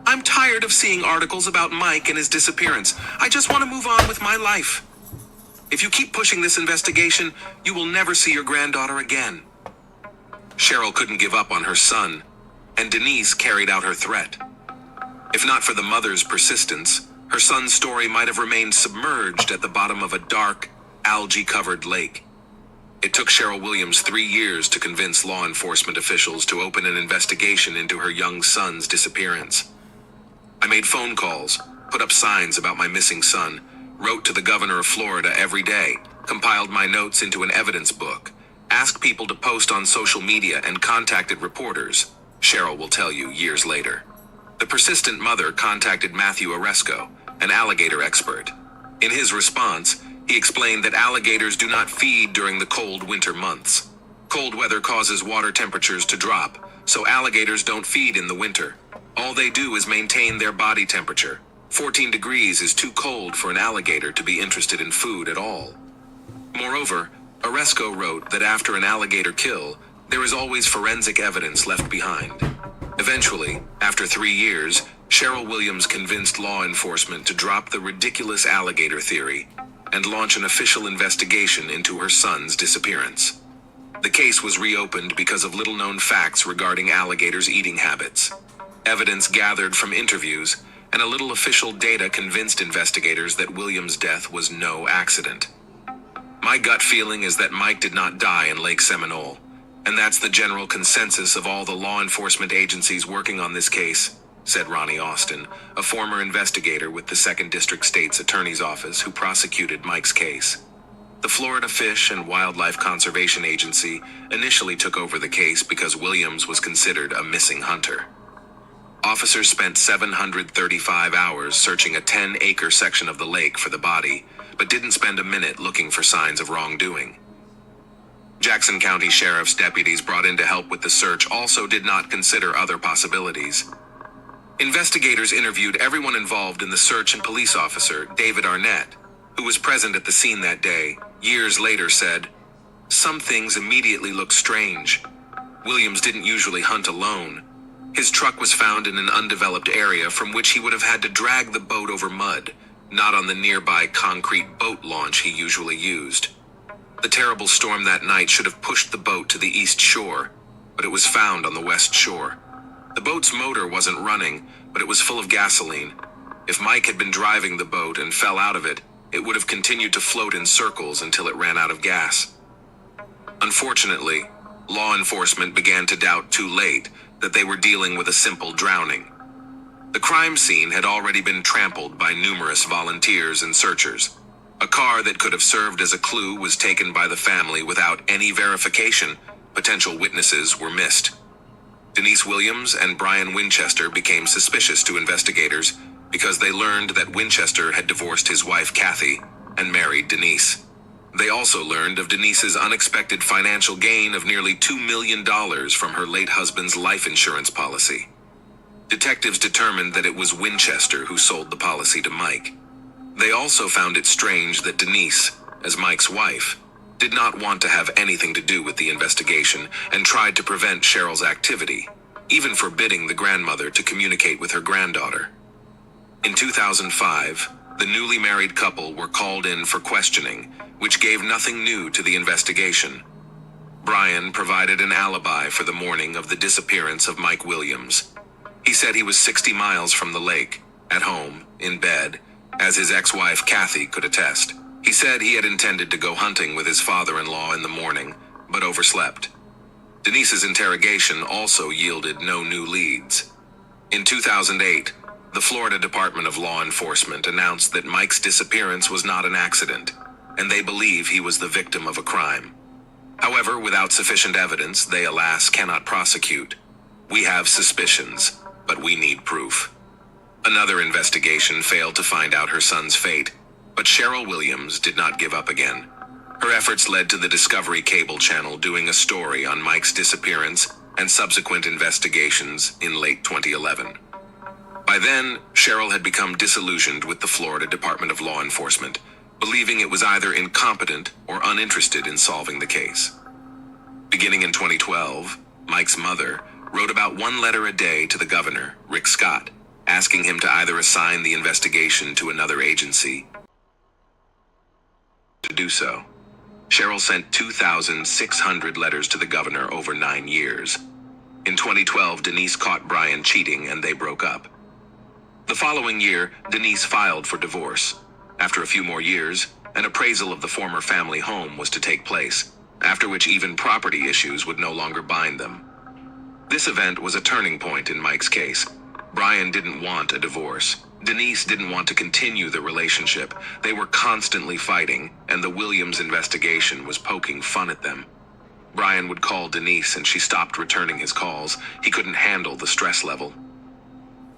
"I'm tired of seeing articles about Mike and his disappearance. I just want to move on with my life. If you keep pushing this investigation, you will never see your granddaughter again." Cheryl couldn't give up on her son, and Denise carried out her threat. If not for the mother's persistence, her son's story might have remained submerged at the bottom of a dark, algae-covered lake. It took Cheryl Williams 3 years to convince law enforcement officials to open an investigation into her young son's disappearance. "I made phone calls, put up signs about my missing son, wrote to the governor of Florida every day, compiled my notes into an evidence book, asked people to post on social media, and contacted reporters," Cheryl will tell you years later. The persistent mother contacted Matthew Oresco, an alligator expert. In his response, he explained that alligators do not feed during the cold winter months. Cold weather causes water temperatures to drop, so alligators don't feed in the winter. All they do is maintain their body temperature. 14 degrees is too cold for an alligator to be interested in food at all. Moreover, Oresco wrote that after an alligator kill, there is always forensic evidence left behind. Eventually, after 3 years, Cheryl Williams convinced law enforcement to drop the ridiculous alligator theory and launch an official investigation into her son's disappearance. The case was reopened because of little-known facts regarding alligators' eating habits. Evidence gathered from interviews and a little official data convinced investigators that Williams' death was no accident. "My gut feeling is that Mike did not die in Lake Seminole, and that's the general consensus of all the law enforcement agencies working on this case," said Ronnie Austin, a former investigator with the 2nd District State's Attorney's Office who prosecuted Mike's case. The Florida Fish and Wildlife Conservation Agency initially took over the case because Williams was considered a missing hunter. Officers spent 735 hours searching a 10-acre section of the lake for the body, but didn't spend a minute looking for signs of wrongdoing. Jackson County Sheriff's deputies brought in to help with the search also did not consider other possibilities. Investigators interviewed everyone involved in the search, and police officer David Arnett, who was present at the scene that day, years later said, "Some things immediately look strange. Williams didn't usually hunt alone. His truck was found in an undeveloped area from which he would have had to drag the boat over mud, not on the nearby concrete boat launch he usually used. The terrible storm that night should have pushed the boat to the east shore, but it was found on the west shore. The boat's motor wasn't running, but it was full of gasoline. If Mike had been driving the boat and fell out of it, it would have continued to float in circles until it ran out of gas." Unfortunately, law enforcement began to doubt too late that they were dealing with a simple drowning. The crime scene had already been trampled by numerous volunteers and searchers. A car that could have served as a clue was taken by the family without any verification. Potential witnesses were missed. Denise Williams and Brian Winchester became suspicious to investigators because they learned that Winchester had divorced his wife Kathy and married Denise. They also learned of Denise's unexpected financial gain of nearly $2 million from her late husband's life insurance policy. Detectives determined that it was Winchester who sold the policy to Mike. They also found it strange that Denise, as Mike's wife, did not want to have anything to do with the investigation and tried to prevent Cheryl's activity, even forbidding the grandmother to communicate with her granddaughter. In 2005, the newly married couple were called in for questioning, which gave nothing new to the investigation. Brian provided an alibi for the morning of the disappearance of Mike Williams. He said he was 60 miles from the lake, at home, in bed, as his ex-wife Kathy could attest. He said he had intended to go hunting with his father-in-law in the morning, but overslept. Denise's interrogation also yielded no new leads. In 2008, The Florida Department of Law Enforcement announced that Mike's disappearance was not an accident, and they believe he was the victim of a crime. However, without sufficient evidence, they alas cannot prosecute. We have suspicions, but we need proof. Another investigation failed to find out her son's fate, but Cheryl Williams did not give up again. Her efforts led to the Discovery Cable Channel doing a story on Mike's disappearance and subsequent investigations in late 2011. By then, Cheryl had become disillusioned with the Florida Department of Law Enforcement, believing it was either incompetent or uninterested in solving the case. Beginning in 2012, Mike's mother wrote about one letter a day to the governor, Rick Scott, asking him to either assign the investigation to another agency to do so. Cheryl sent 2,600 letters to the governor over 9 years. In 2012, Denise caught Brian cheating and they broke up. The following year, Denise filed for divorce. After a few more years, an appraisal of the former family home was to take place, after which even property issues would no longer bind them. This event was a turning point in Mike's case. Brian didn't want a divorce. Denise didn't want to continue the relationship. They were constantly fighting, and the Williams investigation was poking fun at them. Brian would call Denise and she stopped returning his calls. He couldn't handle the stress level.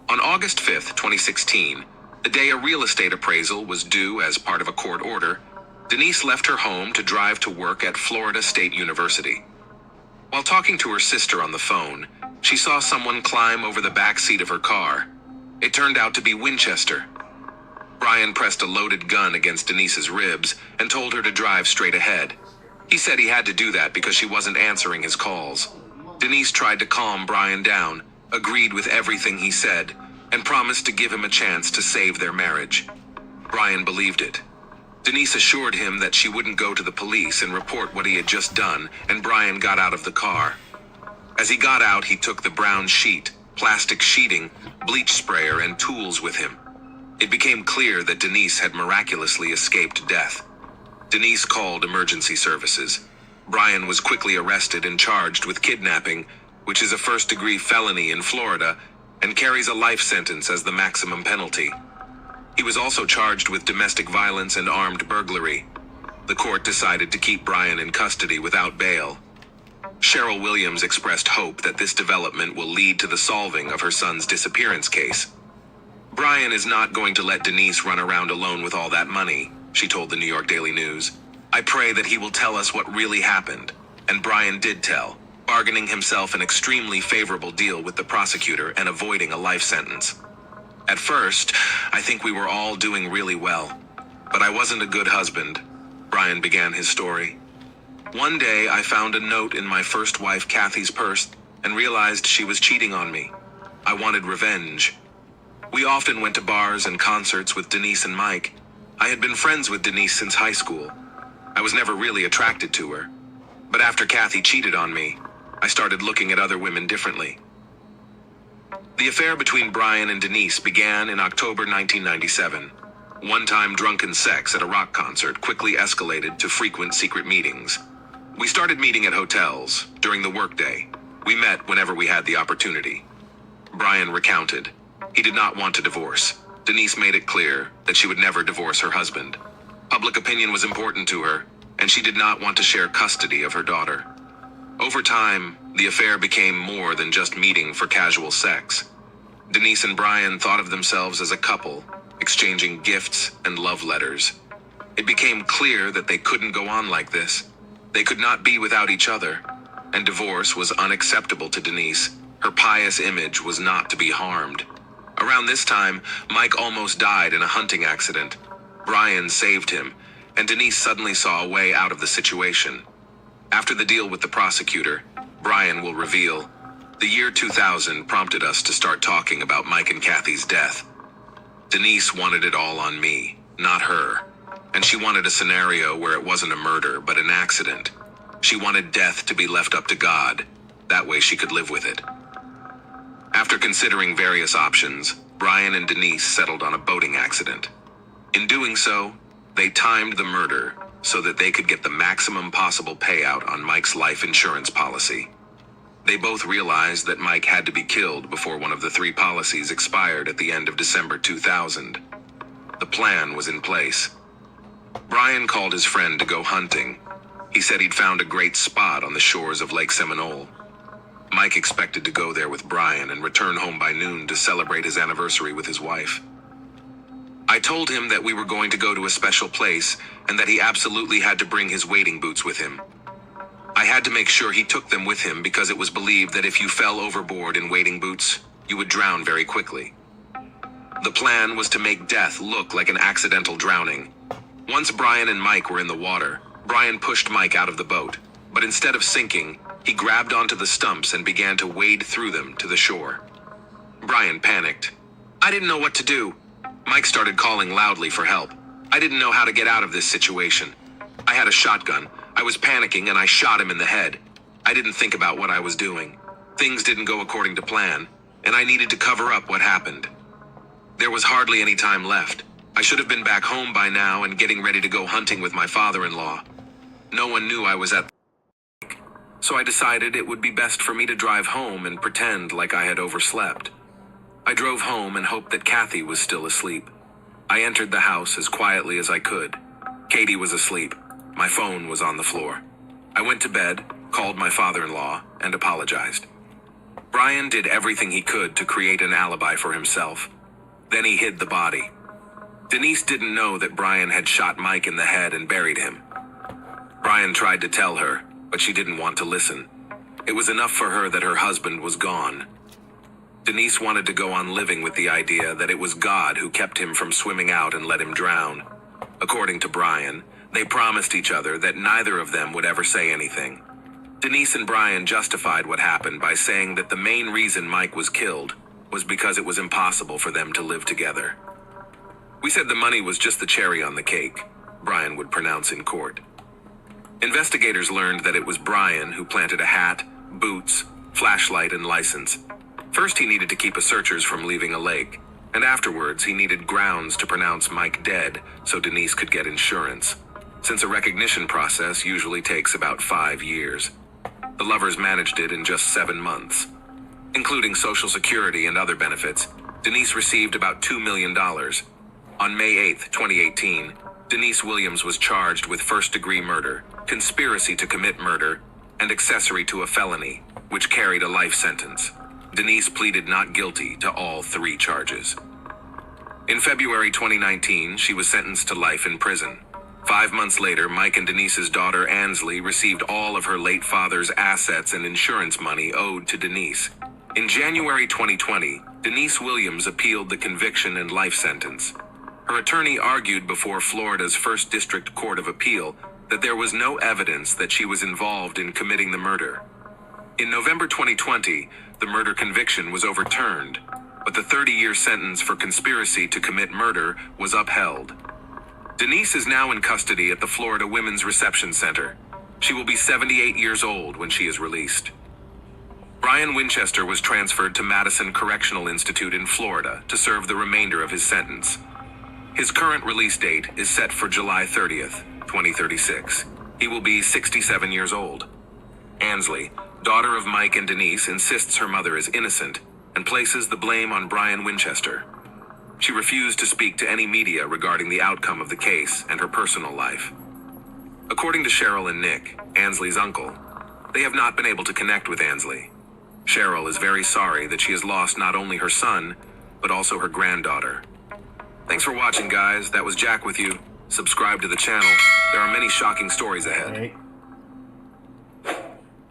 On August 5th, 2016, the day a real estate appraisal was due as part of a court order, Denise left her home to drive to work at Florida State University. While talking to her sister on the phone, she saw someone climb over the back seat of her car. It turned out to be Winchester. Brian pressed a loaded gun against Denise's ribs and told her to drive straight ahead. He said he had to do that because she wasn't answering his calls. Denise tried to calm Brian down, agreed with everything he said, and promised to give him a chance to save their marriage. Brian believed it. Denise assured him that she wouldn't go to the police and report what he had just done, and Brian got out of the car. As he got out, he took the brown sheet, plastic sheeting, bleach sprayer, and tools with him. It became clear that Denise had miraculously escaped death. Denise called emergency services. Brian was quickly arrested and charged with kidnapping, which is a first-degree felony in Florida and carries a life sentence as the maximum penalty. He was also charged with domestic violence and armed burglary. The court decided to keep Brian in custody without bail. Cheryl Williams expressed hope that this development will lead to the solving of her son's disappearance case. Brian is not going to let Denise run around alone with all that money, she told the New York Daily News. I pray that he will tell us what really happened. And Brian did tell, bargaining himself an extremely favorable deal with the prosecutor and avoiding a life sentence. At first, I think we were all doing really well, but I wasn't a good husband, Brian began his story. One day, I found a note in my first wife Kathy's purse and realized she was cheating on me. I wanted revenge. We often went to bars and concerts with Denise and Mike. I had been friends with Denise since high school. I was never really attracted to her. But after Kathy cheated on me, I started looking at other women differently. The affair between Brian and Denise began in October 1997. One-time drunken sex at a rock concert quickly escalated to frequent secret meetings. We started meeting at hotels during the workday. We met whenever we had the opportunity. Brian recounted. He did not want to divorce. Denise made it clear that she would never divorce her husband. Public opinion was important to her, and she did not want to share custody of her daughter. Over time, the affair became more than just meeting for casual sex. Denise and Brian thought of themselves as a couple, exchanging gifts and love letters. It became clear that they couldn't go on like this. They could not be without each other, and divorce was unacceptable to Denise. Her pious image was not to be harmed. Around this time, Mike almost died in a hunting accident. Brian saved him, and Denise suddenly saw a way out of the situation. After the deal with the prosecutor, Brian will reveal, the year 2000 prompted us to start talking about Mike and Kathy's death. Denise wanted it all on me, not her. And she wanted a scenario where it wasn't a murder, but an accident. She wanted death to be left up to God. That way she could live with it. After considering various options, Brian and Denise settled on a boating accident. In doing so, they timed the murder so that they could get the maximum possible payout on Mike's life insurance policy. They both realized that Mike had to be killed before one of the 3 policies expired at the end of December 2000. The plan was in place. Brian called his friend to go hunting. He said he'd found a great spot on the shores of Lake Seminole. Mike expected to go there with Brian and return home by noon to celebrate his anniversary with his wife. I told him that we were going to go to a special place and that he absolutely had to bring his wading boots with him. I had to make sure he took them with him because it was believed that if you fell overboard in wading boots, you would drown very quickly. The plan was to make death look like an accidental drowning. Once Brian and Mike were in the water, Brian pushed Mike out of the boat, but instead of sinking, he grabbed onto the stumps and began to wade through them to the shore. Brian panicked. I didn't know what to do. Mike started calling loudly for help. I didn't know how to get out of this situation. I had a shotgun. I was panicking and I shot him in the head. I didn't think about what I was doing. Things didn't go according to plan, and I needed to cover up what happened. There was hardly any time left. I should have been back home by now and getting ready to go hunting with my father-in-law. No one knew I was at the lake, so I decided it would be best for me to drive home and pretend like I had overslept. I drove home and hoped that Kathy was still asleep. I entered the house as quietly as I could. Katie was asleep. My phone was on the floor. I went to bed, called my father-in-law, and apologized. Brian did everything he could to create an alibi for himself. Then he hid the body. Denise didn't know that Brian had shot Mike in the head and buried him. Brian tried to tell her, but she didn't want to listen. It was enough for her that her husband was gone. Denise wanted to go on living with the idea that it was God who kept him from swimming out and let him drown. According to Brian, they promised each other that neither of them would ever say anything. Denise and Brian justified what happened by saying that the main reason Mike was killed was because it was impossible for them to live together. We said the money was just the cherry on the cake, Brian would pronounce in court. Investigators learned that it was Brian who planted a hat, boots, flashlight, and license. First, he needed to keep searchers from leaving a lake, and afterwards, he needed grounds to pronounce Mike dead so Denise could get insurance, since a recognition process usually takes about 5 years. The lovers managed it in just 7 months. Including Social Security and other benefits, Denise received about $2 million. On May 8, 2018, Denise Williams was charged with first-degree murder, conspiracy to commit murder, and accessory to a felony, which carried a life sentence. Denise pleaded not guilty to all 3 charges. In February 2019, she was sentenced to life in prison. 5 months later, Mike and Denise's daughter Ansley received all of her late father's assets and insurance money owed to Denise. In January 2020, Denise Williams appealed the conviction and life sentence. Her attorney argued before Florida's First District Court of Appeal that there was no evidence that she was involved in committing the murder. In November 2020, the murder conviction was overturned, but the 30-year sentence for conspiracy to commit murder was upheld. Denise is now in custody at the Florida Women's Reception Center. She will be 78 years old when she is released. Brian Winchester was transferred to Madison Correctional Institute in Florida to serve the remainder of his sentence. His current release date is set for July 30th, 2036. He will be 67 years old. Ansley, daughter of Mike and Denise, insists her mother is innocent and places the blame on Brian Winchester. She refused to speak to any media regarding the outcome of the case and her personal life. According to Cheryl and Nick, Ansley's uncle, they have not been able to connect with Ansley. Cheryl is very sorry that she has lost not only her son, but also her granddaughter. Thanks for watching, guys. That was Jack with you. Subscribe to the channel. There are many shocking stories ahead. Hey.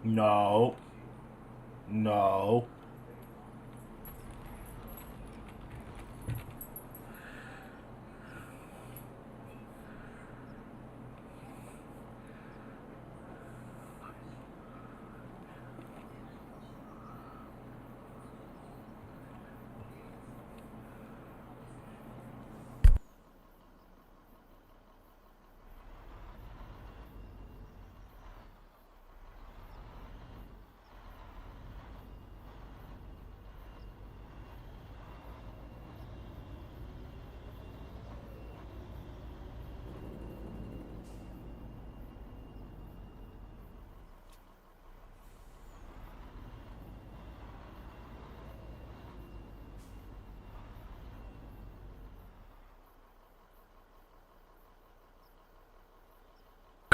No. No.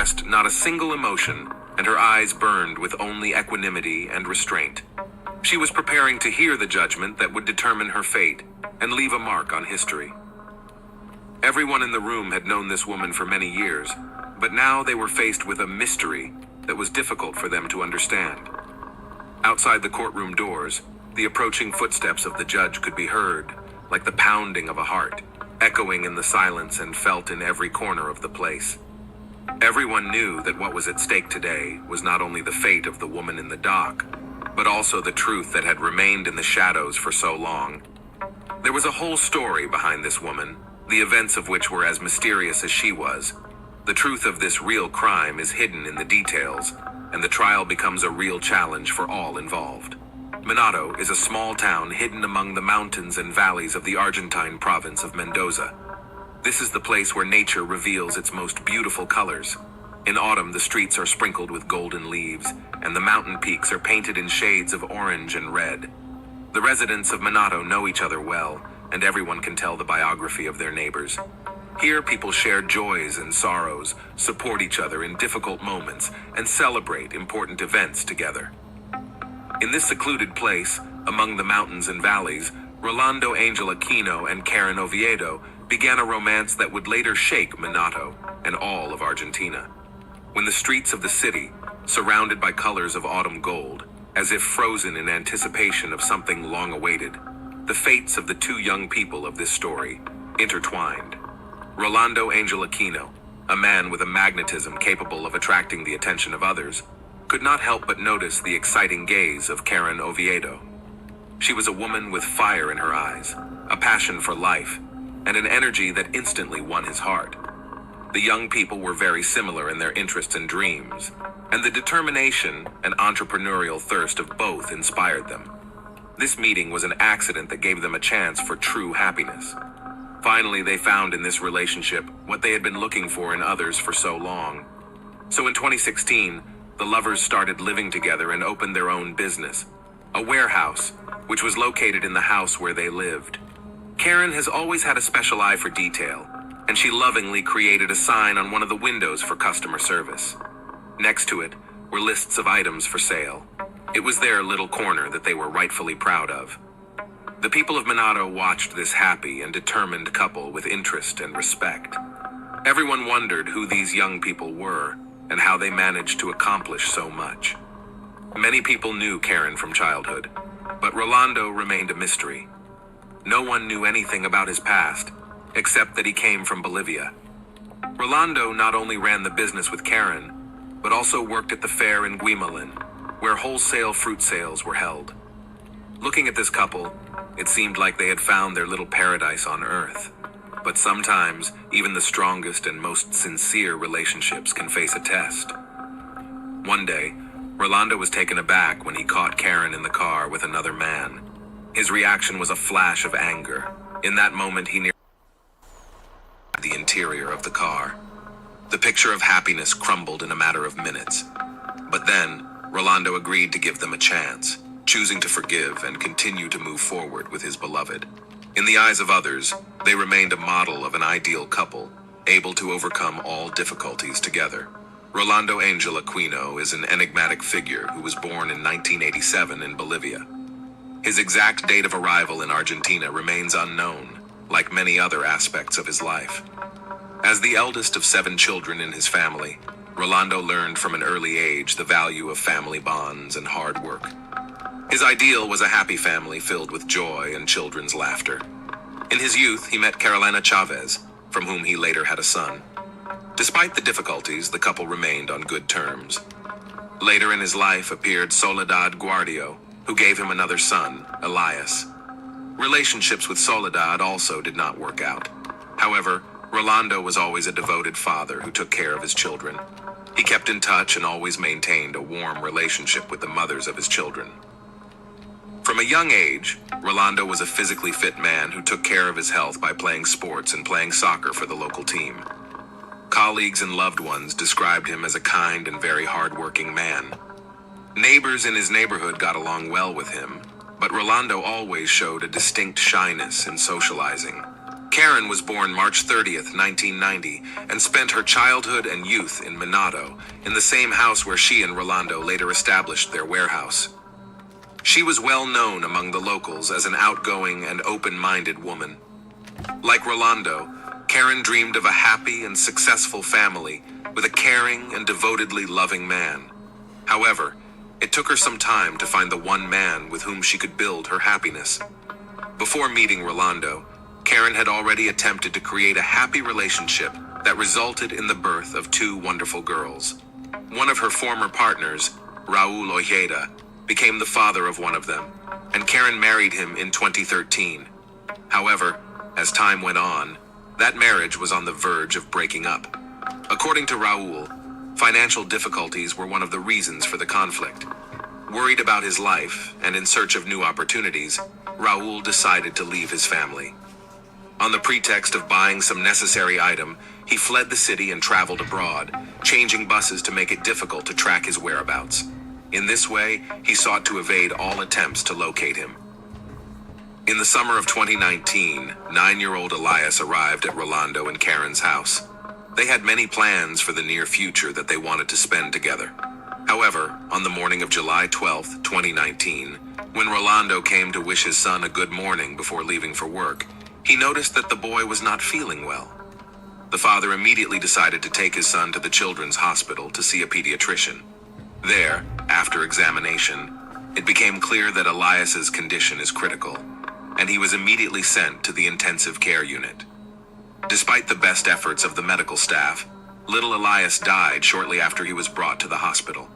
expressed not a single emotion, and her eyes burned with only equanimity and restraint. She was preparing to hear the judgment that would determine her fate and leave a mark on history. Everyone in the room had known this woman for many years, but now they were faced with a mystery that was difficult for them to understand. Outside the courtroom doors, the approaching footsteps of the judge could be heard, like the pounding of a heart, echoing in the silence and felt in every corner of the place. Everyone knew that what was at stake today was not only the fate of the woman in the dock, but also the truth that had remained in the shadows for so long. There was a whole story behind this woman, the events of which were as mysterious as she was. The truth of this real crime is hidden in the details, and the trial becomes a real challenge for all involved. Minato is a small town hidden among the mountains and valleys of the Argentine province of Mendoza. This is the place where nature reveals its most beautiful colors. In autumn, the streets are sprinkled with golden leaves, and the mountain peaks are painted in shades of orange and red. The residents of Minato know each other well, and everyone can tell the biography of their neighbors. Here, people share joys and sorrows, support each other in difficult moments, and celebrate important events together. In this secluded place, among the mountains and valleys, Rolando Angel Aquino and Karen Oviedo began a romance that would later shake Minato and all of Argentina. When the streets of the city, surrounded by colors of autumn gold, as if frozen in anticipation of something long awaited, the fates of the two young people of this story intertwined. Rolando Angel Aquino, a man with a magnetism capable of attracting the attention of others, could not help but notice the exciting gaze of Karen Oviedo. She was a woman with fire in her eyes, a passion for life, and an energy that instantly won his heart. The young people were very similar in their interests and dreams, and the determination and entrepreneurial thirst of both inspired them. This meeting was an accident that gave them a chance for true happiness. Finally, they found in this relationship what they had been looking for in others for so long. So in 2016, the lovers started living together and opened their own business, a warehouse, which was located in the house where they lived. Karen has always had a special eye for detail, and she lovingly created a sign on one of the windows for customer service. Next to it were lists of items for sale. It was their little corner that they were rightfully proud of. The people of Minato watched this happy and determined couple with interest and respect. Everyone wondered who these young people were and how they managed to accomplish so much. Many people knew Karen from childhood, but Rolando remained a mystery. No one knew anything about his past, except that he came from Bolivia. Rolando not only ran the business with Karen, but also worked at the fair in Guimalin, where wholesale fruit sales were held. Looking at this couple, it seemed like they had found their little paradise on Earth. But sometimes, even the strongest and most sincere relationships can face a test. One day, Rolando was taken aback when he caught Karen in the car with another man. His reaction was a flash of anger. In that moment, he nearly the interior of the car. The picture of happiness crumbled in a matter of minutes. But then, Rolando agreed to give them a chance, choosing to forgive and continue to move forward with his beloved. In the eyes of others, they remained a model of an ideal couple, able to overcome all difficulties together. Rolando Angel Aquino is an enigmatic figure who was born in 1987 in Bolivia. His exact date of arrival in Argentina remains unknown, like many other aspects of his life. As the eldest of 7 children in his family, Rolando learned from an early age the value of family bonds and hard work. His ideal was a happy family filled with joy and children's laughter. In his youth, he met Carolina Chavez, from whom he later had a son. Despite the difficulties, the couple remained on good terms. Later in his life appeared Soledad Guardio, who gave him another son, Elias. Relationships with Soledad also did not work out. However, Rolando was always a devoted father who took care of his children. He kept in touch and always maintained a warm relationship with the mothers of his children. From a young age, Rolando was a physically fit man who took care of his health by playing sports and playing soccer for the local team. Colleagues and loved ones described him as a kind and very hardworking man. Neighbors in his neighborhood got along well with him, but Rolando always showed a distinct shyness in socializing. Karen was born March 30th, 1990, and spent her childhood and youth in Minado, in the same house where she and Rolando later established their warehouse. She was well known among the locals as an outgoing and open-minded woman. Like Rolando, Karen dreamed of a happy and successful family with a caring and devotedly loving man. However, it took her some time to find the one man with whom she could build her happiness. Before meeting Rolando, Karen had already attempted to create a happy relationship that resulted in the birth of two wonderful girls. One of her former partners, Raul Ojeda, became the father of one of them, and Karen married him in 2013. However, as time went on, that marriage was on the verge of breaking up. According to Raul, financial difficulties were one of the reasons for the conflict. Worried about his life and in search of new opportunities, Raul decided to leave his family. On the pretext of buying some necessary item, he fled the city and traveled abroad, changing buses to make it difficult to track his whereabouts. In this way, he sought to evade all attempts to locate him. In the summer of 2019, 9-year-old Elias arrived at Rolando and Karen's house. They had many plans for the near future that they wanted to spend together. However, on the morning of July 12, 2019, when Rolando came to wish his son a good morning before leaving for work, he noticed that the boy was not feeling well. The father immediately decided to take his son to the children's hospital to see a pediatrician. There, after examination, it became clear that Elias's condition is critical, and he was immediately sent to the intensive care unit. Despite the best efforts of the medical staff, little Elias died shortly after he was brought to the hospital.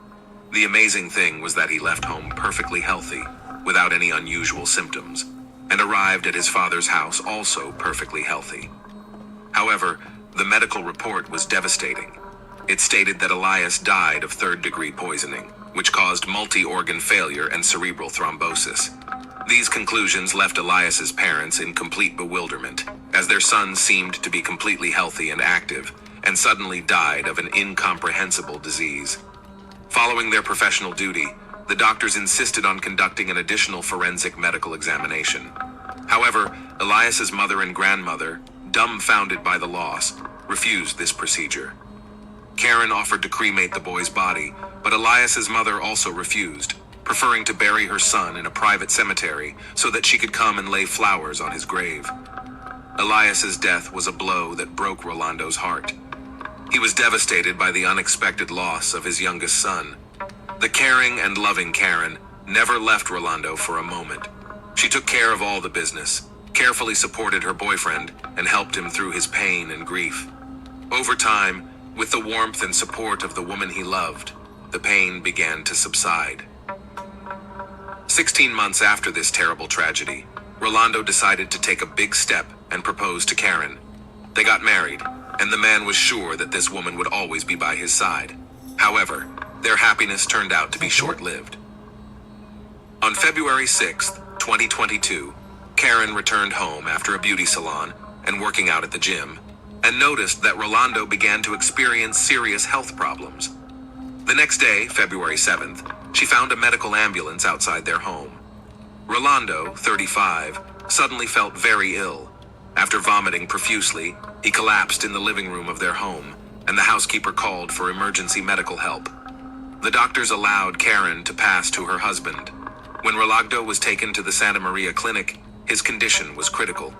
The amazing thing was that he left home perfectly healthy, without any unusual symptoms, and arrived at his father's house also perfectly healthy. However, the medical report was devastating. It stated that Elias died of third-degree poisoning, which caused multi-organ failure and cerebral thrombosis. These conclusions left Elias's parents in complete bewilderment, as their son seemed to be completely healthy and active, and suddenly died of an incomprehensible disease. Following their professional duty, the doctors insisted on conducting an additional forensic medical examination. However, Elias's mother and grandmother, dumbfounded by the loss, refused this procedure. Karen offered to cremate the boy's body, but Elias's mother also refused, preferring to bury her son in a private cemetery so that she could come and lay flowers on his grave. Elias's death was a blow that broke Rolando's heart. He was devastated by the unexpected loss of his youngest son. The caring and loving Karen never left Rolando for a moment. She took care of all the business, carefully supported her boyfriend, and helped him through his pain and grief. Over time, with the warmth and support of the woman he loved, the pain began to subside. 16 months after this terrible tragedy, Rolando decided to take a big step and propose to Karen. They got married, and the man was sure that this woman would always be by his side. However, their happiness turned out to be short-lived. On February 6, 2022, Karen returned home after a beauty salon and working out at the gym, and noticed that Rolando began to experience serious health problems. The next day, February 7th, she found a medical ambulance outside their home. Rolando, 35, suddenly felt very ill. After vomiting profusely, he collapsed in the living room of their home, and the housekeeper called for emergency medical help. The doctors allowed Karen to pass to her husband. When Rolando was taken to the Santa Maria clinic, his condition was critical.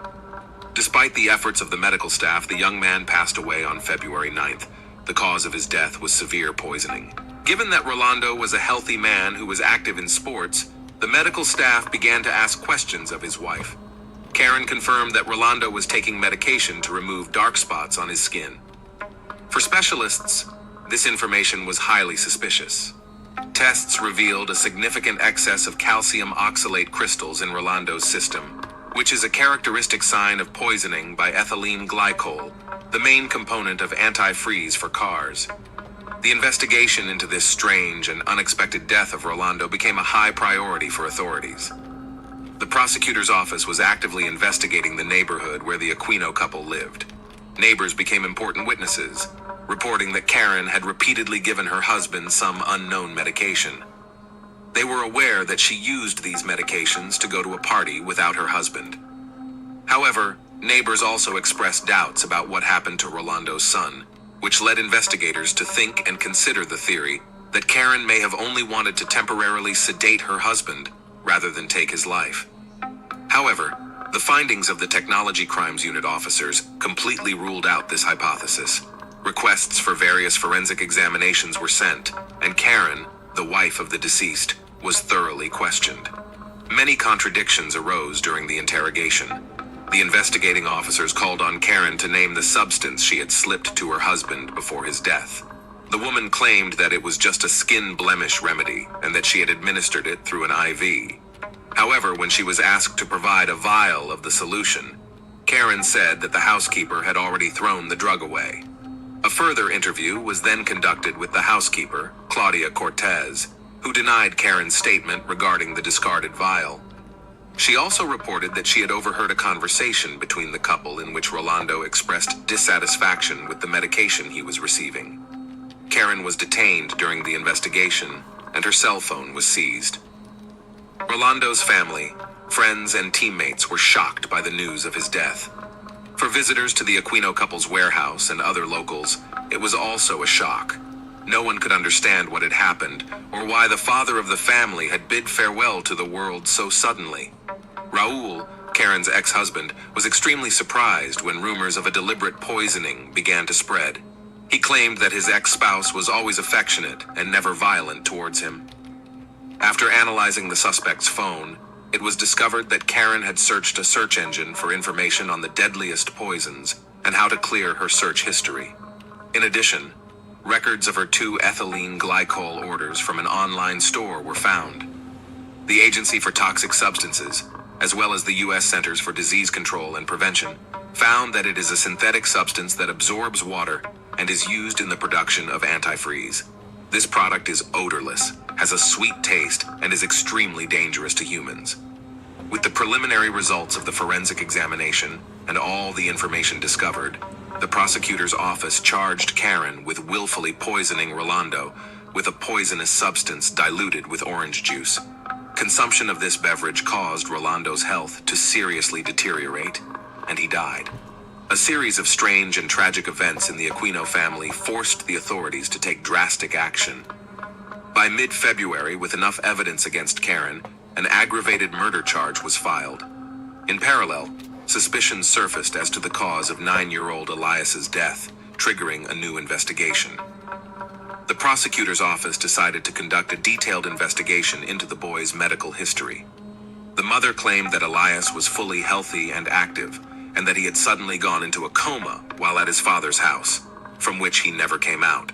Despite the efforts of the medical staff, the young man passed away on February 9th. The cause of his death was severe poisoning. Given that Rolando was a healthy man who was active in sports, the medical staff began to ask questions of his wife. Karen confirmed that Rolando was taking medication to remove dark spots on his skin. For specialists, this information was highly suspicious. Tests revealed a significant excess of calcium oxalate crystals in Rolando's system, which is a characteristic sign of poisoning by ethylene glycol, the main component of antifreeze for cars. The investigation into this strange and unexpected death of Rolando became a high priority for authorities. The prosecutor's office was actively investigating the neighborhood where the Aquino couple lived. Neighbors became important witnesses, reporting that Karen had repeatedly given her husband some unknown medication. They were aware that she used these medications to go to a party without her husband. However, Neighbors also expressed doubts about what happened to Rolando's son, which led investigators to think and consider the theory that Karen may have only wanted to temporarily sedate her husband rather than take his life. However, the findings of the Technology Crimes Unit officers completely ruled out this hypothesis. Requests for various forensic examinations were sent, and Karen, the wife of the deceased, was thoroughly questioned. Many contradictions arose during the interrogation. The investigating officers called on Karen to name the substance she had slipped to her husband before his death. The woman claimed that it was just a skin blemish remedy and that she had administered it through an IV. However, when she was asked to provide a vial of the solution, Karen said that the housekeeper had already thrown the drug away. A further interview was then conducted with the housekeeper, Claudia Cortez, who denied Karen's statement regarding the discarded vial. She also reported that she had overheard a conversation between the couple in which Rolando expressed dissatisfaction with the medication he was receiving. Karen was detained during the investigation, and her cell phone was seized. Rolando's family, friends, and teammates were shocked by the news of his death. For visitors to the Aquino couple's warehouse and other locals, it was also a shock. No one could understand what had happened or why the father of the family had bid farewell to the world so suddenly. Raul, Karen's ex-husband, was extremely surprised when rumors of a deliberate poisoning began to spread. He claimed that his ex-spouse was always affectionate and never violent towards him. After analyzing the suspect's phone, it was discovered that Karen had searched a search engine for information on the deadliest poisons and how to clear her search history. In addition, records of her 2 ethylene glycol orders from an online store were found. The Agency for Toxic Substances, as well as the U.S. Centers for Disease Control and Prevention, found that it is a synthetic substance that absorbs water and is used in the production of antifreeze. This product is odorless, has a sweet taste, and is extremely dangerous to humans. With the preliminary results of the forensic examination and all the information discovered, the prosecutor's office charged Karen with willfully poisoning Rolando with a poisonous substance diluted with orange juice. Consumption of this beverage caused Rolando's health to seriously deteriorate, and he died. A series of strange and tragic events in the Aquino family forced the authorities to take drastic action. By mid-February, with enough evidence against Karen, an aggravated murder charge was filed. In parallel, suspicions surfaced as to the cause of 9-year-old Elias's death, triggering a new investigation. The prosecutor's office decided to conduct a detailed investigation into the boy's medical history. The mother claimed that Elias was fully healthy and active, and that he had suddenly gone into a coma while at his father's house, from which he never came out.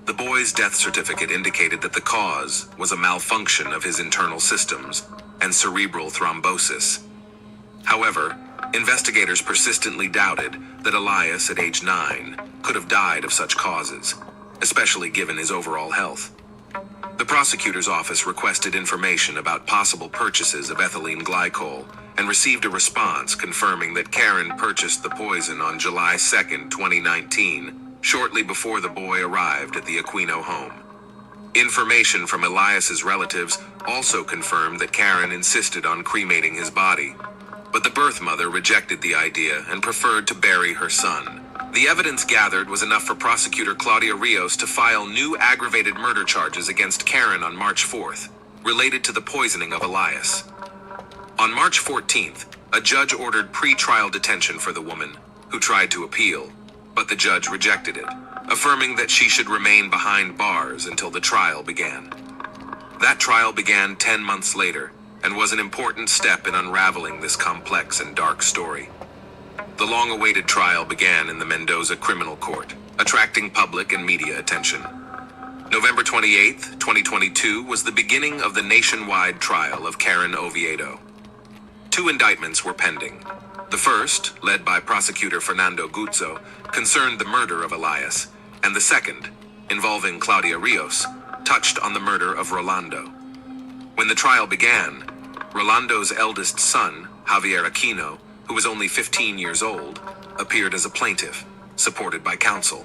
The boy's death certificate indicated that the cause was a malfunction of his internal systems and cerebral thrombosis. However, investigators persistently doubted that Elias, at age 9, could have died of such causes, especially given his overall health. The prosecutor's office requested information about possible purchases of ethylene glycol and received a response confirming that Karen purchased the poison on July 2, 2019, shortly before the boy arrived at the Aquino home. Information from Elias's relatives also confirmed that Karen insisted on cremating his body, but the birth mother rejected the idea and preferred to bury her son. The evidence gathered was enough for prosecutor Claudia Rios to file new aggravated murder charges against Karen on March 4th, related to the poisoning of Elias. On March 14th, a judge ordered pre-trial detention for the woman, who tried to appeal, but the judge rejected it, affirming that she should remain behind bars until the trial began. That trial began 10 months later, and was an important step in unraveling this complex and dark story. The long-awaited trial began in the Mendoza Criminal Court, attracting public and media attention. November 28, 2022 was the beginning of the nationwide trial of Karen Oviedo. 2 indictments were pending. The first, led by prosecutor Fernando Guzzo, concerned the murder of Elias, and the second, involving Claudia Rios, touched on the murder of Rolando. When the trial began, Rolando's eldest son, Javier Aquino, who was only 15 years old, appeared as a plaintiff, supported by counsel.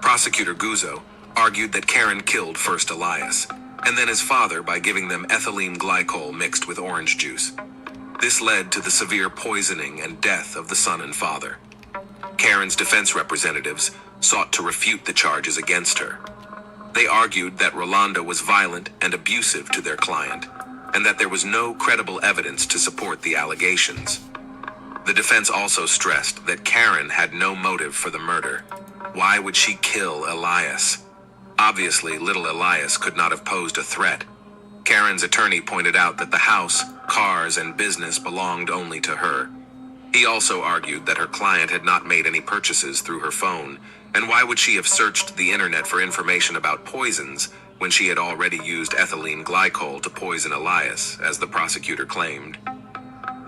Prosecutor Guzzo argued that Karen killed first Elias, and then his father by giving them ethylene glycol mixed with orange juice. This led to the severe poisoning and death of the son and father. Karen's defense representatives sought to refute the charges against her. They argued that Rolando was violent and abusive to their client, and that there was no credible evidence to support the allegations. The defense also stressed that Karen had no motive for the murder. Why would she kill Elias? Obviously, little Elias could not have posed a threat. Karen's attorney pointed out that the house, cars, and business belonged only to her. He also argued that her client had not made any purchases through her phone, and why would she have searched the internet for information about poisons when she had already used ethylene glycol to poison Elias, as the prosecutor claimed.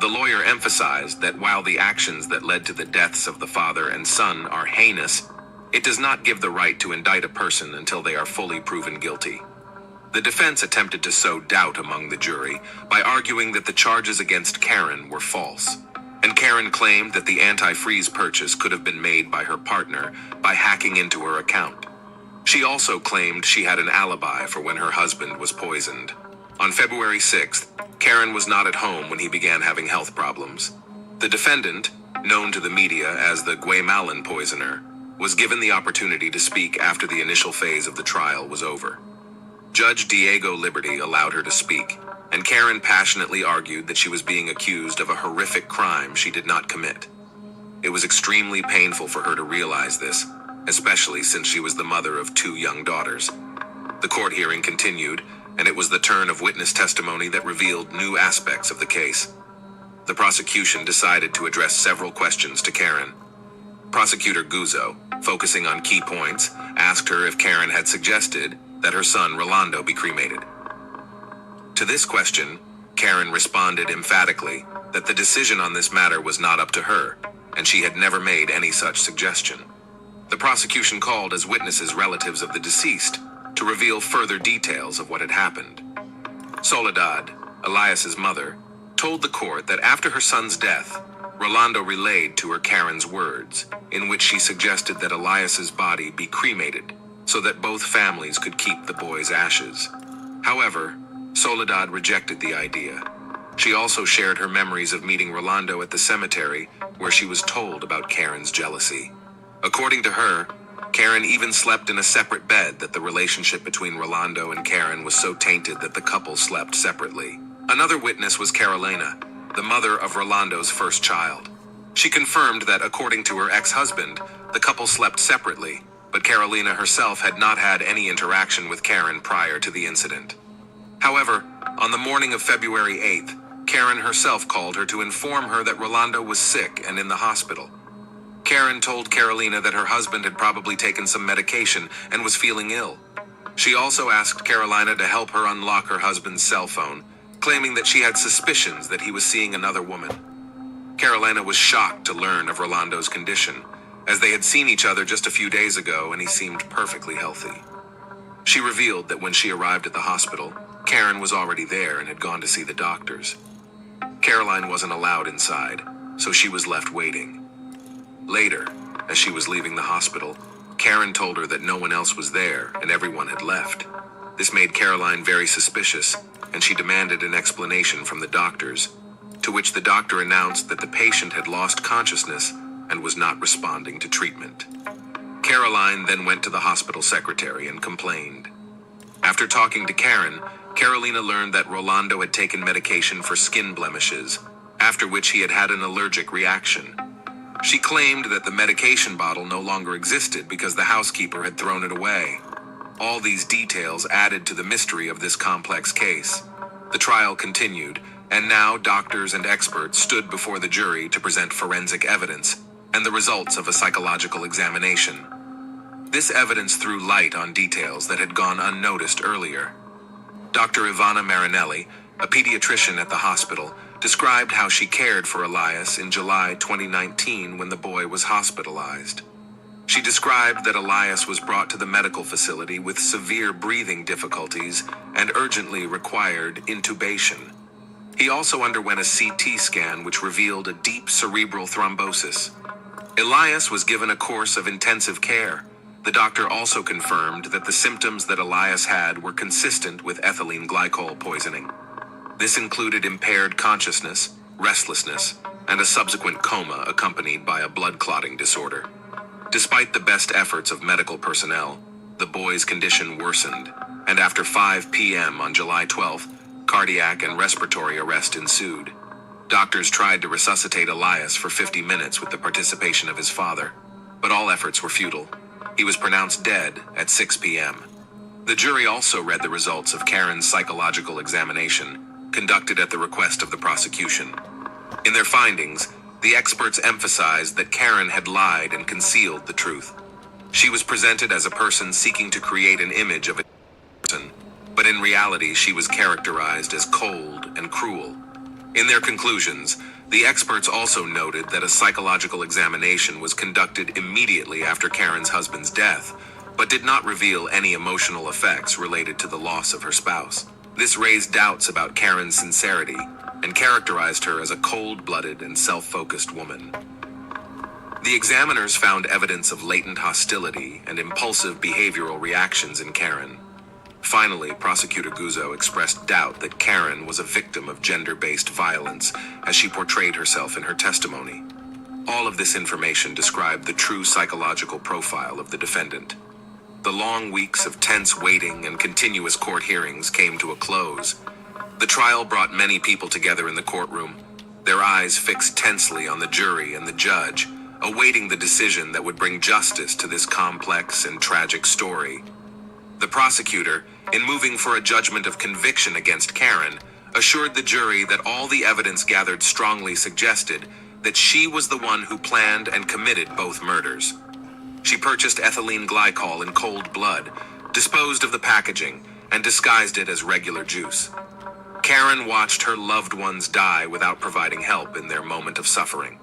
The lawyer emphasized that while the actions that led to the deaths of the father and son are heinous, it does not give the right to indict a person until they are fully proven guilty. The defense attempted to sow doubt among the jury by arguing that the charges against Karen were false, and Karen claimed that the antifreeze purchase could have been made by her partner by hacking into her account. She also claimed she had an alibi for when her husband was poisoned. On February 6th, Karen was not at home when he began having health problems. The defendant, known to the media as the Guaymalan poisoner, was given the opportunity to speak after the initial phase of the trial was over. Judge Diego Liberty allowed her to speak, and Karen passionately argued that she was being accused of a horrific crime she did not commit. It was extremely painful for her to realize this, especially since she was the mother of 2 young daughters. The court hearing continued, and it was the turn of witness testimony that revealed new aspects of the case. The prosecution decided to address several questions to Karen. Prosecutor Guzzo, focusing on key points, asked her if Karen had suggested that her son Rolando be cremated. To this question, Karen responded emphatically that the decision on this matter was not up to her, and she had never made any such suggestion. The prosecution called as witnesses relatives of the deceased to reveal further details of what had happened. Soledad, Elias's mother, told the court that after her son's death, Rolando relayed to her Karen's words, in which she suggested that Elias's body be cremated so that both families could keep the boy's ashes. However, Soledad rejected the idea. She also shared her memories of meeting Rolando at the cemetery, where she was told about Karen's jealousy. According to her, Karen even slept in a separate bed, that the relationship between Rolando and Karen was so tainted that the couple slept separately. Another witness was Carolina, the mother of Rolando's first child. She confirmed that according to her ex-husband, the couple slept separately, but Carolina herself had not had any interaction with Karen prior to the incident. However, on the morning of February 8th, Karen herself called her to inform her that Rolando was sick and in the hospital. Karen told Carolina that her husband had probably taken some medication and was feeling ill. She also asked Carolina to help her unlock her husband's cell phone, claiming that she had suspicions that he was seeing another woman. Carolina was shocked to learn of Rolando's condition, as they had seen each other just a few days ago and he seemed perfectly healthy. She revealed that when she arrived at the hospital, Karen was already there and had gone to see the doctors. Caroline wasn't allowed inside, so she was left waiting. Later, as she was leaving the hospital, Karen told her that no one else was there and everyone had left. This made Caroline very suspicious, and she demanded an explanation from the doctors, to which the doctor announced that the patient had lost consciousness and was not responding to treatment. Caroline then went to the hospital secretary and complained. After talking to Karen, Carolina learned that Rolando had taken medication for skin blemishes, after which he had had an allergic reaction. She claimed that the medication bottle no longer existed because the housekeeper had thrown it away. All these details added to the mystery of this complex case. The trial continued, and now doctors and experts stood before the jury to present forensic evidence and the results of a psychological examination. This evidence threw light on details that had gone unnoticed earlier. Dr. Ivana Marinelli, a pediatrician at the hospital, described how she cared for Elias in July 2019 when the boy was hospitalized. She described that Elias was brought to the medical facility with severe breathing difficulties and urgently required intubation. He also underwent a CT scan which revealed a deep cerebral thrombosis. Elias was given a course of intensive care. The doctor also confirmed that the symptoms that Elias had were consistent with ethylene glycol poisoning. This included impaired consciousness, restlessness, and a subsequent coma accompanied by a blood clotting disorder. Despite the best efforts of medical personnel, the boy's condition worsened, and after 5 p.m. on July 12th, cardiac and respiratory arrest ensued. Doctors tried to resuscitate Elias for 50 minutes with the participation of his father, but all efforts were futile. He was pronounced dead at 6 p.m. The jury also read the results of Karen's psychological examination, conducted at the request of the prosecution. In their findings, the experts emphasized that Karen had lied and concealed the truth. She was presented as a person seeking to create an image of a person, but in reality she was characterized as cold and cruel. In their conclusions, the experts also noted that a psychological examination was conducted immediately after Karen's husband's death, but did not reveal any emotional effects related to the loss of her spouse. This raised doubts about Karen's sincerity and characterized her as a cold-blooded and self-focused woman. The examiners found evidence of latent hostility and impulsive behavioral reactions in Karen. Finally, Prosecutor Guzzo expressed doubt that Karen was a victim of gender-based violence as she portrayed herself in her testimony. All of this information described the true psychological profile of the defendant. The long weeks of tense waiting and continuous court hearings came to a close. The trial brought many people together in the courtroom, their eyes fixed tensely on the jury and the judge, awaiting the decision that would bring justice to this complex and tragic story. The prosecutor, in moving for a judgment of conviction against Karen, assured the jury that all the evidence gathered strongly suggested that she was the one who planned and committed both murders. She purchased ethylene glycol in cold blood, disposed of the packaging, and disguised it as regular juice. Karen watched her loved ones die without providing help in their moment of suffering.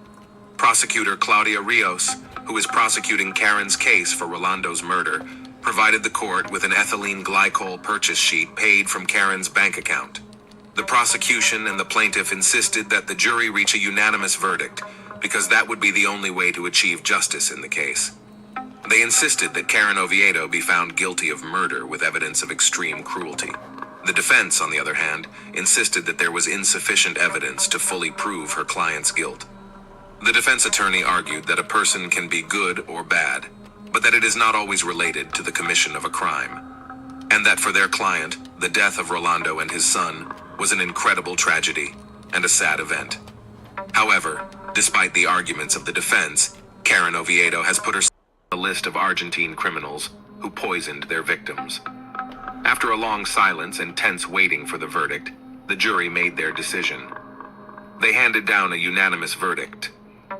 Prosecutor Claudia Rios, who is prosecuting Karen's case for Rolando's murder, provided the court with an ethylene glycol purchase sheet paid from Karen's bank account. The prosecution and the plaintiff insisted that the jury reach a unanimous verdict, because that would be the only way to achieve justice in the case. They insisted that Karen Oviedo be found guilty of murder with evidence of extreme cruelty. The defense, on the other hand, insisted that there was insufficient evidence to fully prove her client's guilt. The defense attorney argued that a person can be good or bad, but that it is not always related to the commission of a crime, and that for their client, the death of Rolando and his son was an incredible tragedy and a sad event. However, despite the arguments of the defense, Karen Oviedo has put herself on a list of Argentine criminals who poisoned their victims. After a long silence and tense waiting for the verdict, the jury made their decision. They handed down a unanimous verdict.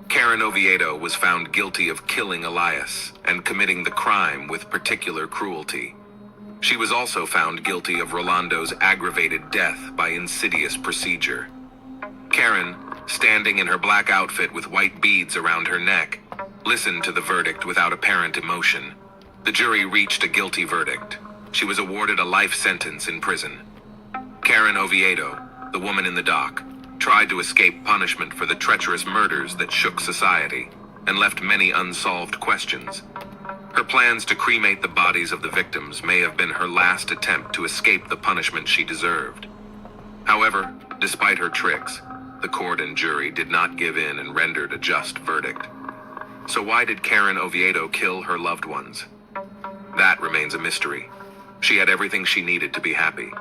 Karen Oviedo was found guilty of killing Elias and committing the crime with particular cruelty. She was also found guilty of Rolando's aggravated death by insidious procedure. Karen, standing in her black outfit with white beads around her neck, listened to the verdict without apparent emotion. The jury reached a guilty verdict. She was awarded a life sentence in prison. Karen Oviedo, the woman in the dock, tried to escape punishment for the treacherous murders that shook society and left many unsolved questions. Her plans to cremate the bodies of the victims may have been her last attempt to escape the punishment she deserved. However, despite her tricks, the court and jury did not give in and rendered a just verdict. So why did Karen Oviedo kill her loved ones? That remains a mystery. She had everything she needed to be happy.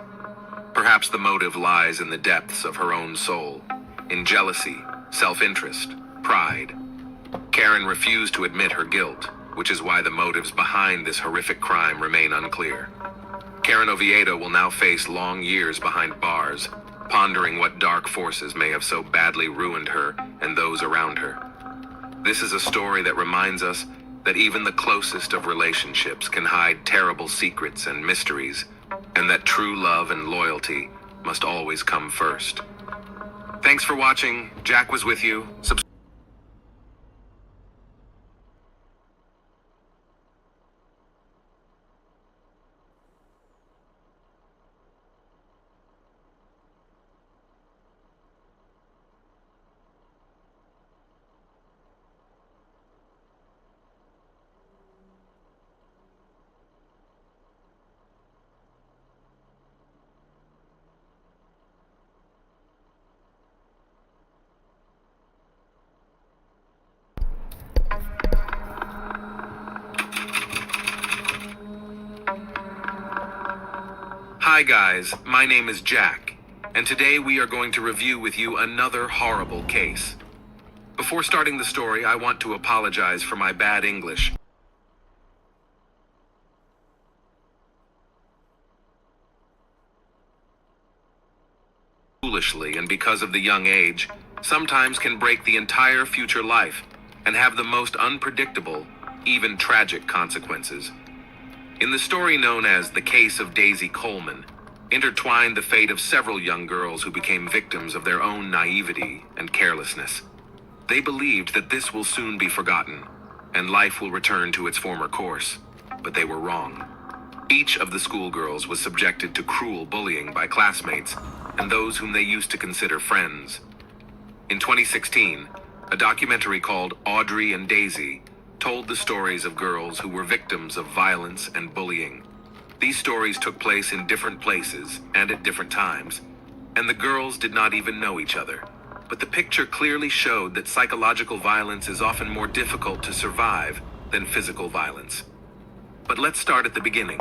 Perhaps the motive lies in the depths of her own soul, in jealousy, self-interest, pride. Karen refused to admit her guilt, which is why the motives behind this horrific crime remain unclear. Karen Oviedo will now face long years behind bars, pondering what dark forces may have so badly ruined her and those around her. This is a story that reminds us that even the closest of relationships can hide terrible secrets and mysteries, and that true love and loyalty must always come first. Thanks for watching. Jack was with you. Hi guys, my name is Jack, and today we are going to review with you another horrible case. Before starting the story, I want to apologize for my bad English. Foolishly, and because of the young age, sometimes can break the entire future life and have the most unpredictable, even tragic consequences. In the story known as The Case of Daisy Coleman, intertwined the fate of several young girls who became victims of their own naivety and carelessness. They believed that this will soon be forgotten, and life will return to its former course, but they were wrong. Each of the schoolgirls was subjected to cruel bullying by classmates and those whom they used to consider friends. In 2016, a documentary called Audrey and Daisy told the stories of girls who were victims of violence and bullying. These stories took place in different places and at different times, and the girls did not even know each other. But the picture clearly showed that psychological violence is often more difficult to survive than physical violence. But let's start at the beginning.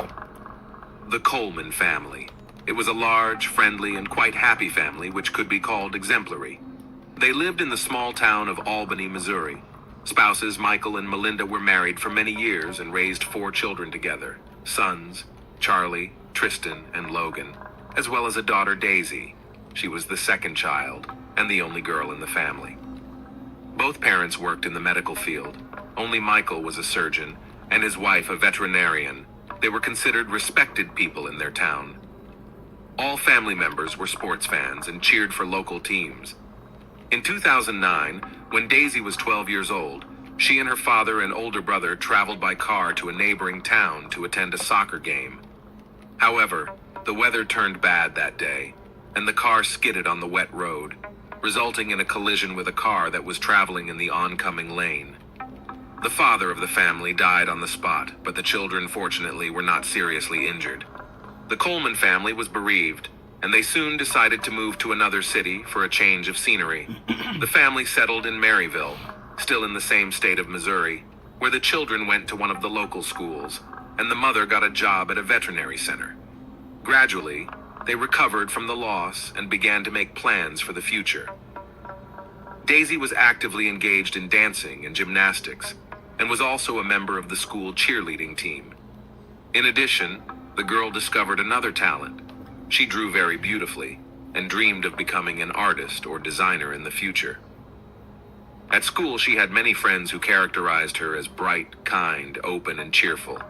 The Coleman family. It was a large, friendly, and quite happy family which could be called exemplary. They lived in the small town of Albany, Missouri. Spouses Michael and Melinda were married for many years and raised 4 children together: sons, Charlie, Tristan, and Logan, as well as a daughter, Daisy. She was the second child and the only girl in the family. Both parents worked in the medical field. Only Michael was a surgeon and his wife a veterinarian. They were considered respected people in their town. All family members were sports fans and cheered for local teams. In 2009, when Daisy was 12 years old, she and her father and older brother traveled by car to a neighboring town to attend a soccer game. However, the weather turned bad that day, and the car skidded on the wet road, resulting in a collision with a car that was traveling in the oncoming lane. The father of the family died on the spot, but the children fortunately were not seriously injured. The Coleman family was bereaved, and they soon decided to move to another city for a change of scenery. The family settled in Maryville, still in the same state of Missouri, where the children went to one of the local schools, and the mother got a job at a veterinary center. Gradually, they recovered from the loss and began to make plans for the future. Daisy was actively engaged in dancing and gymnastics, and was also a member of the school cheerleading team. In addition, the girl discovered another talent. She drew very beautifully and dreamed of becoming an artist or designer in the future. At school, she had many friends who characterized her as bright, kind, open, and cheerful.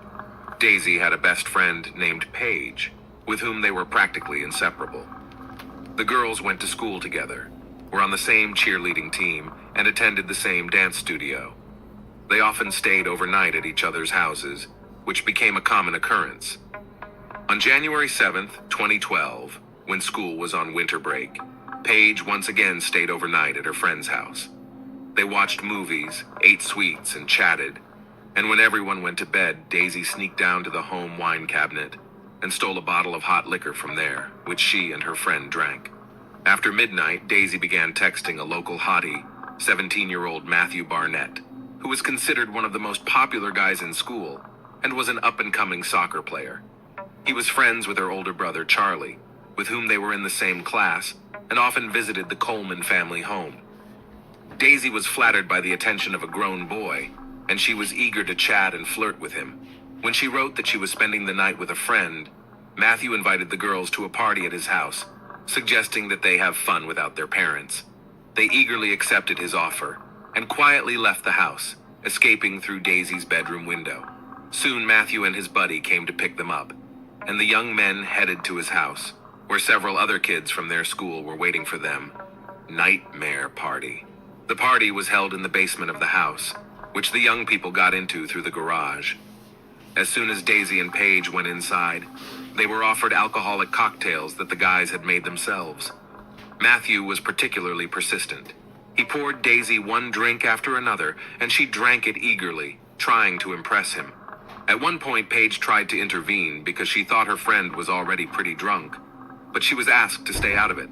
Daisy had a best friend named Paige, with whom they were practically inseparable. The girls went to school together, were on the same cheerleading team, and attended the same dance studio. They often stayed overnight at each other's houses, which became a common occurrence. On January 7th, 2012, when school was on winter break, Paige once again stayed overnight at her friend's house. They watched movies, ate sweets, and chatted. And when everyone went to bed, Daisy sneaked down to the home wine cabinet and stole a bottle of hot liquor from there, which she and her friend drank. After midnight, Daisy began texting a local hottie, 17-year-old Matthew Barnett, who was considered one of the most popular guys in school and was an up-and-coming soccer player. He was friends with her older brother, Charlie, with whom they were in the same class and often visited the Coleman family home. Daisy was flattered by the attention of a grown boy, and she was eager to chat and flirt with him. When she wrote that she was spending the night with a friend, Matthew invited the girls to a party at his house, suggesting that they have fun without their parents. They eagerly accepted his offer and quietly left the house, escaping through Daisy's bedroom window. Soon Matthew and his buddy came to pick them up, and the young men headed to his house, where several other kids from their school were waiting for them. Nightmare party. The party was held in the basement of the house, which the young people got into through the garage. As soon as Daisy and Paige went inside, they were offered alcoholic cocktails that the guys had made themselves. Matthew was particularly persistent. He poured Daisy one drink after another, and she drank it eagerly, trying to impress him. At one point, Paige tried to intervene because she thought her friend was already pretty drunk, but she was asked to stay out of it.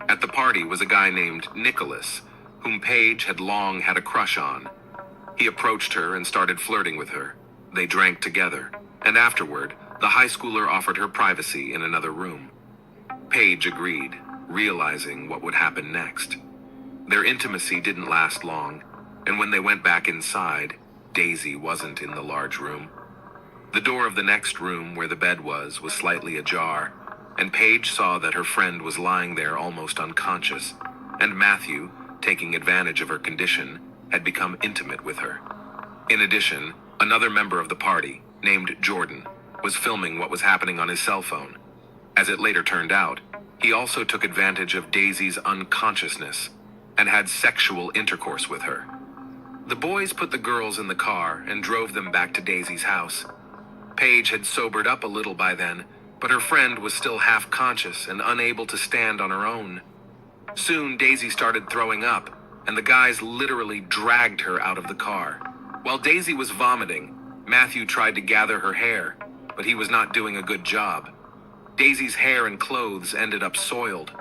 At the party was a guy named Nicholas, whom Paige had long had a crush on. He approached her and started flirting with her. They drank together, and afterward, The high schooler offered her privacy in another room. Paige agreed, realizing what would happen next. Their intimacy didn't last long, and when they went back inside, Daisy wasn't in the large room. The door of the next room where the bed was slightly ajar, and Paige saw that her friend was lying there almost unconscious, and Matthew, taking advantage of her condition, had become intimate with her. In addition, another member of the party, named Jordan, was filming what was happening on his cell phone. As it later turned out, he also took advantage of Daisy's unconsciousness and had sexual intercourse with her. The boys put the girls in the car and drove them back to Daisy's house. Paige had sobered up a little by then, but her friend was still half conscious and unable to stand on her own. Soon, Daisy started throwing up, and the guys literally dragged her out of the car. While Daisy was vomiting, Matthew tried to gather her hair, but he was not doing a good job. Daisy's hair and clothes ended up soiled.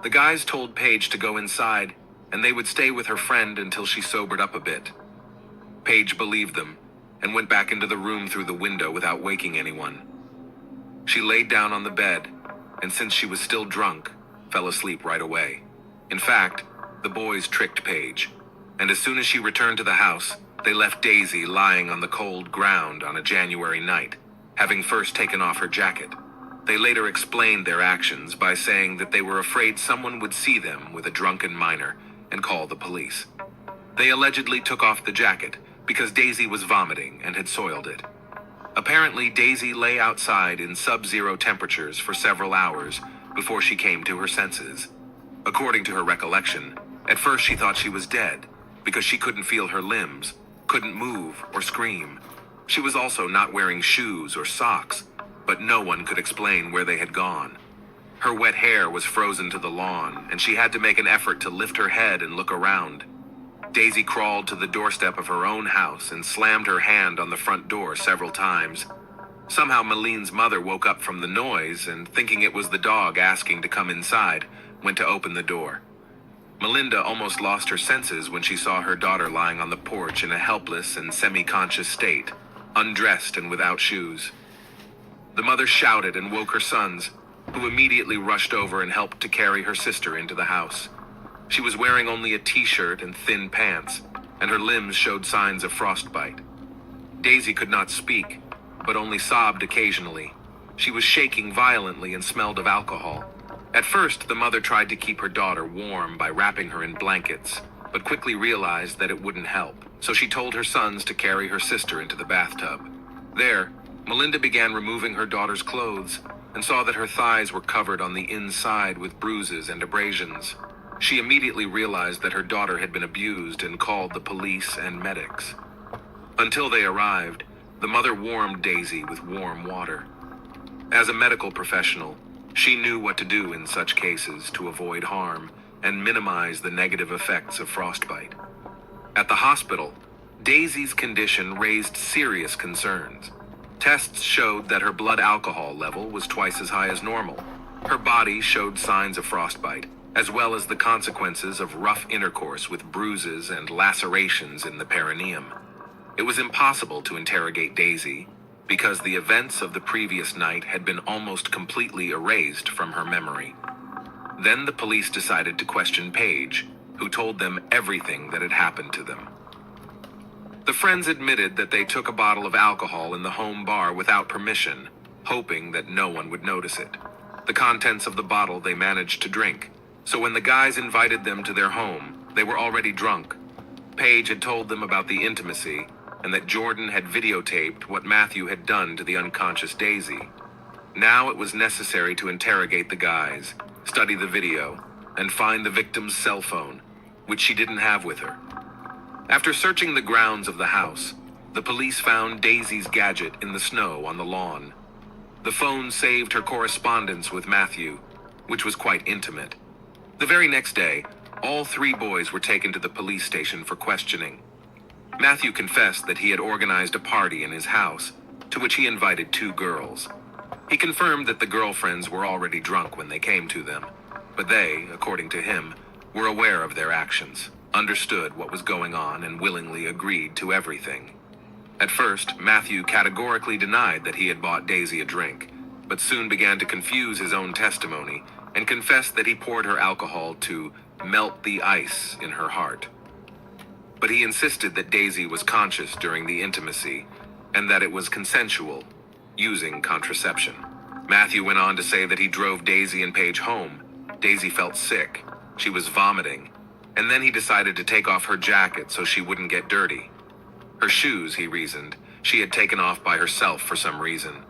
The guys told Paige to go inside, and they would stay with her friend until she sobered up a bit. Paige believed them, and went back into the room through the window without waking anyone. She laid down on the bed, and since she was still drunk, fell asleep right away. In fact, the boys tricked Paige, and as soon as she returned to the house, they left Daisy lying on the cold ground on a January night, having first taken off her jacket. They later explained their actions by saying that they were afraid someone would see them with a drunken minor and call the police. They allegedly took off the jacket because Daisy was vomiting and had soiled it. Apparently, Daisy lay outside in sub-zero temperatures for several hours before she came to her senses. According to her recollection, at first she thought she was dead because she couldn't feel her limbs, couldn't move or scream. She was also not wearing shoes or socks, but no one could explain where they had gone. Her wet hair was frozen to the lawn, and she had to make an effort to lift her head and look around. Daisy crawled to the doorstep of her own house and slammed her hand on the front door several times. Somehow Maline's mother woke up from the noise and, thinking it was the dog asking to come inside, went to open the door. Melinda almost lost her senses when she saw her daughter lying on the porch in a helpless and semi-conscious state, undressed and without shoes. The mother shouted and woke her sons, who immediately rushed over and helped to carry her sister into the house. She was wearing only a t-shirt and thin pants, and her limbs showed signs of frostbite. Daisy could not speak, but only sobbed occasionally. She was shaking violently and smelled of alcohol. At first, the mother tried to keep her daughter warm by wrapping her in blankets, but quickly realized that it wouldn't help, so she told her sons to carry her sister into the bathtub. There, Melinda began removing her daughter's clothes and saw that her thighs were covered on the inside with bruises and abrasions. She immediately realized that her daughter had been abused and called the police and medics. Until they arrived, the mother warmed Daisy with warm water. As a medical professional, she knew what to do in such cases to avoid harm and minimize the negative effects of frostbite. At the hospital, Daisy's condition raised serious concerns. Tests showed that her blood alcohol level was twice as high as normal. Her body showed signs of frostbite, as well as the consequences of rough intercourse with bruises and lacerations in the perineum. It was impossible to interrogate Daisy because the events of the previous night had been almost completely erased from her memory. Then the police decided to question Paige, who told them everything that had happened to them. The friends admitted that they took a bottle of alcohol in the home bar without permission, hoping that no one would notice it. The contents of the bottle they managed to drink, so when the guys invited them to their home, they were already drunk. Paige had told them about the intimacy, and that Jordan had videotaped what Matthew had done to the unconscious Daisy. Now it was necessary to interrogate the guys, study the video, and find the victim's cell phone, which she didn't have with her. After searching the grounds of the house, the police found Daisy's gadget in the snow on the lawn. The phone saved her correspondence with Matthew, which was quite intimate. The very next day, all three boys were taken to the police station for questioning. Matthew confessed that he had organized a party in his house, to which he invited two girls. He confirmed that the girlfriends were already drunk when they came to them, but they, according to him, were aware of their actions, understood what was going on, and willingly agreed to everything. At first, Matthew categorically denied that he had bought Daisy a drink, but soon began to confuse his own testimony and confessed that he poured her alcohol to melt the ice in her heart. But he insisted that Daisy was conscious during the intimacy and that it was consensual, using contraception. Matthew went on to say that he drove Daisy and Paige home. Daisy felt sick, she was vomiting, and then he decided to take off her jacket so she wouldn't get dirty. Her shoes, he reasoned, she had taken off by herself for some reason.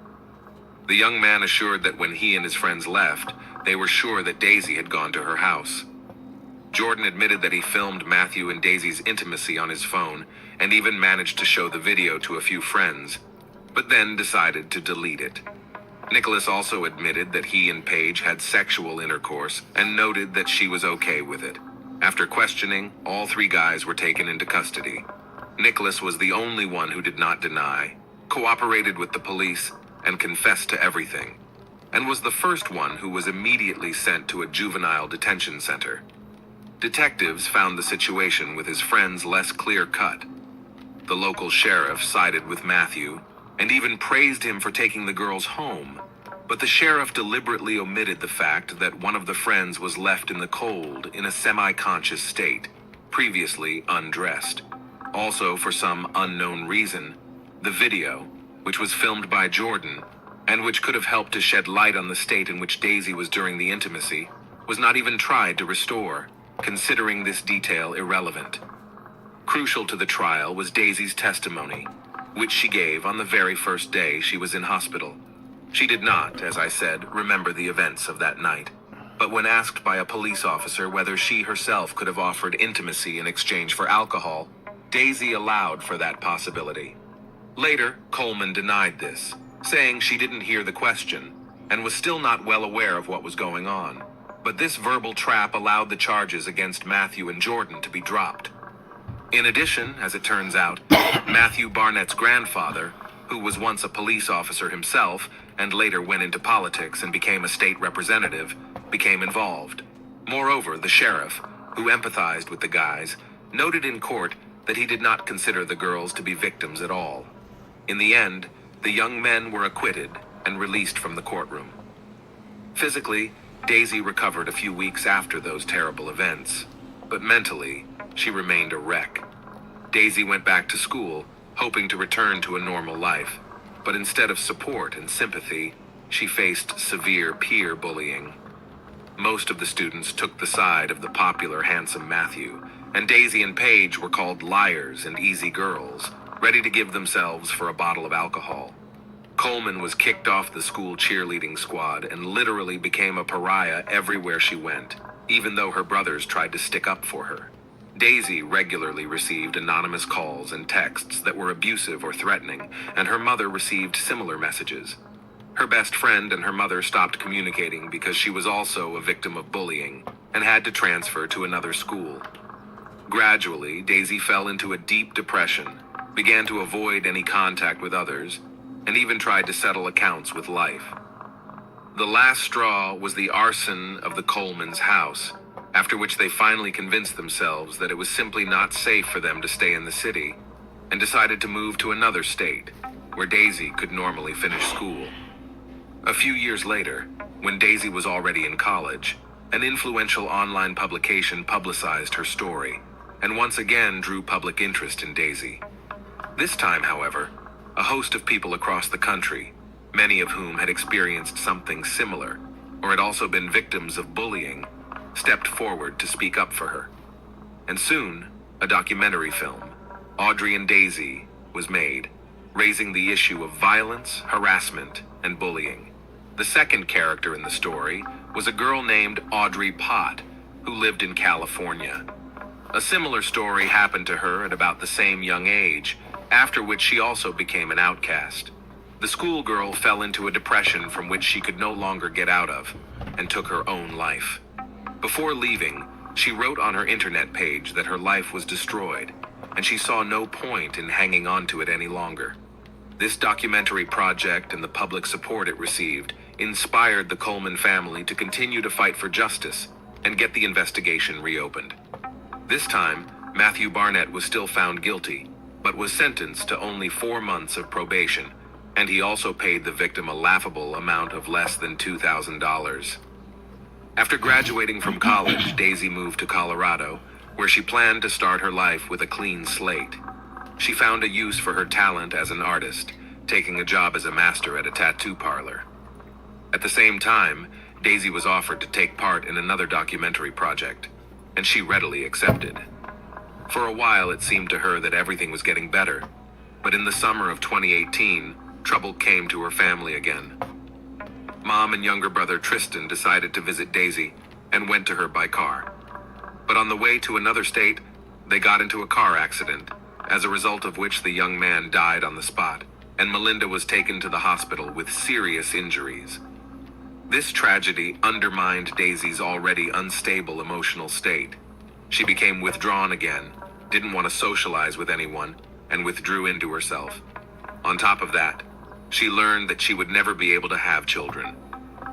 The young man assured that when he and his friends left, they were sure that Daisy had gone to her house. Jordan admitted that he filmed Matthew and Daisy's intimacy on his phone and even managed to show the video to a few friends, but then decided to delete it. Nicholas also admitted that he and Paige had sexual intercourse and noted that she was okay with it. After questioning, all three guys were taken into custody. Nicholas was the only one who did not deny, cooperated with the police, and confessed to everything, and was the first one who was immediately sent to a juvenile detention center. Detectives found the situation with his friends less clear-cut. The local sheriff sided with Matthew and even praised him for taking the girls home, but the sheriff deliberately omitted the fact that one of the friends was left in the cold in a semi-conscious state, previously undressed. Also, for some unknown reason, the video, which was filmed by Jordan, and which could have helped to shed light on the state in which Daisy was during the intimacy, was not even tried to restore, considering this detail irrelevant. Crucial to the trial was Daisy's testimony, which she gave on the very first day she was in hospital. She did not, as I said, remember the events of that night, but when asked by a police officer whether she herself could have offered intimacy in exchange for alcohol, Daisy allowed for that possibility. Later, Coleman denied this, saying she didn't hear the question and was still not well aware of what was going on. But this verbal trap allowed the charges against Matthew and Jordan to be dropped. In addition, as it turns out, Matthew Barnett's grandfather, who was once a police officer himself and later went into politics and became a state representative, became involved. Moreover, the sheriff, who empathized with the guys, noted in court that he did not consider the girls to be victims at all. In the end, the young men were acquitted and released from the courtroom. Physically, Daisy recovered a few weeks after those terrible events, but mentally, she remained a wreck. Daisy went back to school, hoping to return to a normal life, but instead of support and sympathy, she faced severe peer bullying. Most of the students took the side of the popular handsome Matthew, and Daisy and Paige were called liars and easy girls, ready to give themselves for a bottle of alcohol. Coleman was kicked off the school cheerleading squad and literally became a pariah everywhere she went, even though her brothers tried to stick up for her. Daisy regularly received anonymous calls and texts that were abusive or threatening, and her mother received similar messages. Her best friend and her mother stopped communicating because she was also a victim of bullying and had to transfer to another school. Gradually, Daisy fell into a deep depression, began to avoid any contact with others, and even tried to settle accounts with life. The last straw was the arson of the Coleman's house, after which they finally convinced themselves that it was simply not safe for them to stay in the city, and decided to move to another state, where Daisy could normally finish school. A few years later, when Daisy was already in college, an influential online publication publicized her story, and once again drew public interest in Daisy. This time, however, a host of people across the country, many of whom had experienced something similar, or had also been victims of bullying, stepped forward to speak up for her. And soon, a documentary film, Audrey and Daisy, was made, raising the issue of violence, harassment, and bullying. The second character in the story was a girl named Audrey Pott, who lived in California. A similar story happened to her at about the same young age, after which she also became an outcast. The schoolgirl fell into a depression from which she could no longer get out of, and took her own life. Before leaving, she wrote on her internet page that her life was destroyed, and she saw no point in hanging on to it any longer. This documentary project and the public support it received inspired the Coleman family to continue to fight for justice and get the investigation reopened. This time, Matthew Barnett was still found guilty, but was sentenced to only 4 months of probation, and he also paid the victim a laughable amount of less than $2,000. After graduating from college, Daisy moved to Colorado, where she planned to start her life with a clean slate. She found a use for her talent as an artist, taking a job as a master at a tattoo parlor. At the same time, Daisy was offered to take part in another documentary project, and she readily accepted. For a while, it seemed to her that everything was getting better, but in the summer of 2018, trouble came to her family again. Mom and younger brother Tristan decided to visit Daisy and went to her by car. But on the way to another state, they got into a car accident, as a result of which the young man died on the spot, and Melinda was taken to the hospital with serious injuries. This tragedy undermined Daisy's already unstable emotional state. She became withdrawn again, didn't want to socialize with anyone, and withdrew into herself. On top of that, she learned that she would never be able to have children.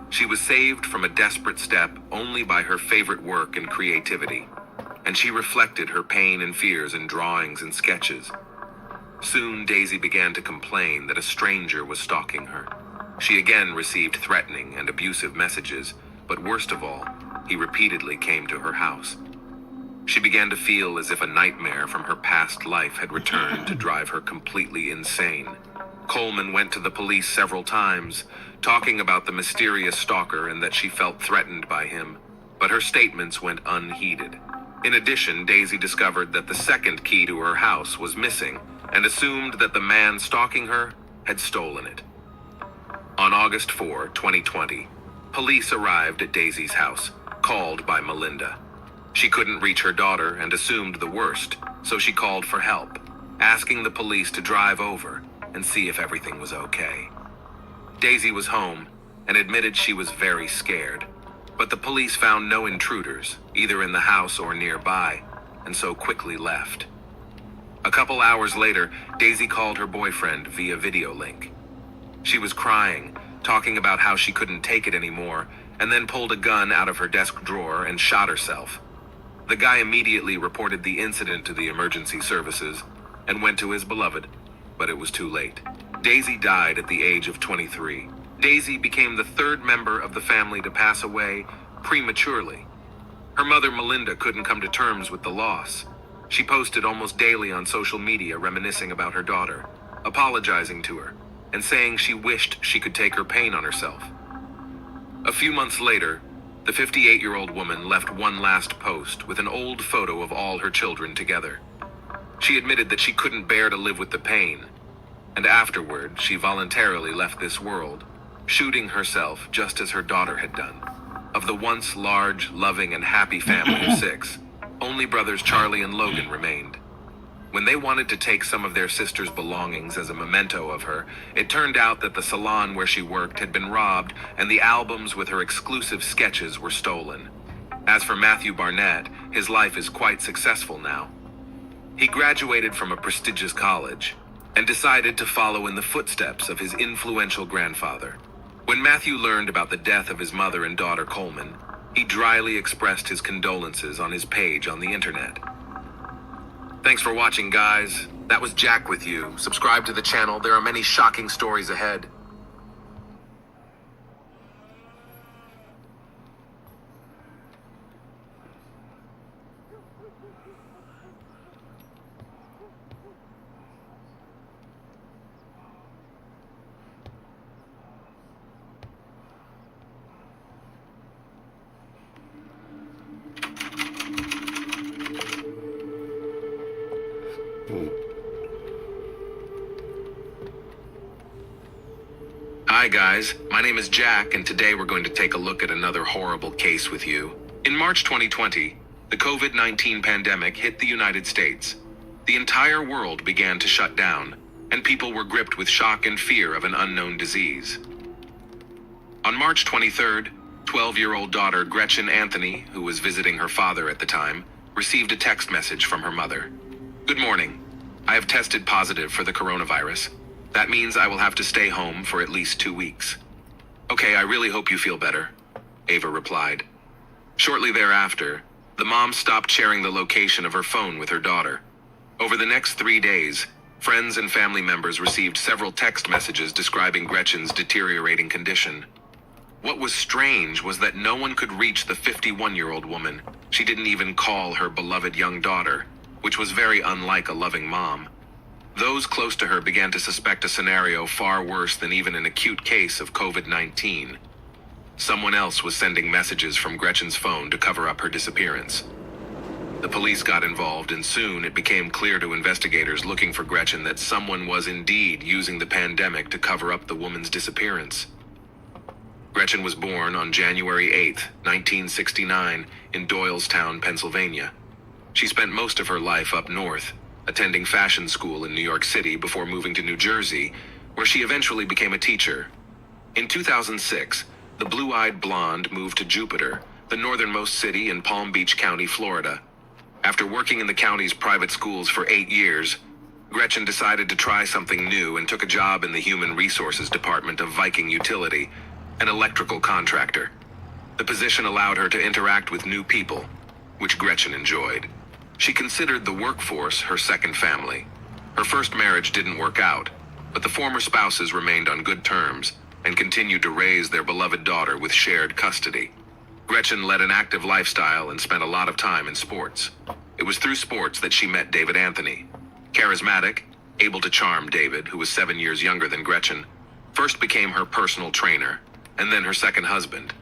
She was saved from a desperate step only by her favorite work and creativity, and she reflected her pain and fears in drawings and sketches. Soon, Daisy began to complain that a stranger was stalking her. She again received threatening and abusive messages, but worst of all, he repeatedly came to her house. She began to feel as if a nightmare from her past life had returned to drive her completely insane. Coleman went to the police several times, talking about the mysterious stalker and that she felt threatened by him, but her statements went unheeded. In addition, Daisy discovered that the second key to her house was missing and assumed that the man stalking her had stolen it. On August 4, 2020, police arrived at Daisy's house, called by Melinda. She couldn't reach her daughter and assumed the worst, so she called for help, asking the police to drive over and see if everything was okay. Daisy was home and admitted she was very scared, but the police found no intruders, either in the house or nearby, and so quickly left. A couple hours later, Daisy called her boyfriend via video link. She was crying, talking about how she couldn't take it anymore, and then pulled a gun out of her desk drawer and shot herself. The guy immediately reported the incident to the emergency services and went to his beloved, but it was too late. Daisy died at the age of 23. Daisy became the third member of the family to pass away prematurely. Her mother, Melinda, couldn't come to terms with the loss. She posted almost daily on social media reminiscing about her daughter, apologizing to her, and saying she wished she could take her pain on herself. A few months later, the 58-year-old woman left one last post with an old photo of all her children together. She admitted that she couldn't bear to live with the pain, and afterward, she voluntarily left this world, shooting herself just as her daughter had done. Of the once large, loving, and happy family of 6, only brothers Charlie and Logan remained. When they wanted to take some of their sister's belongings as a memento of her, it turned out that the salon where she worked had been robbed and the albums with her exclusive sketches were stolen. As for Matthew Barnett, his life is quite successful now. He graduated from a prestigious college and decided to follow in the footsteps of his influential grandfather. When Matthew learned about the death of his mother and daughter Coleman, he dryly expressed his condolences on his page on the internet. Thanks for watching, guys. That was Jack with you. Subscribe to the channel. There are many shocking stories ahead. Hi guys, my name is Jack, and today we're going to take a look at another horrible case with you. In March 2020, the COVID-19 pandemic hit the United States. The entire world began to shut down, and people were gripped with shock and fear of an unknown disease. On March 23rd, 12-year-old daughter Gretchen Anthony, who was visiting her father at the time, received a text message from her mother. "Good morning. I have tested positive for the coronavirus. That means I will have to stay home for at least 2 weeks." "Okay, I really hope you feel better," Ava replied. Shortly thereafter, the mom stopped sharing the location of her phone with her daughter. Over the next 3 days, Friends and family members received several text messages describing Gretchen's deteriorating condition. What was strange was that no one could reach the 51-year-old woman. She didn't even call her beloved young daughter, which was very unlike a loving mom. Those close to her began to suspect a scenario far worse than even an acute case of COVID-19. Someone else was sending messages from Gretchen's phone to cover up her disappearance. The police got involved, and soon it became clear to investigators looking for Gretchen that someone was indeed using the pandemic to cover up the woman's disappearance. Gretchen was born on January 8, 1969, in Doylestown, Pennsylvania. She spent most of her life up north, attending fashion school in New York City before moving to New Jersey, where she eventually became a teacher. In 2006, the blue-eyed blonde moved to Jupiter, the northernmost city in Palm Beach County, Florida. After working in the county's private schools for 8 years, Gretchen decided to try something new and took a job in the Human Resources Department of Viking Utility, an electrical contractor. The position allowed her to interact with new people, which Gretchen enjoyed. She considered the workforce her second family. Her first marriage didn't work out, but the former spouses remained on good terms and continued to raise their beloved daughter with shared custody. Gretchen led an active lifestyle and spent a lot of time in sports. It was through sports that she met David Anthony. Charismatic, able to charm, David, who was 7 years younger than Gretchen, first became her personal trainer, and then her second husband.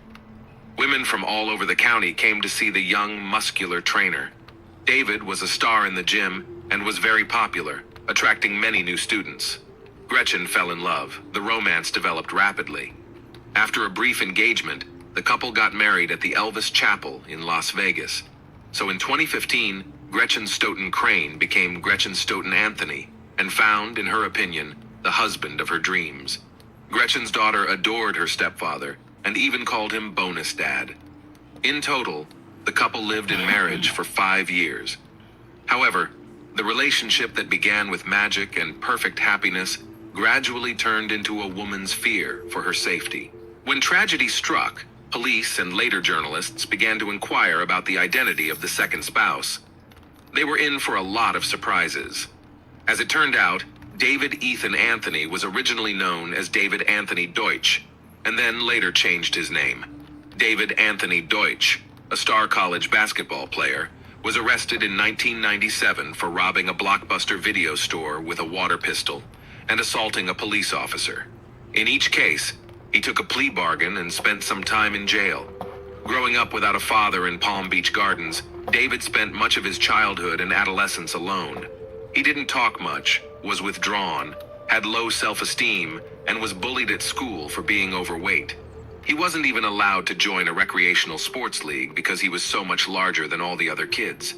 Women from all over the county came to see the young, muscular trainer. David was a star in the gym and was very popular, attracting many new students. Gretchen fell in love. The romance developed rapidly. After a brief engagement, the couple got married at the Elvis Chapel in Las Vegas. So in 2015, Gretchen Stoughton Crane became Gretchen Stoughton Anthony and found, in her opinion, the husband of her dreams. Gretchen's daughter adored her stepfather and even called him bonus dad. In total, the couple lived in marriage for 5 years. However, the relationship that began with magic and perfect happiness gradually turned into a woman's fear for her safety. When tragedy struck, police and later journalists began to inquire about the identity of the second spouse. They were in for a lot of surprises. As it turned out, David Ethan Anthony was originally known as David Anthony Deutsch, and then later changed his name. David Anthony Deutsch, a star college basketball player, was arrested in 1997 for robbing a Blockbuster video store with a water pistol and assaulting a police officer. In each case, he took a plea bargain and spent some time in jail. Growing up without a father in Palm Beach Gardens, David spent much of his childhood and adolescence alone. He didn't talk much, was withdrawn, had low self-esteem, and was bullied at school for being overweight. He wasn't even allowed to join a recreational sports league because he was so much larger than all the other kids.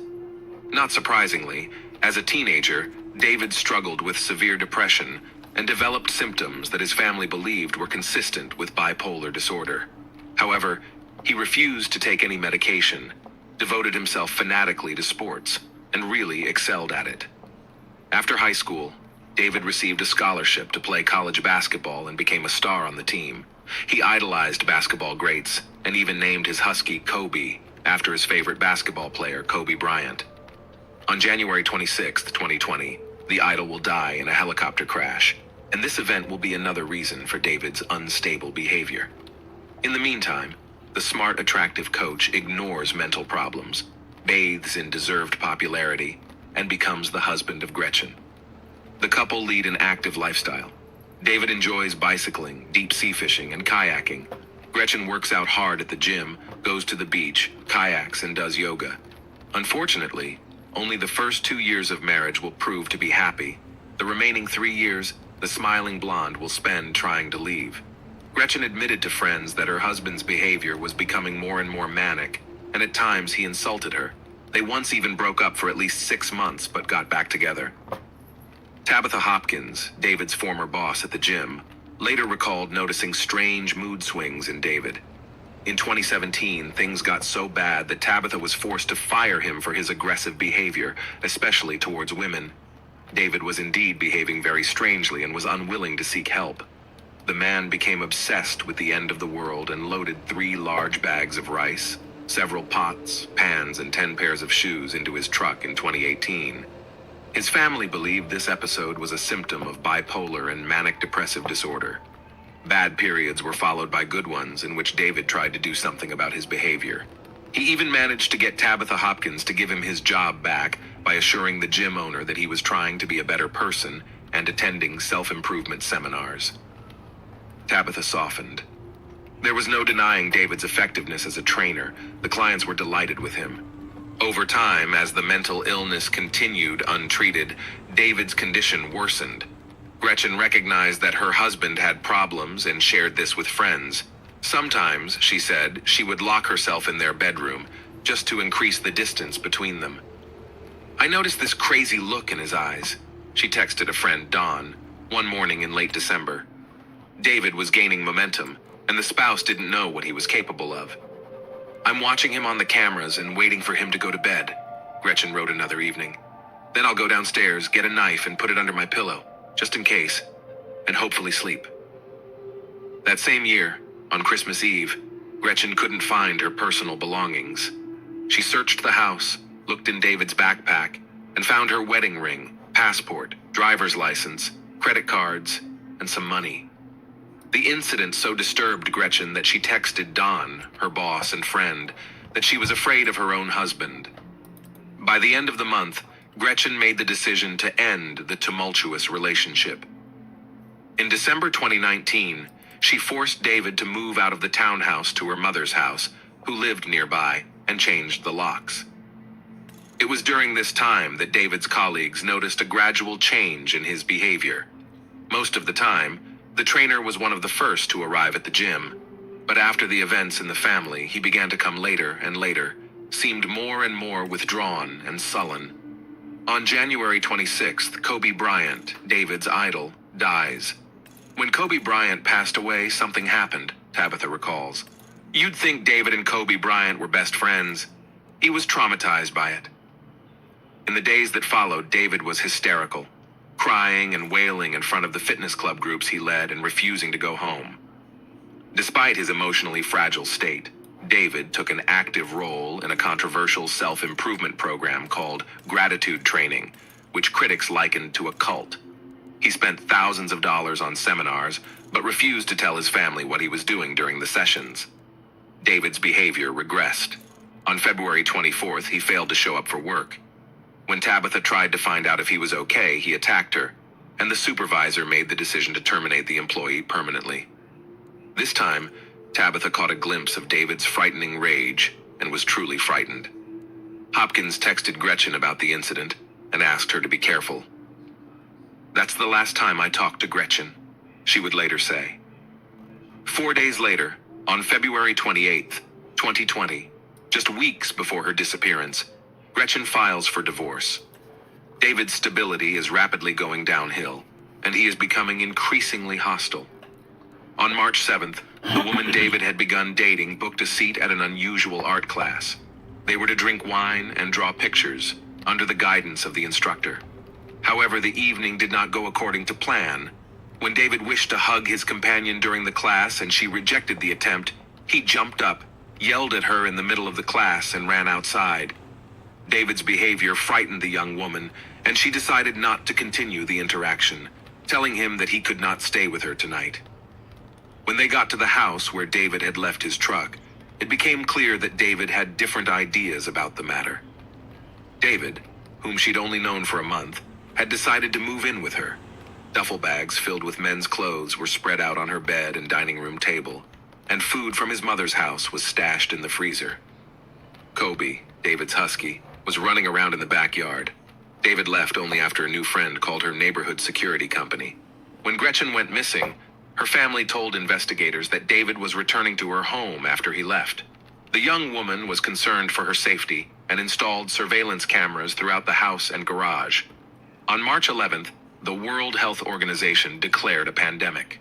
Not surprisingly, as a teenager, David struggled with severe depression and developed symptoms that his family believed were consistent with bipolar disorder. However, he refused to take any medication, devoted himself fanatically to sports, and really excelled at it. After high school, David received a scholarship to play college basketball and became a star on the team. He idolized basketball greats and even named his husky Kobe after his favorite basketball player, Kobe Bryant. On January 26, 2020, the idol will die in a helicopter crash, and this event will be another reason for David's unstable behavior. In the meantime, the smart, attractive coach ignores mental problems, bathes in deserved popularity, and becomes the husband of Gretchen. The couple lead an active lifestyle. David enjoys bicycling, deep sea fishing, and kayaking. Gretchen works out hard at the gym, goes to the beach, kayaks, and does yoga. Unfortunately, only the first 2 years of marriage will prove to be happy. The remaining 3 years, the smiling blonde will spend trying to leave. Gretchen admitted to friends that her husband's behavior was becoming more and more manic, and at times he insulted her. They once even broke up for at least 6 months, but got back together. Tabitha Hopkins, David's former boss at the gym, later recalled noticing strange mood swings in David. In 2017, things got so bad that Tabitha was forced to fire him for his aggressive behavior, especially towards women. David was indeed behaving very strangely and was unwilling to seek help. The man became obsessed with the end of the world and loaded 3 large bags of rice, several pots, pans, and 10 pairs of shoes into his truck in 2018. His family believed this episode was a symptom of bipolar and manic depressive disorder. Bad periods were followed by good ones in which David tried to do something about his behavior. He even managed to get Tabitha Hopkins to give him his job back by assuring the gym owner that he was trying to be a better person and attending self-improvement seminars. Tabitha softened. There was no denying David's effectiveness as a trainer. The clients were delighted with him. Over time, as the mental illness continued untreated, David's condition worsened. Gretchen recognized that her husband had problems and shared this with friends. Sometimes, she said, she would lock herself in their bedroom just to increase the distance between them. I noticed this crazy look in his eyes, she texted a friend, Dawn, one morning in late December. David was gaining momentum, and the spouse didn't know what he was capable of. I'm watching him on the cameras and waiting for him to go to bed, Gretchen wrote another evening. Then I'll go downstairs, get a knife, and put it under my pillow, just in case, and hopefully sleep. That same year, on Christmas Eve, Gretchen couldn't find her personal belongings. She searched the house, looked in David's backpack, and found her wedding ring, passport, driver's license, credit cards, and some money. The incident so disturbed Gretchen that she texted Don, her boss and friend, that she was afraid of her own husband. By the end of the month, Gretchen made the decision to end the tumultuous relationship. In December 2019, she forced David to move out of the townhouse to her mother's house, who lived nearby, and changed the locks. It was during this time that David's colleagues noticed a gradual change in his behavior. Most of the time, the trainer was one of the first to arrive at the gym, but after the events in the family, he began to come later and later, seemed more and more withdrawn and sullen. On January 26th, Kobe Bryant, David's idol, dies. When Kobe Bryant passed away, something happened, Tabitha recalls. You'd think David and Kobe Bryant were best friends. He was traumatized by it. In the days that followed, David was hysterical, crying and wailing in front of the fitness club groups he led and refusing to go home. Despite his emotionally fragile state, David took an active role in a controversial self-improvement program called gratitude training, which critics likened to a cult. He spent thousands of dollars on seminars, but refused to tell his family what he was doing during the sessions. David's behavior regressed. On February 24th, he failed to show up for work. When Tabitha tried to find out if he was okay, he attacked her, and the supervisor made the decision to terminate the employee permanently. This time, Tabitha caught a glimpse of David's frightening rage and was truly frightened. Hopkins texted Gretchen about the incident and asked her to be careful. That's the last time I talked to Gretchen, she would later say. 4 days later, on February 28th, 2020, just weeks before her disappearance, Gretchen files for divorce. David's stability is rapidly going downhill, and he is becoming increasingly hostile. On March 7th, the woman David had begun dating booked a seat at an unusual art class. They were to drink wine and draw pictures under the guidance of the instructor. However, the evening did not go according to plan. When David wished to hug his companion during the class and she rejected the attempt, he jumped up, yelled at her in the middle of the class, and ran outside. David's behavior frightened the young woman, and she decided not to continue the interaction, telling him that he could not stay with her tonight. When they got to the house where David had left his truck, it became clear that David had different ideas about the matter. David, whom she'd only known for a month, had decided to move in with her. Duffel bags filled with men's clothes were spread out on her bed and dining room table, and food from his mother's house was stashed in the freezer. Kobe, David's husky, was running around in the backyard. David left only after a new friend called her neighborhood security company. When Gretchen went missing, her family told investigators that David was returning to her home after he left. The young woman was concerned for her safety and installed surveillance cameras throughout the house and garage. On March 11th, the World Health Organization declared a pandemic.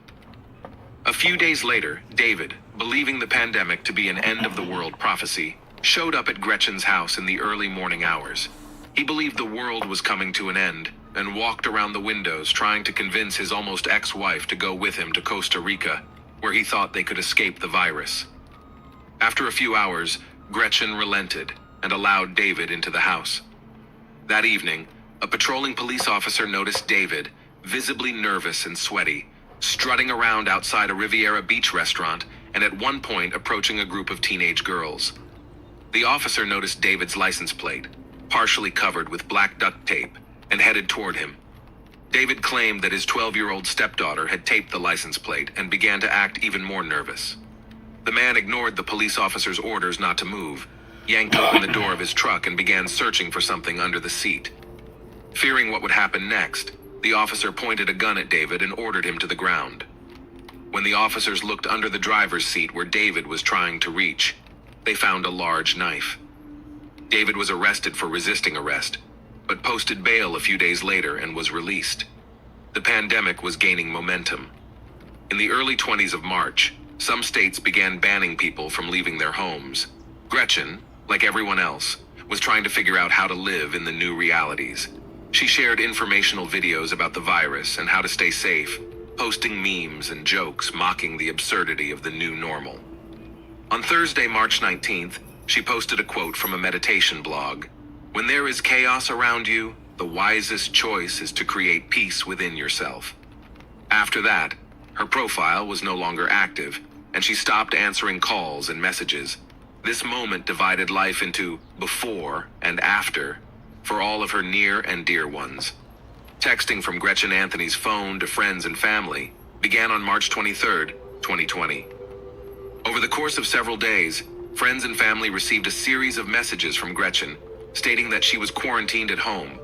A few days later, David, believing the pandemic to be an end-of-the-world prophecy, showed up at Gretchen's house in the early morning hours. He believed the world was coming to an end and walked around the windows trying to convince his almost ex-wife to go with him to Costa Rica, where he thought they could escape the virus. After a few hours, Gretchen relented and allowed David into the house. That evening, A patrolling police officer noticed David, visibly nervous and sweaty, strutting around outside a Riviera Beach restaurant and at one point approaching a group of teenage girls. The officer noticed David's license plate, partially covered with black duct tape, and headed toward him. David claimed that his 12-year-old stepdaughter had taped the license plate and began to act even more nervous. The man ignored the police officer's orders not to move, yanked open the door of his truck and began searching for something under the seat. Fearing what would happen next, the officer pointed a gun at David and ordered him to the ground. When the officers looked under the driver's seat where David was trying to reach, they found a large knife. David was arrested for resisting arrest, but posted bail a few days later and was released. The pandemic was gaining momentum. In the early 20s of March, some states began banning people from leaving their homes. Gretchen, like everyone else, was trying to figure out how to live in the new realities. She shared informational videos about the virus and how to stay safe, posting memes and jokes mocking the absurdity of the new normal. On Thursday, March 19th, she posted a quote from a meditation blog. "When there is chaos around you, the wisest choice is to create peace within yourself." After that, her profile was no longer active, and she stopped answering calls and messages. This moment divided life into before and after for all of her near and dear ones. Texting from Gretchen Anthony's phone to friends and family began on March 23rd, 2020. Over the course of several days, friends and family received a series of messages from Gretchen stating that she was quarantined at home,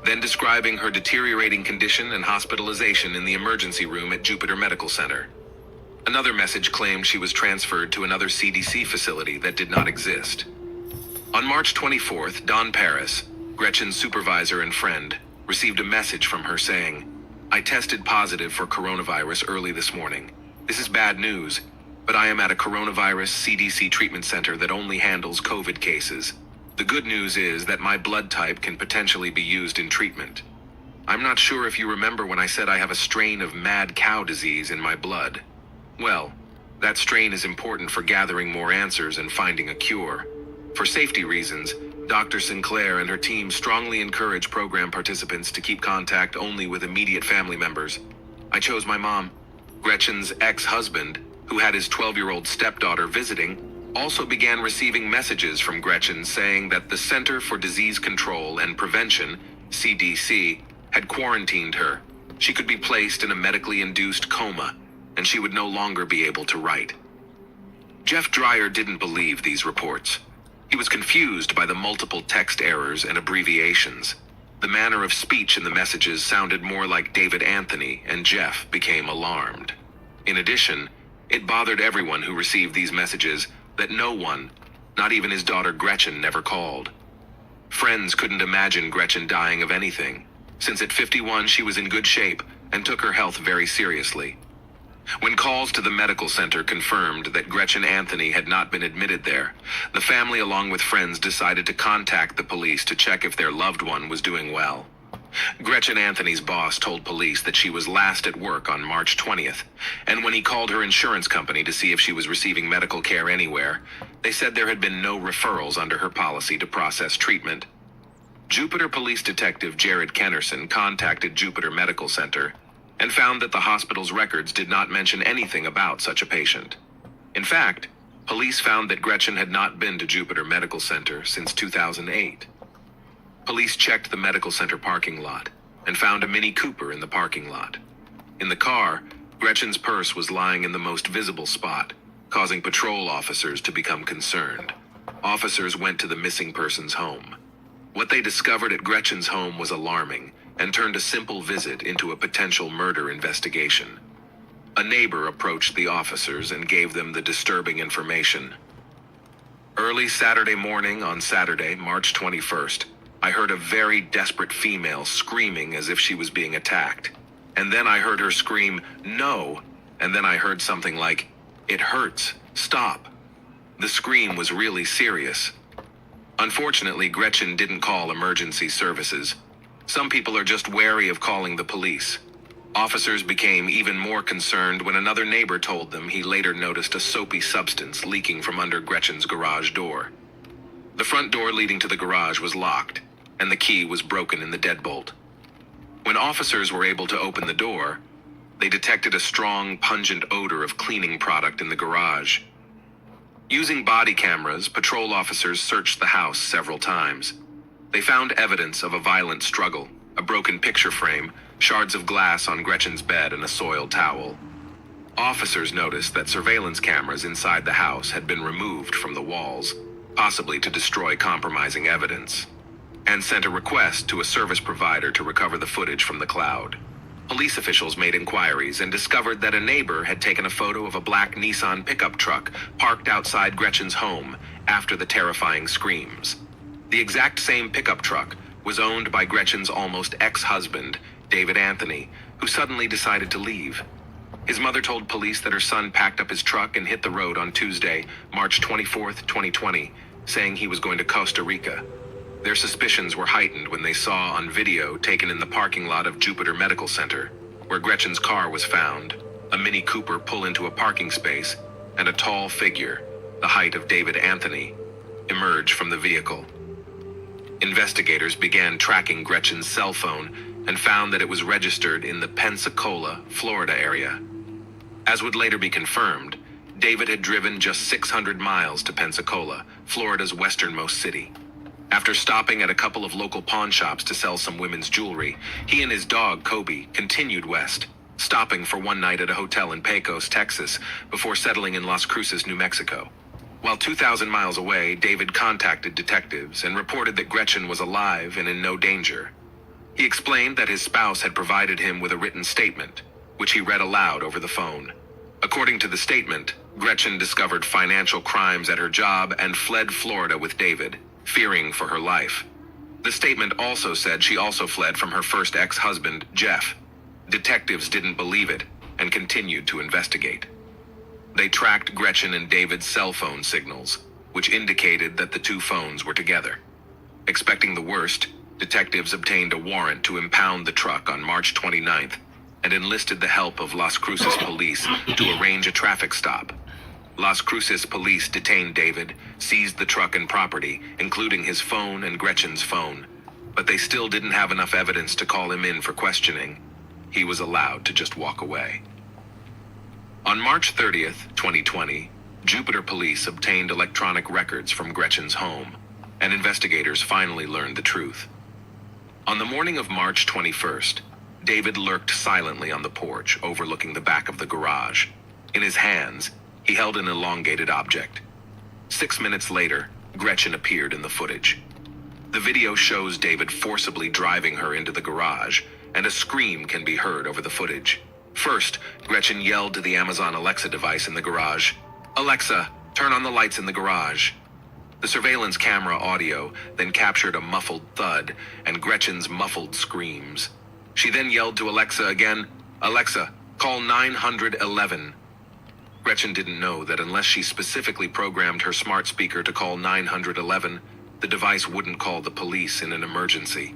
then describing her deteriorating condition and hospitalization in the emergency room at Jupiter Medical Center. Another message claimed she was transferred to another CDC facility that did not exist. On March 24th, Don Paris, Gretchen's supervisor and friend, received a message from her saying, "I tested positive for coronavirus early this morning. This is bad news, but I am at a coronavirus CDC treatment center that only handles COVID cases. The good news is that my blood type can potentially be used in treatment. I'm not sure if you remember when I said I have a strain of mad cow disease in my blood. Well, that strain is important for gathering more answers and finding a cure. For safety reasons, Dr. Sinclair and her team strongly encourage program participants to keep contact only with immediate family members. I chose my mom." Gretchen's ex-husband, who had his 12-year-old stepdaughter visiting, also began receiving messages from Gretchen saying that the Center for Disease Control and Prevention, CDC, had quarantined her. She could be placed in a medically induced coma, and she would no longer be able to write. Jeff Dreyer didn't believe these reports. He was confused by the multiple text errors and abbreviations. The manner of speech in the messages sounded more like David Anthony, and Jeff became alarmed. In addition, it bothered everyone who received these messages that no one, not even his daughter Gretchen, never called. Friends couldn't imagine Gretchen dying of anything, since at 51 she was in good shape and took her health very seriously. When calls to the medical center confirmed that Gretchen Anthony had not been admitted there, the family along with friends decided to contact the police to check if their loved one was doing well. Gretchen Anthony's boss told police that she was last at work on March 20th, and when he called her insurance company to see if she was receiving medical care anywhere, they said there had been no referrals under her policy to process treatment. Jupiter Police Detective Jared Kennerson contacted Jupiter Medical Center and found that the hospital's records did not mention anything about such a patient. In fact, police found that Gretchen had not been to Jupiter Medical Center since 2008. Police checked the medical center parking lot and found a Mini Cooper in the parking lot. In the car, Gretchen's purse was lying in the most visible spot, causing patrol officers to become concerned. Officers went to the missing person's home. What they discovered at Gretchen's home was alarming and turned a simple visit into a potential murder investigation. A neighbor approached the officers and gave them the disturbing information. Early Saturday morning on Saturday, March 21st, I heard a very desperate female screaming as if she was being attacked. And then I heard her scream, "No!" And then I heard something like, "It hurts, stop." The scream was really serious. Unfortunately, Gretchen didn't call emergency services. Some people are just wary of calling the police. Officers became even more concerned when another neighbor told them he later noticed a soapy substance leaking from under Gretchen's garage door. The front door leading to the garage was locked, and the key was broken in the deadbolt. When officers were able to open the door, they detected a strong, pungent odor of cleaning product in the garage. Using body cameras, patrol officers searched the house several times. They found evidence of a violent struggle, a broken picture frame, shards of glass on Gretchen's bed, and a soiled towel. Officers noticed that surveillance cameras inside the house had been removed from the walls, possibly to destroy compromising evidence, and sent a request to a service provider to recover the footage from the cloud. Police officials made inquiries and discovered that a neighbor had taken a photo of a black Nissan pickup truck parked outside Gretchen's home after the terrifying screams. The exact same pickup truck was owned by Gretchen's almost ex-husband, David Anthony, who suddenly decided to leave. His mother told police that her son packed up his truck and hit the road on Tuesday, March 24th, 2020, saying he was going to Costa Rica. Their suspicions were heightened when they saw on video taken in the parking lot of Jupiter Medical Center, where Gretchen's car was found, a Mini Cooper pull into a parking space, and a tall figure, the height of David Anthony, emerge from the vehicle. Investigators began tracking Gretchen's cell phone and found that it was registered in the Pensacola, Florida area. As would later be confirmed, David had driven just 600 miles to Pensacola, Florida's westernmost city. After stopping at a couple of local pawn shops to sell some women's jewelry, he and his dog, Kobe, continued west, stopping for one night at a hotel in Pecos, Texas, before settling in Las Cruces, New Mexico. While 2,000 miles away, David contacted detectives and reported that Gretchen was alive and in no danger. He explained that his spouse had provided him with a written statement, which he read aloud over the phone. According to the statement, Gretchen discovered financial crimes at her job and fled Florida with David, fearing for her life. The statement also said she also fled from her first ex-husband, Jeff. Detectives didn't believe it and continued to investigate. They tracked Gretchen and David's cell phone signals, which indicated that the two phones were together. Expecting the worst, detectives obtained a warrant to impound the truck on March 29th and enlisted the help of Las Cruces police to arrange a traffic stop. Las Cruces police detained David, seized the truck and property, including his phone and Gretchen's phone, but they still didn't have enough evidence to call him in for questioning. He was allowed to just walk away. On March 30th, 2020, Jupiter police obtained electronic records from Gretchen's home, and investigators finally learned the truth. On the morning of March 21st, David lurked silently on the porch overlooking the back of the garage. In his hands, he held an elongated object. 6 minutes later, Gretchen appeared in the footage. The video shows David forcibly driving her into the garage, and a scream can be heard over the footage. First, Gretchen yelled to the Amazon Alexa device in the garage, "Alexa, turn on the lights in the garage." The surveillance camera audio then captured a muffled thud and Gretchen's muffled screams. She then yelled to Alexa again, "Alexa, call 911. Gretchen didn't know that unless she specifically programmed her smart speaker to call 911, the device wouldn't call the police in an emergency.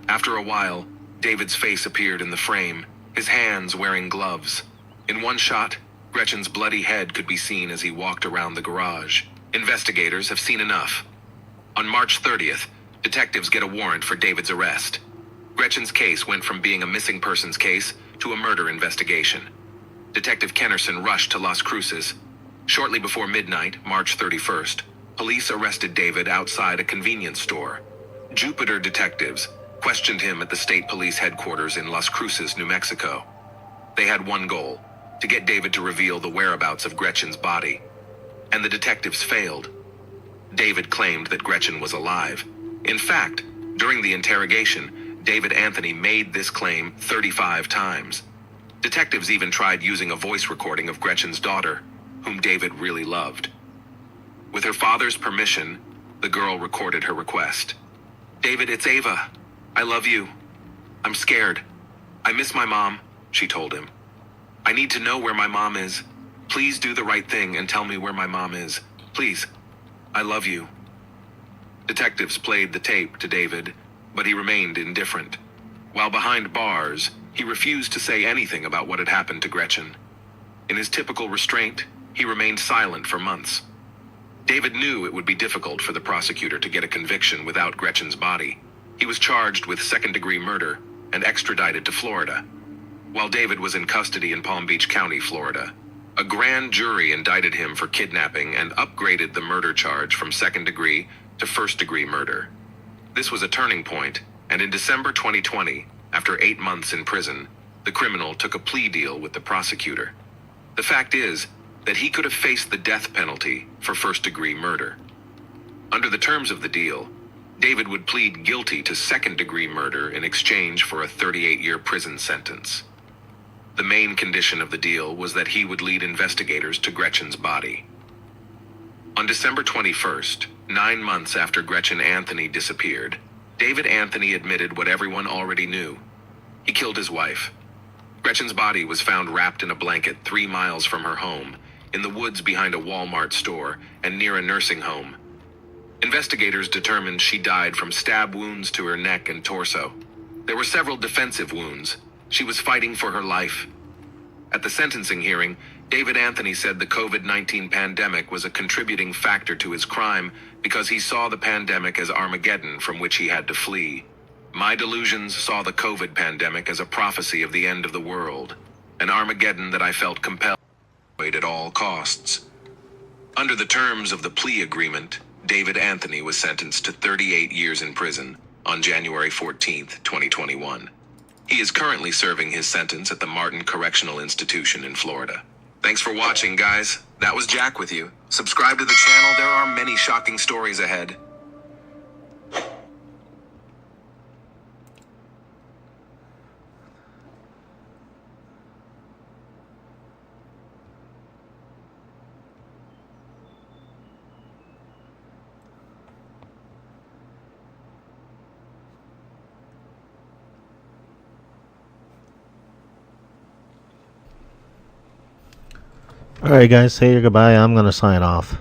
After a while, David's face appeared in the frame, his hands wearing gloves. In one shot, Gretchen's bloody head could be seen as he walked around the garage. Investigators have seen enough. On March 30th, detectives get a warrant for David's arrest. Gretchen's case went from being a missing persons case to a murder investigation. Detective Kennerson rushed to Las Cruces. Shortly before midnight, March 31st, police arrested David outside a convenience store. Jupiter detectives questioned him at the state police headquarters in Las Cruces, New Mexico. They had one goal: to get David to reveal the whereabouts of Gretchen's body. And the detectives failed. David claimed that Gretchen was alive. In fact, during the interrogation, David Anthony made this claim 35 times. Detectives even tried using a voice recording of Gretchen's daughter, whom David really loved. With her father's permission, the girl recorded her request. "David, it's Ava. I love you. I'm scared. I miss my mom," she told him. "I need to know where my mom is. Please do the right thing and tell me where my mom is. Please. I love you." Detectives played the tape to David, but he remained indifferent. While behind bars, he refused to say anything about what had happened to Gretchen. In his typical restraint, he remained silent for months. David knew it would be difficult for the prosecutor to get a conviction without Gretchen's body. He was charged with second-degree murder and extradited to Florida. While David was in custody in Palm Beach County, Florida, a grand jury indicted him for kidnapping and upgraded the murder charge from second-degree to first-degree murder. This was a turning point, and in December 2020, after 8 months in prison, the criminal took a plea deal with the prosecutor. The fact is that he could have faced the death penalty for first-degree murder. Under the terms of the deal, David would plead guilty to second-degree murder in exchange for a 38-year prison sentence. The main condition of the deal was that he would lead investigators to Gretchen's body. On December 21st, 9 months after Gretchen Anthony disappeared, David Anthony admitted what everyone already knew. He killed his wife. Gretchen's body was found wrapped in a blanket 3 miles from her home, in the woods behind a Walmart store and near a nursing home. Investigators determined she died from stab wounds to her neck and torso. There were several defensive wounds. She was fighting for her life. At the sentencing hearing, David Anthony said the COVID-19 pandemic was a contributing factor to his crime because he saw the pandemic as Armageddon from which he had to flee. My delusions saw the COVID pandemic as a prophecy of the end of the world, an Armageddon that I felt compelled to avoid at all costs. Under the terms of the plea agreement, David Anthony was sentenced to 38 years in prison on January 14, 2021. He is currently serving his sentence at the Martin Correctional Institution in Florida. Thanks for watching, guys. That was Jack with you. Subscribe to the channel. There are many shocking stories ahead. Alright guys, say your goodbye. I'm gonna sign off.